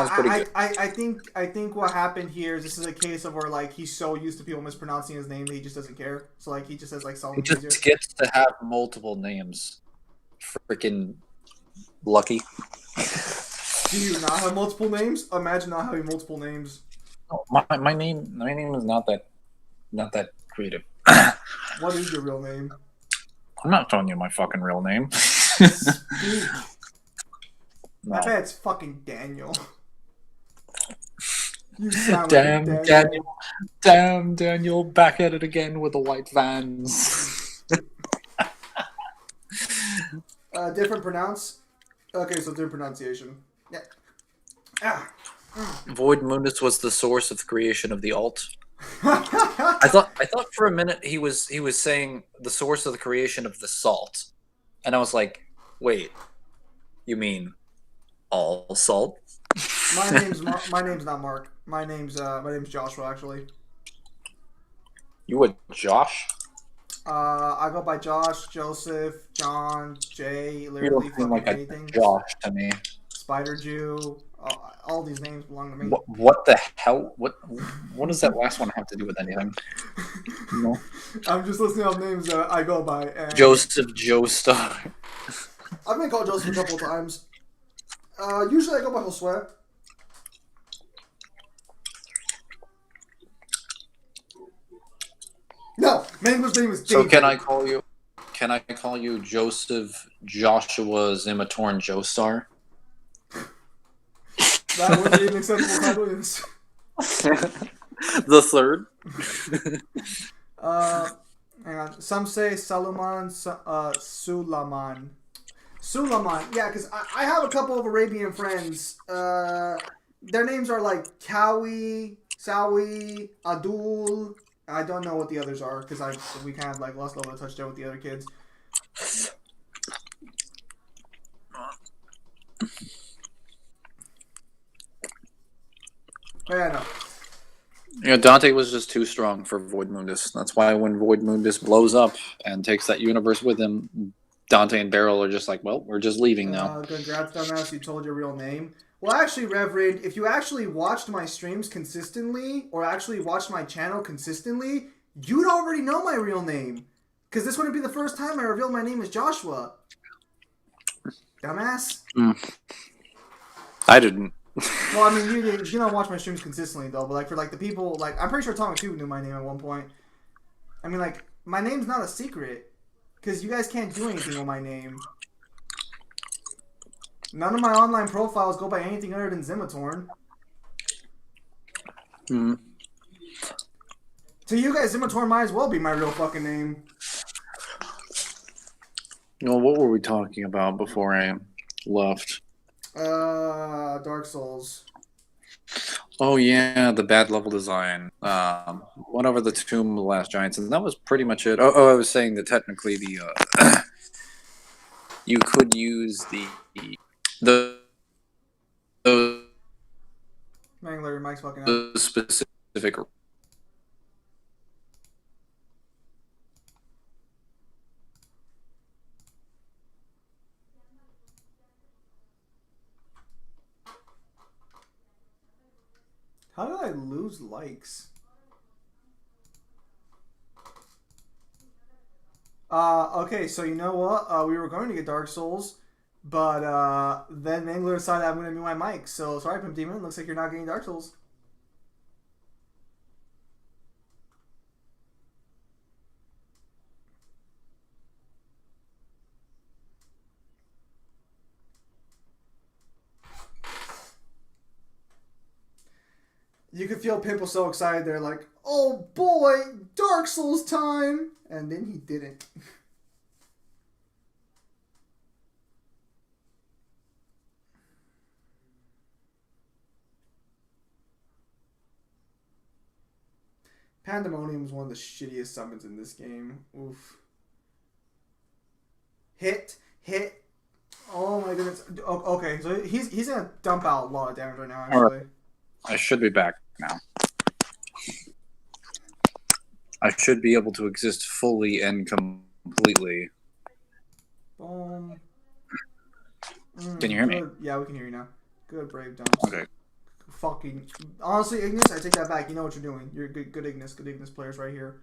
pretty good. I think what happened here is this is a case of where like he's so used to people mispronouncing his name that he just doesn't care. So like he just says like Solomon. He just gets to have multiple names. Freaking lucky. Do you not have multiple names? Imagine not having multiple names. Oh, my name is not that creative. What is your real name? I'm not telling you my fucking real name. Speak. No. I bet it's fucking Daniel. You sound Damn like Daniel. Damn Daniel, back at it again with the white vans. Different pronounce. Okay, so different pronunciation. Yeah. Ah. Void Mundus was the source of the creation of the alt. I thought for a minute he was saying the source of the creation of the salt, and I was like, wait, you mean all salt? My name's not Mark. My name's Joshua actually. You were Josh? I go by Josh, Joseph, John, Jay, literally fucking like anything. Josh to me. Spider Jew. All these names belong to me. What the hell? What does that last one have to do with anything? No. I'm just listing off names that I go by. And Joseph Joestar. I've been called Joseph a couple of times. Usually I go by Josue. No, man's name is David. So can I call you Joseph Joshua Zimatorn Joestar? That would be an acceptable title, yes. The third. Hang on. Some say Suleiman, Sulaman. Sulaman, yeah, because I have a couple of Arabian friends. Their names are like Kawi, Sawi, Adul. I don't know what the others are because we kind of like lost a little touch there with the other kids. But yeah, no. You know, Dante was just too strong for Void Mundus. That's why when Void Mundus blows up and takes that universe with him, Dante and Beryl are just like, well, we're just leaving now. Congrats, dumbass, you told your real name. Well, actually, Reverend, if you actually watched my streams consistently, or actually watched my channel consistently, you'd already know my real name. Because this wouldn't be the first time I revealed my name as Joshua. Dumbass. I didn't. Well, I mean, you don't watch my streams consistently, though. But, like, for, like, the people, like, I'm pretty sure Tommy, too, knew my name at one point. I mean, like, my name's not a secret. Because you guys can't do anything with my name. None of my online profiles go by anything other than Zimatorn. To you guys, Zimatorn might as well be my real fucking name. Well, what were we talking about before I left? Dark Souls. Oh yeah, the bad level design. Went over the Tomb of the Last Giants, and that was pretty much it. Oh, I was saying that technically the you could use the Mangler, your mic's fucking up. the specific. How did I lose likes? Okay, so you know what? We were going to get Dark Souls, but then Mangler decided I'm going to mute my mic. So sorry, Pimp Demon. Looks like you're not getting Dark Souls. You could feel Pimp was so excited there, like, oh boy, Dark Souls time! And then he didn't. Pandemonium is one of the shittiest summons in this game. Oof. Hit. Oh my goodness. Okay, so he's gonna dump out a lot of damage right now, actually. Right. I should be back now. I should be able to exist fully and completely. Boom. Can you hear me? Yeah, we can hear you now. Good, Brave Dumps. Okay. Fucking honestly, Ignis, I take that back. You know what you're doing. You're good Ignis players right here.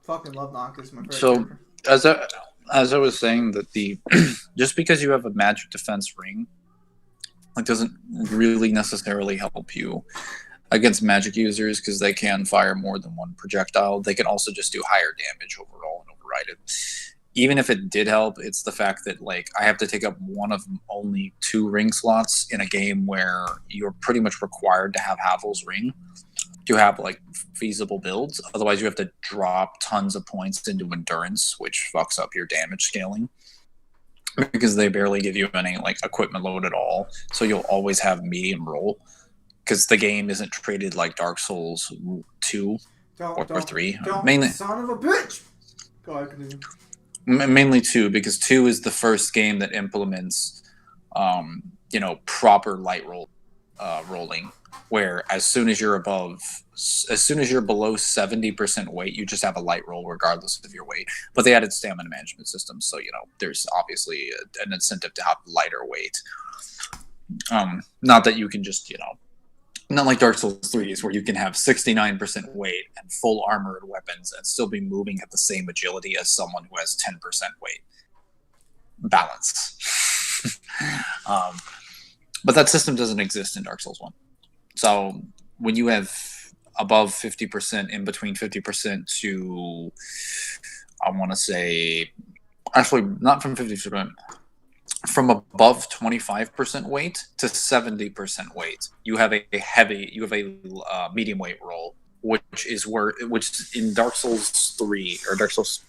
Fucking love Noctis, my favorite character. As I was saying, that the just because you have a magic defense ring, it doesn't really necessarily help you against magic users, because they can fire more than one projectile. They can also just do higher damage overall and override it. Even if it did help, it's the fact that, like, I have to take up one of only 2 ring slots in a game where you're pretty much required to have Havel's ring to have, like, feasible builds. Otherwise, you have to drop tons of points into endurance, which fucks up your damage scaling, because they barely give you any, like, equipment load at all. So you'll always have medium roll, because the game isn't treated like Dark Souls 2 or 3. Mainly, son of a bitch! Go ahead, continue. Mainly 2, because 2 is the first game that implements, proper light roll rolling, where as soon as you're below 70% weight, you just have a light roll regardless of your weight. But they added stamina management systems, so there's obviously an incentive to have lighter weight. Not that you can just not like Dark Souls 3 where you can have 69% weight and full armored weapons and still be moving at the same agility as someone who has 10% weight. Balance. But that system doesn't exist in Dark Souls 1. So when you have above 50%, in between 50% to, I want to say, actually not from 50%, from above 25% weight to 70% weight, you have a medium weight roll, which in Dark Souls 3 or Dark Souls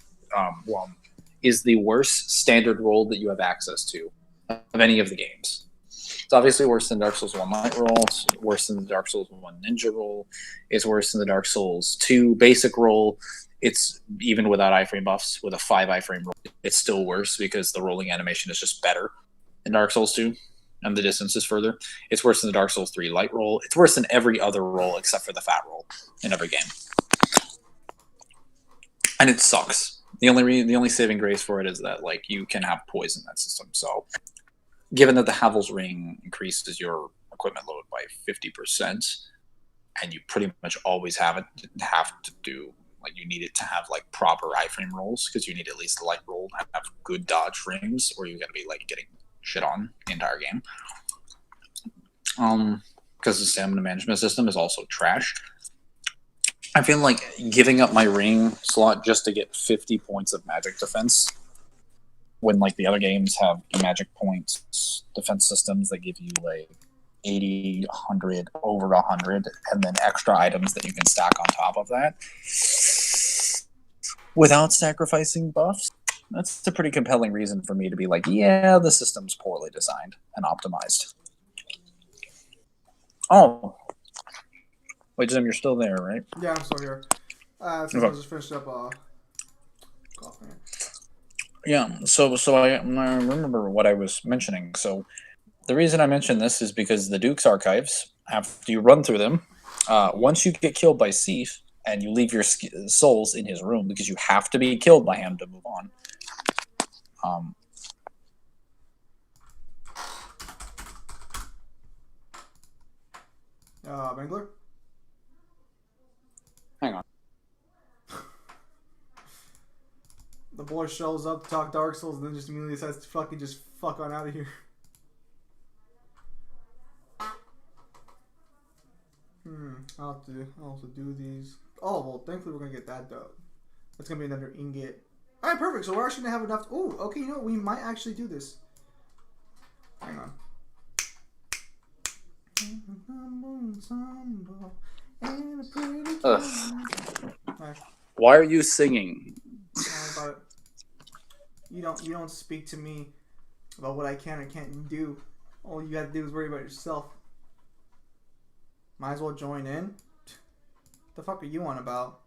1 is the worst standard roll that you have access to of any of the games. It's obviously worse than Dark Souls 1 light roll. It's worse than the Dark Souls 1 ninja roll. It's worse than the Dark Souls 2 basic roll. It's even without iframe buffs, with a 5 iframe roll, it's still worse because the rolling animation is just better in Dark Souls 2, and the distance is further. It's worse than the Dark Souls 3 light roll. It's worse than every other roll except for the fat roll in every game. And it sucks. The only saving grace for it is that, like, you can have poison in that system. So, given that the Havel's ring increases your equipment load by 50%, and you pretty much always have to do, like, you need it to have, like, proper iframe rolls, because you need at least a light roll to have good dodge frames, or you're going to be, like, getting shit on the entire game. Because the stamina management system is also trash. I feel like giving up my ring slot just to get 50 points of magic defense, when, like, the other games have the magic points defense systems that give you, like, 80, 100, over 100, and then extra items that you can stack on top of that without sacrificing buffs. That's a pretty compelling reason for me to be like, yeah, the system's poorly designed and optimized. Oh. Wait, Jim, you're still there, right? Yeah, I'm still here. Since I just finished up coughing. Yeah, so I remember what I was mentioning. So the reason I mentioned this is because the Duke's Archives, after you run through them, once you get killed by Seif, and you leave your souls in his room because you have to be killed by him to move on. Mangler? Hang on. The boy shows up to talk Dark Souls and then just immediately decides to fucking just fuck on out of here. I'll have to do these. Oh, well, thankfully we're gonna get that done. That's gonna be another ingot. Alright, perfect. So we're actually gonna have enough. Oh, okay, you know what? We might actually do this. Hang on. Right. Why are you singing? About it. You don't speak to me about what I can or can't do. All you have to do is worry about yourself. Might as well join in. The fuck are you on about?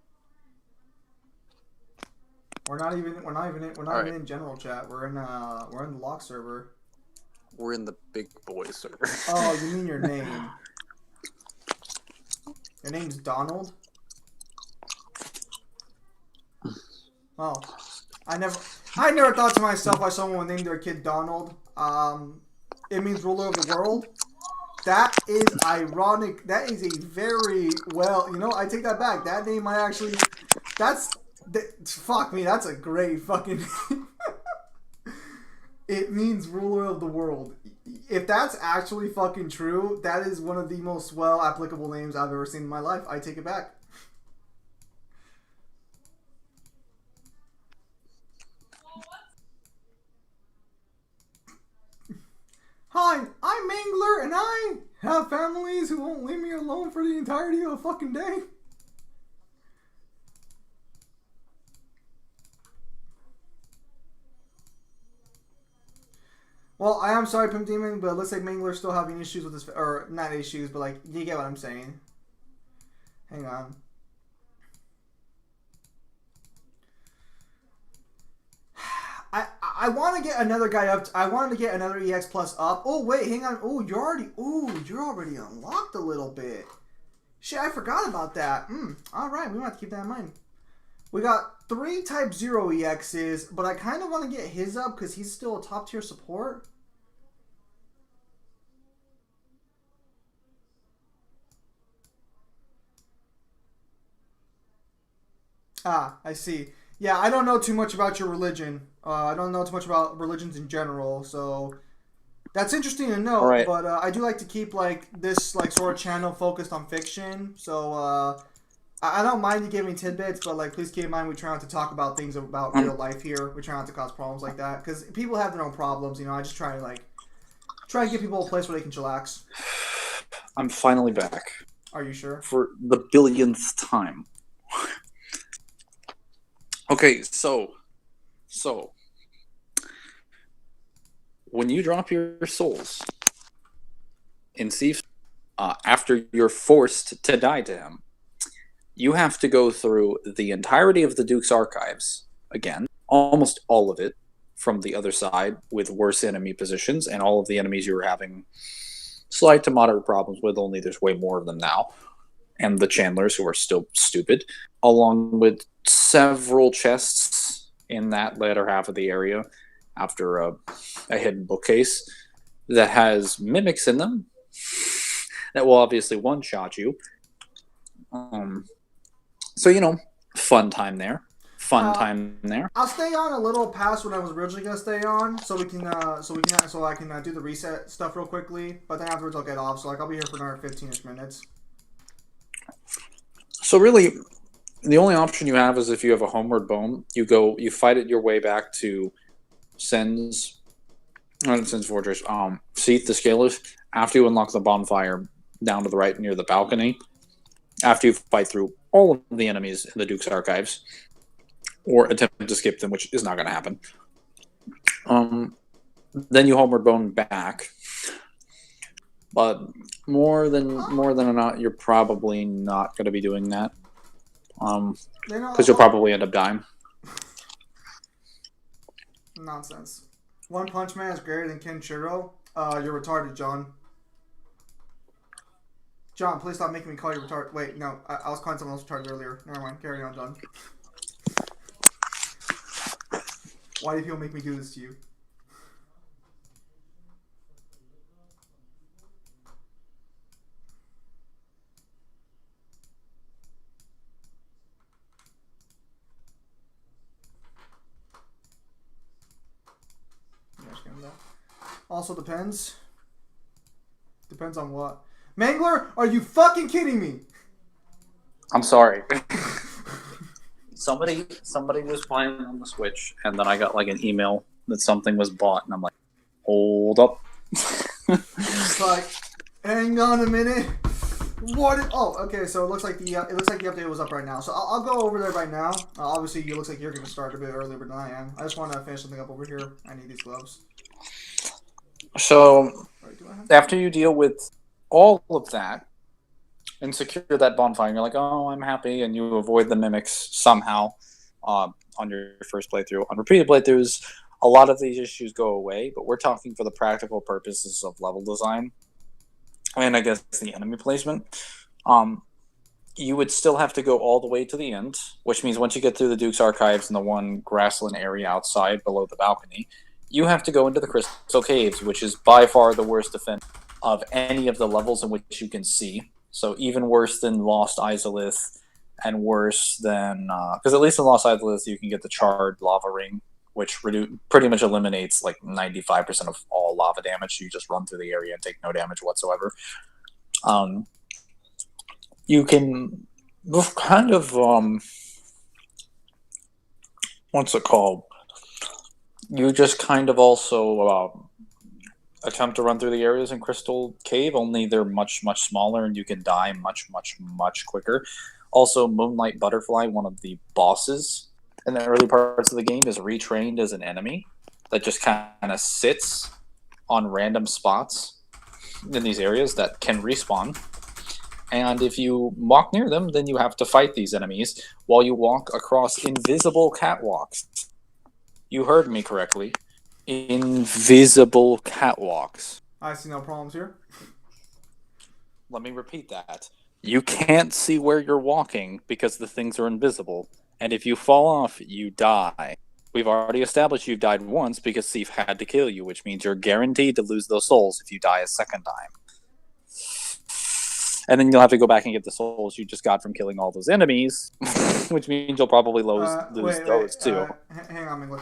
We're not even in general chat. We're in the lock server. We're in the big boy server. Oh, you mean your name? Your name's Donald? Oh, I never thought to myself why someone would name their kid Donald. It means ruler of the world. That is ironic. That is a very well. You know, I take that back. That name might actually. Fuck me. That's a great fucking. It means ruler of the world. If that's actually fucking true, that is one of the most well applicable names I've ever seen in my life. I take it back. Hi, I'm Mangler, and I have families who won't leave me alone for the entirety of a fucking day. Well, I am sorry, Pimp Demon, but it looks like Mangler's still having issues with his... Or, not issues, but, like, you get what I'm saying. Hang on. I want to get another guy up. I wanted to get another EX plus up. Oh wait, hang on. Oh, you're already unlocked a little bit. Shit, I forgot about that. All right, we might have to keep that in mind. We got 3 Type 0 EXs, but I kind of want to get his up because he's still a top tier support. Ah, I see. Yeah, I don't know too much about your religion. I don't know too much about religions in general, so that's interesting to know. Right. But I do like to keep like this like sort of channel focused on fiction. So I don't mind you giving tidbits, but like please keep in mind we try not to talk about things about real life here. We try not to cause problems like that because people have their own problems. You know, I just try to give people a place where they can chillax. I'm finally back. Are you sure? For the billionth time. Okay, so when you drop your souls in Thief, after you're forced to die to him, you have to go through the entirety of the Duke's archives again, almost all of it from the other side with worse enemy positions and all of the enemies you were having slight to moderate problems with, only there's way more of them now, and the Chandlers who are still stupid, along with several chests in that latter half of the area after a hidden bookcase that has mimics in them that will obviously one-shot you. So, you know, fun time there. I'll stay on a little past what I was originally gonna stay on, so I can do the reset stuff real quickly. But then afterwards I'll get off. So like I'll be here for another 15ish minutes. So really, the only option you have is if you have a homeward bone, you fight it your way back to Sen's Fortress. Seath the Scalers. After you unlock the bonfire down to the right near the balcony, after you fight through all of the enemies in the Duke's archives, or attempt to skip them, which is not going to happen. Then you homeward bone back. But more than not, you're probably not going to be doing that. Because you'll probably end up dying. Nonsense. One Punch Man is greater than Kenshiro. You're retarded, John. John, please stop making me call you retarded. Wait, no, I was calling someone else retarded earlier. Never mind. Carry on, John. Why do people make me do this to you? Also depends. Depends on what. Mangler, are you fucking kidding me? I'm sorry. Somebody was playing on the Switch, and then I got like an email that something was bought, and I'm like, hold up. It's like, hang on a minute. What? Oh, okay. So it looks like the update was up right now. So I'll go over there right now. Obviously, it looks like you're gonna start a bit earlier than I am. I just want to finish something up over here. I need these gloves. So, after you deal with all of that and secure that bonfire, you're like, oh, I'm happy, and you avoid the mimics somehow on your first playthrough. On repeated playthroughs, a lot of these issues go away, but we're talking for the practical purposes of level design and I guess the enemy placement. You would still have to go all the way to the end, which means once you get through the Duke's Archives and the one grassland area outside below the balcony, you have to go into the Crystal Caves, which is by far the worst defense of any of the levels in which you can see. So even worse than Lost Izalith, and worse than... Because at least in Lost Izalith, you can get the Charred Lava Ring, which pretty much eliminates like 95% of all lava damage. You just run through the area and take no damage whatsoever. You can kind of... what's it called? You just kind of also attempt to run through the areas in Crystal Cave, only they're much, much smaller, and you can die much, much, much quicker. Also, Moonlight Butterfly, one of the bosses in the early parts of the game, is retrained as an enemy that just kind of sits on random spots in these areas that can respawn. And if you walk near them, then you have to fight these enemies while you walk across invisible catwalks. You heard me correctly. Invisible catwalks. I see no problems here. Let me repeat that. You can't see where you're walking because the things are invisible. And if you fall off, you die. We've already established you've died once because Thief had to kill you, which means you're guaranteed to lose those souls if you die a second time. And then you'll have to go back and get the souls you just got from killing all those enemies, which means you'll probably lose those too. Hang on, Mingler.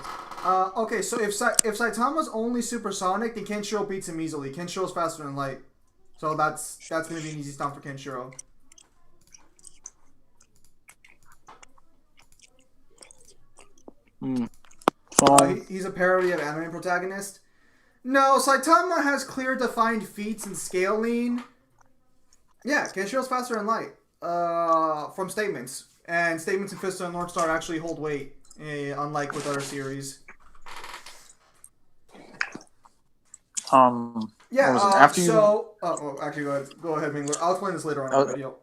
Okay, so if Saitama's only supersonic, then Kenshiro beats him easily. Kenshiro's faster than light. So that's going to be an easy stomp for Kenshiro. He's a parody of anime protagonist. No, Saitama has clear defined feats and scaling. Yeah, Kenshiro's faster than light. From statements. And statements in Fist and North Star actually hold weight, unlike with other series. Yeah, actually, go ahead, Mingler. I'll explain this later on in the video.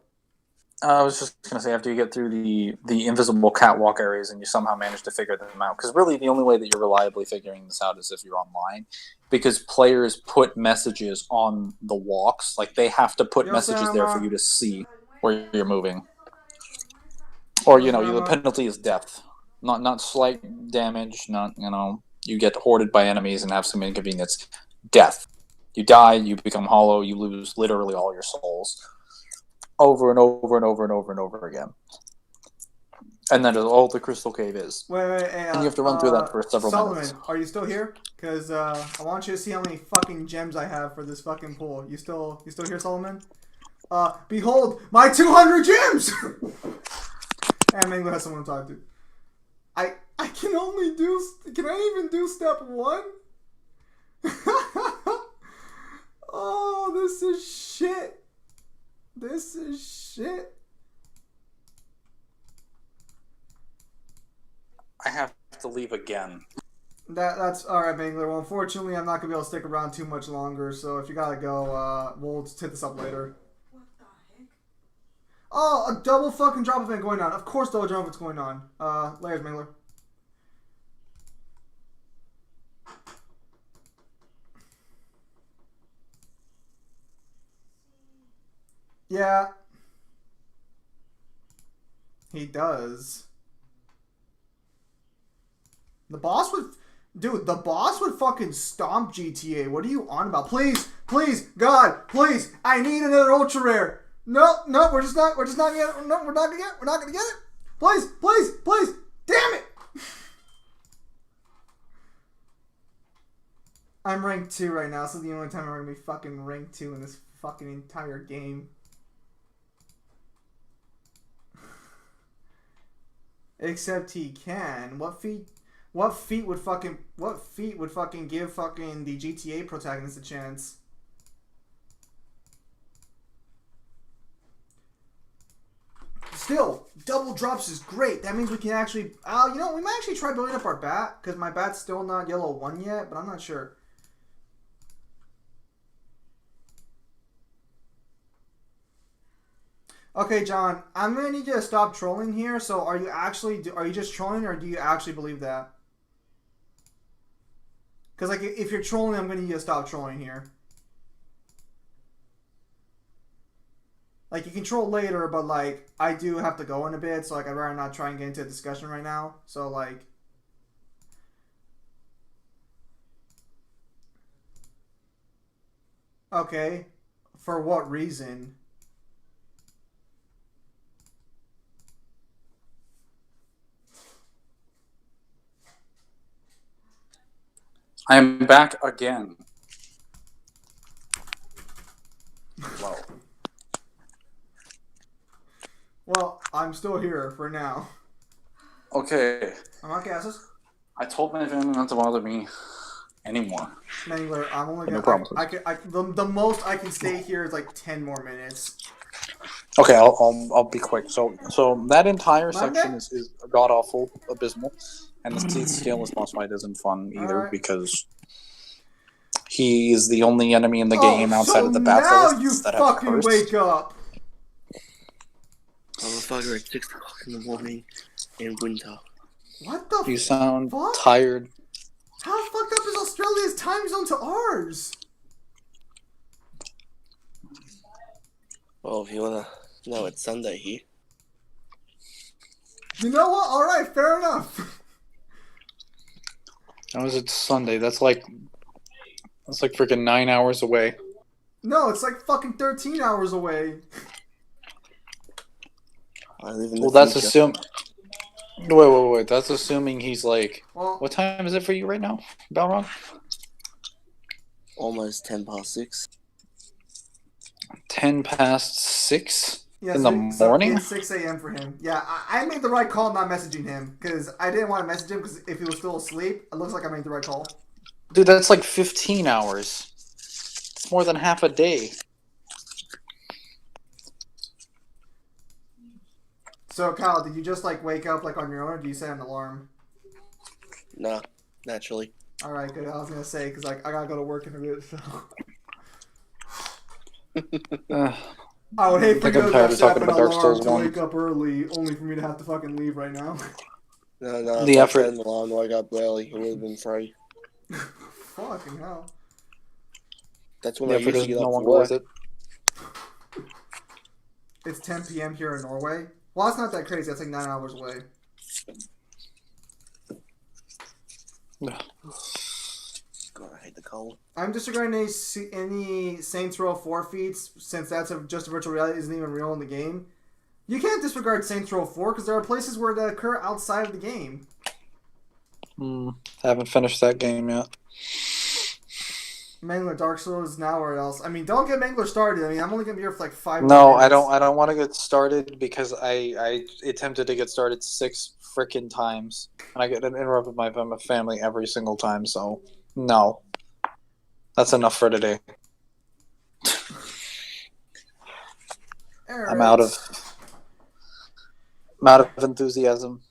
I was just going to say, after you get through the invisible catwalk areas and you somehow manage to figure them out, because really the only way that you're reliably figuring this out is if you're online, because players put messages on the walks. Like, they have to put messages there for you to see where you're moving. Or, the penalty is death. Not slight damage, not, you get hoarded by enemies and have some inconvenience. Death. You die, you become hollow, you lose literally all your souls. Over and over and over and over and over again. And that is all the Crystal Cave is. Wait, and you have to run through that for several minutes. Solomon, are you still here? Because I want you to see how many fucking gems I have for this fucking pool. You still here, Solomon? Behold, my 200 gems! And Mangler has someone to talk to. I can only do... Can I even do step 1? Oh, this is shit. This is shit. I have to leave again. That's alright, Mangler. Well, unfortunately, I'm not going to be able to stick around too much longer, so if you gotta go, we'll just hit this up later. What the heck? Oh, a double fucking drop event going on. Of course double drop event's going on. Layers, Mangler. Yeah. He does. The boss would... Dude, the boss would fucking stomp GTA. What are you on about? Please, please, God, please. I need another ultra rare. No, we're just not gonna get it. No, we're not gonna get it. Please, please, please. Damn it. I'm ranked 2 right now. This is the only time I'm gonna be fucking ranked 2 in this fucking entire game. Except he can. What feat would fucking give fucking the GTA protagonist a chance? Still, double drops is great. That means we can actually... you know, we might actually try building up our bat, because my bat's still not yellow 1 yet, but I'm not sure. Okay, John, I'm gonna need you to stop trolling here. So, are you just trolling, or do you actually believe that? Because, like, if you're trolling, I'm gonna need you to stop trolling here. Like, you can troll later, but, like, I do have to go in a bit, so, like, I'd rather not try and get into a discussion right now. So, like... Okay. For what reason? I am back again. Whoa. Well, I'm still here for now. Okay. I'm on gases. I told my family not to bother me anymore. Mangler, I'm only gonna... No promises. The most I can stay here is like 10 more minutes. Okay, I'll be quick. So that entire section is god awful, abysmal, and the seed scaleless boss fight isn't fun either because he is the only enemy in the game outside of the Bathursts that have fucking cursed. wake up. Motherfucker at 6 o'clock in the morning in winter. What the You sound fuck? tired. How fucked up is Australia's time zone to ours? Well, if you wanna know, it's Sunday here. You know what? Alright, fair enough. How is it Sunday? That's like freaking 9 hours away. No, it's like fucking 13 hours away. I live in the Well, that's future. assuming. Wait. That's assuming he's like. Well, What time is it for you right now, Balrog? Almost 10 past 6. 10 past 6 yeah, in the morning? It's 6 a.m. for him. Yeah, I made the right call not messaging him. Because I didn't want to message him because if he was still asleep, it looks like I made the right call. Dude, that's like 15 hours. It's more than half a day. So, Kyle, did you just like wake up like on your own, or do you set an alarm? Nah, naturally. All right, good. I was gonna say because like I gotta go to work in a bit. So. I would hate for you to set an alarm to wake up early, only for me to have to fucking leave right now. No, The effort. The alarm to wake up early, it would have been free. Fucking hell. That's when The I effort used is to get no up longer for worth work. it. It's 10 p.m. here in Norway. Well, that's not that crazy. That's like 9 hours away. God, I hate the cold. I'm disregarding any Saints Row 4 feats, since that's just a virtual reality, isn't even real in the game. You can't disregard Saints Row 4 because there are places where that occur outside of the game. Haven't finished that game yet. Mangler, Dark Souls now or else. I mean, don't get Mangler started. I mean, I'm only gonna be here for like 5 No, minutes. I don't want to get started because I attempted to get started 6 frickin' times and I get interrupted by my family every single time. So no, that's enough for today. All I'm right. out of enthusiasm.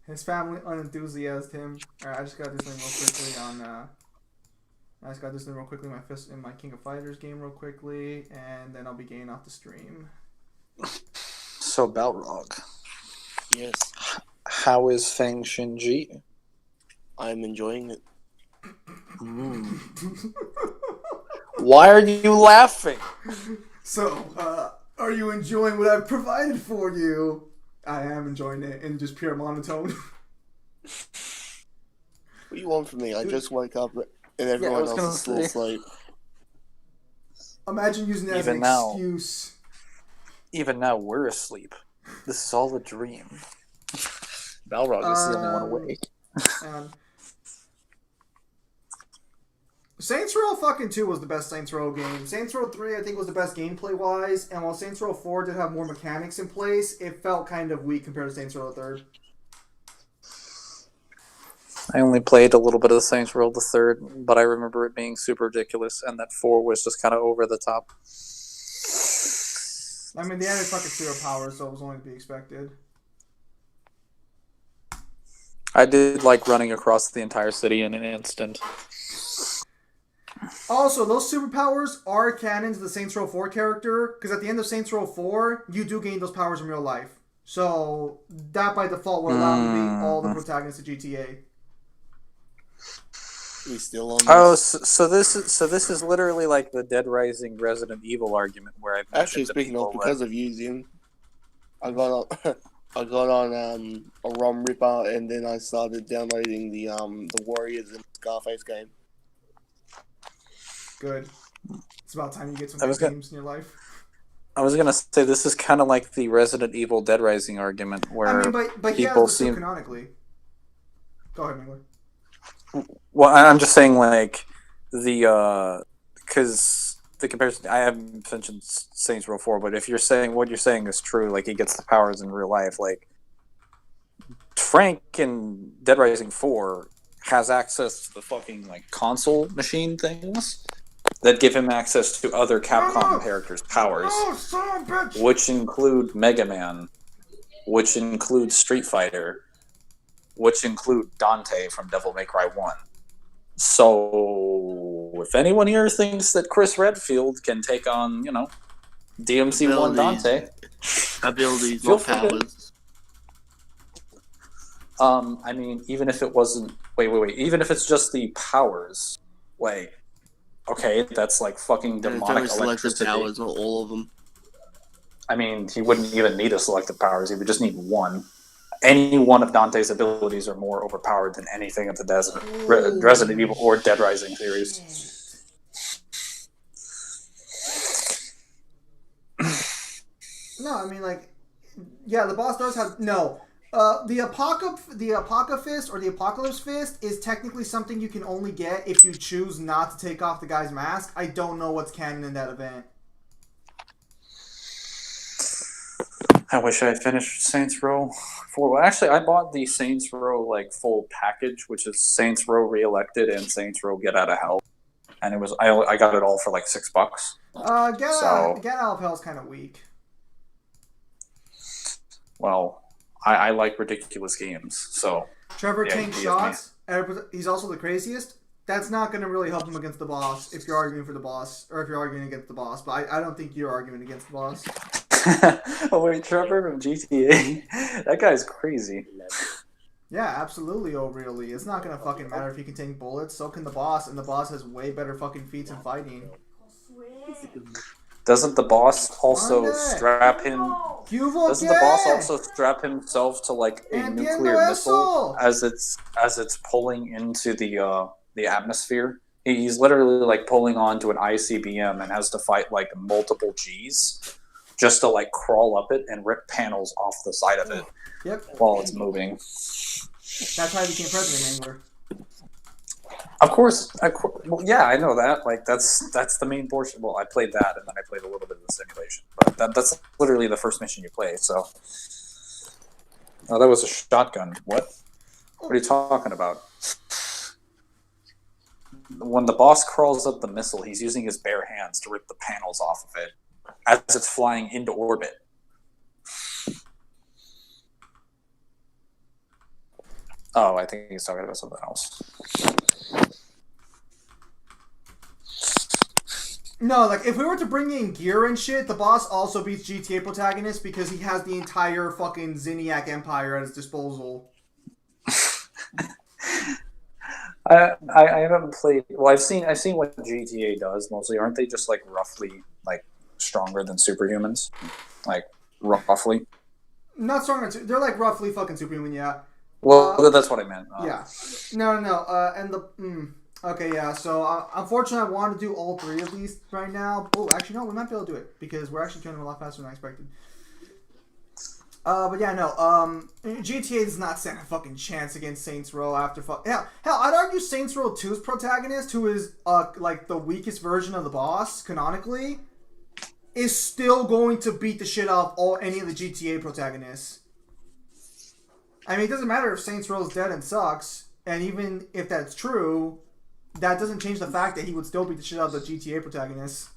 His family unenthusiased him. Alright, I just gotta do something real quickly on I just gotta do something real quickly in my King of Fighters game real quickly, and then I'll be getting off the stream. So Balrog, Yes, how is Feng Shinji? I'm enjoying it. Why are you laughing? So, are you enjoying what I've provided for you? I am enjoying it in just pure monotone. What do you want from me? I just woke up and everyone else is still asleep. Imagine using that as an excuse. Even now, we're asleep. This is all a dream. Balrog is the only one awake. Saints Row fucking 2 was the best Saints Row game. Saints Row 3, I think, was the best gameplay-wise, and while Saints Row 4 did have more mechanics in place, it felt kind of weak compared to Saints Row 3. I only played a little bit of the Saints Row the Third, but I remember it being super ridiculous, and that 4 was just kind of over the top. I mean, they added fucking superpowers, so it was only to be expected. I did like running across the entire city in an instant. Also, those superpowers are canon to the Saints Row 4 character, because at the end of Saints Row 4, you do gain those powers in real life. So, that by default will allow you to be all the protagonists of GTA. We still on this? Oh, so this is literally like the Dead Rising Resident Evil argument where I actually speaking of because of you, Zim, I got on a ROM ripper and then I started downloading the Warriors and Scarface game. Good. It's about time you get some good games in your life. I was gonna say this is kind of like the Resident Evil Dead Rising argument where but people seem canonically. Go ahead, Mingler. Well, I'm just saying, like, because the comparison, I haven't mentioned Saints Row 4, but if you're saying what you're saying is true, like, he gets the powers in real life, like, Frank in Dead Rising 4 has access to the fucking, like, console machine things that give him access to other Capcom characters' powers, which include Mega Man, which include Street Fighter, which include Dante from Devil May Cry 1. So, if anyone here thinks that Chris Redfield can take on, DMC1 Dante... Abilities, not powers. I mean, even if it wasn't... Wait. Even if it's just the powers, like, okay, that's like fucking demonic electricity. Powers, not all of them. I mean, he wouldn't even need a selective powers. He would just need one. Any one of Dante's abilities are more overpowered than anything of the Resident Evil or Dead Rising series. No, I mean, like, yeah, the boss does have... No. The Apoca Fist or the Apocalypse Fist is technically something you can only get if you choose not to take off the guy's mask. I don't know what's canon in that event. I wish I had finished Saints Row 4. Well, actually, I bought the Saints Row like full package, which is Saints Row Reelected and Saints Row Get Out of Hell, and it was I got it all for like $6. Get Out of Hell is kind of weak. Well, I like ridiculous games, so Trevor takes shots. He's also the craziest. That's not going to really help him against the boss if you're arguing for the boss, or if you're arguing against the boss. But I don't think you're arguing against the boss. Oh wait, Trevor from GTA? That guy's crazy. Yeah, absolutely, really. It's not gonna fucking matter if he can take bullets. So can the boss, and the boss has way better fucking feats in fighting. Doesn't the boss also strap him? Doesn't the boss also strap himself to like a nuclear missile as it's pulling into the atmosphere? He's literally like pulling onto an ICBM and has to fight like multiple Gs just to like crawl up it and rip panels off the side of it while it's moving. That's how he became president, Angler. Of course. Well, yeah, I know that. Like that's the main portion. Well, I played that, and then I played a little bit of the simulation. But that's literally the first mission you play. So, oh, that was a shotgun. What? What are you talking about? When the boss crawls up the missile, he's using his bare hands to rip the panels off of it as it's flying into orbit. Oh, I think he's talking about something else. No, like, if we were to bring in gear and shit, the boss also beats GTA protagonist because he has the entire fucking Zinniac Empire at his disposal. I haven't played... Well, I've seen what GTA does, mostly. Aren't they just, like, roughly, like, stronger than superhumans, like roughly. Not stronger. They're like roughly fucking superhuman. Yeah. Well, that's what I meant. Yeah. No. And the. Okay, yeah. So unfortunately, I want to do all three of these right now. Oh, actually, no. We might be able to do it because we're actually turning a lot faster than I expected. But yeah, no. GTA does not stand a fucking chance against Saints Row after hell, I'd argue Saints Row 2's protagonist, who is like the weakest version of the boss canonically, is still going to beat the shit out of any of the GTA protagonists. I mean, it doesn't matter if Saints Row is dead and sucks, and even if that's true, that doesn't change the fact that he would still beat the shit out of the GTA protagonists.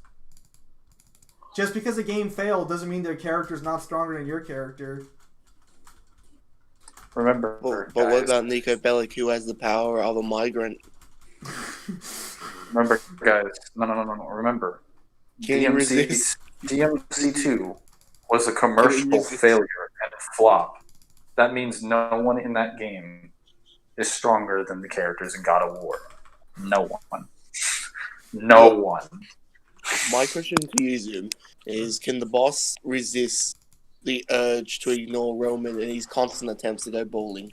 Just because the game failed doesn't mean their character is not stronger than your character. Remember, but what about Nico Bellic, who has the power of a migrant? Remember, guys. No. Remember, DMC2 was a commercial failure and a flop. That means no one in that game is stronger than the characters in God of War. No one. No one. My question to you, Zoom, is can the boss resist the urge to ignore Roman and his constant attempts to go bowling?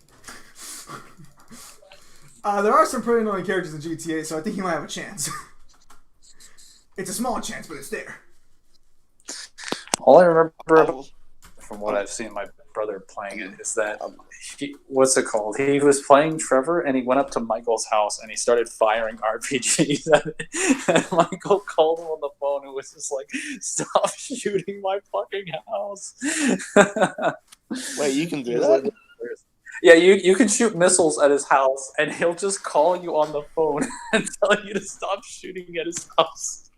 There are some pretty annoying characters in GTA, so I think he might have a chance. It's a small chance, but it's there. All I remember from what I've seen my brother playing it is that what's it called? He was playing Trevor and he went up to Michael's house and he started firing RPGs at it. And Michael called him on the phone and was just like, "Stop shooting my fucking house." Wait, you can do that? Yeah, you can shoot missiles at his house and he'll just call you on the phone and tell you to stop shooting at his house.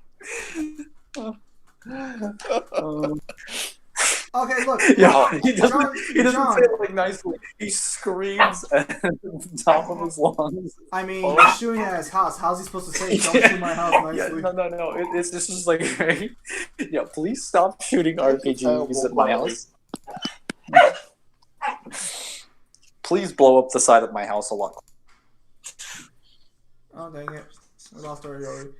Okay, look. Yeah, he doesn't John, say it like nicely. He screams at the top of his lungs. I mean, he's shooting at his house. How's he supposed to say, "Don't shoot my house nicely"? Yeah, no. It's just like, yeah, please stop shooting RPGs at my house. Please blow up the side of my house a lot. Oh, dang it. We lost already.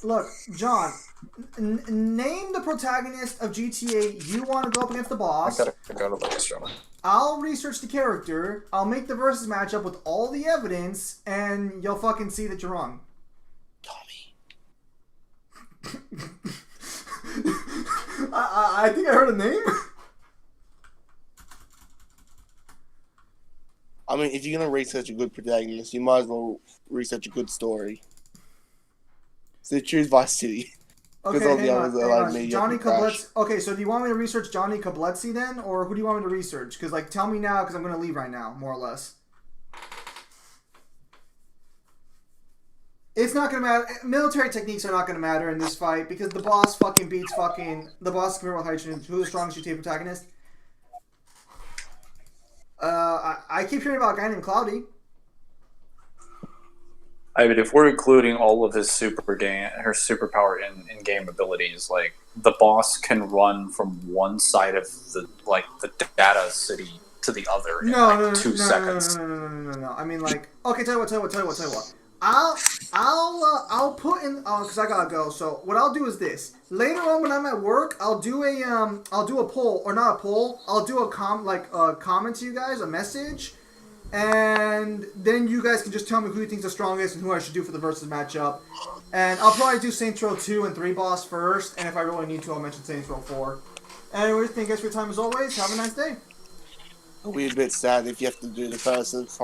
Look, John, name the protagonist of GTA you want to go up against the boss. I gotta go to the restaurant. I'll research the character, I'll make the versus matchup with all the evidence, and you'll fucking see that you're wrong. Tommy. I think I heard a name. I mean, if you're gonna research a good protagonist, you might as well research a good story. So choose Vice City. Okay, hang on. Johnny Kobletsi. Okay, so do you want me to research Johnny Kobletsi then, or who do you want me to research? Because, like, tell me now, because I'm going to leave right now, more or less. It's not going to matter. Military techniques are not going to matter in this fight, because the boss fucking beats the boss can with hydrogen. Who's the strongest GTA protagonist? I keep hearing about a guy named Cloudy. I mean, if we're including all of his superpower in game abilities, like the boss can run from one side of the data city to the other in 2 seconds. No. I mean, like, okay, tell you what. I'll put in because I gotta go. So what I'll do is this. Later on when I'm at work, I'll do a poll, or not a poll. I'll do a comment to you guys, a message. And then you guys can just tell me who you think is the strongest and who I should do for the versus matchup. And I'll probably do Saints Row 2 and 3 boss first. And if I really need to, I'll mention Saints Row 4. Anyways, thank you guys for your time as always. Have a nice day. It'll be a bit sad if you have to do the person